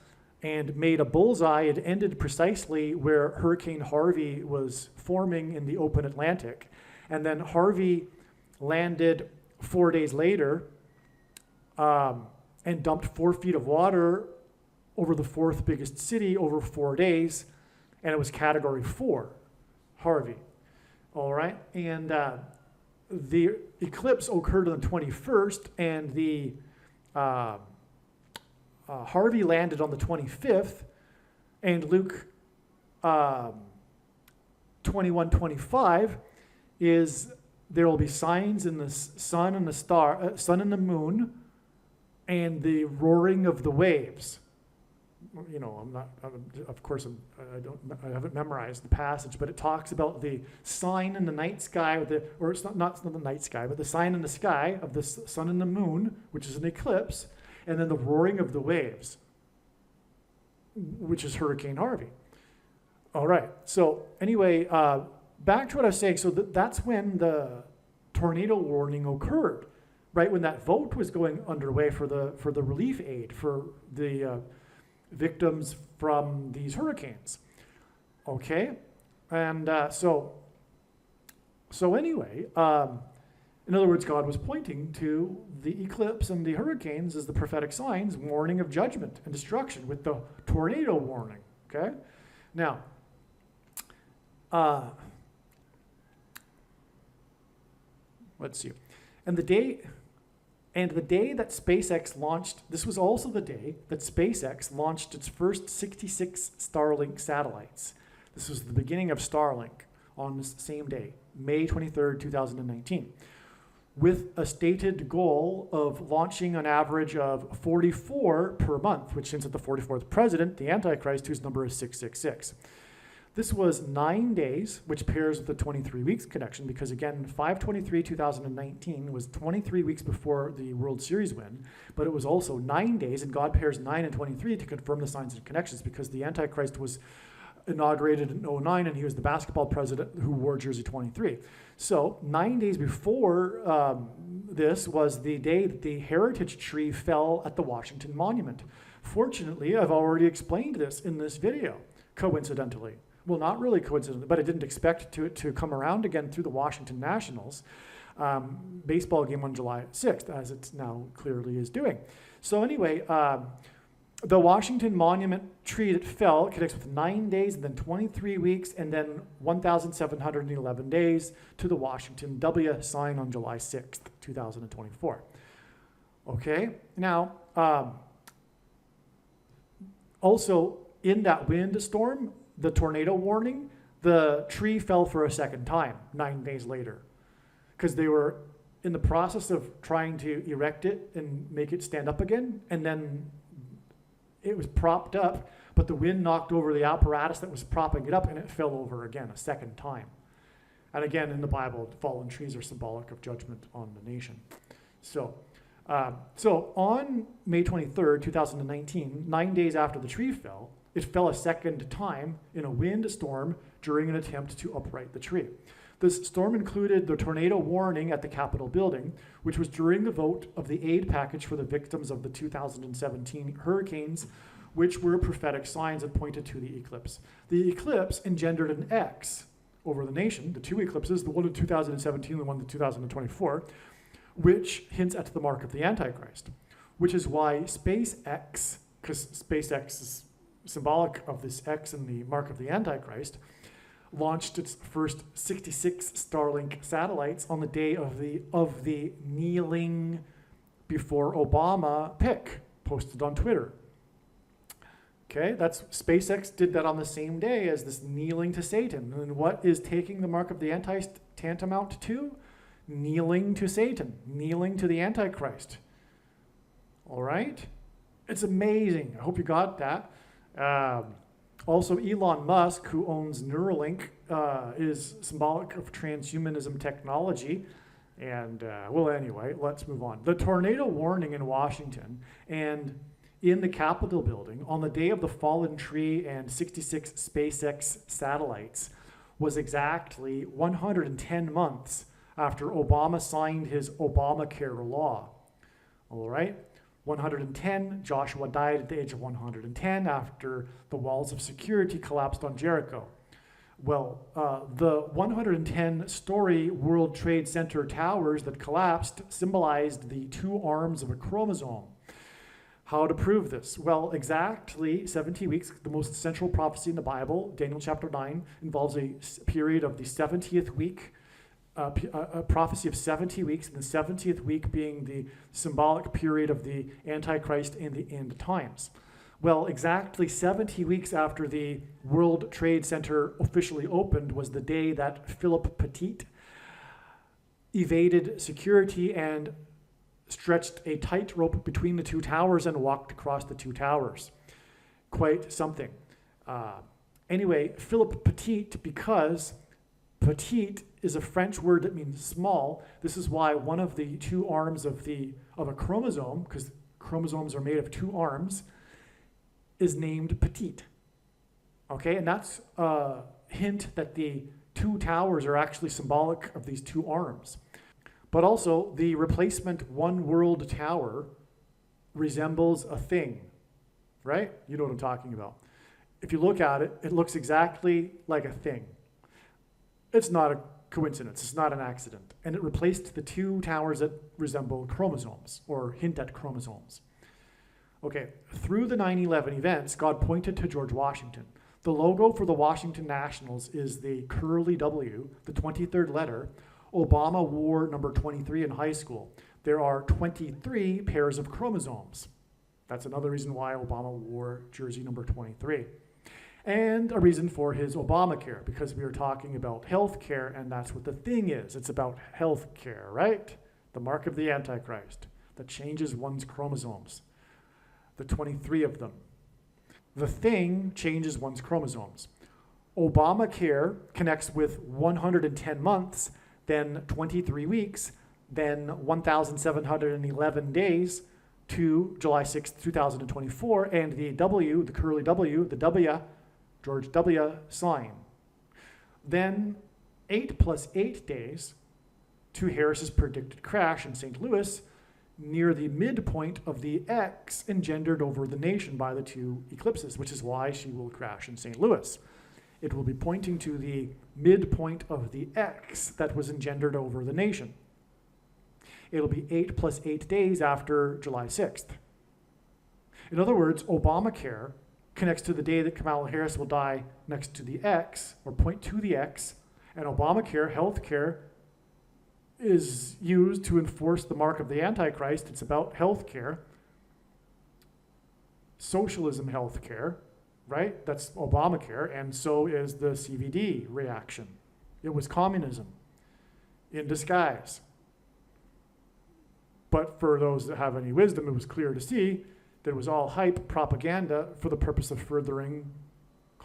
and made a bullseye. It ended precisely where Hurricane Harvey was forming in the open Atlantic. And then Harvey landed 4 days later and dumped 4 feet of water over the fourth biggest city over 4 days, and it was Category 4, Harvey. All right, and the eclipse occurred on the 21st, and the Harvey landed on the 25th, and Luke 21:25 is there will be signs in the sun and the sun and the moon, and the roaring of the waves. You know, I haven't memorized the passage, but it talks about the sign in the night sky, or it's not the night sky, but the sign in the sky of the sun and the moon, which is an eclipse, and then the roaring of the waves, which is Hurricane Harvey. All right, so anyway, back to what I was saying. So that's when the tornado warning occurred, right when that vote was going underway for the relief aid for the victims from these hurricanes. Okay, and so anyway, in other words, God was pointing to the eclipse and the hurricanes as the prophetic signs, warning of judgment and destruction with the tornado warning. Okay, now. Let's see. And the day that SpaceX launched, this was also the day that SpaceX launched its first 66 Starlink satellites. This was the beginning of Starlink on this same day, May 23rd, 2019, with a stated goal of launching an average of 44 per month, which hints at the 44th president, the Antichrist, whose number is 666. This was 9 days, which pairs with the 23 weeks connection, because again, 5/23/2019 was 23 weeks before the World Series win, but it was also 9 days, and God pairs 9 and 23 to confirm the signs and connections, because the Antichrist was inaugurated in 2009, and he was the basketball president who wore jersey 23. So 9 days before this was the day that the heritage tree fell at the Washington Monument. Fortunately, I've already explained this in this video, coincidentally. Well, not really coincidentally, but I didn't expect it to come around again through the Washington Nationals baseball game on July 6th, as it now clearly is doing. So anyway, the Washington Monument tree that fell connects with 9 days, and then 23 weeks, and then 1,711 days to the Washington W sign on July 6th, 2024. Okay, now, also in that windstorm, the tornado warning, the tree fell for a second time 9 days later, because they were in the process of trying to erect it and make it stand up again, and then it was propped up, but the wind knocked over the apparatus that was propping it up, and it fell over again a second time. And again, in the Bible, fallen trees are symbolic of judgment on the nation. So on May 23rd, 2019, 9 days after the tree fell, it fell a second time in a windstorm during an attempt to upright the tree. This storm included the tornado warning at the Capitol building, which was during the vote of the aid package for the victims of the 2017 hurricanes, which were prophetic signs that pointed to the eclipse. The eclipse engendered an X over the nation, the two eclipses, the one in 2017 and the one in 2024, which hints at the mark of the Antichrist, which is why SpaceX, because SpaceX is symbolic of this X and the mark of the Antichrist, launched its first 66 Starlink satellites on the day of the kneeling before Obama pic posted on Twitter. Okay, that's SpaceX did that on the same day as this kneeling to Satan. And what is taking the mark of the Antichrist tantamount to? Kneeling to Satan, kneeling to the Antichrist. All right? It's amazing. I hope you got that. Also, Elon Musk, who owns Neuralink, is symbolic of transhumanism technology. And, well, anyway, let's move on. The tornado warning in Washington and in the Capitol building on the day of the fallen tree and 66 SpaceX satellites was exactly 110 months after Obama signed his Obamacare law. All right? 110, Joshua died at the age of 110 after the walls of security collapsed on Jericho. Well, the 110-story World Trade Center towers that collapsed symbolized the two arms of a chromosome. How to prove this? Well, exactly 70 weeks, the most central prophecy in the Bible, Daniel chapter 9, involves a period of the 70th week, a prophecy of 70 weeks, and the 70th week being the symbolic period of the Antichrist in the end times. Well, exactly 70 weeks after the World Trade Center officially opened was the day that Philip Petit evaded security and stretched a tightrope between the two towers and walked across the two towers. Quite something. Anyway, Philip Petit, because petite is a French word that means small. This is why one of the two arms of a chromosome, because chromosomes are made of two arms, is named petite. Okay, and that's a hint that the two towers are actually symbolic of these two arms. But also, the replacement One World Tower resembles a thing, right? You know what I'm talking about. If you look at it, it looks exactly like a thing. It's not a coincidence, it's not an accident. And it replaced the two towers that resemble chromosomes, or hint at chromosomes. Okay, through the 9/11 events, God pointed to George Washington. The logo for the Washington Nationals is the curly W, the 23rd letter. Obama wore number 23 in high school. There are 23 pairs of chromosomes. That's another reason why Obama wore jersey number 23. And a reason for his Obamacare, because we are talking about health care, and that's what the thing is. It's about health care, right? The mark of the Antichrist that changes one's chromosomes, the 23 of them. The thing changes one's chromosomes. Obamacare connects with 110 months, then 23 weeks, then 1,711 days to July 6, 2024, and the W, the curly W, the W, George W. sign. Then 8 plus 8 days to Harris's predicted crash in St. Louis, near the midpoint of the X engendered over the nation by the two eclipses, which is why she will crash in St. Louis. It will be pointing to the midpoint of the X that was engendered over the nation. It'll be 8 plus 8 days after July 6th. In other words, Obamacare connects to the day that Kamala Harris will die next to the X, or point to the X, and Obamacare, healthcare, is used to enforce the mark of the Antichrist. It's about healthcare, socialism healthcare, right? That's Obamacare, and so is the CVD reaction. It was communism in disguise. But for those that have any wisdom, it was clear to see that it was all hype propaganda for the purpose of furthering the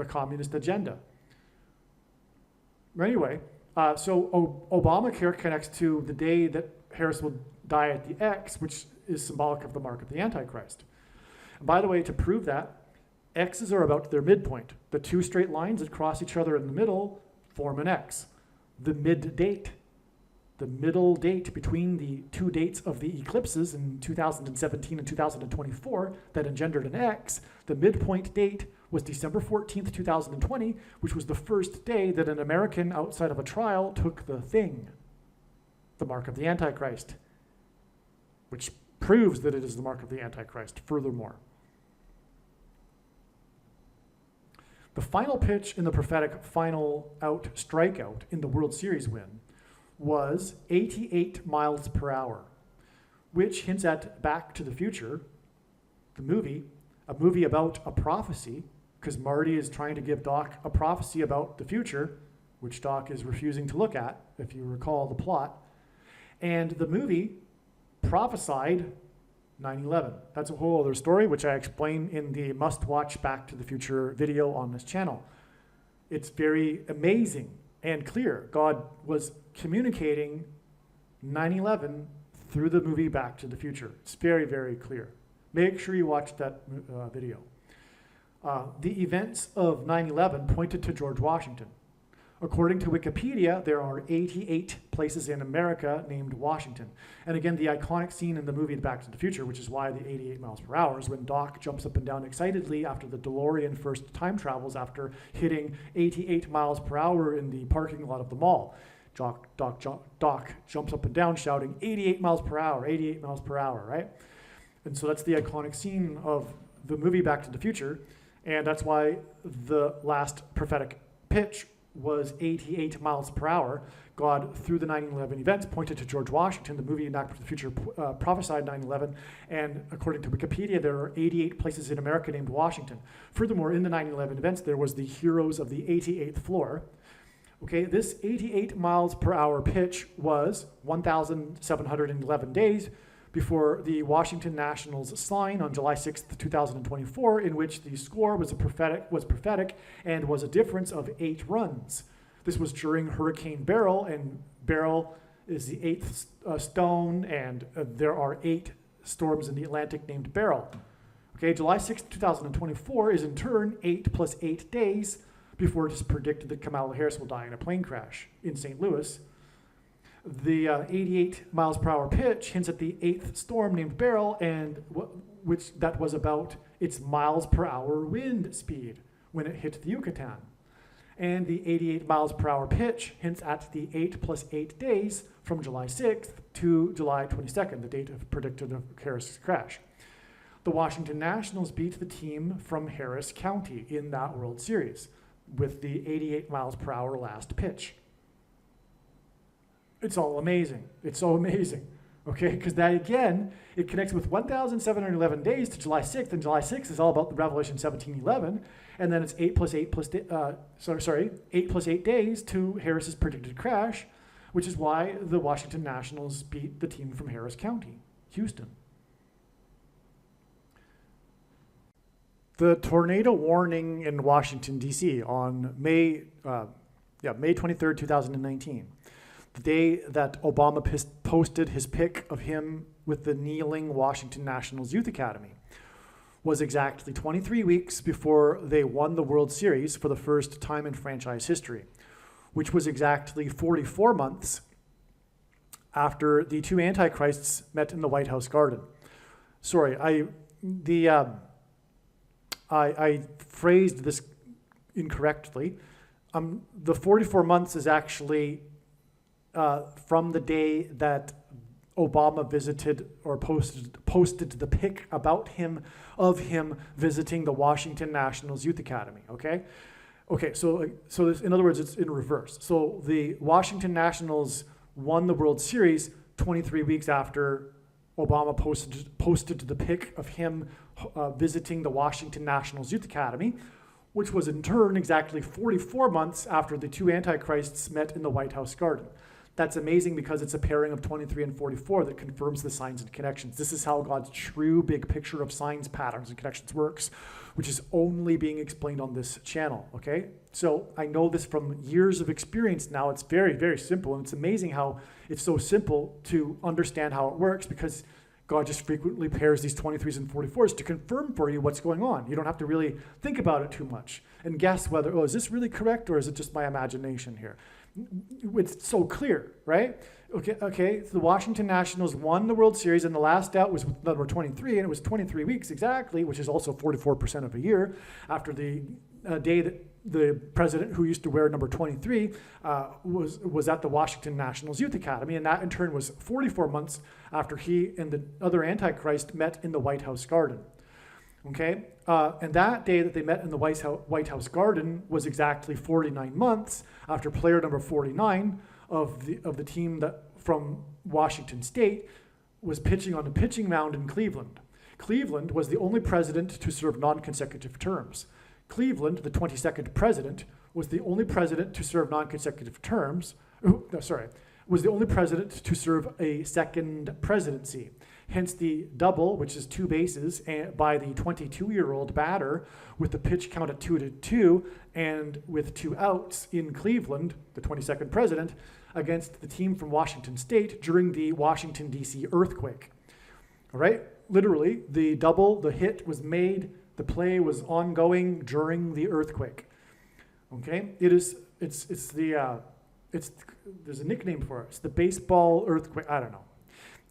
communist agenda. Anyway, so Obamacare connects to the day that Harris will die at the X, which is symbolic of the mark of the Antichrist. And by the way, to prove that, X's are about their midpoint. The two straight lines that cross each other in the middle form an X. The mid date, the middle date between the two dates of the eclipses in 2017 and 2024 that engendered an X, the midpoint date was December 14th, 2020, which was the first day that an American outside of a trial took the thing, the mark of the Antichrist, which proves that it is the mark of the Antichrist, furthermore. The final pitch in the prophetic final out strikeout in the World Series win was 88 miles per hour, which hints at Back to the Future, the movie, a movie about a prophecy, because Marty is trying to give Doc a prophecy about the future, which Doc is refusing to look at, if you recall the plot. And the movie prophesied 9/11. That's a whole other story, which I explain in the must-watch Back to the Future video on this channel. It's very amazing and clear. God was communicating 9/11 through the movie Back to the Future. It's very, very clear. Make sure you watch that video. The events of 9/11 pointed to George Washington. According to Wikipedia, there are 88 places in America named Washington. And again, the iconic scene in the movie Back to the Future, which is why the 88 miles per hour, is when Doc jumps up and down excitedly after the DeLorean first time travels after hitting 88 miles per hour in the parking lot of the mall. Doc jumps up and down shouting 88 miles per hour, 88 miles per hour, right? And so that's the iconic scene of the movie Back to the Future. And that's why the last prophetic pitch was 88 miles per hour. God, through the 9/11 events, pointed to George Washington. The movie Back to the Future prophesied 9/11. And according to Wikipedia, there are 88 places in America named Washington. Furthermore, in the 9/11 events, there was the Heroes of the 88th Floor. Okay, this 88 miles per hour pitch was 1,711 days before the Washington Nationals sign on July 6th, 2024, in which the score was prophetic and was a difference of 8 runs. This was during Hurricane Beryl, and Beryl is the 8th stone, and there are 8 storms in the Atlantic named Beryl. Okay, July 6th, 2024 is in turn 8 plus 8 days before it is predicted that Kamala Harris will die in a plane crash in St. Louis. The 88 miles per hour pitch hints at the 8th storm named Beryl, and which that was about its miles per hour wind speed when it hit the Yucatan. And the 88 miles per hour pitch hints at the 8 plus 8 days from July 6th to July 22nd, the date of predicted of Harris' crash. The Washington Nationals beat the team from Harris County in that World Series with the 88 miles per hour last pitch. It's all amazing. It's so amazing, okay? Because that, again, it connects with 1,711 days to July 6th, and July 6th is all about the Revelation 17:11, and then it's 8 plus 8 days to Harris's predicted crash, which is why the Washington Nationals beat the team from Harris County, Houston. The tornado warning in Washington, D.C. on May 23rd, 2019, the day that Obama posted his pic of him with the kneeling Washington Nationals Youth Academy, was exactly 23 weeks before they won the World Series for the first time in franchise history, which was exactly 44 months after the two Antichrists met in the White House garden. Sorry, I phrased this incorrectly. The 44 months is actually from the day that Obama visited or posted the pic of him visiting the Washington Nationals Youth Academy. Okay, so this, in other words, it's in reverse. So the Washington Nationals won the World Series 23 weeks after Obama posted the pic of him visiting the Washington Nationals Youth Academy, which was in turn exactly 44 months after the two Antichrists met in the White House garden. That's amazing because it's a pairing of 23 and 44 that confirms the signs and connections. This is how God's true big picture of signs, patterns, and connections works, which is only being explained on this channel, okay? So I know this from years of experience now. It's very, very simple, and it's amazing how it's so simple to understand how it works because God just frequently pairs these 23s and 44s to confirm for you what's going on. You don't have to really think about it too much and guess whether, is this really correct or is it just my imagination here? It's so clear, right? Okay. So the Washington Nationals won the World Series, and the last out was number 23, and it was 23 weeks exactly, which is also 44% of a year, after the day that the president who used to wear number 23 was at the Washington Nationals Youth Academy, and that in turn was 44 months after he and the other Antichrist met in the White House garden. Okay, and that day that they met in the White House garden was exactly 49 months after player number 49 of the team that from Washington State was pitching on the pitching mound in Cleveland. Cleveland was the only president to serve non-consecutive terms. Cleveland, the 22nd president, was the only president to serve non-consecutive terms. Was the only president to serve a second presidency. Hence the double, which is two bases, by the 22-year-old batter with the pitch count at 2-2 and with two outs in Cleveland, the 22nd president, against the team from Washington State during the Washington, D.C. earthquake. All right? Literally, the double, the hit was made, the play was ongoing during the earthquake. Okay? There's a nickname for it. It's the baseball earthquake. I don't know.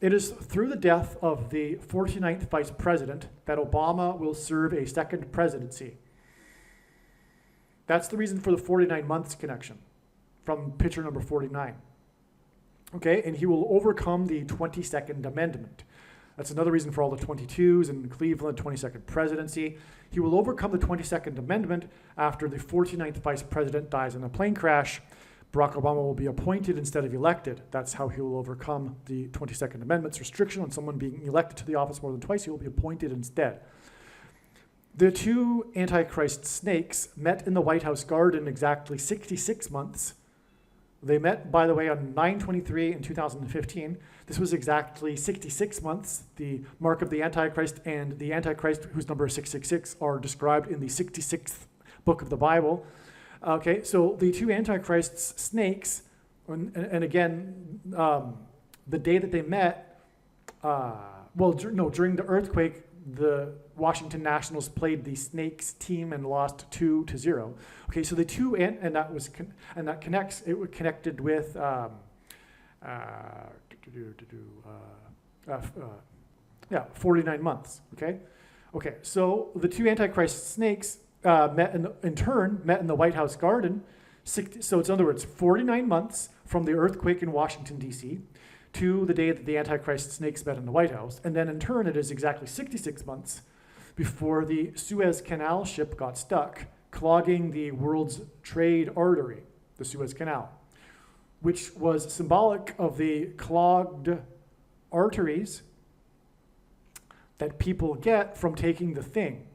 It is through the death of the 49th vice president that Obama will serve a second presidency. That's the reason for the 49 months connection from pitcher number 49. Okay, and he will overcome the 22nd Amendment. That's another reason for all the 22s in Cleveland, 22nd presidency. He will overcome the 22nd Amendment after the 49th vice president dies in a plane crash. Barack Obama will be appointed instead of elected. That's how he will overcome the 22nd Amendment's restriction on someone being elected to the office more than twice. He will be appointed instead. The two Antichrist snakes met in the White House garden exactly 66 months. They met, by the way, on 9/23 in 2015. This was exactly 66 months. The mark of the Antichrist and the Antichrist, whose number is 666, are described in the 66th book of the Bible. Okay, so the two Antichrists, snakes, and again, the day that they met, during the earthquake, the Washington Nationals played the Snakes team and lost 2-0. Okay, so the two, and that connects. It connected with 49 months. Okay. So the two Antichrist snakes met in the White House garden. So it's, in other words, 49 months from the earthquake in Washington, D.C., to the day that the Antichrist snakes met in the White House. And then in turn, it is exactly 66 months before the Suez Canal ship got stuck, clogging the world's trade artery, the Suez Canal, which was symbolic of the clogged arteries that people get from taking the thing.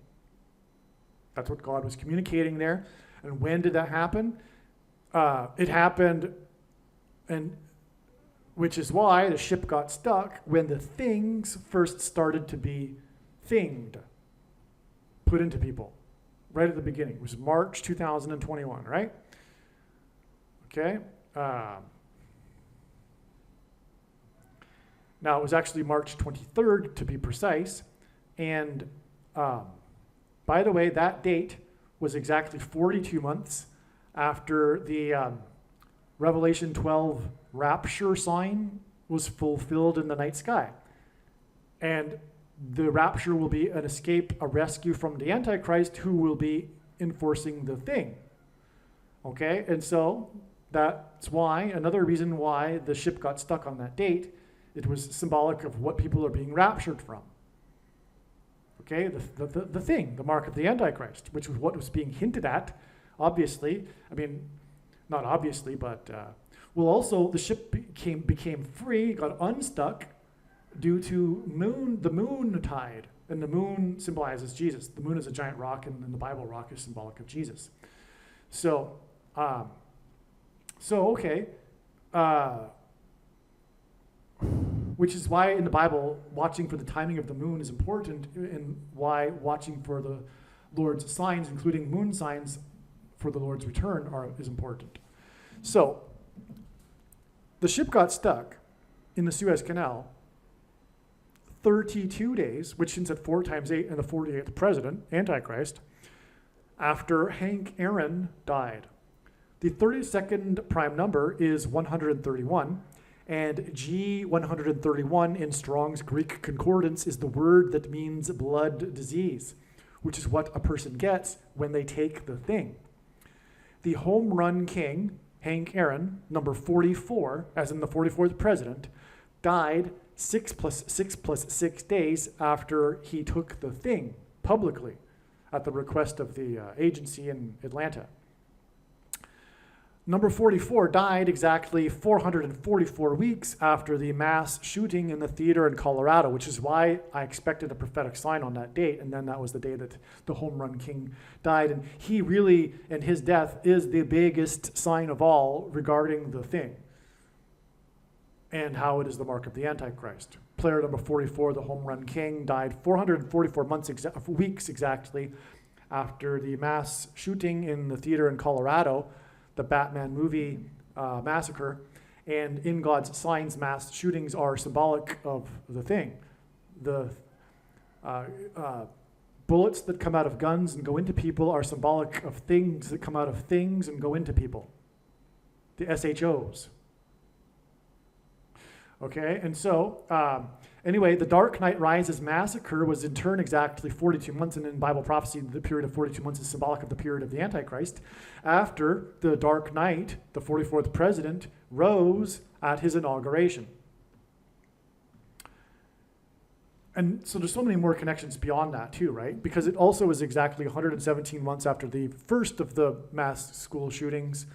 That's what God was communicating there. And when did that happen? It happened, and which is why the ship got stuck when the things first started to be thinged, put into people right at the beginning. It was March 2021, right? Okay. Now, it was actually March 23rd, to be precise. And by the way, that date was exactly 42 months after the Revelation 12 rapture sign was fulfilled in the night sky. And the rapture will be an escape, a rescue from the Antichrist, who will be enforcing the thing. Okay, and so that's why, another reason why the ship got stuck on that date, it was symbolic of what people are being raptured from. Okay, the thing, the mark of the Antichrist, which was what was being hinted at, obviously. I mean, not obviously, but well, also the ship became free, got unstuck due to the moon tide, and the moon symbolizes Jesus. The moon is a giant rock, and in the Bible, rock is symbolic of Jesus. So, okay. Which is why in the Bible, watching for the timing of the moon is important, and why watching for the Lord's signs, including moon signs for the Lord's return, is important. So, the ship got stuck in the Suez Canal 32 days, which hints at 4 times 8 and the 48th president, Antichrist, after Hank Aaron died. The 32nd prime number is 131, and G131 in Strong's Greek Concordance is the word that means blood disease, which is what a person gets when they take the thing. The home run king, Hank Aaron, number 44, as in the 44th president, died 6 + 6 + 6 days after he took the thing publicly at the request of the agency in Atlanta. Number 44 died exactly 444 weeks after the mass shooting in the theater in Colorado, which is why I expected a prophetic sign on that date, and then that was the day that the home run king died. And he really, and his death is the biggest sign of all regarding the thing and how it is the mark of the Antichrist. Player number 44, the home run king, died 444 weeks exactly after the mass shooting in the theater in Colorado, the Batman movie massacre. And in God's signs, mass shootings are symbolic of the thing. The bullets that come out of guns and go into people are symbolic of things that come out of things and go into people. The SHOs. Okay, and so anyway, the Dark Knight Rises massacre was in turn exactly 42 months, and in Bible prophecy, the period of 42 months is symbolic of the period of the Antichrist, after the Dark Knight, the 44th president, rose at his inauguration. And so there's so many more connections beyond that too, right? Because it also is exactly 117 months after the first of the mass school shootings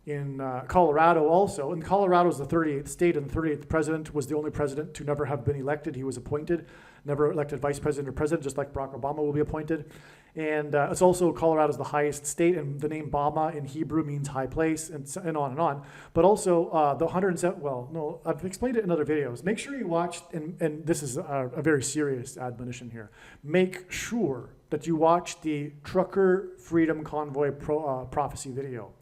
in Colorado also. And Colorado is the 38th state, and the 38th president was the only president to never have been elected. He was appointed, never elected vice president or president, just like Barack Obama will be appointed. And it's also, Colorado's the highest state, and the name Bama in Hebrew means high place, and on and on. But also the 107, well, no, I've explained it in other videos. Make sure you watch, and this is a very serious admonition here, make sure that you watch the Trucker Freedom Convoy prophecy video.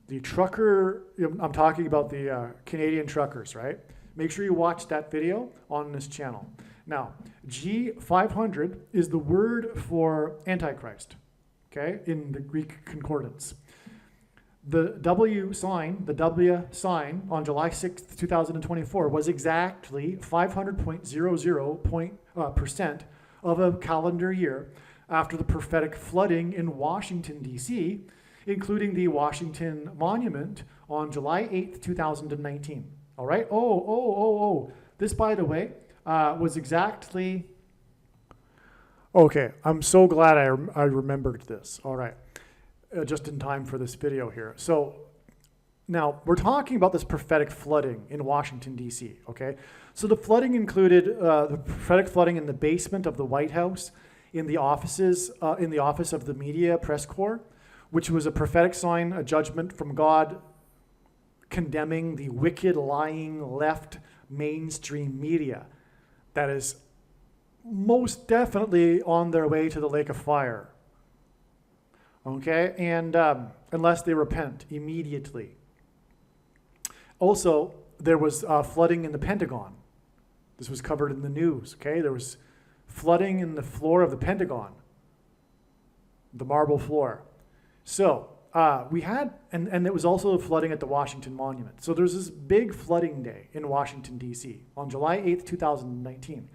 The trucker, I'm talking about the Canadian truckers, right? Make sure you watch that video on this channel. Now, G500 is the word for Antichrist, okay, in the Greek Concordance. The W sign on July 6th, 2024 was exactly 500.00% of a calendar year after the prophetic flooding in Washington, D.C., including the Washington Monument on July 8th, 2019. All right? Oh. This, by the way, was exactly... Okay, I'm so glad I remembered this. All right, just in time for this video here. So now we're talking about this prophetic flooding in Washington, D.C., okay? So the flooding included the prophetic flooding in the basement of the White House, in the offices, in the office of the media press corps, which was a prophetic sign, a judgment from God condemning the wicked, lying, left mainstream media that is most definitely on their way to the lake of fire. Okay, and unless they repent immediately. Also, there was flooding in the Pentagon. This was covered in the news, okay? There was flooding in the floor of the Pentagon, the marble floor. So we had, and it was also flooding at the Washington Monument. So there's this big flooding day in Washington, D.C. on July 8th, 2019,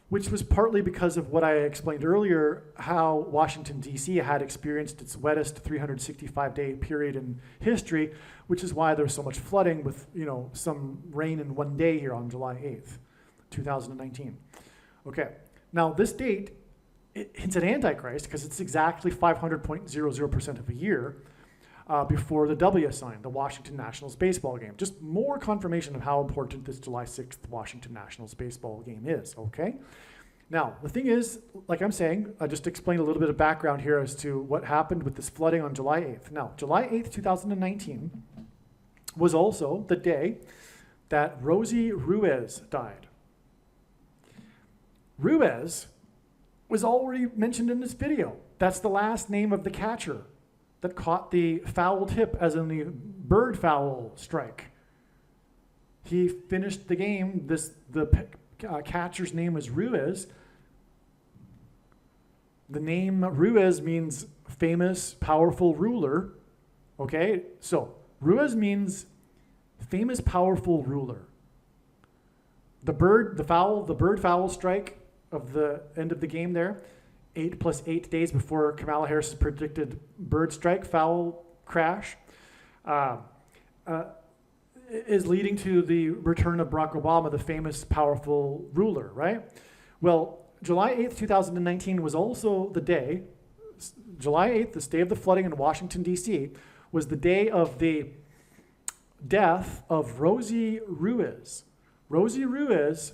which was partly because of what I explained earlier, how Washington, D.C. had experienced its wettest 365-day period in history, which is why there's so much flooding with, some rain in one day here on July 8th, 2019. Okay, now this date, it hints at Antichrist because it's exactly 500.00% of a year before the W sign, the Washington Nationals baseball game. Just more confirmation of how important this July 6th Washington Nationals baseball game is, okay? Now, the thing is, like I'm saying, I just explained a little bit of background here as to what happened with this flooding on July 8th. Now, July 8th, 2019 was also the day that Rosie Ruiz died. Ruiz was already mentioned in this video. That's the last name of the catcher that caught the foul tip, as in the bird foul strike. He finished the game. The catcher's name was Ruiz. The name Ruiz means famous, powerful ruler. Okay, so Ruiz means famous, powerful ruler. The bird foul strike of the end of the game there, 8 + 8 days before Kamala Harris's predicted bird strike foul crash, is leading to the return of Barack Obama, the famous, powerful ruler, right? Well, July 8th, 2019 was also the day, July 8th, this day of the flooding in Washington, D.C., was the day of the death of Rosie Ruiz. Rosie Ruiz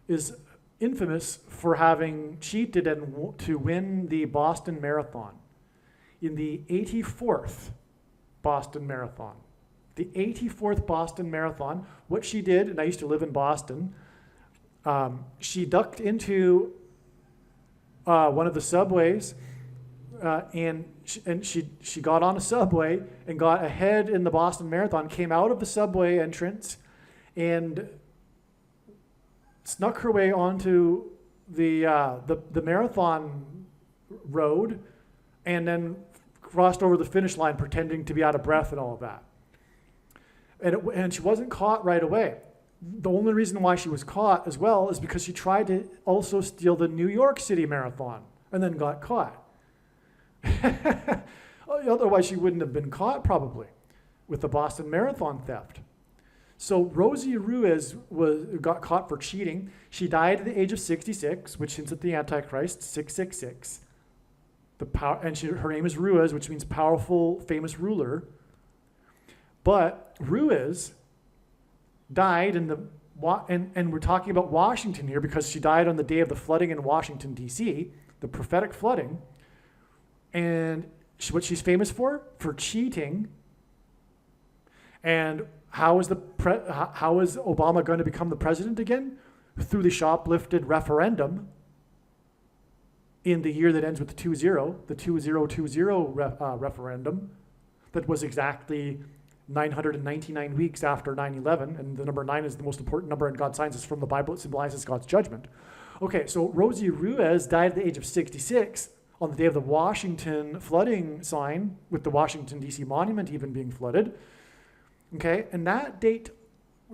is infamous for having cheated and to win the Boston Marathon. In the 84th Boston Marathon. The 84th Boston Marathon, what she did, and I used to live in Boston, she ducked into one of the subways and she got on a subway and got ahead in the Boston Marathon, came out of the subway entrance and snuck her way onto the marathon road and then crossed over the finish line pretending to be out of breath and all of that. And she wasn't caught right away. The only reason why she was caught as well is because she tried to also steal the New York City Marathon and then got caught. Otherwise, she wouldn't have been caught probably with the Boston Marathon theft. So Rosie Ruiz got caught for cheating. She died at the age of 66, which hints at the Antichrist, 666. Her name is Ruiz, which means powerful, famous ruler. But Ruiz died and we're talking about Washington here because she died on the day of the flooding in Washington, D.C., the prophetic flooding. And what she's famous for cheating. And how is Obama going to become the president again? Through the shoplifted referendum in the year that ends with the 2020 referendum that was exactly 999 weeks after 9/11, and the number 9 is the most important number in God's sciences from the Bible. It symbolizes God's judgment. Okay, so Rosie Ruiz died at the age of 66 on the day of the Washington flooding sign, with the Washington, D.C. monument even being flooded. Okay, and that date,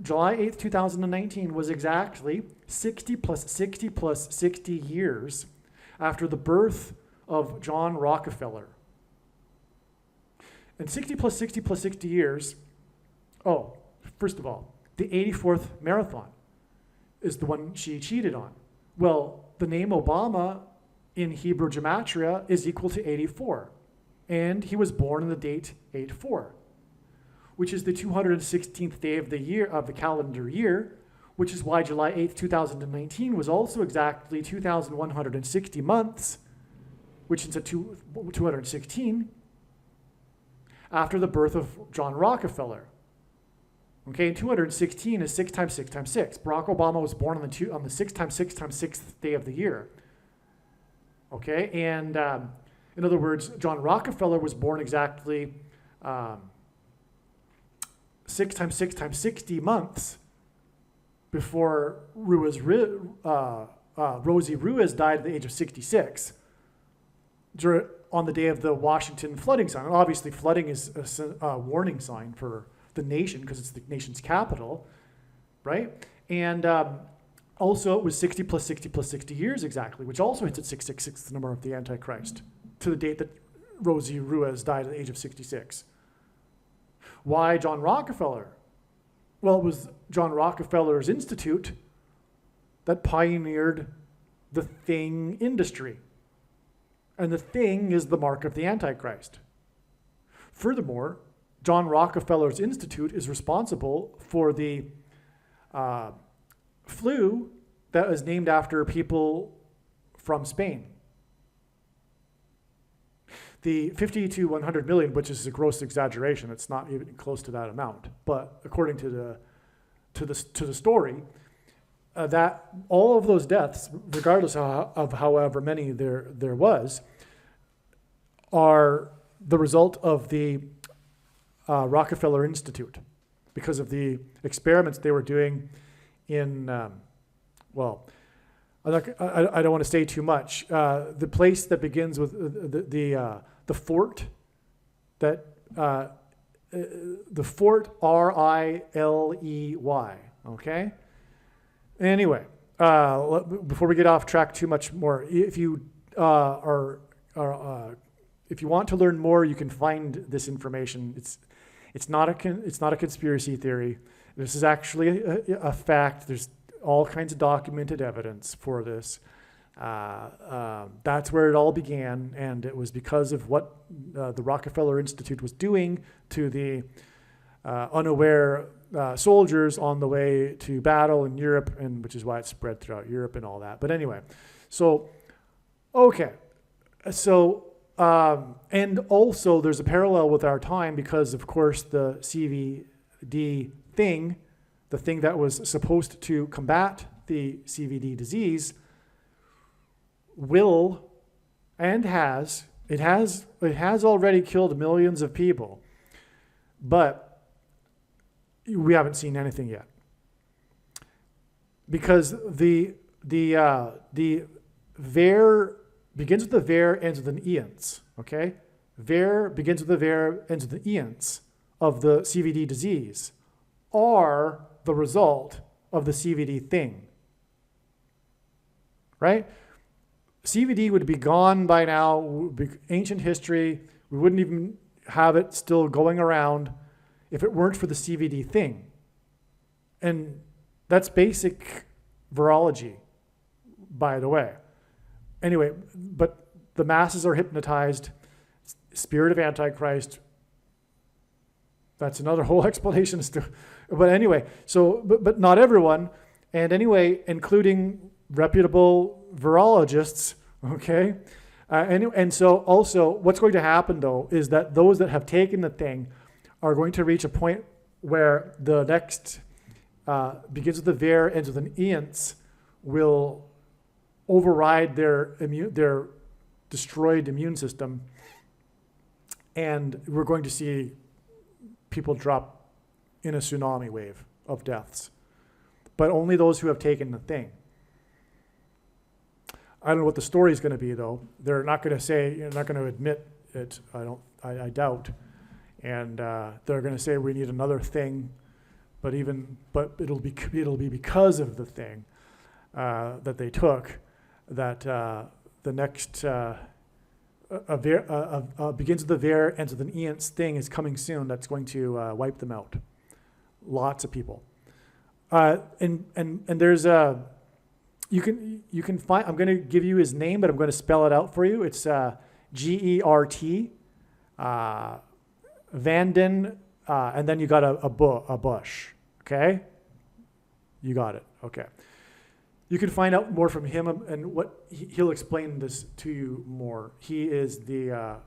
July 8th, 2019, was exactly 60 plus 60 plus 60 years after the birth of John Rockefeller. And 60 plus 60 plus 60 years, first of all, the 84th marathon is the one she cheated on. Well, the name Obama in Hebrew gematria is equal to 84, and he was born on the date 8/4. Which is the 216th day of the year of the calendar year, which is why July 8th, 2019 was also exactly 2,160 months, which is at 216, after the birth of John Rockefeller. Okay, and 216 is 6 times 6 times 6. Barack Obama was born on the 6 times 6 times 6th day of the year. Okay, and in other words, John Rockefeller was born exactly 6 times 6 times 60 months before Rosie Ruiz died at the age of 66 on the day of the Washington flooding sign. Obviously, flooding is a warning sign for the nation because it's the nation's capital, right? And also, it was 60 plus 60 plus 60 years exactly, which also hits at 666, the number of the Antichrist, to the date that Rosie Ruiz died at the age of 66. Why John Rockefeller? Well, it was John Rockefeller's Institute that pioneered the thing industry. And the thing is the mark of the Antichrist. Furthermore, John Rockefeller's Institute is responsible for the flu that is named after people from Spain. The 50 to 100 million, which is a gross exaggeration, it's not even close to that amount. But according to the story, that all of those deaths, regardless of however many there was, are the result of the Rockefeller Institute because of the experiments they were doing in, I don't want to say too much. The place that begins with the fort, the fort RILEY, okay? Anyway, before we get off track too much more, if you if you want to learn more, you can find this information. It's not a conspiracy theory. This is actually a fact. There's all kinds of documented evidence for this. That's where it all began, and it was because of what the Rockefeller Institute was doing to the unaware soldiers on the way to battle in Europe, and which is why it spread throughout Europe and all that. But anyway, so, okay. So, and also there's a parallel with our time because, of course, the CVD thing, the thing that was supposed to combat the CVD disease, will and has already killed millions of people, but we haven't seen anything yet because the ver begins with the ver, ends with an eons. Okay, ver begins with the ver, ends with the eons of the CVD disease are the result of the CVD thing, right? CVD would be gone by now, would be ancient history. We wouldn't even have it still going around if it weren't for the CVD thing. And that's basic virology, by the way. Anyway, but the masses are hypnotized. Spirit of Antichrist. That's another whole explanation. But anyway, so, but not everyone. And anyway, including reputable virologists, okay? And so also what's going to happen though is that those that have taken the thing are going to reach a point where the next begins with the ver, ends with an eons, will override their destroyed immune system, and we're going to see people drop in a tsunami wave of deaths. But only those who have taken the thing. I don't know what the story is going to be, though. They're not going to say, you're not going to admit it. I doubt. And they're going to say we need another thing, but it'll be because of the thing that they took that the next begins with the ver, ends with an eons thing is coming soon. That's going to wipe them out. Lots of people. And there's a. You can find, I'm going to give you his name, but I'm going to spell it out for you. It's Gert, Vanden, and then you got a Bush, okay? You got it, okay. You can find out more from him, and what he'll explain this to you more. He is the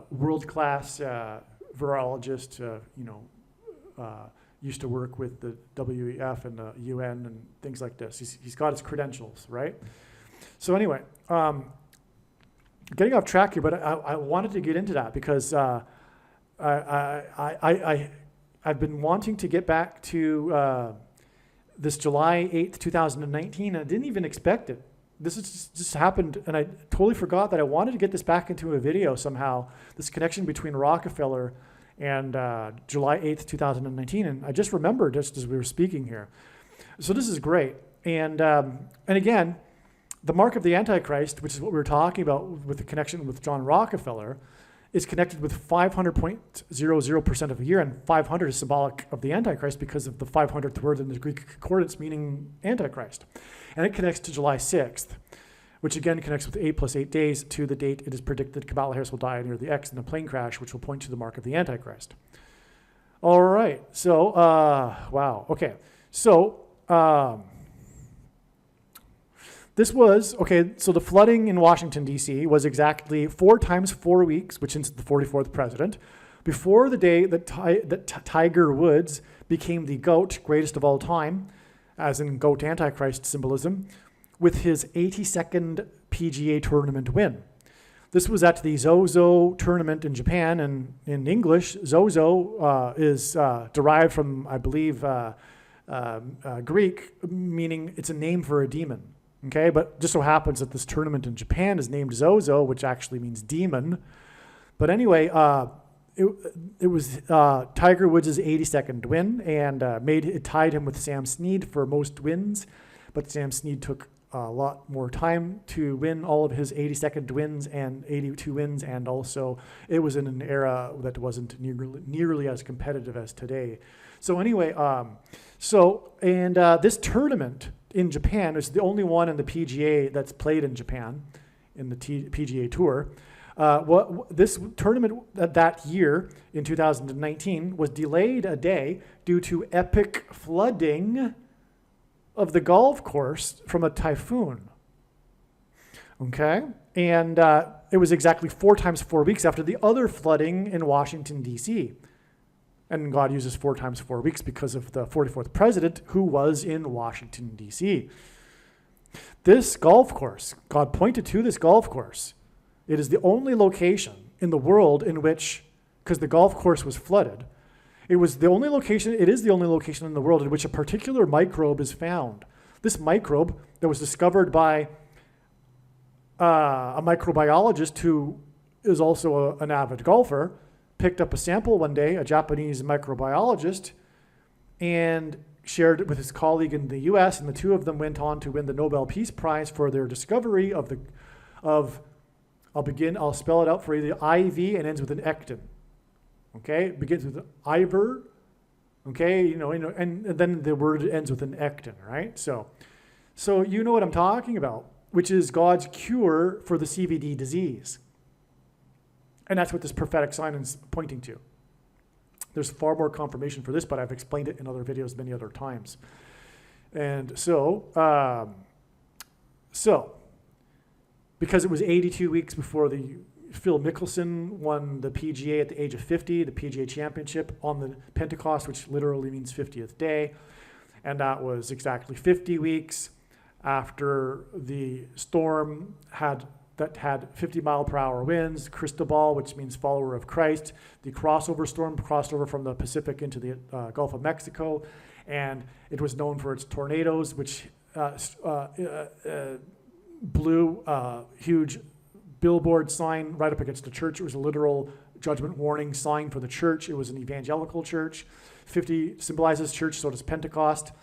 world-class virologist, used to work with the WEF and the UN and things like this. He's got his credentials, right? So anyway, getting off track here, but I wanted to get into that because I've been wanting to get back to this July 8th, 2019, and I didn't even expect it. This is just happened, and I totally forgot that I wanted to get this back into a video somehow, this connection between Rockefeller and July 8th, 2019, and I just remembered just as we were speaking here. So this is great. And again, the mark of the Antichrist, which is what we were talking about with the connection with John Rockefeller, is connected with 500.00% of a year, and 500 is symbolic of the Antichrist because of the 500th word in the Greek concordance meaning Antichrist. And it connects to July 6th, which again connects with 8 plus 8 days to the date it is predicted Kamala Harris will die near the X in a plane crash, which will point to the mark of the Antichrist. All right, so, wow, okay. So, this was, okay, so the flooding in Washington, D.C. was exactly 4 times 4 weeks, which is the 44th president, before the day that Tiger Woods became the GOAT, greatest of all time, as in GOAT Antichrist symbolism, with his 82nd PGA tournament win. This was at the Zozo tournament in Japan, and in English, Zozo is derived from, I believe, Greek, meaning it's a name for a demon. Okay, but just so happens that this tournament in Japan is named Zozo, which actually means demon. But anyway, it was Tiger Woods' 82nd win, and it tied him with Sam Snead for most wins. But Sam Snead took a lot more time to win all of his 82nd wins and 82 wins, and also it was in an era that wasn't nearly as competitive as today. So anyway, this tournament in Japan is the only one in the PGA that's played in Japan, in the PGA Tour. This tournament that year, in 2019, was delayed a day due to epic flooding of the golf course from a typhoon. Okay? And it was exactly 4 times 4 weeks after the other flooding in Washington, D.C., and God uses 4 times 4 weeks because of the 44th president who was in Washington, D.C. This golf course, God pointed to this golf course. It is the only location in the world in which, because the golf course was flooded, it is the only location in the world in which a particular microbe is found. This microbe that was discovered by a microbiologist who is also an avid golfer, picked up a sample one day, a Japanese microbiologist, and shared it with his colleague in the US, and the two of them went on to win the Nobel Peace Prize for their discovery of I'll spell it out for you, the IV and ends with an ectin. Okay, it begins with Iver, okay, and then the word ends with an ectin, right? So you know what I'm talking about, which is God's cure for the CVD disease. And that's what this prophetic sign is pointing to. There's far more confirmation for this, but I've explained it in other videos many other times. And so because it was 82 weeks before Phil Mickelson won the PGA at the age of 50, the PGA Championship on the Pentecost, which literally means 50th day. And that was exactly 50 weeks after the storm had 50-mile-per-hour winds, Cristobal, which means follower of Christ. The crossover storm crossed over from the Pacific into the Gulf of Mexico, and it was known for its tornadoes, which blew a huge billboard sign right up against the church. It was a literal judgment warning sign for the church. It was an evangelical church. 50 symbolizes church, so does Pentecost.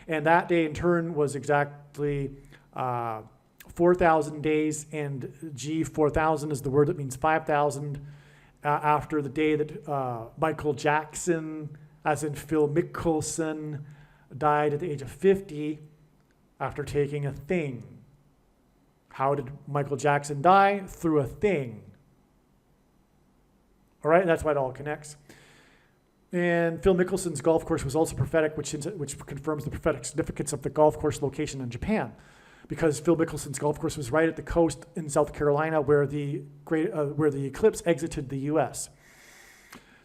And that day, in turn, was exactly 4,000 days, and G4000 is the word that means 5,000, after the day that Michael Jackson, as in Phil Mickelson, died at the age of 50 after taking a thing. How did Michael Jackson die? Through a thing. All right, that's why it all connects. And Phil Mickelson's golf course was also prophetic, which confirms the prophetic significance of the golf course location in Japan, because Phil Mickelson's golf course was right at the coast in South Carolina where the eclipse exited the U.S.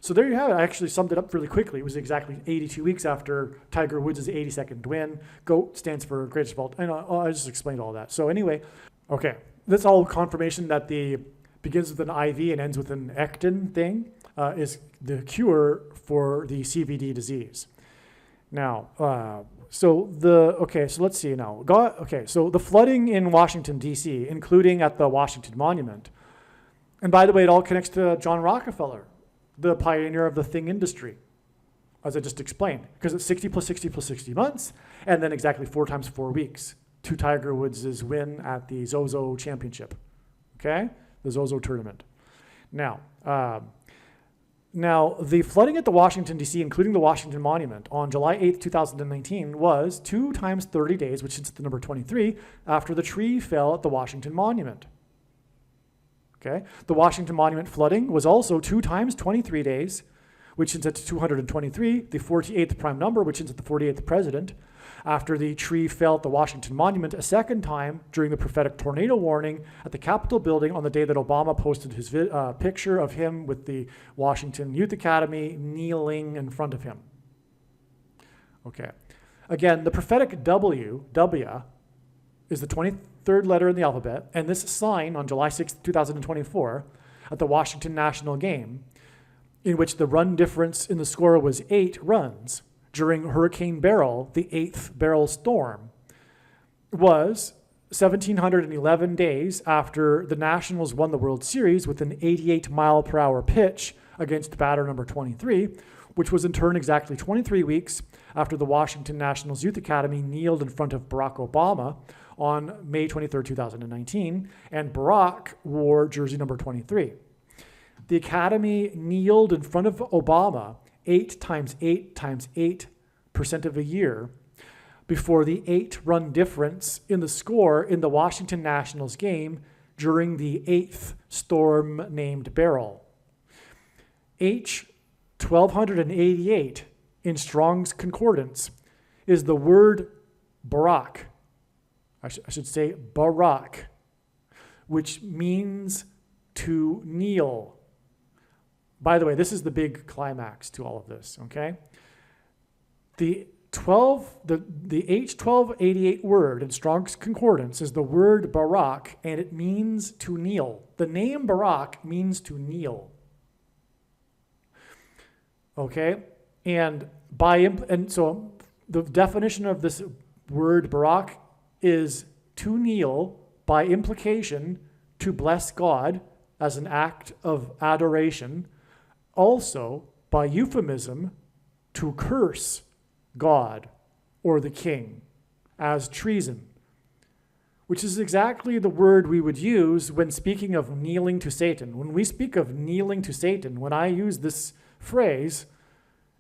So there you have it. I actually summed it up really quickly. It was exactly 82 weeks after Tiger Woods' 82nd win. GOAT stands for greatest of all. And I just explained all that. So anyway, okay, that's all confirmation that the begins with an IV and ends with an ectin thing is the cure for the CVD disease. Now, so let's see now. So the flooding in Washington, D.C., including at the Washington Monument, and by the way, it all connects to John Rockefeller, the pioneer of the thing industry, as I just explained, because it's 60 plus 60 plus 60 months, and then exactly 4 times 4 weeks to Tiger Woods' win at the Zozo Championship, okay? The Zozo tournament. Now, the flooding at the Washington, D.C., including the Washington Monument, on July 8th, 2019, was 2 times 30 days, which is the number 23, after the tree fell at the Washington Monument. Okay? The Washington Monument flooding was also 2 times 23 days, which is at 223, the 48th prime number, which is at the 48th president, after the tree fell at the Washington Monument a second time during the prophetic tornado warning at the Capitol building on the day that Obama posted his picture of him with the Washington Youth Academy kneeling in front of him. Okay. Again, the prophetic W is the 23rd letter in the alphabet, and this sign on July 6, 2024, at the Washington National Game, in which the run difference in the score was 8 runs, during Hurricane Beryl, the 8th Beryl storm, was 1,711 days after the Nationals won the World Series with an 88-mile-per-hour pitch against batter number 23, which was in turn exactly 23 weeks after the Washington Nationals Youth Academy kneeled in front of Barack Obama on May 23, 2019, and Barack wore jersey number 23. The Academy kneeled in front of Obama 8 times 8 times 8% of a year before the 8-run difference in the score in the Washington Nationals game during the 8th storm named Beryl. H 1288 in Strong's Concordance is the word Barak. I should say Barak, which means to kneel. By the way, this is the big climax to all of this, okay? The H1288 word in Strong's Concordance is the word Barak, and it means to kneel. The name Barak means to kneel. Okay? And so the definition of this word Barak is to kneel, by implication, to bless God as an act of adoration, also by euphemism, to curse God or the king as treason, which is exactly the word we would use when speaking of kneeling to Satan. When we speak of kneeling to Satan, when I use this phrase,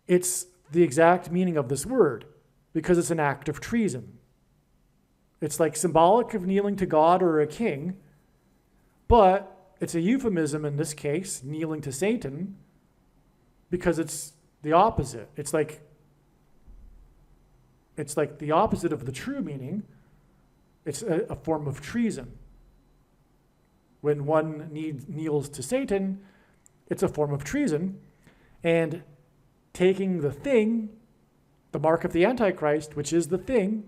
it's the exact meaning of this word, because it's an act of treason. It's like symbolic of kneeling to God or a king, but it's a euphemism in this case, kneeling to Satan, because it's the opposite. It's like the opposite of the true meaning. It's a form of treason. When one kneels to Satan, it's a form of treason. And taking the thing, the mark of the Antichrist, which is the thing,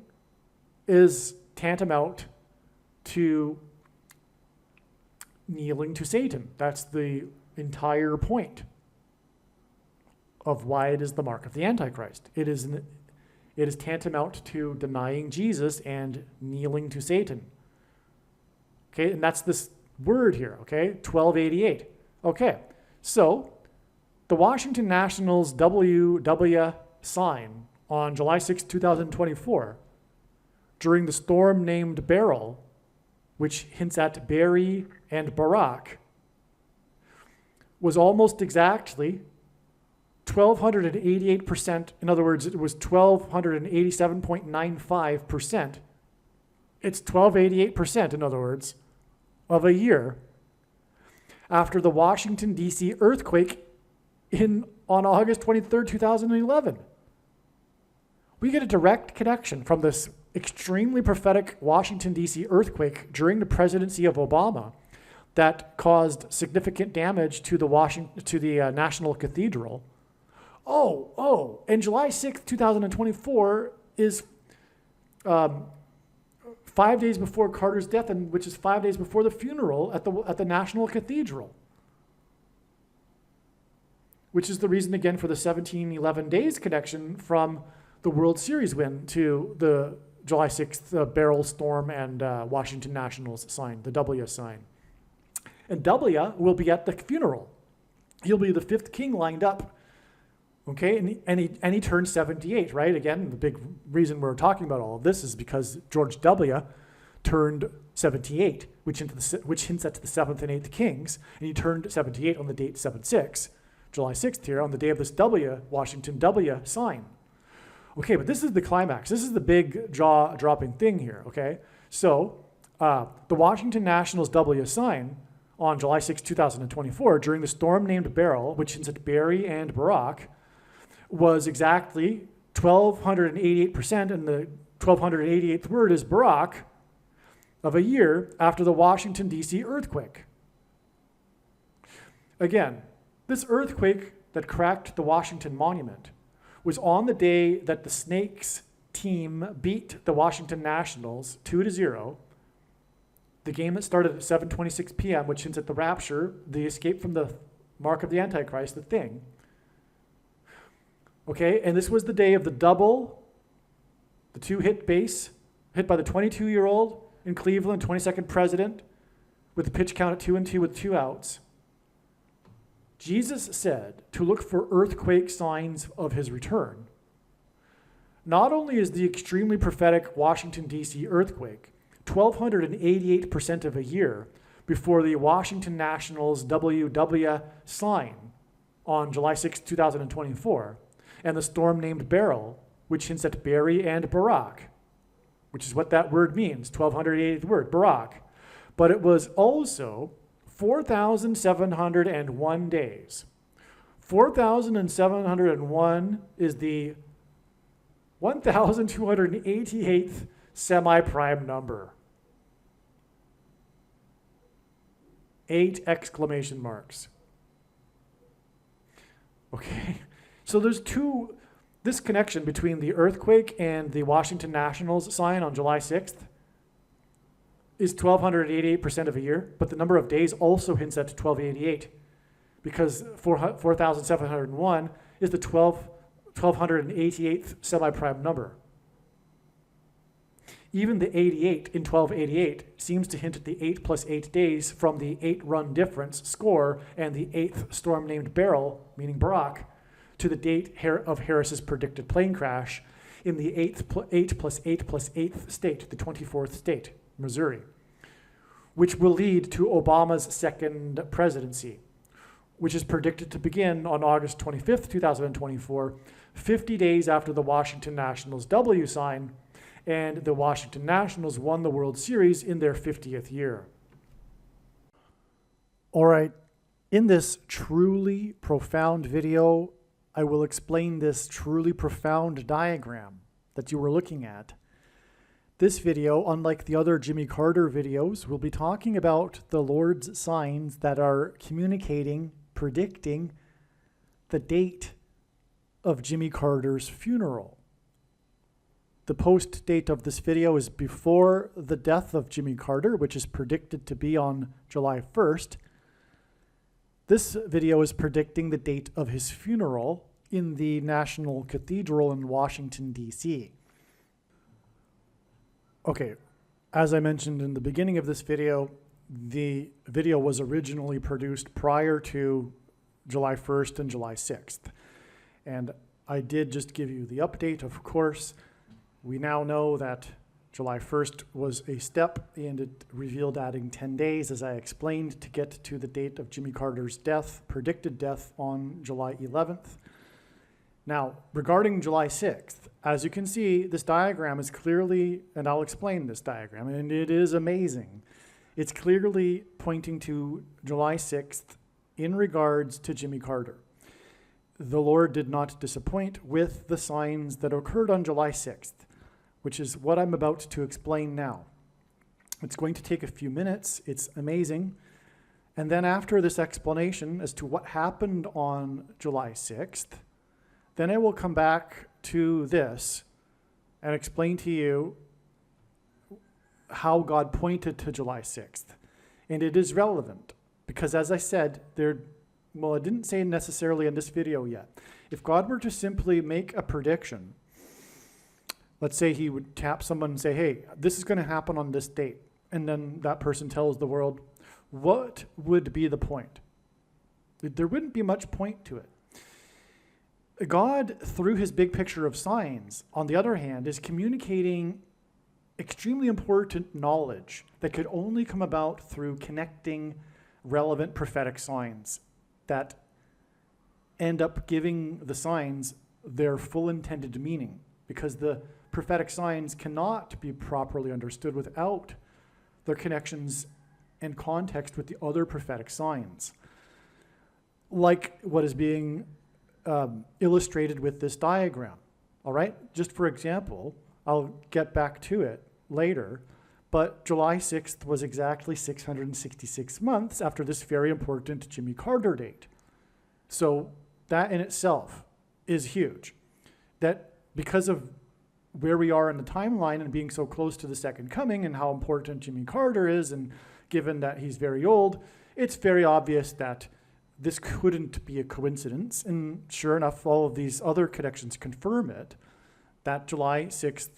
is tantamount to kneeling to Satan. That's the entire point of why it is the mark of the Antichrist. It is tantamount to denying Jesus and kneeling to Satan. Okay, and that's this word here, okay? 1288. Okay, so the Washington Nationals WW sign on July 6, 2024, during the storm named Beryl, which hints at Barry and Barak, was almost exactly 1,288%. In other words, it was 1,287.95%. It's 1,288%, in other words, of a year after the Washington, D.C. earthquake on August 23rd, 2011. We get a direct connection from this extremely prophetic Washington, D.C. earthquake during the presidency of Obama that caused significant damage to the National Cathedral. And July 6th, 2024 is 5 days before Carter's death, and which is 5 days before the funeral at the National Cathedral. Which is the reason, again, for the 1711 days connection from the World Series win to the July 6th barrel storm and Washington Nationals sign, the W sign. And W will be at the funeral. He'll be the fifth king lined up, okay? And he turned 78, right? Again, the big reason we're talking about all of this is because George W. turned 78, which hints at the seventh and eighth kings, and he turned 78 on the date 7/6, July 6th here, on the day of this W, Washington W sign. Okay, but this is the climax. This is the big jaw-dropping thing here, okay? So the Washington Nationals W sign on July 6, 2024, during the storm named Beryl, which hints at Barry and Barak, was exactly 1,288%, and the 1,288th word is Barak, of a year after the Washington, D.C. earthquake. Again, this earthquake that cracked the Washington Monument was on the day that the Snakes team beat the Washington Nationals 2-0. The game that started at 7:26 p.m., which hints at the rapture, the escape from the mark of the Antichrist, the thing. Okay, and this was the day of the double, the two-hit base, hit by the 22-year-old in Cleveland, 22nd president, with the pitch count at 2-2 with 2 outs. Jesus said to look for earthquake signs of his return. Not only is the extremely prophetic Washington, D.C. earthquake 1,288% of a year before the Washington Nationals WW sign on July 6, 2024, and the storm named Beryl, which hints at Barry and Barak, which is what that word means, 1,288th word, Barak. But it was also 4,701 days. 4,701 is the 1,288th semi-prime number. 8 exclamation marks. Okay, so there's this connection between the earthquake and the Washington Nationals sign on July 6th is 1,288% of a year, but the number of days also hints at 1,288 because 4,701 is the 1,288th semi-prime number. Even the 88 in 1288 seems to hint at the 8 plus 8 days from the 8-run difference score and the 8th storm named Beryl, meaning Barak, to the date of Harris's predicted plane crash in the 8 plus 8 plus 8th state, the 24th state, Missouri, which will lead to Obama's second presidency, which is predicted to begin on August 25th, 2024, 50 days after the Washington Nationals W sign, and the Washington Nationals won the World Series in their 50th year. All right, in this truly profound video, I will explain this truly profound diagram that you were looking at. This video, unlike the other Jimmy Carter videos, will be talking about the Lord's signs that are communicating, predicting the date of Jimmy Carter's funeral. The post date of this video is before the death of Jimmy Carter, which is predicted to be on July 1st. This video is predicting the date of his funeral in the National Cathedral in Washington, D.C. Okay, as I mentioned in the beginning of this video, the video was originally produced prior to July 1st and July 6th. And I did just give you the update, of course. We now know that July 1st was a step, and it revealed adding 10 days, as I explained, to get to the date of Jimmy Carter's death, predicted death on July 11th. Now, regarding July 6th, as you can see, this diagram is clearly, and I'll explain this diagram, and it is amazing. It's clearly pointing to July 6th in regards to Jimmy Carter. The Lord did not disappoint with the signs that occurred on July 6th, which is what I'm about to explain now. It's going to take a few minutes. It's amazing. And then after this explanation as to what happened on July 6th, then I will come back to this and explain to you how God pointed to July 6th. And it is relevant because, as I said, I didn't say necessarily in this video yet. If God were to simply make a prediction, let's say he would tap someone and say, hey, this is going to happen on this date. And then that person tells the world, what would be the point? There wouldn't be much point to it. God, through his big picture of signs, on the other hand, is communicating extremely important knowledge that could only come about through connecting relevant prophetic signs that end up giving the signs their full intended meaning, because the prophetic signs cannot be properly understood without their connections and context with the other prophetic signs, like what is being illustrated with this diagram. All right, just for example, I'll get back to it later, but July 6th was exactly 666 months after this very important Jimmy Carter date. So that in itself is huge. That because of where we are in the timeline and being so close to the second coming and how important Jimmy Carter is, and given that he's very old, it's very obvious that this couldn't be a coincidence. And sure enough, all of these other connections confirm it, that July 6th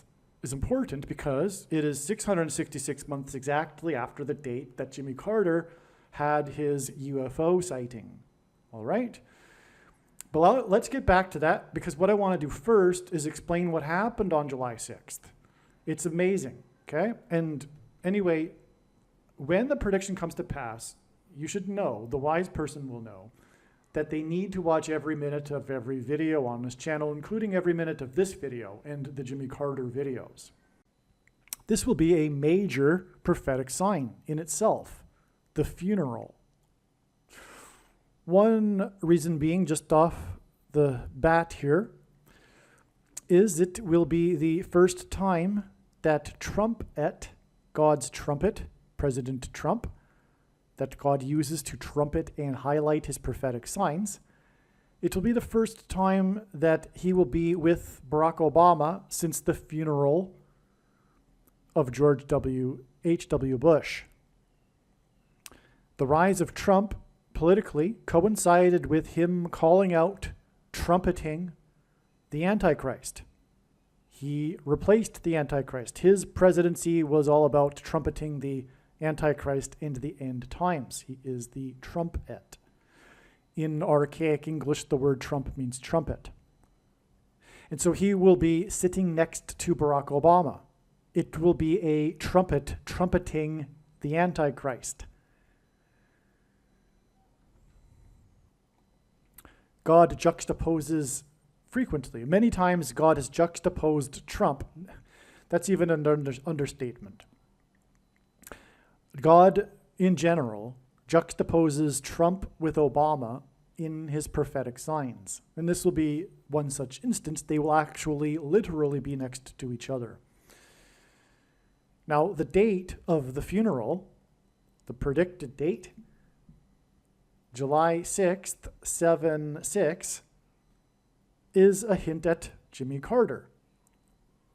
is important because it is 666 months exactly after the date that Jimmy Carter had his UFO sighting. All right? But let's get back to that, because what I want to do first is explain what happened on July 6th. It's amazing, okay? And anyway, when the prediction comes to pass, you should know, the wise person will know, that they need to watch every minute of every video on this channel, including every minute of this video and the Jimmy Carter videos. This will be a major prophetic sign in itself, the funeral. One reason being, just off the bat here, is it will be the first time that trumpet, God's trumpet, President Trump, that God uses to trumpet and highlight his prophetic signs, it will be the first time that he will be with Barack Obama since the funeral of George H.W. Bush. The rise of Trump politically coincided with him calling out, trumpeting the Antichrist. He replaced the Antichrist. His presidency was all about trumpeting the Antichrist into the end times. He is the trumpet. In archaic English, the word trump means trumpet. And so he will be sitting next to Barack Obama. It will be a trumpet trumpeting the Antichrist. God juxtaposes frequently. Many times God has juxtaposed Trump. That's even an understatement. God, in general, juxtaposes Trump with Obama in his prophetic signs. And this will be one such instance. They will actually literally be next to each other. Now, the date of the funeral, the predicted date, July 6th, 7/6, is a hint at Jimmy Carter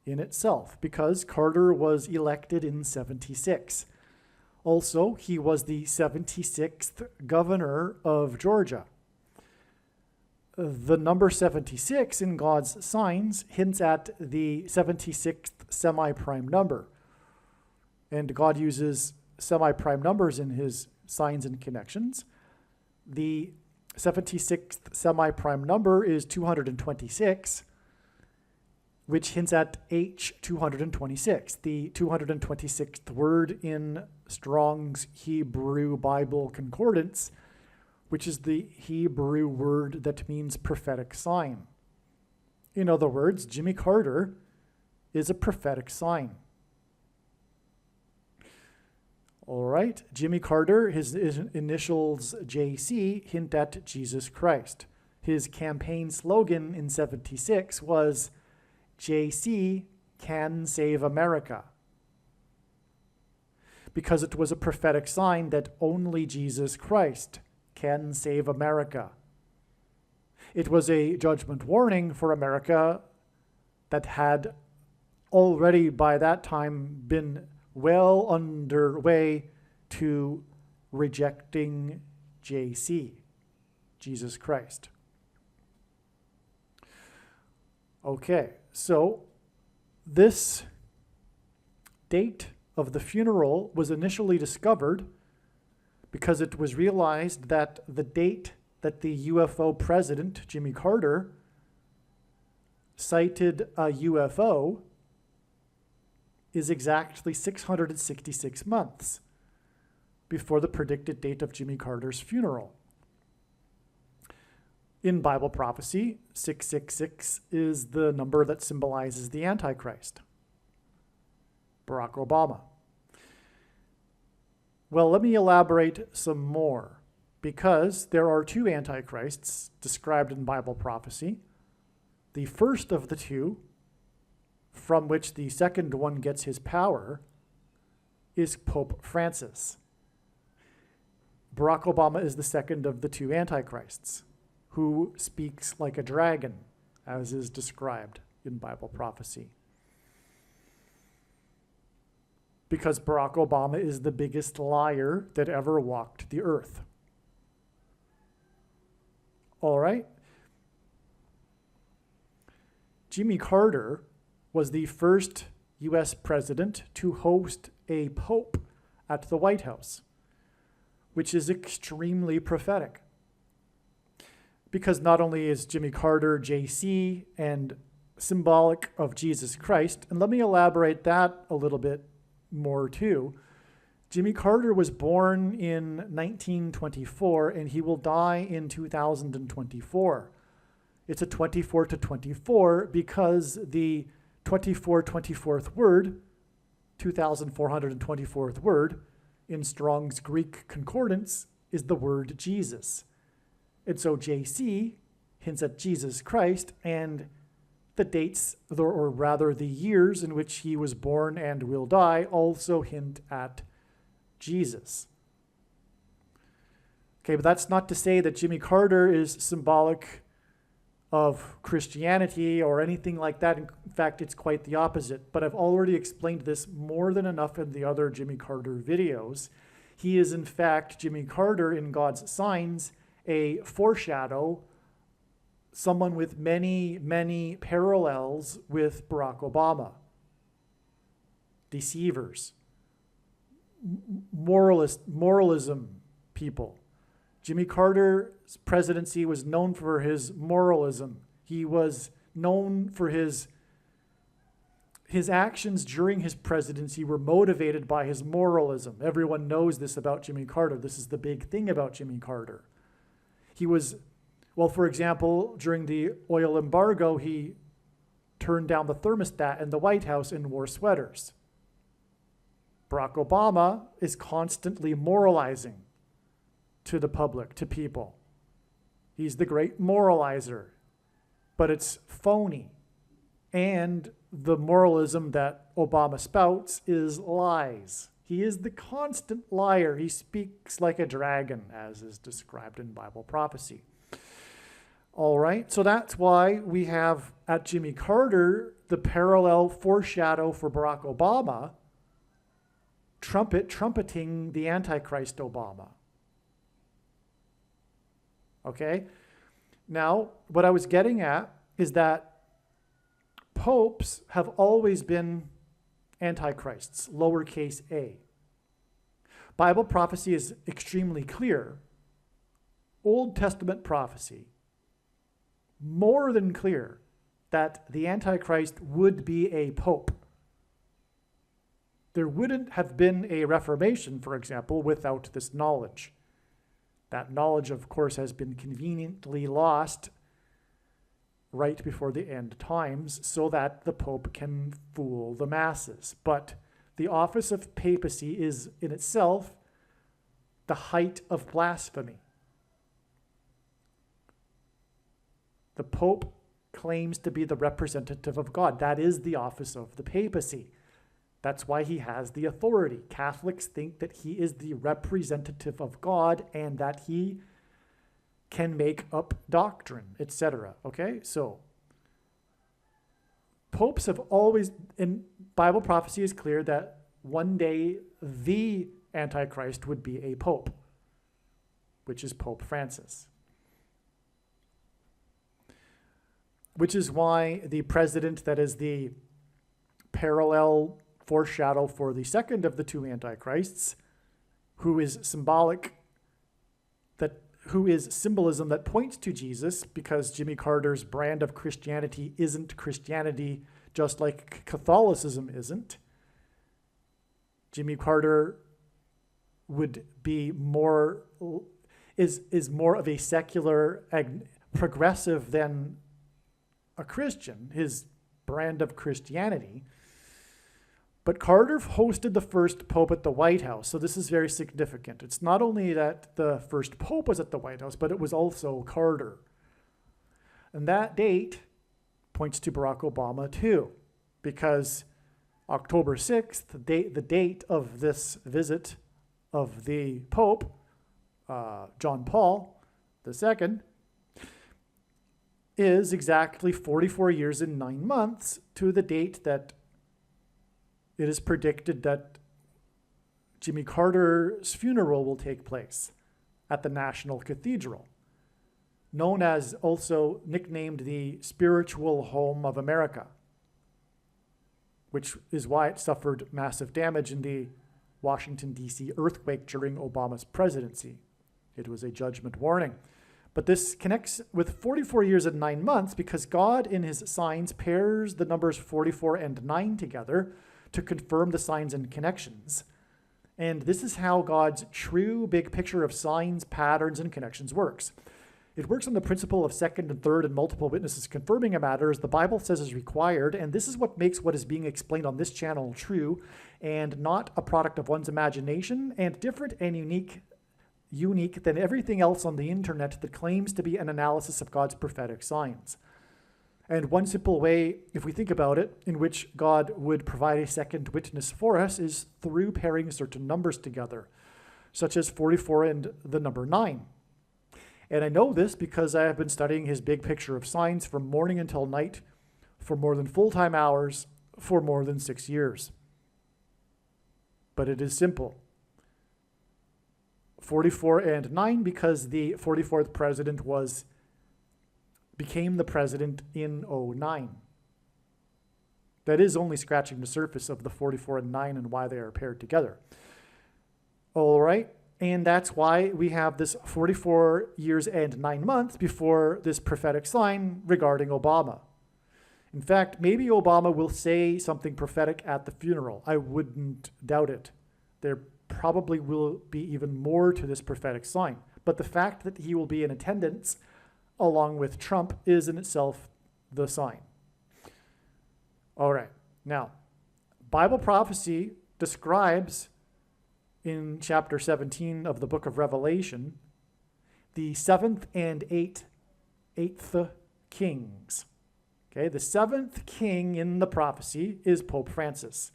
in itself, because Carter was elected in 76. Also, he was the 76th governor of Georgia. The number 76 in God's signs hints at the 76th semi-prime number. And God uses semi-prime numbers in his signs and connections. The 76th semi-prime number is 226, which hints at H226, the 226th word in Strong's Hebrew Bible Concordance, which is the Hebrew word that means prophetic sign. In other words, Jimmy Carter is a prophetic sign. All right, Jimmy Carter, his initials JC, hint at Jesus Christ. His campaign slogan in 76 was, JC can save America. because it was a prophetic sign that only Jesus Christ can save America. It was a judgment warning for America that had already by that time been well underway to rejecting JC, Jesus Christ. Okay, so this date of the funeral was initially discovered because it was realized that the date that the UFO president, Jimmy Carter, cited a UFO is exactly 666 months before the predicted date of Jimmy Carter's funeral. In Bible prophecy, 666 is the number that symbolizes the Antichrist, Barack Obama. Well, let me elaborate some more, because there are two Antichrists described in Bible prophecy. The first of the two, from which the second one gets his power, is Pope Francis. Barack Obama is the second of the two Antichrists, who speaks like a dragon, as is described in Bible prophecy. Because Barack Obama is the biggest liar that ever walked the earth. All right? Jimmy Carter was the first US president to host a pope at the White House, which is extremely prophetic. Because not only is Jimmy Carter JC and symbolic of Jesus Christ, and let me elaborate that a little bit more too. Jimmy Carter was born in 1924 and he will die in 2024. It's a 24 to 24 because the 24th word, 2424th word, in Strong's Greek Concordance is the word Jesus. And so JC hints at Jesus Christ, and the dates, or rather the years in which he was born and will die, also hint at Jesus. Okay, but that's not to say that Jimmy Carter is symbolic of Christianity or anything like that. In fact, it's quite the opposite. But I've already explained this more than enough in the other Jimmy Carter videos. He is, in fact, Jimmy Carter in God's Signs, a foreshadow, someone with many, many parallels with Barack Obama. Deceivers. Moralism people. Jimmy Carter's presidency was known for his moralism. He was known for his actions during his presidency were motivated by his moralism. Everyone knows this about Jimmy Carter. This is the big thing about Jimmy Carter. He was, well, for example, during the oil embargo, he turned down the thermostat in the White House and wore sweaters. Barack Obama is constantly moralizing to the public, to people. He's the great moralizer, but it's phony. And the moralism that Obama spouts is lies. He is the constant liar. He speaks like a dragon, as is described in Bible prophecy. All right, so that's why we have at Jimmy Carter the parallel foreshadow for Barack Obama, trumpeting the Antichrist Obama. Okay? Now, what I was getting at is that popes have always been antichrists, lowercase a. Bible prophecy is extremely clear. Old Testament prophecy, more than clear, that the Antichrist would be a pope. There wouldn't have been a Reformation, for example, without this knowledge. That knowledge, of course, has been conveniently lost right before the end times so that the Pope can fool the masses. But the office of papacy is in itself the height of blasphemy. The Pope claims to be the representative of God. That is the office of the papacy. That's why he has the authority. Catholics think that he is the representative of God and that he can make up doctrine, etc. Okay, so popes have always, in Bible prophecy is clear that one day the Antichrist would be a pope, which is Pope Francis. Which is why the president that is the parallel foreshadow for the second of the two antichrists, who is symbolism that points to Jesus, because Jimmy Carter's brand of Christianity isn't Christianity, just like Catholicism isn't. Jimmy Carter would be is more of a secular progressive than a Christian, his brand of Christianity. But Carter hosted the first pope at the White House, so this is very significant. It's not only that the first pope was at the White House, but it was also Carter. And that date points to Barack Obama too, because October 6th, the date of this visit of the Pope, John Paul II, is exactly 44 years and 9 months to the date that it is predicted that Jimmy Carter's funeral will take place at the National Cathedral, known as, also nicknamed, the spiritual home of America, which is why it suffered massive damage in the Washington, D.C. earthquake during Obama's presidency. It was a judgment warning. But this connects with 44 years and 9 months because God in his signs pairs the numbers 44 and 9 together to confirm the signs and connections. And this is how God's true big picture of signs, patterns, and connections works. It works on the principle of second and third and multiple witnesses confirming a matter as the Bible says is required, and this is what makes what is being explained on this channel true and not a product of one's imagination, and different and unique than everything else on the internet that claims to be an analysis of God's prophetic signs. And one simple way, if we think about it, in which God would provide a second witness for us is through pairing certain numbers together, such as 44 and the number 9. And I know this because I have been studying his big picture of signs from morning until night for more than full-time hours for more than 6 years. But it is simple. 44 and 9 because the 44th president became the president in 2009. That is only scratching the surface of the 44 and 9 and why they are paired together. All right, and that's why we have this 44 years and 9 months before this prophetic sign regarding Obama. In fact, maybe Obama will say something prophetic at the funeral. I wouldn't doubt it. There probably will be even more to this prophetic sign. But the fact that he will be in attendance along with Trump is in itself the sign. All right. Now, Bible prophecy describes in chapter 17 of the book of Revelation the 7th and 8th kings. Okay, the 7th king in the prophecy is Pope Francis.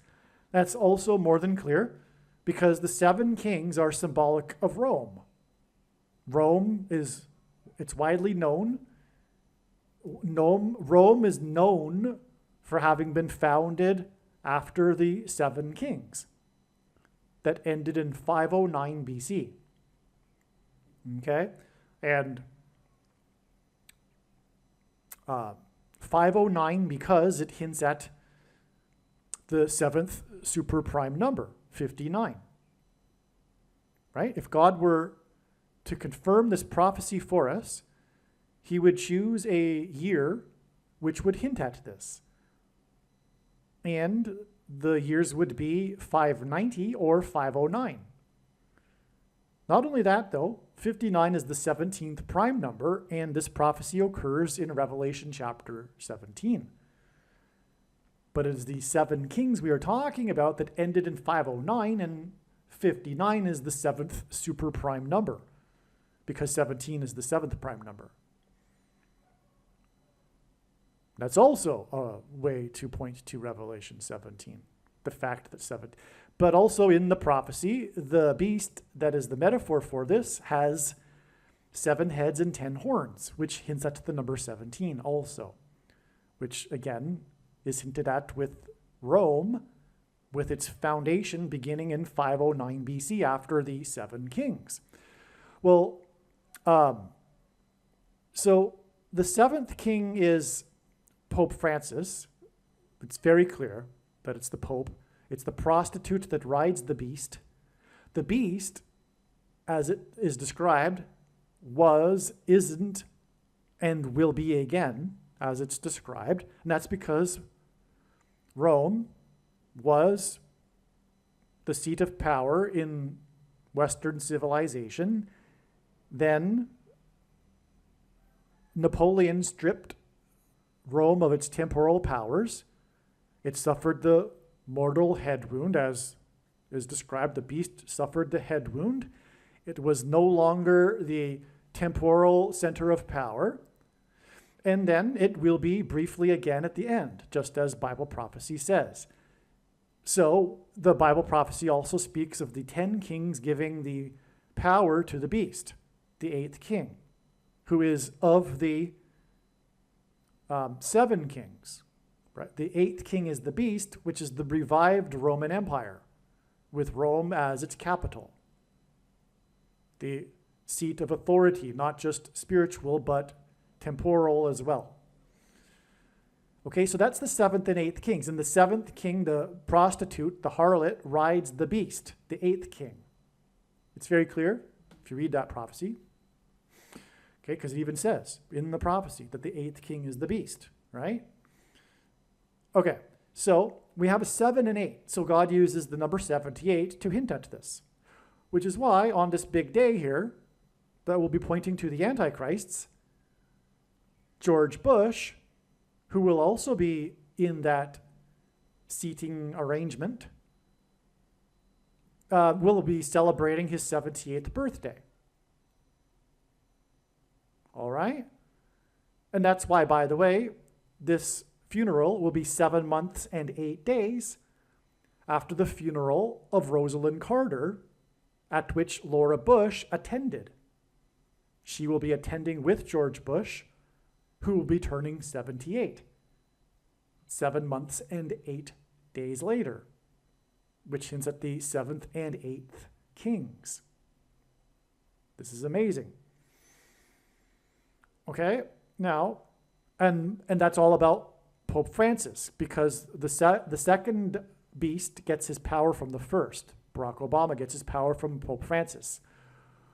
That's also more than clear because the 7 kings are symbolic of Rome. It's widely known. Rome is known for having been founded after the 7 kings that ended in 509 BC. Okay? And 509 because it hints at the 7th super prime number, 59. Right? If God were to confirm this prophecy for us, he would choose a year which would hint at this. And the years would be 590 or 509. Not only that, though, 59 is the 17th prime number, and this prophecy occurs in Revelation chapter 17. But it is the 7 kings we are talking about that ended in 509, and 59 is the 7th super prime number, because 17 is the 7th prime number. That's also a way to point to Revelation 17. the fact that seven. But also in the prophecy, the beast that is the metaphor for this has 7 heads and 10 horns, which hints at the number 17 also, which again is hinted at with Rome, with its foundation beginning in 509 BC after the 7 kings. Well, so the 7th king is Pope Francis. It's very clear that it's the Pope. It's the prostitute that rides the beast. The beast, as it is described, was, isn't, and will be again, as it's described. And that's because Rome was the seat of power in Western civilization. Then Napoleon stripped Rome of its temporal powers. It suffered the mortal head wound, as is described. The beast suffered the head wound. It was no longer the temporal center of power. And then it will be briefly again at the end, just as Bible prophecy says. So the Bible prophecy also speaks of the 10 kings giving the power to the beast, the 8th king, who is of the 7 kings. Right? The 8th king is the beast, which is the revived Roman Empire, with Rome as its capital. The seat of authority, not just spiritual, but temporal as well. Okay, so that's the 7th and 8th kings. And the 7th king, the prostitute, the harlot, rides the beast, the 8th king. It's very clear if you read that prophecy. Okay, because it even says in the prophecy that the 8th king is the beast, right? Okay, so we have a 7 and 8. So God uses the number 78 to hint at this, which is why on this big day here, that will be pointing to the Antichrists, George Bush, who will also be in that seating arrangement, will be celebrating his 78th birthday. All right? And that's why, by the way, this funeral will be 7 months and 8 days after the funeral of Rosalind Carter, at which Laura Bush attended. She will be attending with George Bush, who will be turning 78, 7 months and 8 days later, which hints at the 7th and 8th kings. This is amazing. Okay, now, and that's all about Pope Francis, because the second beast gets his power from the first. Barack Obama gets his power from Pope Francis.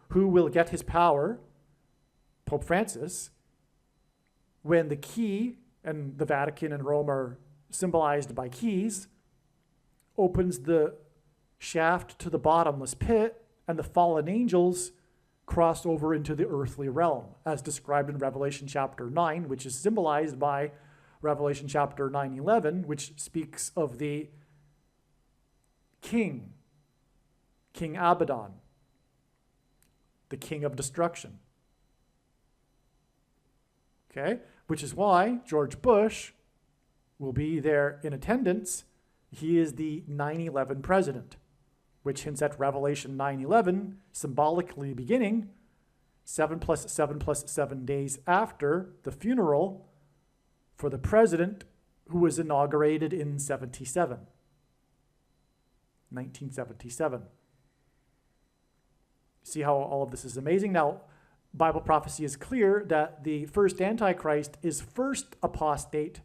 Who will get his power? Pope Francis, when the key, and the Vatican and Rome are symbolized by keys, opens the shaft to the bottomless pit, and the fallen angels cross over into the earthly realm, as described in Revelation chapter 9, which is symbolized by Revelation chapter 9:11, which speaks of the king, King Abaddon, the king of destruction. Okay, which is why George Bush will be there in attendance. He is the 9/11 president, which hints at Revelation 9:11, symbolically beginning 7 plus 7 plus 7 days after the funeral for the president who was inaugurated in 1977. See how all of this is amazing? Now, Bible prophecy is clear that the first Antichrist is first apostate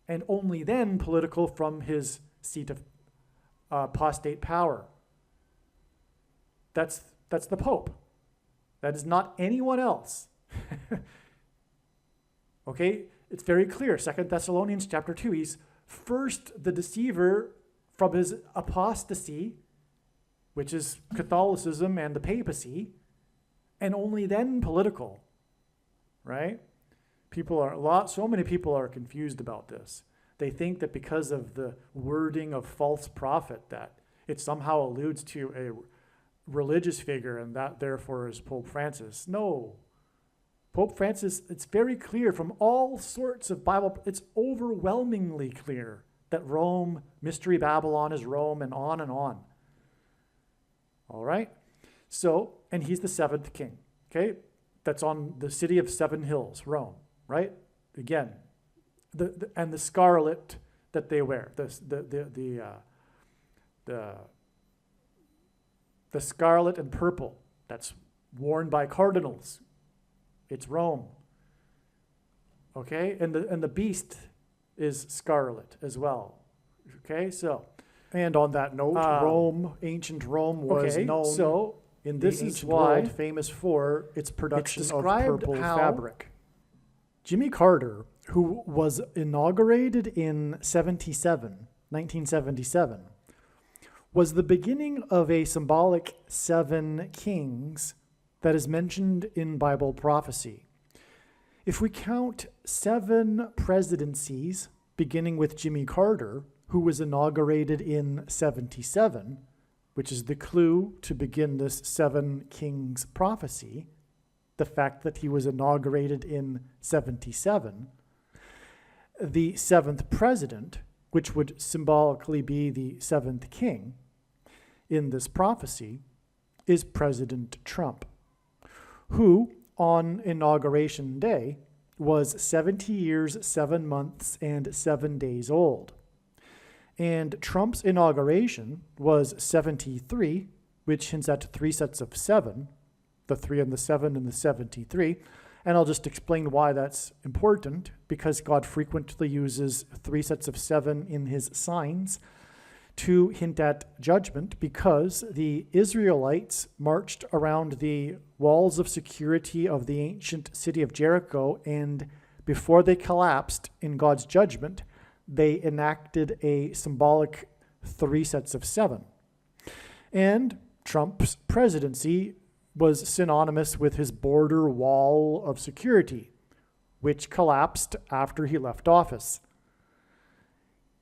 and only then political from his seat of apostate power. That's the Pope. That is not anyone else. Okay, it's very clear. 2 Thessalonians chapter 2, he's first the deceiver from his apostasy, which is Catholicism and the papacy, and only then political, right? So many people are confused about this. They think that because of the wording of false prophet that it somehow alludes to a religious figure and that therefore is Pope Francis. No. Pope Francis, it's very clear from all sorts of Bible, it's overwhelmingly clear that Rome, Mystery Babylon is Rome, and on and on. All right? So, and he's the seventh king, okay? That's on the city of seven hills, Rome, right? Again, and the scarlet that they wear, the scarlet and purple that's worn by cardinals. It's Rome. Okay? And the beast is scarlet as well. Okay? So, and on that note, ancient Rome was known in the ancient world famous for its production of purple fabric. Jimmy Carter, who was inaugurated in 1977, was the beginning of a symbolic 7 kings that is mentioned in Bible prophecy. If we count 7 presidencies, beginning with Jimmy Carter, who was inaugurated in 77, which is the clue to begin this 7 kings prophecy, the fact that he was inaugurated in 77, the 7th president, which would symbolically be the 7th king in this prophecy, is President Trump, who on Inauguration Day was 70 years, 7 months, and 7 days old. And Trump's inauguration was 73, which hints at 3 sets of 7, the 3 and the 7 and the 73. And I'll just explain why that's important, because God frequently uses 3 sets of 7 in his signs to hint at judgment, because the Israelites marched around the walls of security of the ancient city of Jericho, and before they collapsed in God's judgment, they enacted a symbolic 3 sets of 7. And Trump's presidency was synonymous with his border wall of security, which collapsed after he left office.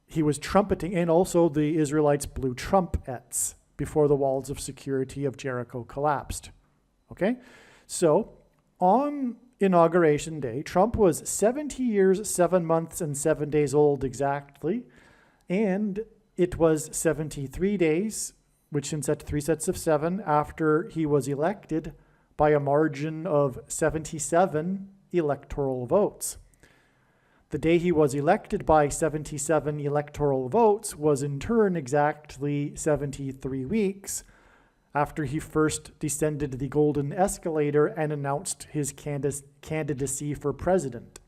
He was trumpeting, and also the Israelites blew trumpets before the walls of security of Jericho collapsed. Okay? So, on Inauguration Day, Trump was 70 years, 7 months, and 7 days old exactly, and it was 73 days, which hints at 3 sets of 7, after he was elected by a margin of 77 electoral votes. The day he was elected by 77 electoral votes was in turn exactly 73 weeks after he first descended the golden escalator and announced his candidacy for president.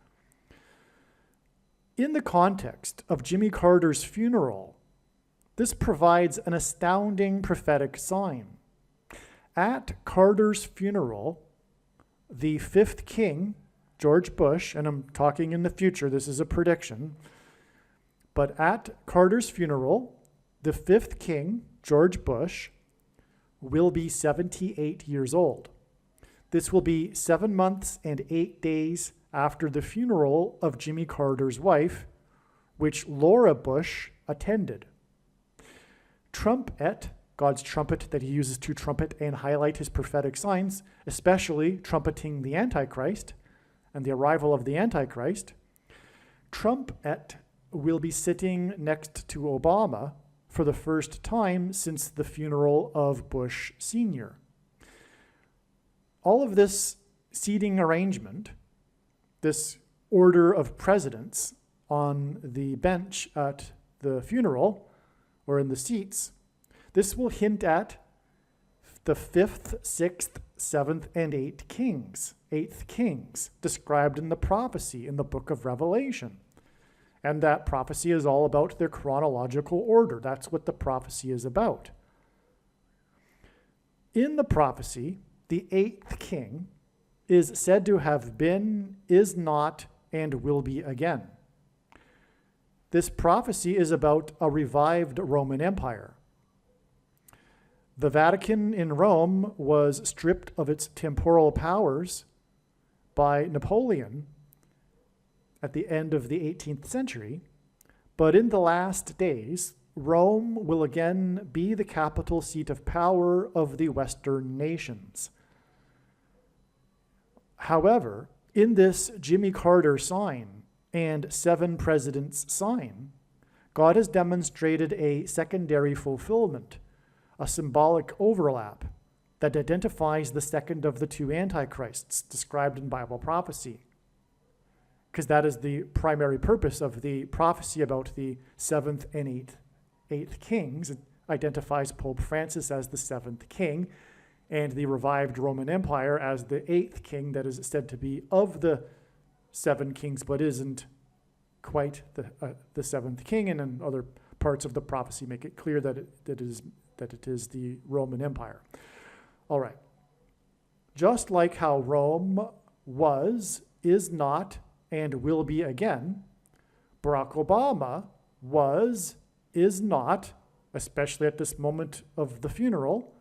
In the context of Jimmy Carter's funeral, this provides an astounding prophetic sign. At Carter's funeral, the 5th king, George Bush, and I'm talking in the future, this is a prediction, but at Carter's funeral, the 5th king, George Bush, will be 78 years old. This will be 7 months and 8 days after the funeral of Jimmy Carter's wife, which Laura Bush attended. Trumpet, God's trumpet that he uses to trumpet and highlight his prophetic signs, especially trumpeting the Antichrist and the arrival of the Antichrist, Trumpet will be sitting next to Obama for the first time since the funeral of Bush Sr. All of this seating arrangement, this order of presidents on the bench at the funeral, or in the seats, this will hint at the 5th, 6th, 7th, and 8th kings described in the prophecy in the book of Revelation. And that prophecy is all about their chronological order. That's what the prophecy is about. In the prophecy, the 8th king is said to have been, is not, and will be again. This prophecy is about a revived Roman Empire. The Vatican in Rome was stripped of its temporal powers by Napoleon at the end of the 18th century, but in the last days, Rome will again be the capital seat of power of the Western nations. However, in this Jimmy Carter sign and 7 presidents sign, God has demonstrated a secondary fulfillment, a symbolic overlap that identifies the second of the two antichrists described in Bible prophecy. Because that is the primary purpose of the prophecy about the seventh and eighth kings. It identifies Pope Francis as the seventh king and the revived Roman Empire as the eighth king that is said to be of the seven kings, but isn't quite the seventh king. And in other parts of the prophecy make it clear that it is the Roman Empire. All right. Just like how Rome was, is not, and will be again, Barack Obama was, is not, especially at this moment of the funeral,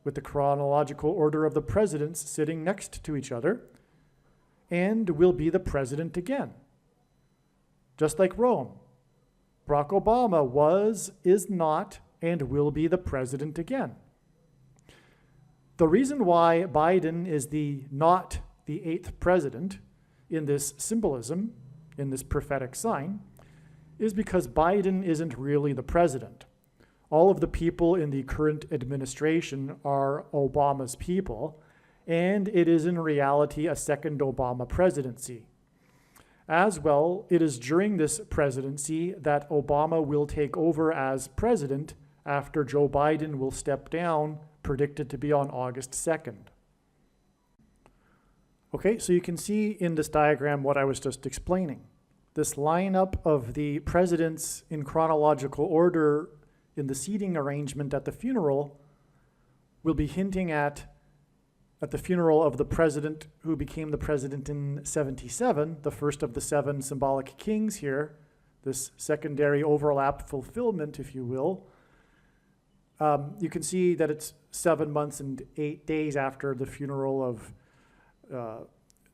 with the chronological order of the presidents sitting next to each other, and will be the president again. Just like Rome, Barack Obama was, is not, and will be the president again. The reason why Biden is not the eighth president in this symbolism, in this prophetic sign, is because Biden isn't really the president. All of the people in the current administration are Obama's people, and it is in reality a second Obama presidency. As well, it is during this presidency that Obama will take over as president after Joe Biden will step down, predicted to be on August 2nd. Okay, so you can see in this diagram what I was just explaining. This lineup of the presidents in chronological order in the seating arrangement at the funeral will be hinting at the funeral of the president who became the president in 77, the first of the seven symbolic kings here, this secondary overlap fulfillment, if you will. You can see that it's 7 months and 8 days after the funeral of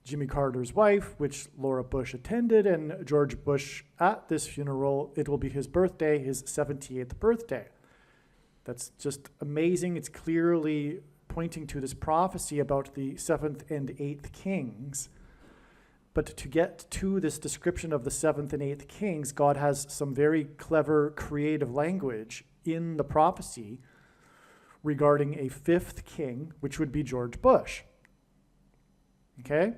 Jimmy Carter's wife, which Laura Bush attended, and George Bush at this funeral. It will be his birthday, his 78th birthday. That's just amazing. It's clearly pointing to this prophecy about the seventh and eighth kings. But to get to this description of the seventh and eighth kings, God has some very clever, creative language in the prophecy regarding a fifth king, which would be George Bush. Okay?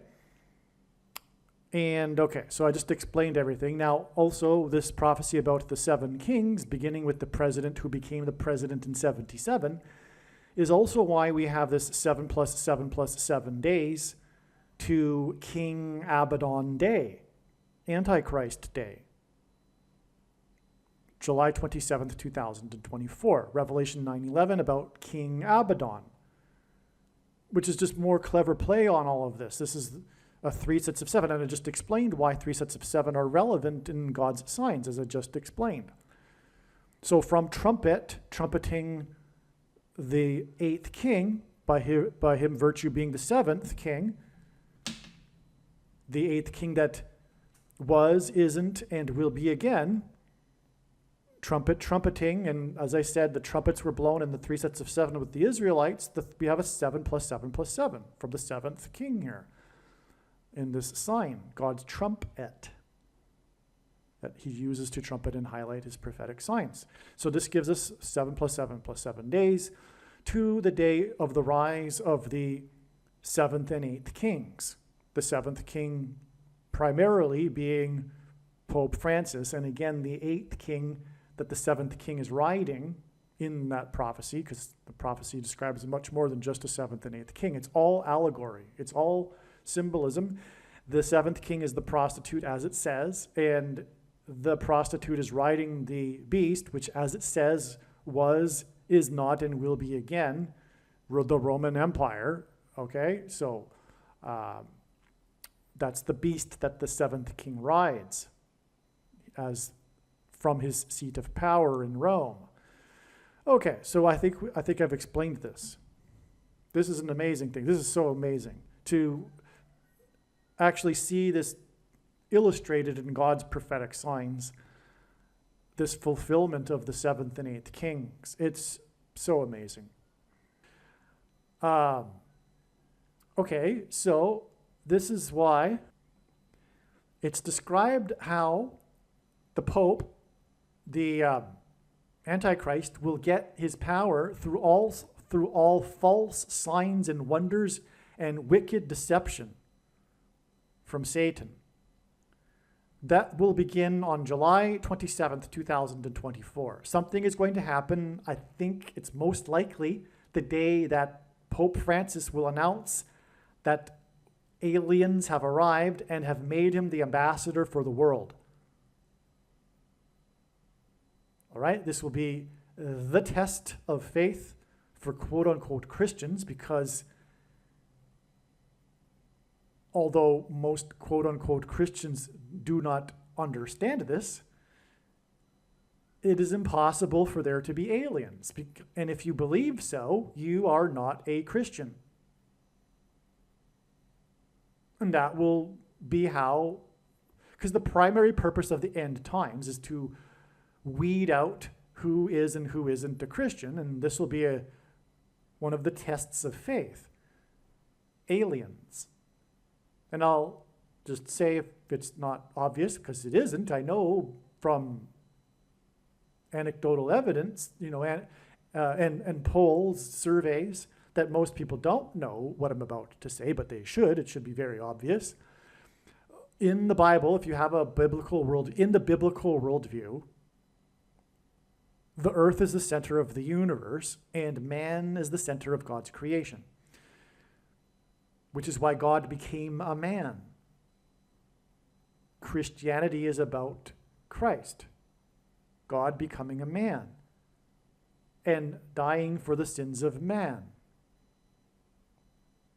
And okay, so I just explained everything. Now, also, this prophecy about the seven kings, beginning with the president who became the president in 77, is also why we have this 7 plus 7 plus 7 days to King Abaddon Day, Antichrist Day, July 27th, 2024. Revelation 9:11 about King Abaddon, which is just more clever play on all of this. This is a 3 sets of 7, and I just explained why 3 sets of 7 are relevant in God's signs, as I just explained. So from trumpeting the eighth king, by him virtue being the seventh king, the eighth king that was, isn't, and will be again, trumpeting, and as I said, the trumpets were blown in the 3 sets of 7 with the Israelites. We have a 7 plus 7 plus 7 from the seventh king here in this sign, God's trumpet that he uses to trumpet and highlight his prophetic signs. So this gives us 7 plus 7 plus 7 days to the day of the rise of the seventh and eighth kings. The seventh king primarily being Pope Francis, and again the eighth king that the seventh king is riding in that prophecy, because the prophecy describes much more than just a seventh and eighth king. It's all allegory. It's all symbolism. The seventh king is the prostitute, as it says, and the prostitute is riding the beast, which, as it says, was, is not, and will be again, the Roman Empire. Okay, so that's the beast that the seventh king rides as from his seat of power in Rome. Okay, so I think I've explained this. This is an amazing thing. This is so amazing to actually see this illustrated in God's prophetic signs, this fulfillment of the seventh and eighth kings. It's so amazing. Okay, so this is why it's described how the Pope the Antichrist will get his power through all false signs and wonders and wicked deception from Satan. That will begin on July 27th, 2024. Something is going to happen. I think it's most likely the day that Pope Francis will announce that aliens have arrived and have made him the ambassador for the world. All right, this will be the test of faith for quote-unquote Christians, because although most quote-unquote Christians do not understand this, it is impossible for there to be aliens. And if you believe so, you are not a Christian. And that will be how, because the primary purpose of the end times is to weed out who is and who isn't a Christian, and this will be one of the tests of faith. Aliens. And I'll just say, if it's not obvious, because it isn't, I know from anecdotal evidence, and polls, surveys, that most people don't know what I'm about to say, but they should. It should be very obvious. In the Bible, if you have a biblical worldview, the earth is the center of the universe, and man is the center of God's creation, which is why God became a man. Christianity is about Christ, God becoming a man and dying for the sins of man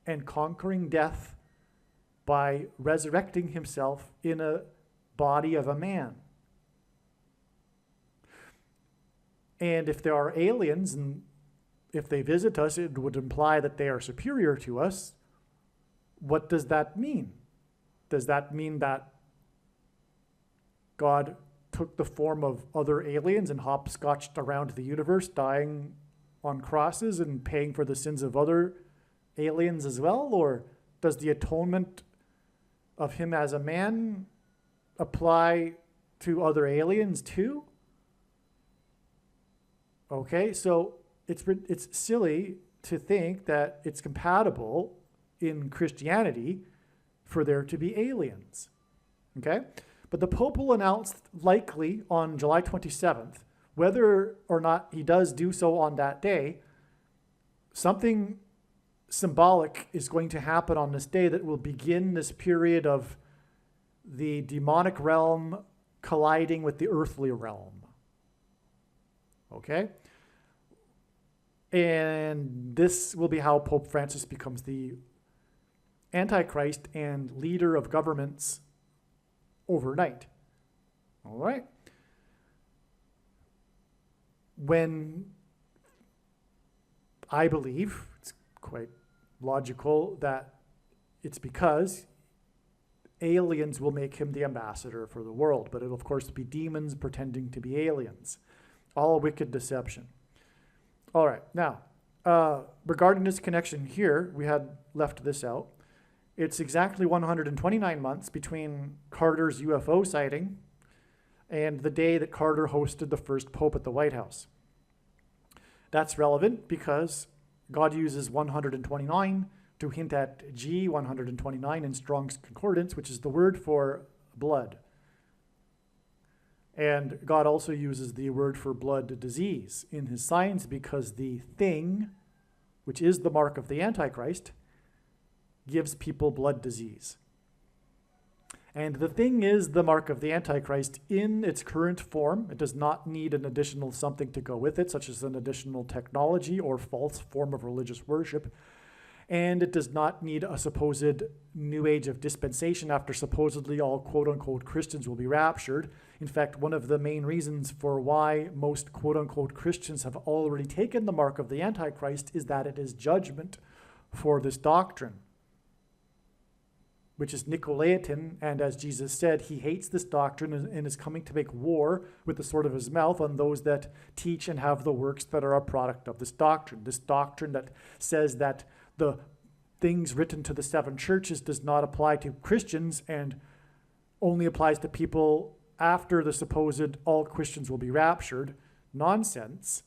and conquering death by resurrecting himself in a body of a man. And if there are aliens, and if they visit us, it would imply that they are superior to us. What does that mean? Does that mean that God took the form of other aliens and hopscotched around the universe, dying on crosses and paying for the sins of other aliens as well? Or does the atonement of him as a man apply to other aliens too? Okay, so it's silly to think that it's compatible in Christianity for there to be aliens. Okay? But the Pope will announce, likely on July 27th, whether or not he does do so on that day, something symbolic is going to happen on this day that will begin this period of the demonic realm colliding with the earthly realm. Okay? And this will be how Pope Francis becomes the Antichrist and leader of governments overnight. All right? When I believe, it's quite logical, that it's because aliens will make him the ambassador for the world, but it'll of course be demons pretending to be aliens. All wicked deception. All right, now, regarding this connection here, we had left this out. It's exactly 129 months between Carter's UFO sighting and the day that Carter hosted the first Pope at the White House. That's relevant because God uses 129 to hint at G129 in Strong's Concordance, which is the word for blood. And God also uses the word for blood disease in his signs because the thing, which is the mark of the Antichrist, gives people blood disease. And the thing is the mark of the Antichrist in its current form. It does not need an additional something to go with it, such as an additional technology or false form of religious worship. And it does not need a supposed new age of dispensation after supposedly all quote-unquote Christians will be raptured. In fact, one of the main reasons for why most quote-unquote Christians have already taken the mark of the Antichrist is that it is judgment for this doctrine, which is Nicolaitan, and as Jesus said, he hates this doctrine and is coming to make war with the sword of his mouth on those that teach and have the works that are a product of this doctrine that says that the things written to the seven churches does not apply to Christians and only applies to people after the supposed all Christians will be raptured nonsense.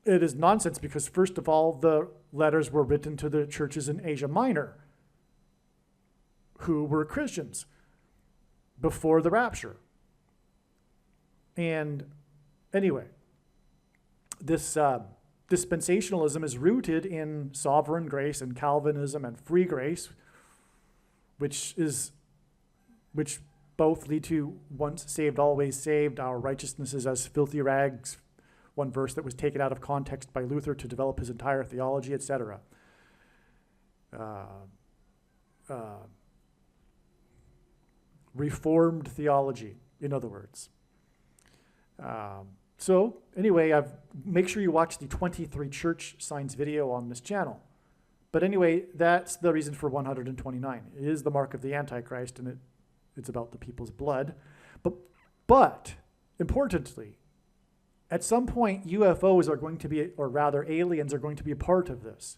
It is nonsense because, first of all, the letters were written to the churches in Asia Minor who were Christians before the rapture. And anyway, this dispensationalism is rooted in sovereign grace and Calvinism and free grace, which both lead to once saved, always saved. Our righteousness is as filthy rags, one verse that was taken out of context by Luther to develop his entire theology, etc. Reformed theology, in other words. So anyway, make sure you watch the 23 church signs video on this channel. But anyway, that's the reason for 129. It is the mark of the Antichrist, and it's about the people's blood. But importantly, at some point, UFOs are going to be, or rather aliens are going to be a part of this.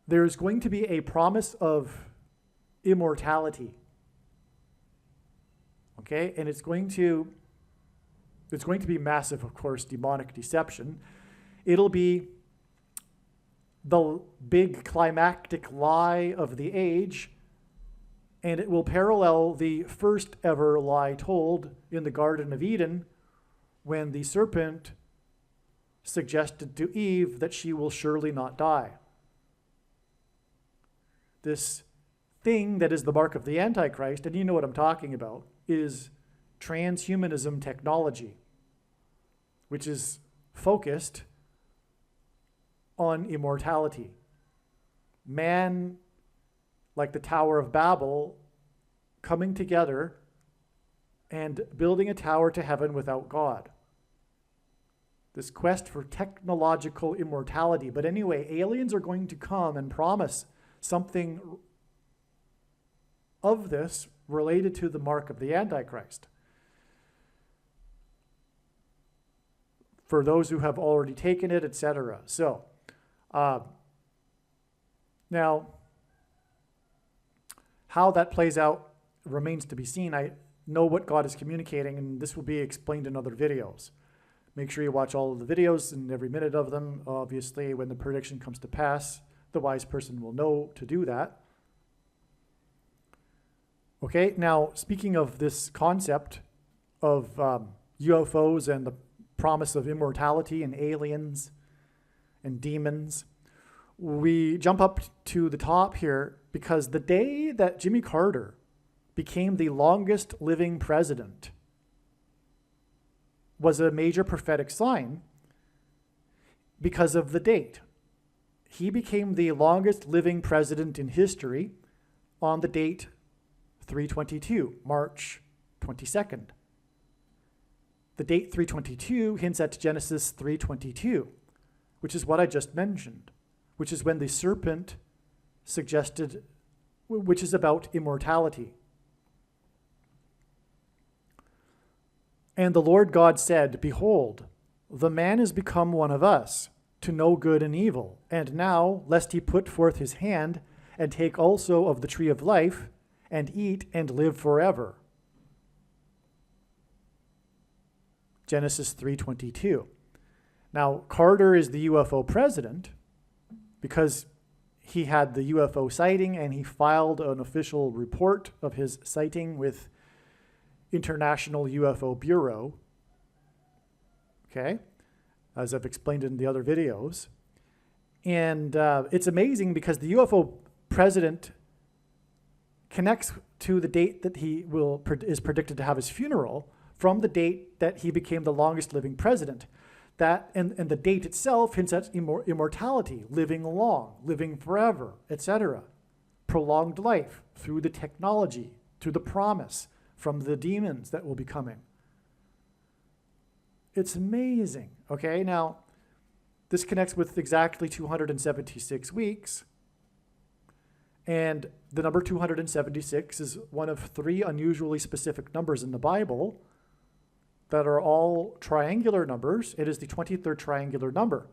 There's going to be a promise of immortality. Okay, and it's going to be massive, of course, demonic deception. It'll be the big climactic lie of the age, and it will parallel the first ever lie told in the Garden of Eden when the serpent suggested to Eve that she will surely not die. This thing that is the mark of the Antichrist, and you know what I'm talking about, is transhumanism technology, which is focused on immortality. Man, like the Tower of Babel, coming together and building a tower to heaven without God. This quest for technological immortality. But anyway, aliens are going to come and promise something of this related to the mark of the Antichrist. For those who have already taken it, etc. So, now, how that plays out remains to be seen. I know what God is communicating, and this will be explained in other videos. Make sure you watch all of the videos and every minute of them. Obviously, when the prediction comes to pass, the wise person will know to do that. Okay, now, speaking of this concept of UFOs and the promise of immortality and aliens and demons, we jump up to the top here because the day that Jimmy Carter became the longest living president was a major prophetic sign because of the date. He became the longest living president in history on the date 3/22, March 22nd. The date 3/22 hints at Genesis 3:22, which is what I just mentioned, which is when the serpent suggested, which is about immortality. And the Lord God said, "Behold, the man is become one of us, to know good and evil. And now, lest he put forth his hand, and take also of the tree of life, and eat and live forever." Genesis 3:22. Now, Carter is the UFO president because he had the UFO sighting and he filed an official report of his sighting with International UFO Bureau, okay, as I've explained in the other videos. And it's amazing because the UFO president connects to the date that he is predicted to have his funeral from the date that he became the longest living president. That and the date itself hints at immortality, living long, living forever, etc. Prolonged life through the technology, through the promise from the demons that will be coming. It's amazing. Okay, now this connects with exactly 276 weeks. And the number 276 is one of 3 unusually specific numbers in the Bible that are all triangular numbers. It is the 23rd triangular number.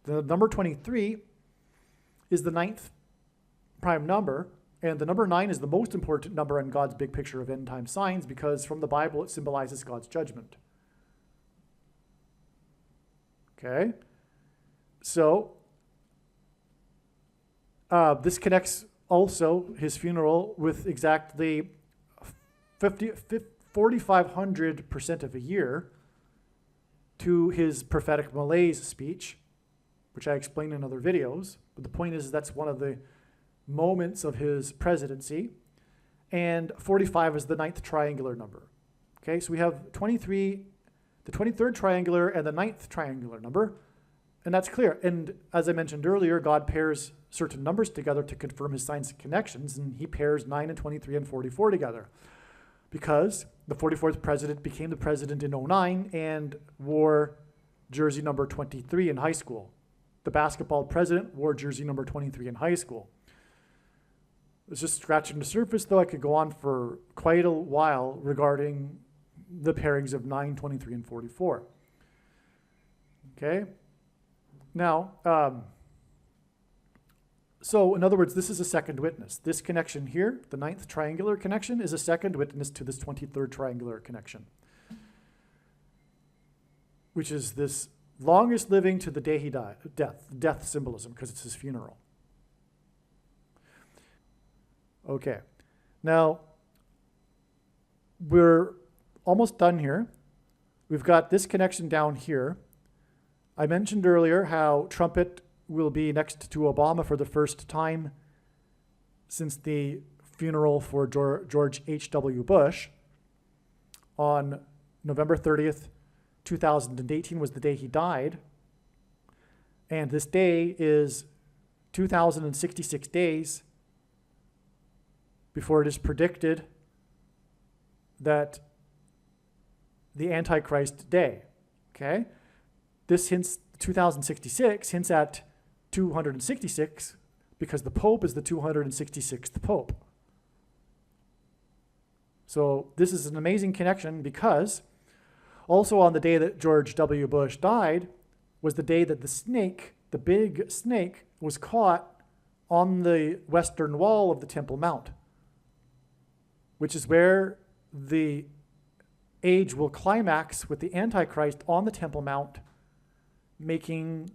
The number 23 is the 9th prime number, And the number 9 is the most important number in God's big picture of end time signs because from the Bible it symbolizes God's judgment. Okay? So, this connects also his funeral with exactly 4,500% of a year to his prophetic malaise speech, which I explained in other videos. But the point is that's one of the moments of his presidency. And 45 is the 9th triangular number. Okay, so we have 23, the 23rd triangular and the 9th triangular number. And that's clear. And as I mentioned earlier, God pairs certain numbers together to confirm his signs and connections. And he pairs 9 and 23 and 44 together. Because the 44th president became the president in 2009 and wore jersey number 23 in high school. The basketball president wore jersey number 23 in high school. It's just scratching the surface, though I could go on for quite a while regarding the pairings of 9, 23, and 44. Okay? Now, so in other words, this is a second witness. This connection here, the 9th triangular connection, is a second witness to this 23rd triangular connection, which is this longest living to the day he died, death symbolism, because it's his funeral. Okay, now we're almost done here. We've got this connection down here. I mentioned earlier how Trumpet will be next to Obama for the first time since the funeral for George H.W. Bush on November 30th, 2018 was the day he died. And this day is 2,066 days before it is predicted that the Antichrist day, okay? This hints, 2066 hints at 266 because the Pope is the 266th Pope. So this is an amazing connection because also on the day that George W. Bush died was the day that the snake, the big snake, was caught on the western wall of the Temple Mount, which is where the age will climax with the Antichrist on the Temple Mount, making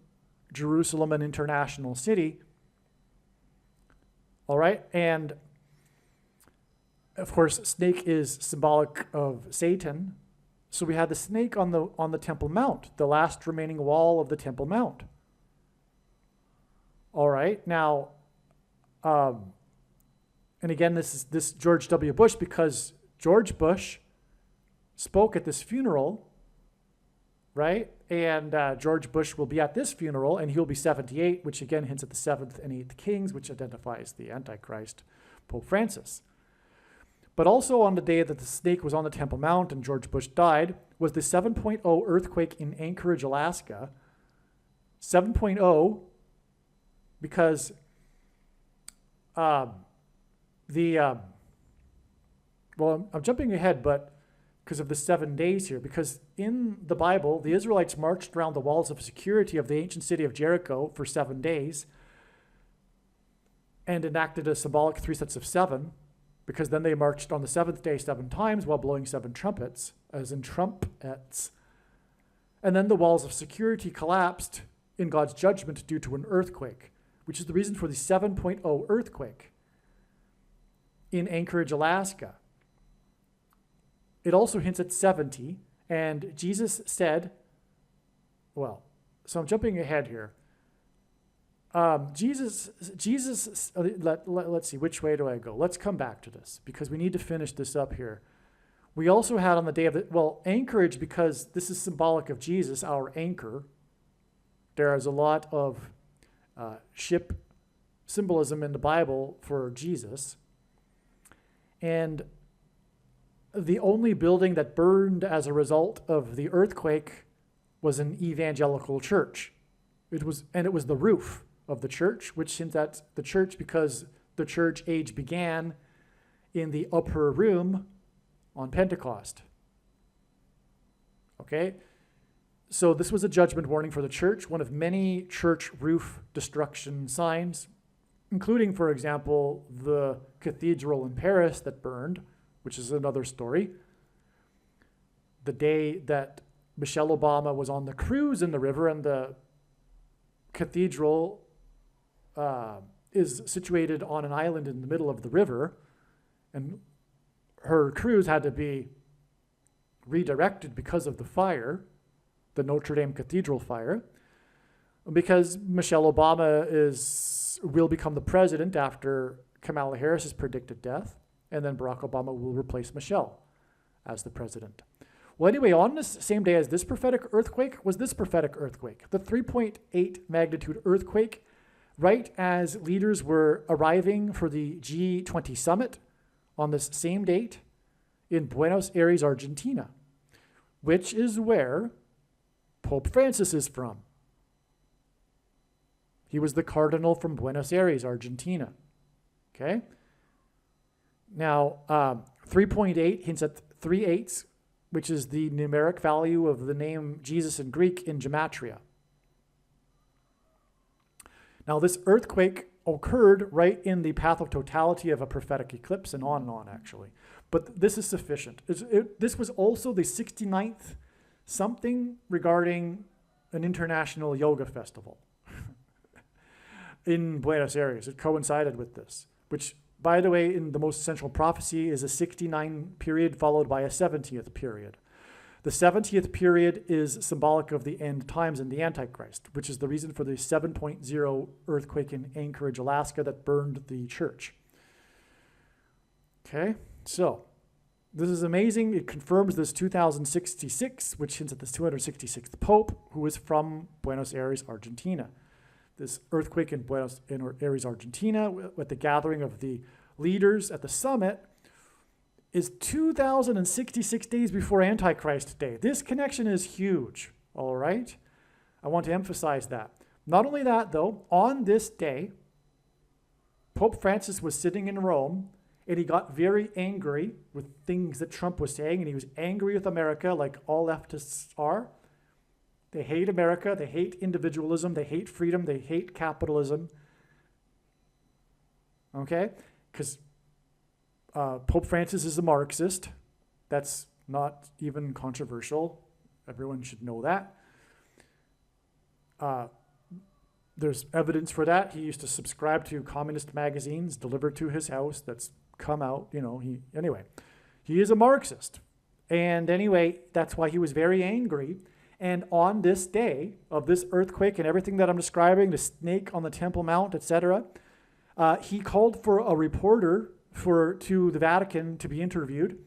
Jerusalem an international city. All right, and of course, snake is symbolic of Satan. So we had the snake on the Temple Mount, the last remaining wall of the Temple Mount. All right, now, and again, this George W. Bush, because George Bush spoke at this funeral, right? And George Bush will be at this funeral, and he'll be 78, which again hints at the 7th and 8th kings, which identifies the Antichrist, Pope Francis. But also on the day that the snake was on the Temple Mount and George Bush died was the 7.0 earthquake in Anchorage, Alaska. 7.0 because well, I'm jumping ahead, but because of the 7 days here, because in the Bible, the Israelites marched around the walls of security of the ancient city of Jericho for 7 days and enacted a symbolic 3 sets of 7, because then they marched on the 7th day 7 times while blowing 7 trumpets, as in trumpets. And then the walls of security collapsed in God's judgment due to an earthquake, which is the reason for the 7.0 earthquake in Anchorage, Alaska. It also hints at 70, and Jesus said, well, so I'm jumping ahead here. Jesus, let's see, which way do I go? Let's come back to this because we need to finish this up here. We also had on the day of the, well, Anchorage, because this is symbolic of Jesus, our anchor. There is a lot of ship symbolism in the Bible for Jesus. And the only building that burned as a result of the earthquake was an evangelical church. It was the roof of the church, which hints at the church because the church age began in the upper room on Pentecost. Okay? So this was a judgment warning for the church, one of many church roof destruction signs including, for example, the cathedral in Paris that burned, which is another story. The day that Michelle Obama was on the cruise in the river, and the cathedral is situated on an island in the middle of the river, and her cruise had to be redirected because of the fire, the Notre Dame Cathedral fire, because Michelle Obama will become the president after Kamala Harris's predicted death, and then Barack Obama will replace Michelle as the president. Well, anyway, on this same day as this prophetic earthquake was this prophetic earthquake, the 3.8 magnitude earthquake, right as leaders were arriving for the G20 summit on this same date in Buenos Aires, Argentina, which is where Pope Francis is from. He was the cardinal from Buenos Aires, Argentina. Okay? Now, 3.8 hints at 3/8, which is the numeric value of the name Jesus in Greek in gematria. Now, this earthquake occurred right in the path of totality of a prophetic eclipse, and on, actually. But this is sufficient. This was also the 69th something regarding an international yoga festival in Buenos Aires. It coincided with this, which, by the way, in the most central prophecy is a 69 period followed by a 70th period. The 70th period is symbolic of the end times and the Antichrist, which is the reason for the 7.0 earthquake in Anchorage, Alaska that burned the church. Okay, so this is amazing. It confirms this 2066, which hints at this 266th Pope, who is from Buenos Aires, Argentina. This earthquake in Buenos Aires, Argentina, with the gathering of the leaders at the summit, is 2,066 days before Antichrist Day. This connection is huge, all right? I want to emphasize that. Not only that, though, on this day, Pope Francis was sitting in Rome, and he got very angry with things that Trump was saying, and he was angry with America, like all leftists are. They hate America, they hate individualism, they hate freedom, they hate capitalism. Okay? Because Pope Francis is a Marxist. That's not even controversial. Everyone should know that. There's evidence for that. He used to subscribe to communist magazines delivered to his house that's come out, anyway. He is a Marxist. And anyway, that's why he was very angry. And on this day of this earthquake and everything that I'm describing, the snake on the Temple Mount, etc., he called for a reporter to the Vatican to be interviewed.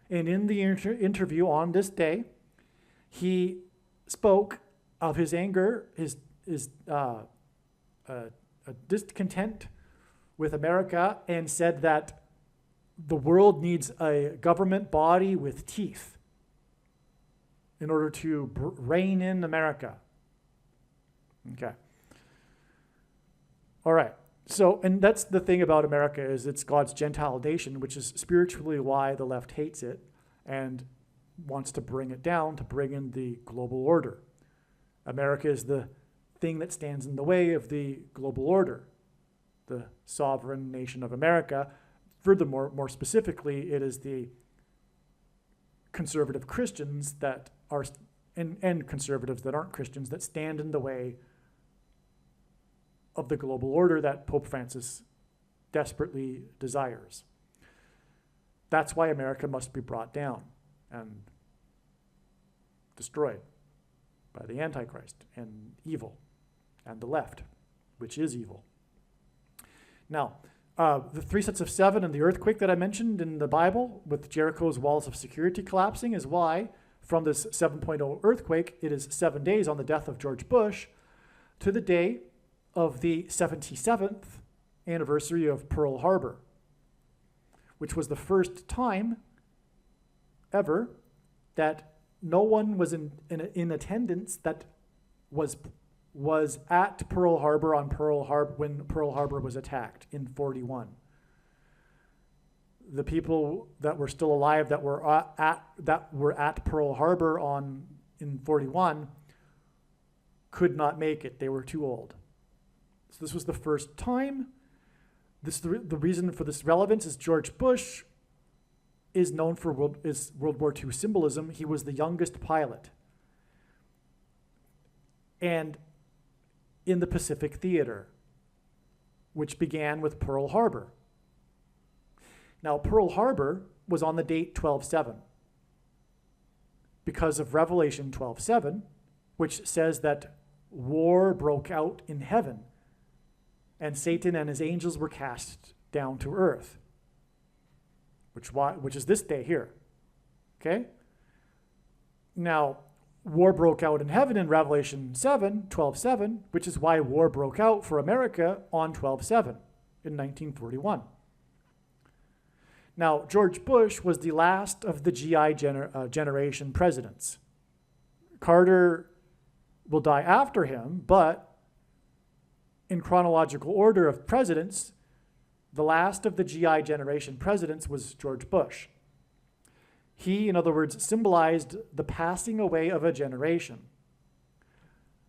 And in the interview on this day, he spoke of his anger, his discontent with America, and said that the world needs a government body with teeth in order to rein in America. Okay. All right. So, and that's the thing about America, is it's God's Gentile nation, which is spiritually why the left hates it and wants to bring it down, to bring in the global order. America is the thing that stands in the way of the global order, the sovereign nation of America. Furthermore, more specifically, it is the conservative Christians that are, and conservatives that aren't Christians, that stand in the way of the global order that Pope Francis desperately desires. That's why America must be brought down and destroyed by the Antichrist and evil and the left, which is evil. Now, the 3 sets of 7 and the earthquake that I mentioned in the Bible with Jericho's walls of security collapsing is why, from this 7.0 earthquake, it is 7 days on the death of George Bush to the day of the 77th anniversary of Pearl Harbor, which was the first time ever that no one was in attendance that was at Pearl Harbor when Pearl Harbor was attacked in 1941. The people that were still alive that were at Pearl Harbor in 1941 could not make it. They were too old. So this was the first time The reason for this relevance is George Bush is known for World War II symbolism. He was the youngest pilot. And in the Pacific Theater, which began with Pearl Harbor. Now, Pearl Harbor was on the date 12/7 because of Revelation 12:7, which says that war broke out in heaven and Satan and his angels were cast down to earth, which is this day here. Okay? Now, war broke out in heaven in Revelation 12:7, which is why war broke out for America on 12/7 in 1941. Now, George Bush was the last of the GI generation presidents. Carter will die after him, but in chronological order of presidents, the last of the GI generation presidents was George Bush. He, in other words, symbolized the passing away of a generation.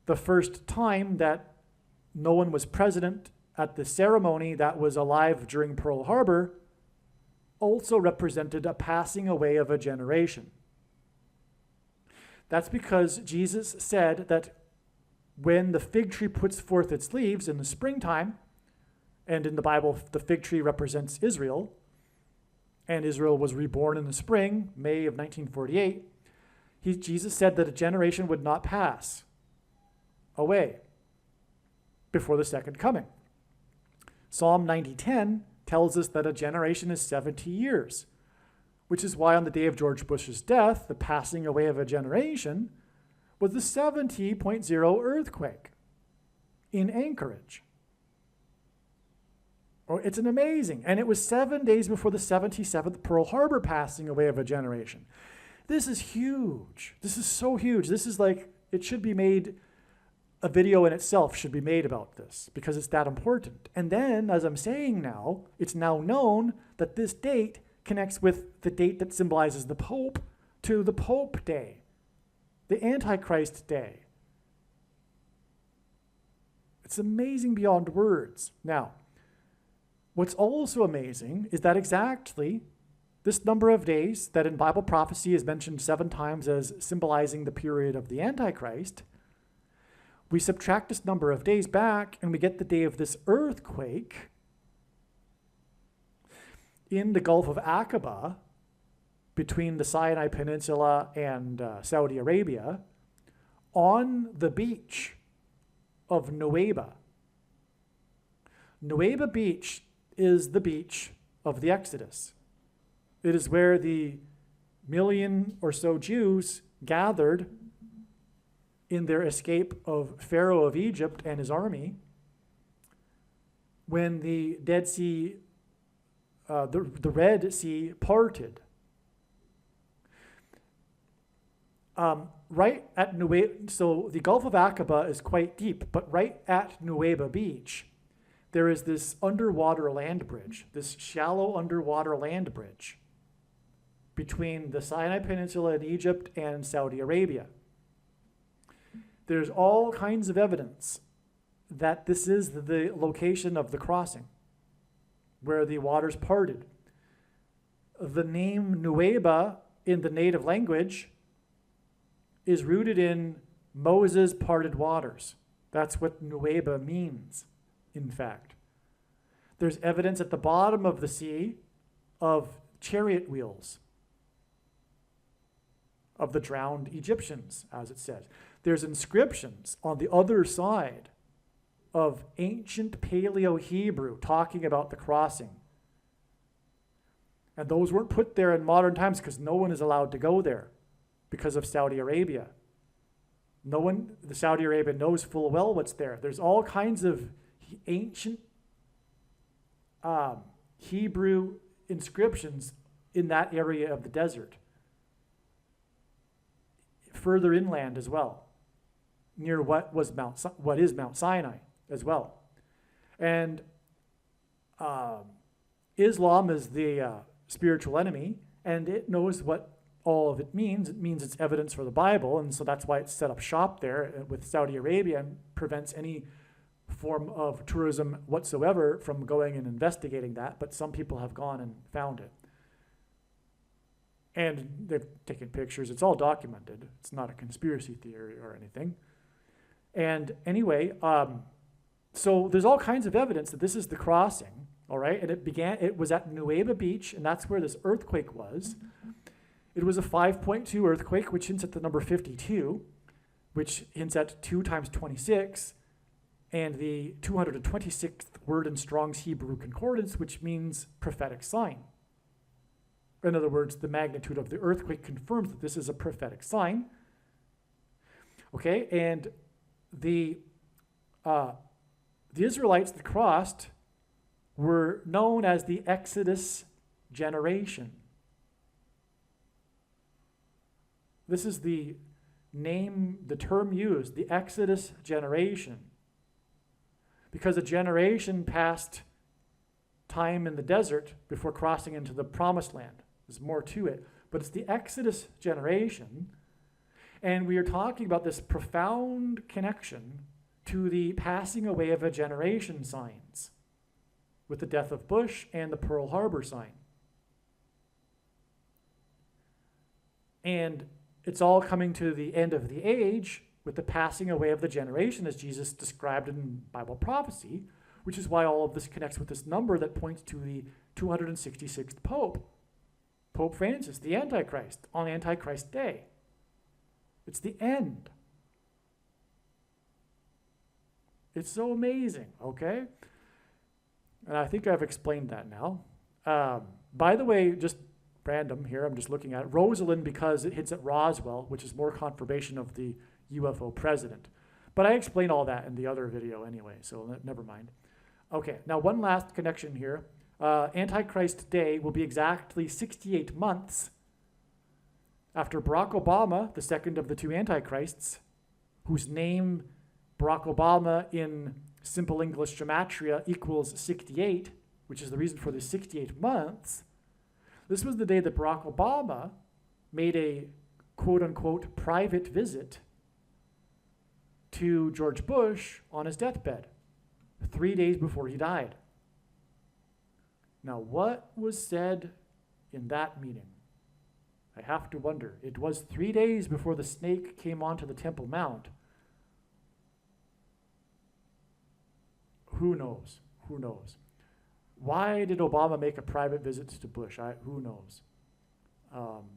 The first time that no one was present at the ceremony that was alive during Pearl Harbor also represented a passing away of a generation. That's because Jesus said that when the fig tree puts forth its leaves in the springtime, and in the Bible, the fig tree represents Israel, and Israel was reborn in the spring, May of 1948, Jesus said that a generation would not pass away before the second coming. Psalm 90:10 tells us that a generation is 70 years, which is why on the day of George Bush's death, the passing away of a generation was the 70.0 earthquake in Anchorage. Oh, it's an amazing, and it was 7 days before the 77th Pearl Harbor passing away of a generation. This is huge. This is so huge. This is like, it should be made, a video in itself should be made about this because it's that important. And then, as I'm saying now, it's now known that this date connects with the date that symbolizes the Pope to the Pope Day, the Antichrist Day. It's amazing beyond words. Now, what's also amazing is that exactly this number of days that in Bible prophecy is mentioned 7 times as symbolizing the period of the Antichrist, we subtract this number of days back and we get the day of this earthquake in the Gulf of Aqaba between the Sinai Peninsula and Saudi Arabia on the beach of Nuweiba. Nuweiba Beach is the beach of the Exodus. It is where the 1 million or so Jews gathered in their escape of Pharaoh of Egypt and his army when the Dead Sea, the Red Sea parted. Right at Nuweiba, so the Gulf of Aqaba is quite deep, but right at Nuweiba Beach, there is this underwater land bridge, this shallow underwater land bridge between the Sinai Peninsula in Egypt and Saudi Arabia. There's all kinds of evidence that this is the location of the crossing, where the waters parted. The name Nuweiba in the native language is rooted in Moses parted waters. That's what Nuweiba means, in fact. There's evidence at the bottom of the sea of chariot wheels of the drowned Egyptians, as it says. There's inscriptions on the other side of ancient Paleo-Hebrew talking about the crossing. And those weren't put there in modern times because no one is allowed to go there because of Saudi Arabia. The Saudi Arabia knows full well what's there. There's all kinds of ancient Hebrew inscriptions in that area of the desert. Further inland as well, near what is Mount Sinai as well. And Islam is the spiritual enemy, and it knows what all of it means. It means it's evidence for the Bible, and so that's why it's set up shop there with Saudi Arabia and prevents any form of tourism whatsoever from going and investigating that, but some people have gone and found it. And they've taken pictures. It's all documented. It's not a conspiracy theory or anything. And anyway, so there's all kinds of evidence that this is the crossing, all right? And it was at Nueva Beach, and that's where this earthquake was. It was a 5.2 earthquake, which hints at the number 52, which hints at 2 times 26, and the 226th word in Strong's Hebrew Concordance, which means prophetic sign. In other words, the magnitude of the earthquake confirms that this is a prophetic sign. Okay, and the Israelites that crossed were known as the Exodus generation. This is the name, the term used, the Exodus generation. Because a generation passed time in the desert before crossing into the promised land. There's more to it. But it's the Exodus generation. And we are talking about this profound connection to the passing away of a generation signs with the death of Bush and the Pearl Harbor sign. And it's all coming to the end of the age with the passing away of the generation as Jesus described in Bible prophecy, which is why all of this connects with this number that points to the 266th Pope, Pope Francis, the Antichrist, on Antichrist Day. It's the end. It's so amazing, okay? And I think I've explained that now. By the way, just random here, I'm just looking at it. Rosalind, because it hits at Roswell, which is more confirmation of the UFO president. But I explained all that in the other video anyway, so never mind. Okay, now one last connection here. Antichrist Day will be exactly 68 months after Barack Obama, the second of the two Antichrists, whose name Barack Obama in simple English gematria equals 68, which is the reason for the 68 months. This was the day that Barack Obama made a quote-unquote private visit to George Bush on his deathbed, 3 days before he died. Now, what was said in that meeting? I have to wonder. It was 3 days before the snake came onto the Temple Mount. Who knows? Who knows? Why did Obama make a private visit to Bush? Who knows?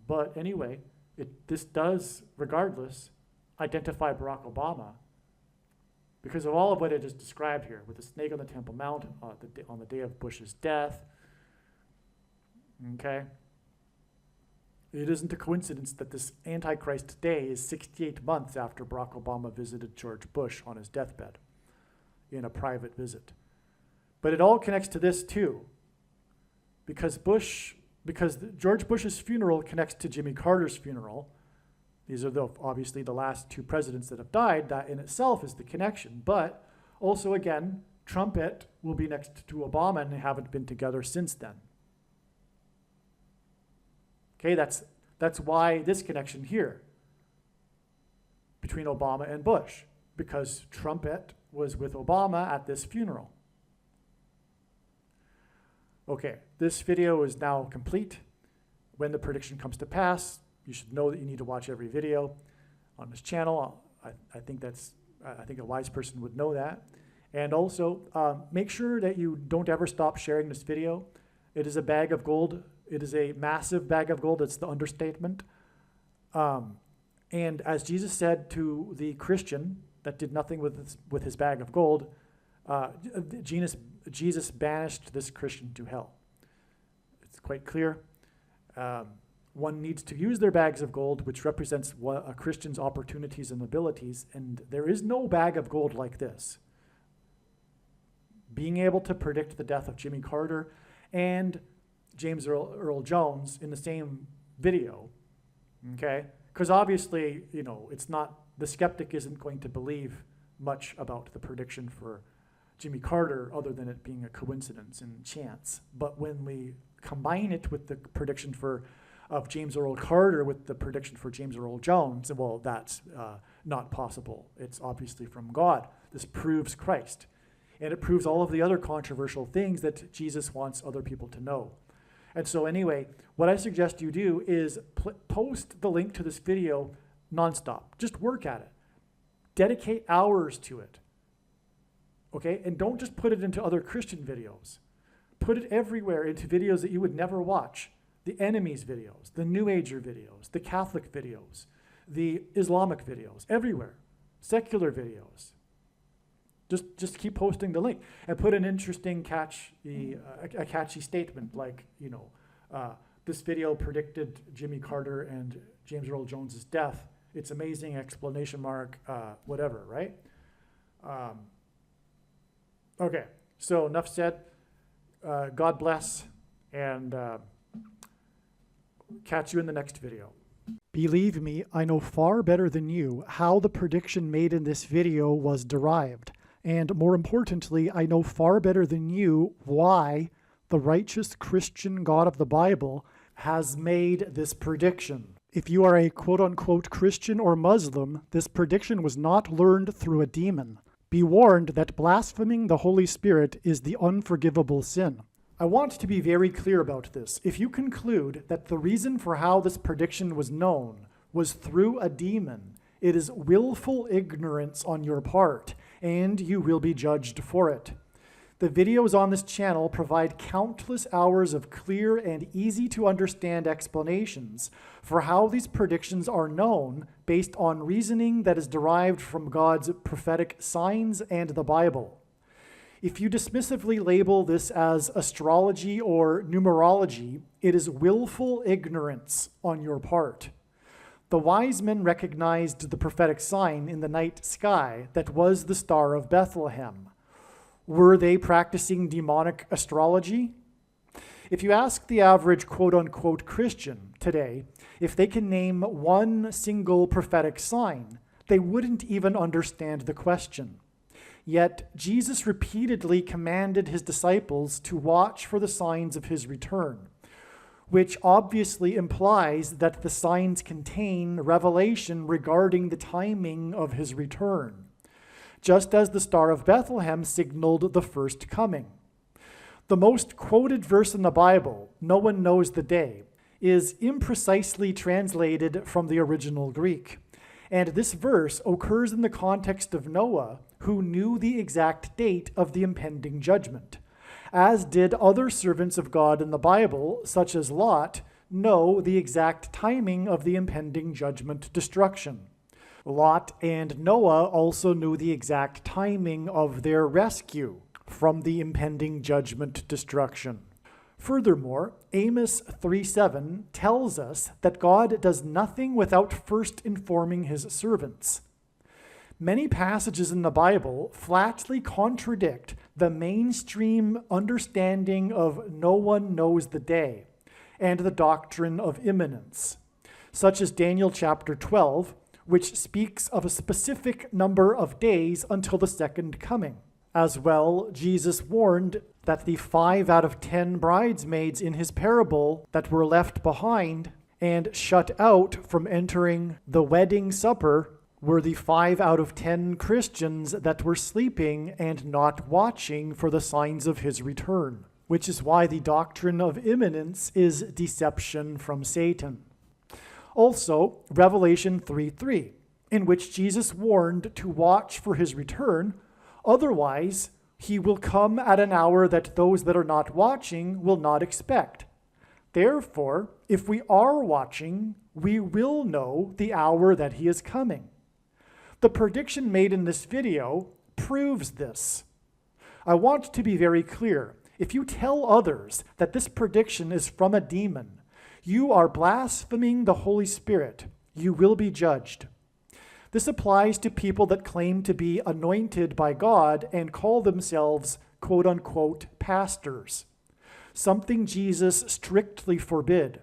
But anyway, this does, regardless, identify Barack Obama because of all of what I just described here, with the snake on the Temple Mount on the day of Bush's death. Okay? It isn't a coincidence that this Antichrist Day is 68 months after Barack Obama visited George Bush on his deathbed in a private visit. But it all connects to this too, because George Bush's funeral connects to Jimmy Carter's funeral. These are obviously the last two presidents that have died. That in itself is the connection. But also, again, Trump will be next to Obama, and they haven't been together since then. Okay, that's why this connection here between Obama and Bush, because Trumpet was with Obama at this funeral. Okay, this video is now complete. When the prediction comes to pass, you should know that you need to watch every video on this channel. I think a wise person would know that. And also, make sure that you don't ever stop sharing this video. It is a bag of gold. It is a massive bag of gold. It's the understatement. And as Jesus said to the Christian that did nothing with his bag of gold, Jesus banished this Christian to hell. It's quite clear. One needs to use their bags of gold, which represents a Christian's opportunities and abilities, and there is no bag of gold like this. Being able to predict the death of Jimmy Carter and James Earl Jones in the same video, okay? Because obviously, it's not, the skeptic isn't going to believe much about the prediction for Jimmy Carter other than it being a coincidence and chance. But when we combine it with the prediction of James Earl Carter with the prediction for James Earl Jones, well, that's not possible. It's obviously from God. This proves Christ. And it proves all of the other controversial things that Jesus wants other people to know. And so anyway, what I suggest you do is post the link to this video nonstop. Just work at it. Dedicate hours to it. Okay? And don't just put it into other Christian videos. Put it everywhere into videos that you would never watch. The enemies videos, the New Ager videos, the Catholic videos, the Islamic videos, everywhere. Secular videos. Just keep posting the link and put an interesting a catchy statement like, this video predicted Jimmy Carter and James Earl Jones's death. It's amazing, exclamation mark, whatever, right? Okay, so enough said. God bless, and catch you in the next video. Believe me, I know far better than you how the prediction made in this video was derived. And more importantly, I know far better than you why the righteous Christian God of the Bible has made this prediction. If you are a quote-unquote Christian or Muslim, this prediction was not learned through a demon. Be warned that blaspheming the Holy Spirit is the unforgivable sin. I want to be very clear about this. If you conclude that the reason for how this prediction was known was through a demon, it is willful ignorance on your part, and you will be judged for it. The videos on this channel provide countless hours of clear and easy to understand explanations for how these predictions are known based on reasoning that is derived from God's prophetic signs and the Bible. If you dismissively label this as astrology or numerology, it is willful ignorance on your part. The wise men recognized the prophetic sign in the night sky that was the Star of Bethlehem. Were they practicing demonic astrology? If you ask the average quote-unquote Christian today if they can name one single prophetic sign, they wouldn't even understand the question. Yet Jesus repeatedly commanded his disciples to watch for the signs of his return, which obviously implies that the signs contain revelation regarding the timing of his return, just as the Star of Bethlehem signaled the first coming. The most quoted verse in the Bible, "No one knows the day," is imprecisely translated from the original Greek. And this verse occurs in the context of Noah, who knew the exact date of the impending judgment, as did other servants of God in the Bible, such as Lot, know the exact timing of the impending judgment destruction. Lot and Noah also knew the exact timing of their rescue from the impending judgment destruction. Furthermore, Amos 3:7 tells us that God does nothing without first informing his servants. Many passages in the Bible flatly contradict the mainstream understanding of "no one knows the day" and the doctrine of imminence, such as Daniel chapter 12, which speaks of a specific number of days until the second coming. As well, Jesus warned that the 5 out of 10 bridesmaids in his parable that were left behind and shut out from entering the wedding supper were the 5 out of 10 Christians that were sleeping and not watching for the signs of his return, which is why the doctrine of imminence is deception from Satan. Also, Revelation 3:3, in which Jesus warned to watch for his return, otherwise he will come at an hour that those that are not watching will not expect. Therefore, if we are watching, we will know the hour that he is coming. The prediction made in this video proves this. I want to be very clear. If you tell others that this prediction is from a demon, you are blaspheming the Holy Spirit. You will be judged. This applies to people that claim to be anointed by God and call themselves quote-unquote pastors, something Jesus strictly forbid.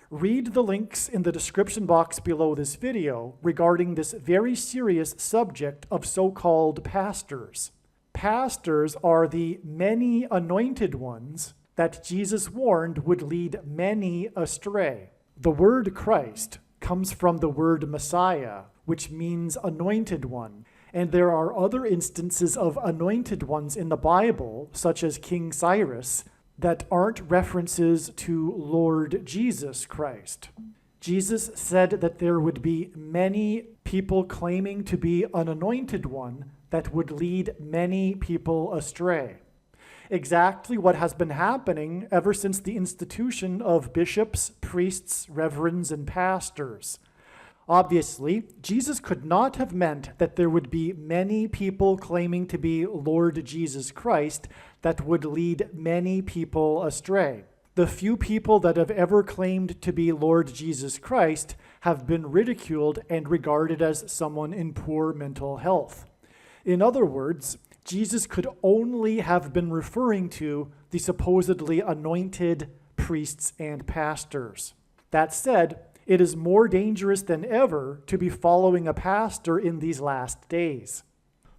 Read the links in the description box below this video regarding this very serious subject of so-called pastors. Pastors are the many anointed ones that Jesus warned would lead many astray. The word Christ comes from the word Messiah, which means anointed one, And there are other instances of anointed ones in the Bible, such as King Cyrus, that aren't references to Lord Jesus Christ. Jesus said that there would be many people claiming to be an anointed one that would lead many people astray. Exactly what has been happening ever since the institution of bishops, priests, reverends, and pastors. Obviously, Jesus could not have meant that there would be many people claiming to be Lord Jesus Christ that would lead many people astray. The few people that have ever claimed to be Lord Jesus Christ have been ridiculed and regarded as someone in poor mental health. In other words, Jesus could only have been referring to the supposedly anointed priests and pastors. That said, it is more dangerous than ever to be following a pastor in these last days.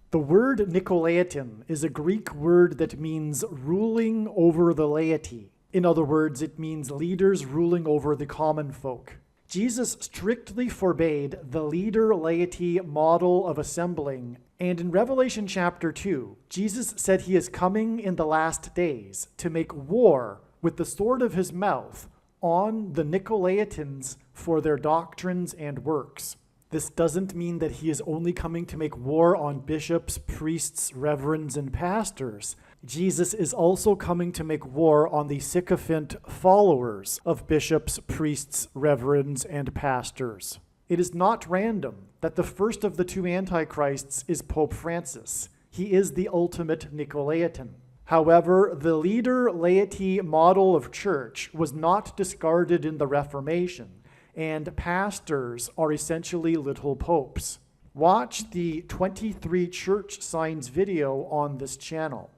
The word Nicolaitan is a Greek word that means ruling over the laity. In other words, it means leaders ruling over the common folk. Jesus strictly forbade the leader-laity model of assembling, and in Revelation chapter 2, Jesus said he is coming in the last days to make war with the sword of his mouth on the Nicolaitans for their doctrines and works. This doesn't mean that he is only coming to make war on bishops, priests, reverends, and pastors. Jesus is also coming to make war on the sycophant followers of bishops, priests, reverends, and pastors. It is not random that the first of the two antichrists is Pope Francis. He is the ultimate Nicolaitan. However, the leader-laity model of church was not discarded in the Reformation, and pastors are essentially little popes. Watch the 23 church signs video on this channel.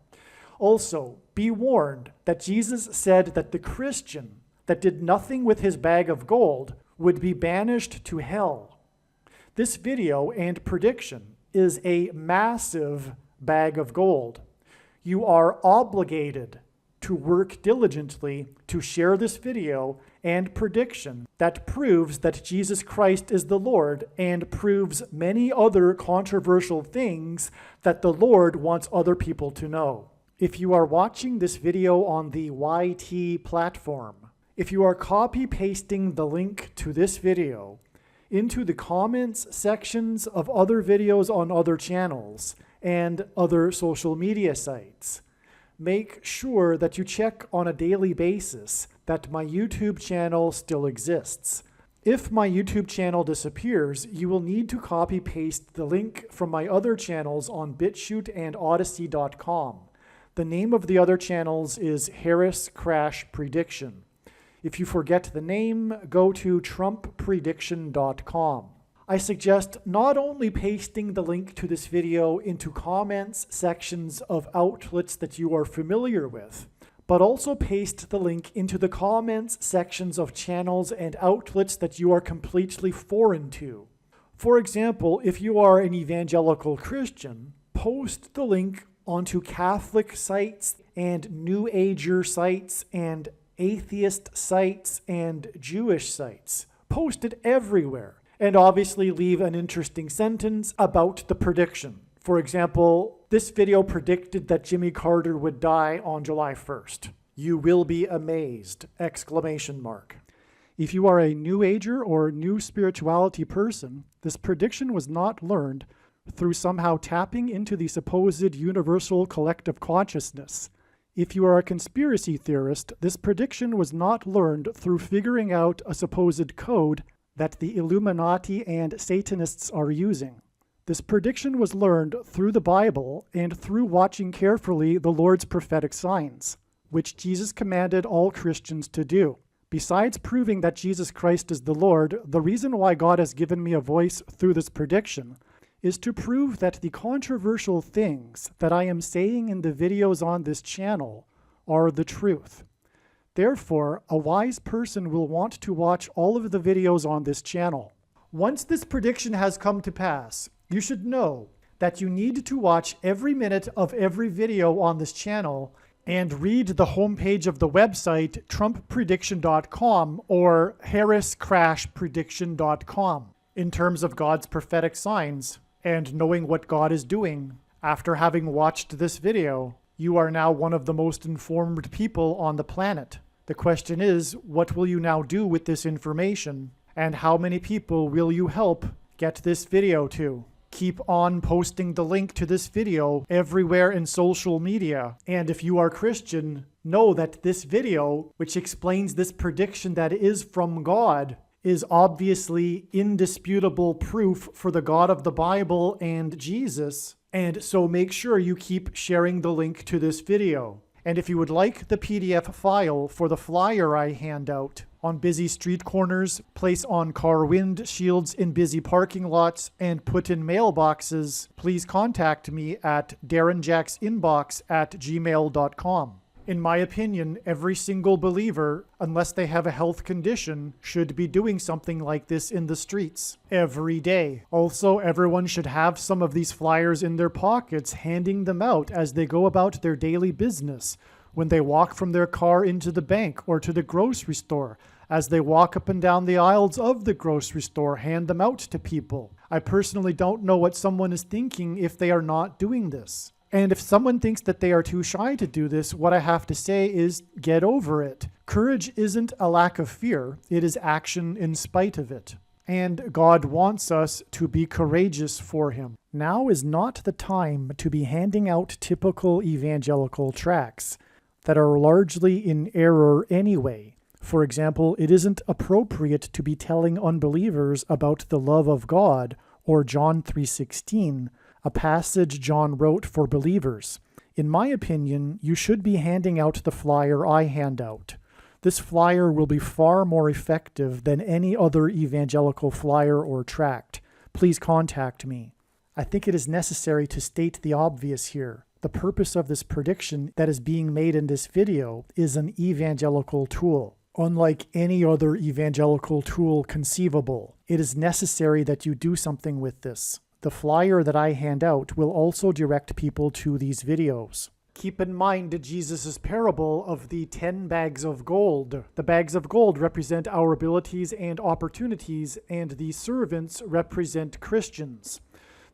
Also, be warned that Jesus said that the Christian that did nothing with his bag of gold would be banished to hell. This video and prediction is a massive bag of gold. You are obligated to work diligently to share this video and prediction that proves that Jesus Christ is the Lord and proves many other controversial things that the Lord wants other people to know. If you are watching this video on the YT platform, if you are copy-pasting the link to this video into the comments sections of other videos on other channels and other social media sites, make sure that you check on a daily basis that my YouTube channel still exists. If my YouTube channel disappears, you will need to copy-paste the link from my other channels on BitChute and Odyssey.com. The name of the other channels is Harris Crash Prediction. If you forget the name, go to TrumpPrediction.com. I suggest not only pasting the link to this video into comments sections of outlets that you are familiar with, but also paste the link into the comments sections of channels and outlets that you are completely foreign to. For example, if you are an evangelical Christian, post the link onto Catholic sites and New Ager sites and atheist sites and Jewish sites. Post it everywhere. And obviously leave an interesting sentence about the prediction. For example, this video predicted that Jimmy Carter would die on July 1st. You will be amazed! ! If you are a New Ager or New Spirituality person, this prediction was not learned through somehow tapping into the supposed universal collective consciousness. If you are a conspiracy theorist, this prediction was not learned through figuring out a supposed code that the Illuminati and Satanists are using. This prediction was learned through the Bible and through watching carefully the Lord's prophetic signs, which Jesus commanded all Christians to do. Besides proving that Jesus Christ is the Lord, the reason why God has given me a voice through this prediction is to prove that the controversial things that I am saying in the videos on this channel are the truth. Therefore, a wise person will want to watch all of the videos on this channel. Once this prediction has come to pass, you should know that you need to watch every minute of every video on this channel and read the homepage of the website TrumpPrediction.com or HarrisCrashPrediction.com. In terms of God's prophetic signs, and knowing what God is doing. After having watched this video, you are now one of the most informed people on the planet. The question is, what will you now do with this information? And how many people will you help get this video to? Keep on posting the link to this video everywhere in social media. And if you are Christian, know that this video, which explains this prediction that is from God, is obviously indisputable proof for the God of the Bible and Jesus. And so make sure you keep sharing the link to this video. And if you would like the PDF file for the flyer I hand out on busy street corners, place on car windshields in busy parking lots, and put in mailboxes, please contact me at darrenjacksinbox@gmail.com. In my opinion, every single believer, unless they have a health condition, should be doing something like this in the streets every day. Also, everyone should have some of these flyers in their pockets, handing them out as they go about their daily business, when they walk from their car into the bank or to the grocery store. As they walk up and down the aisles of the grocery store, hand them out to people. I personally don't know what someone is thinking if they are not doing this. And if someone thinks that they are too shy to do this, what I have to say is get over it. Courage isn't a lack of fear, it is action in spite of it. And God wants us to be courageous for Him. Now is not the time to be handing out typical evangelical tracts that are largely in error anyway. For example, it isn't appropriate to be telling unbelievers about the love of God or John 3:16, a passage John wrote for believers. In my opinion, you should be handing out the flyer I hand out. This flyer will be far more effective than any other evangelical flyer or tract. Please contact me. I think it is necessary to state the obvious here. The purpose of this prediction that is being made in this video is an evangelical tool. Unlike any other evangelical tool conceivable, it is necessary that you do something with this. The flyer that I hand out will also direct people to these videos. Keep in mind Jesus' parable of the 10 bags of gold. The bags of gold represent our abilities and opportunities, and the servants represent Christians.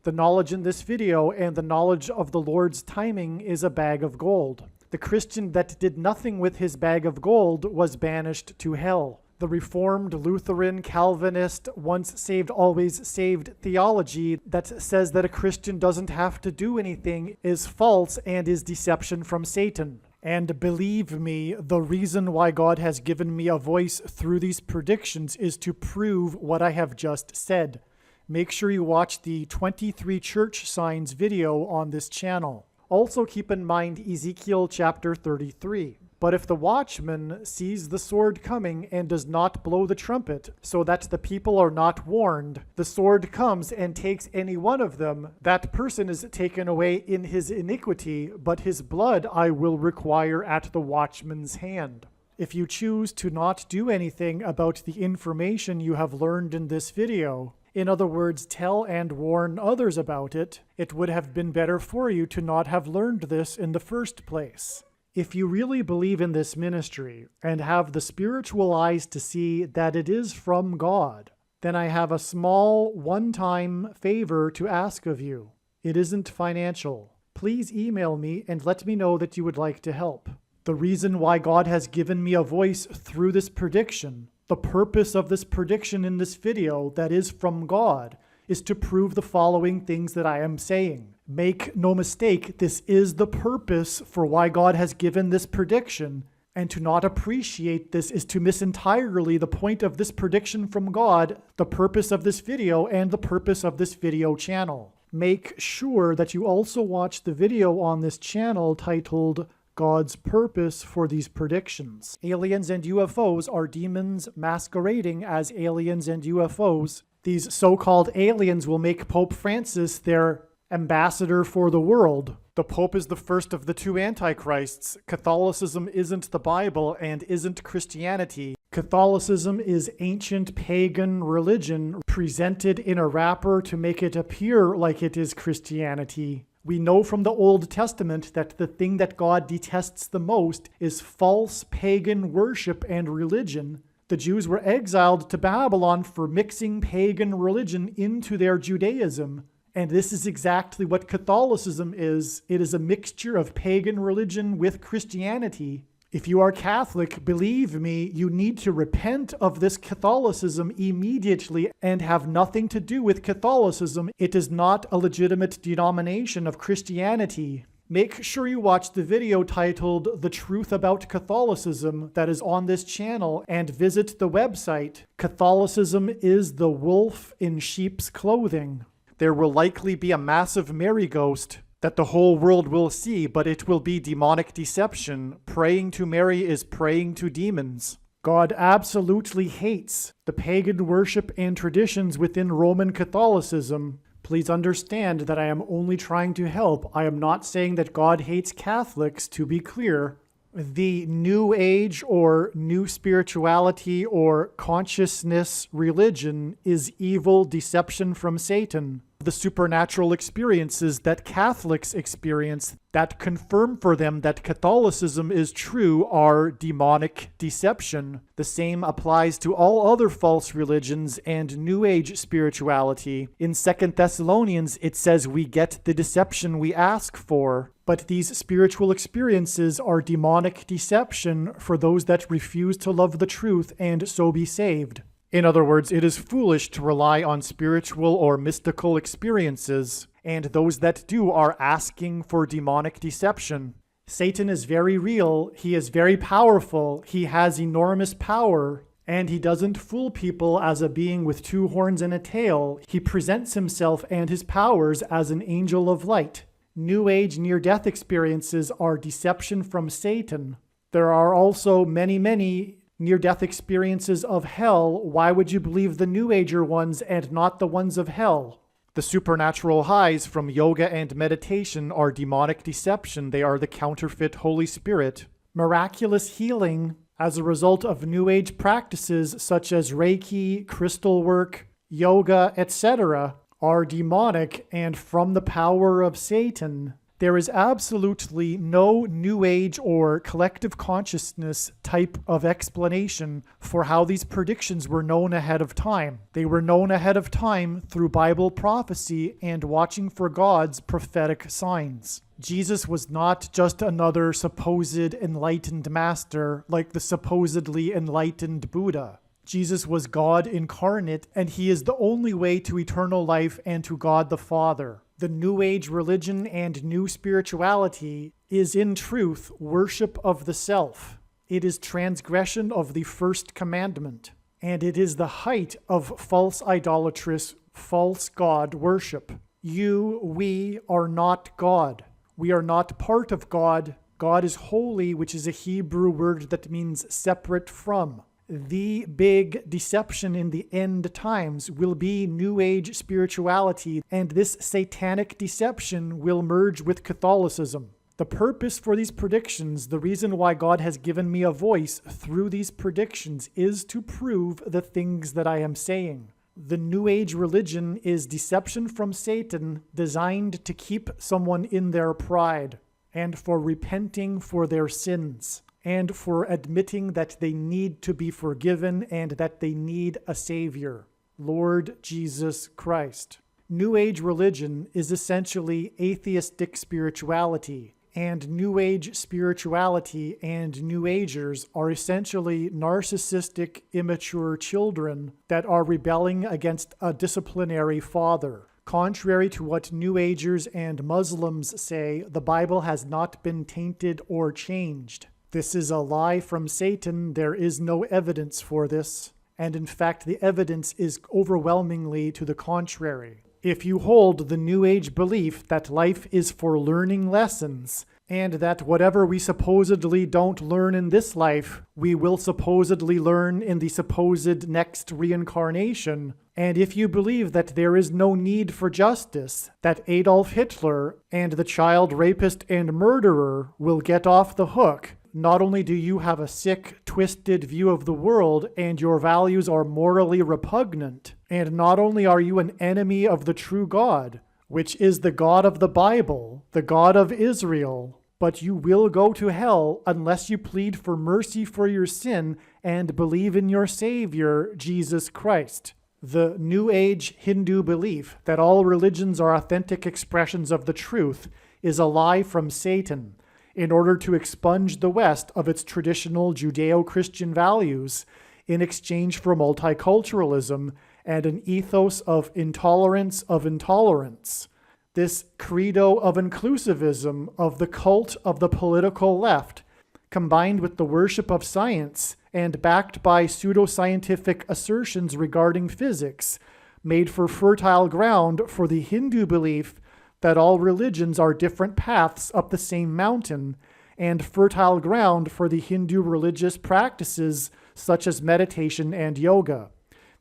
The knowledge in this video and the knowledge of the Lord's timing is a bag of gold. The Christian that did nothing with his bag of gold was banished to hell. The Reformed, Lutheran, Calvinist, once saved, always saved theology that says that a Christian doesn't have to do anything is false and is deception from Satan. And believe me, the reason why God has given me a voice through these predictions is to prove what I have just said. Make sure you watch the 23 church signs video on this channel. Also keep in mind Ezekiel chapter 33. But if the watchman sees the sword coming and does not blow the trumpet, so that the people are not warned, the sword comes and takes any one of them, that person is taken away in his iniquity, but his blood I will require at the watchman's hand. If you choose to not do anything about the information you have learned in this video, in other words, tell and warn others about it, it would have been better for you to not have learned this in the first place. If you really believe in this ministry and have the spiritual eyes to see that it is from God, then I have a small one-time favor to ask of you. It isn't financial. Please email me and let me know that you would like to help. The reason why God has given me a voice through this prediction, the purpose of this prediction in this video that is from God, is to prove the following things that I am saying. Make no mistake, this is the purpose for why God has given this prediction, and to not appreciate this is to miss entirely the point of this prediction from God, the purpose of this video, and the purpose of this video channel. Make sure that you also watch the video on this channel titled God's Purpose for These Predictions. Aliens and UFOs are demons masquerading as aliens and UFOs. These so-called aliens will make Pope Francis their ambassador for the world. The Pope is the first of the two antichrists. Catholicism isn't the Bible and isn't Christianity. Catholicism is ancient pagan religion presented in a wrapper to make it appear like it is Christianity. We know from the Old Testament that the thing that God detests the most is false pagan worship and religion. The Jews were exiled to Babylon for mixing pagan religion into their Judaism. And this is exactly what Catholicism is. It is a mixture of pagan religion with Christianity. If you are Catholic, believe me, you need to repent of this Catholicism immediately and have nothing to do with Catholicism. It is not a legitimate denomination of Christianity. Make sure you watch the video titled The Truth About Catholicism that is on this channel and visit the website. Catholicism is the wolf in sheep's clothing. There will likely be a massive Mary ghost that the whole world will see, but it will be demonic deception. Praying to Mary is praying to demons. God absolutely hates the pagan worship and traditions within Roman Catholicism. Please understand that I am only trying to help. I am not saying that God hates Catholics, to be clear. The New Age or New Spirituality or Consciousness religion is evil deception from Satan. The supernatural experiences that Catholics experience that confirm for them that Catholicism is true are demonic deception. The same applies to all other false religions and New Age spirituality. In 2 Thessalonians, it says we get the deception we ask for. But these spiritual experiences are demonic deception for those that refuse to love the truth and so be saved. In other words, it is foolish to rely on spiritual or mystical experiences, and those that do are asking for demonic deception. Satan is very real, he is very powerful, he has enormous power, and he doesn't fool people as a being with two horns and a tail. He presents himself and his powers as an angel of light. New Age near-death experiences are deception from Satan. There are also many near-death experiences of hell. Why would you believe the New Ager ones and not the ones of hell? The supernatural highs from yoga and meditation are demonic deception. They are the counterfeit Holy Spirit. Miraculous healing as a result of New Age practices such as Reiki, crystal work, yoga, etc. are demonic and from the power of Satan. There is absolutely no New Age or collective consciousness type of explanation for how these predictions were known ahead of time. They were known ahead of time through Bible prophecy and watching for God's prophetic signs. Jesus was not just another supposed enlightened master like the supposedly enlightened Buddha. Jesus was God incarnate, and he is the only way to eternal life and to God the Father. The New Age religion and New Spirituality is in truth worship of the self. It is transgression of the first commandment, and it is the height of false idolatrous, false God worship. We are not God. We are not part of God. God is holy, which is a Hebrew word that means separate from. The big deception in the end times will be New Age spirituality, and this satanic deception will merge with Catholicism. The purpose for these predictions, the reason why God has given me a voice through these predictions, is to prove the things that I am saying. The New Age religion is deception from Satan designed to keep someone in their pride and for repenting for their sins, and for admitting that they need to be forgiven and that they need a Savior, Lord Jesus Christ. New Age religion is essentially atheistic spirituality, and New Age spirituality and New Agers are essentially narcissistic, immature children that are rebelling against a disciplinary father. Contrary to what New Agers and Muslims say, the Bible has not been tainted or changed. This is a lie from Satan. There is no evidence for this. And in fact, the evidence is overwhelmingly to the contrary. If you hold the New Age belief that life is for learning lessons, and that whatever we supposedly don't learn in this life, we will supposedly learn in the supposed next reincarnation, and if you believe that there is no need for justice, that Adolf Hitler and the child rapist and murderer will get off the hook, not only do you have a sick, twisted view of the world and your values are morally repugnant, and not only are you an enemy of the true God, which is the God of the Bible, the God of Israel, but you will go to hell unless you plead for mercy for your sin and believe in your Savior, Jesus Christ. The New Age Hindu belief that all religions are authentic expressions of the truth is a lie from Satan in order to expunge the West of its traditional Judeo-Christian values in exchange for multiculturalism and an ethos of intolerance of intolerance. This credo of inclusivism of the cult of the political left, combined with the worship of science and backed by pseudoscientific assertions regarding physics, made for fertile ground for the Hindu belief that all religions are different paths up the same mountain, and fertile ground for the Hindu religious practices such as meditation and yoga.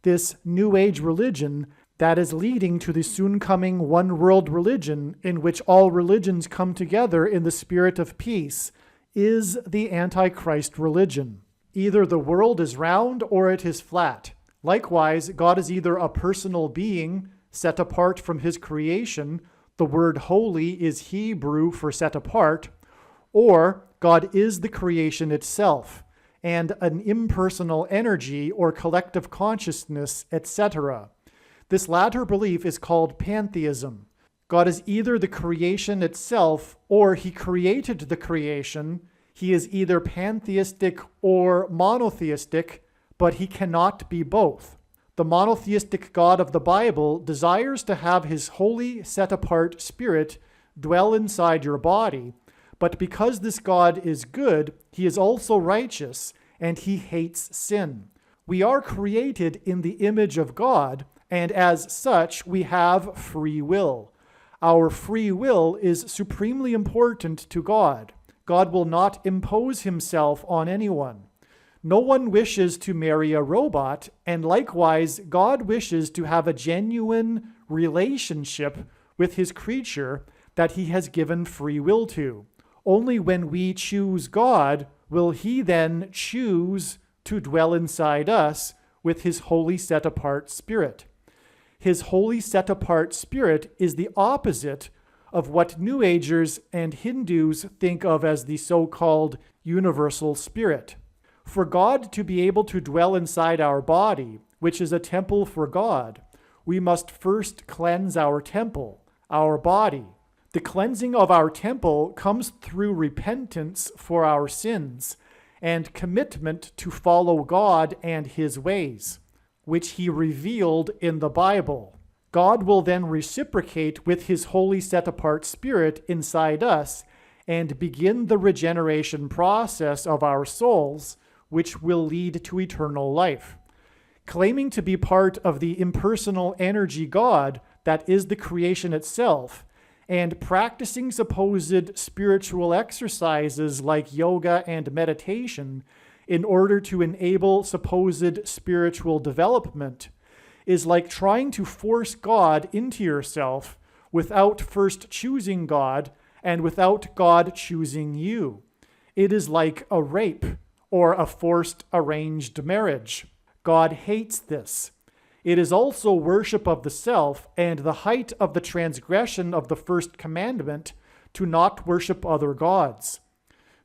This New Age religion that is leading to the soon-coming one-world religion in which all religions come together in the spirit of peace is the Antichrist religion. Either the world is round or it is flat. Likewise, God is either a personal being set apart from his creation, the word holy is Hebrew for set apart, or God is the creation itself, and an impersonal energy or collective consciousness, etc. This latter belief is called pantheism. God is either the creation itself or he created the creation. He is either pantheistic or monotheistic, but he cannot be both. The monotheistic God of the Bible desires to have his holy, set-apart spirit dwell inside your body, but because this God is good, he is also righteous, and he hates sin. We are created in the image of God, and as such, we have free will. Our free will is supremely important to God. God will not impose himself on anyone. No one wishes to marry a robot, and likewise, God wishes to have a genuine relationship with his creature that he has given free will to. Only when we choose God will he then choose to dwell inside us with his holy set-apart spirit. His holy set-apart spirit is the opposite of what New Agers and Hindus think of as the so-called universal spirit. For God to be able to dwell inside our body, which is a temple for God, we must first cleanse our temple, our body. The cleansing of our temple comes through repentance for our sins and commitment to follow God and his ways, which he revealed in the Bible. God will then reciprocate with his holy set-apart spirit inside us and begin the regeneration process of our souls, which will lead to eternal life. Claiming to be part of the impersonal energy God that is the creation itself, and practicing supposed spiritual exercises like yoga and meditation in order to enable supposed spiritual development is like trying to force God into yourself without first choosing God and without God choosing you. It is like a rape or a forced arranged marriage. God hates this. It is also worship of the self and the height of the transgression of the first commandment to not worship other gods.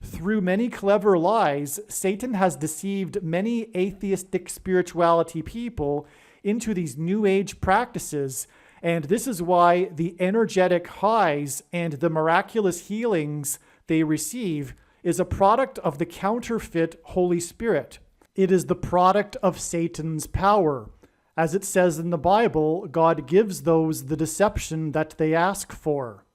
Through many clever lies, Satan has deceived many atheistic spirituality people into these New Age practices, and this is why the energetic highs and the miraculous healings they receive is a product of the counterfeit Holy Spirit. It is the product of Satan's power. As it says in the Bible, God gives those the deception that they ask for.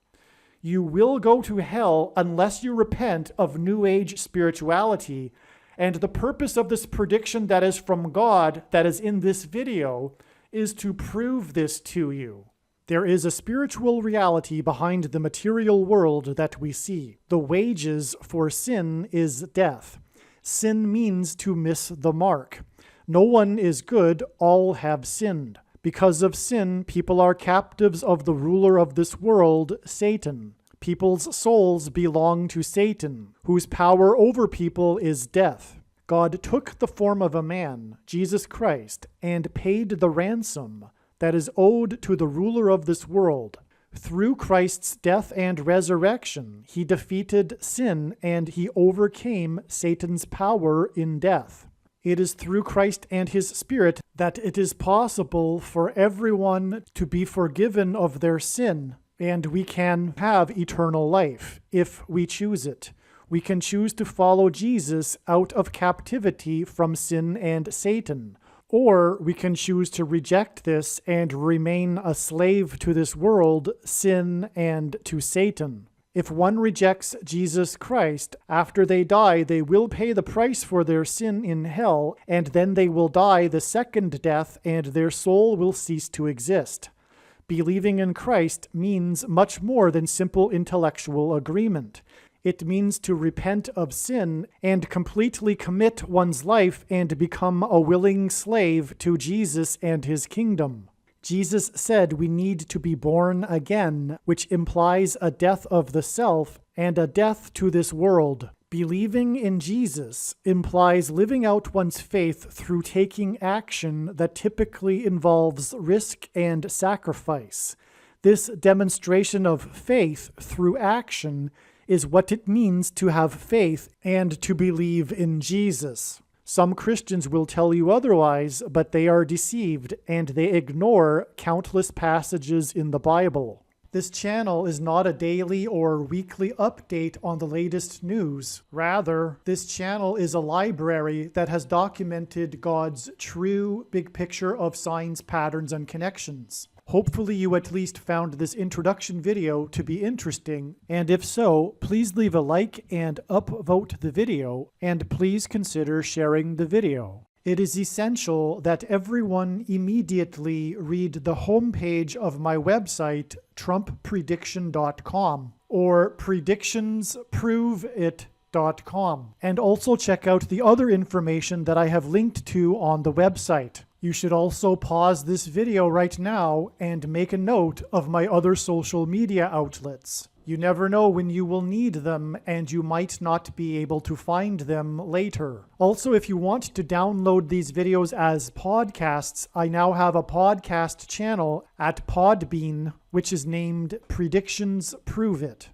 You will go to hell unless you repent of New Age spirituality, and the purpose of this prediction that is from God that is in this video is to prove this to you. There is a spiritual reality behind the material world that we see. The wages for sin is death. Sin means to miss the mark. No one is good, all have sinned. Because of sin, people are captives of the ruler of this world, Satan. People's souls belong to Satan, whose power over people is death. God took the form of a man, Jesus Christ, and paid the ransom that is owed to the ruler of this world. Through Christ's death and resurrection, he defeated sin and he overcame Satan's power in death. It is through Christ and His Spirit that it is possible for everyone to be forgiven of their sin, and we can have eternal life if we choose it. We can choose to follow Jesus out of captivity from sin and Satan, or we can choose to reject this and remain a slave to this world, sin, and to Satan. If one rejects Jesus Christ, after they die, they will pay the price for their sin in hell, and then they will die the second death, and their soul will cease to exist. Believing in Christ means much more than simple intellectual agreement. It means to repent of sin and completely commit one's life and become a willing slave to Jesus and His kingdom. Jesus said we need to be born again, which implies a death of the self and a death to this world. Believing in Jesus implies living out one's faith through taking action that typically involves risk and sacrifice. This demonstration of faith through action is what it means to have faith and to believe in Jesus. Some Christians will tell you otherwise, but they are deceived and they ignore countless passages in the Bible. This channel is not a daily or weekly update on the latest news. Rather, this channel is a library that has documented God's true big picture of signs, patterns, and connections. Hopefully you at least found this introduction video to be interesting, and if so, please leave a like and upvote the video, and please consider sharing the video. It is essential that everyone immediately read the homepage of my website, TrumpPrediction.com, or PredictionsProveIt.com, and also check out the other information that I have linked to on the website. You should also pause this video right now and make a note of my other social media outlets. You never know when you will need them, and you might not be able to find them later. Also, if you want to download these videos as podcasts, I now have a podcast channel at Podbean, which is named Predictions Prove It.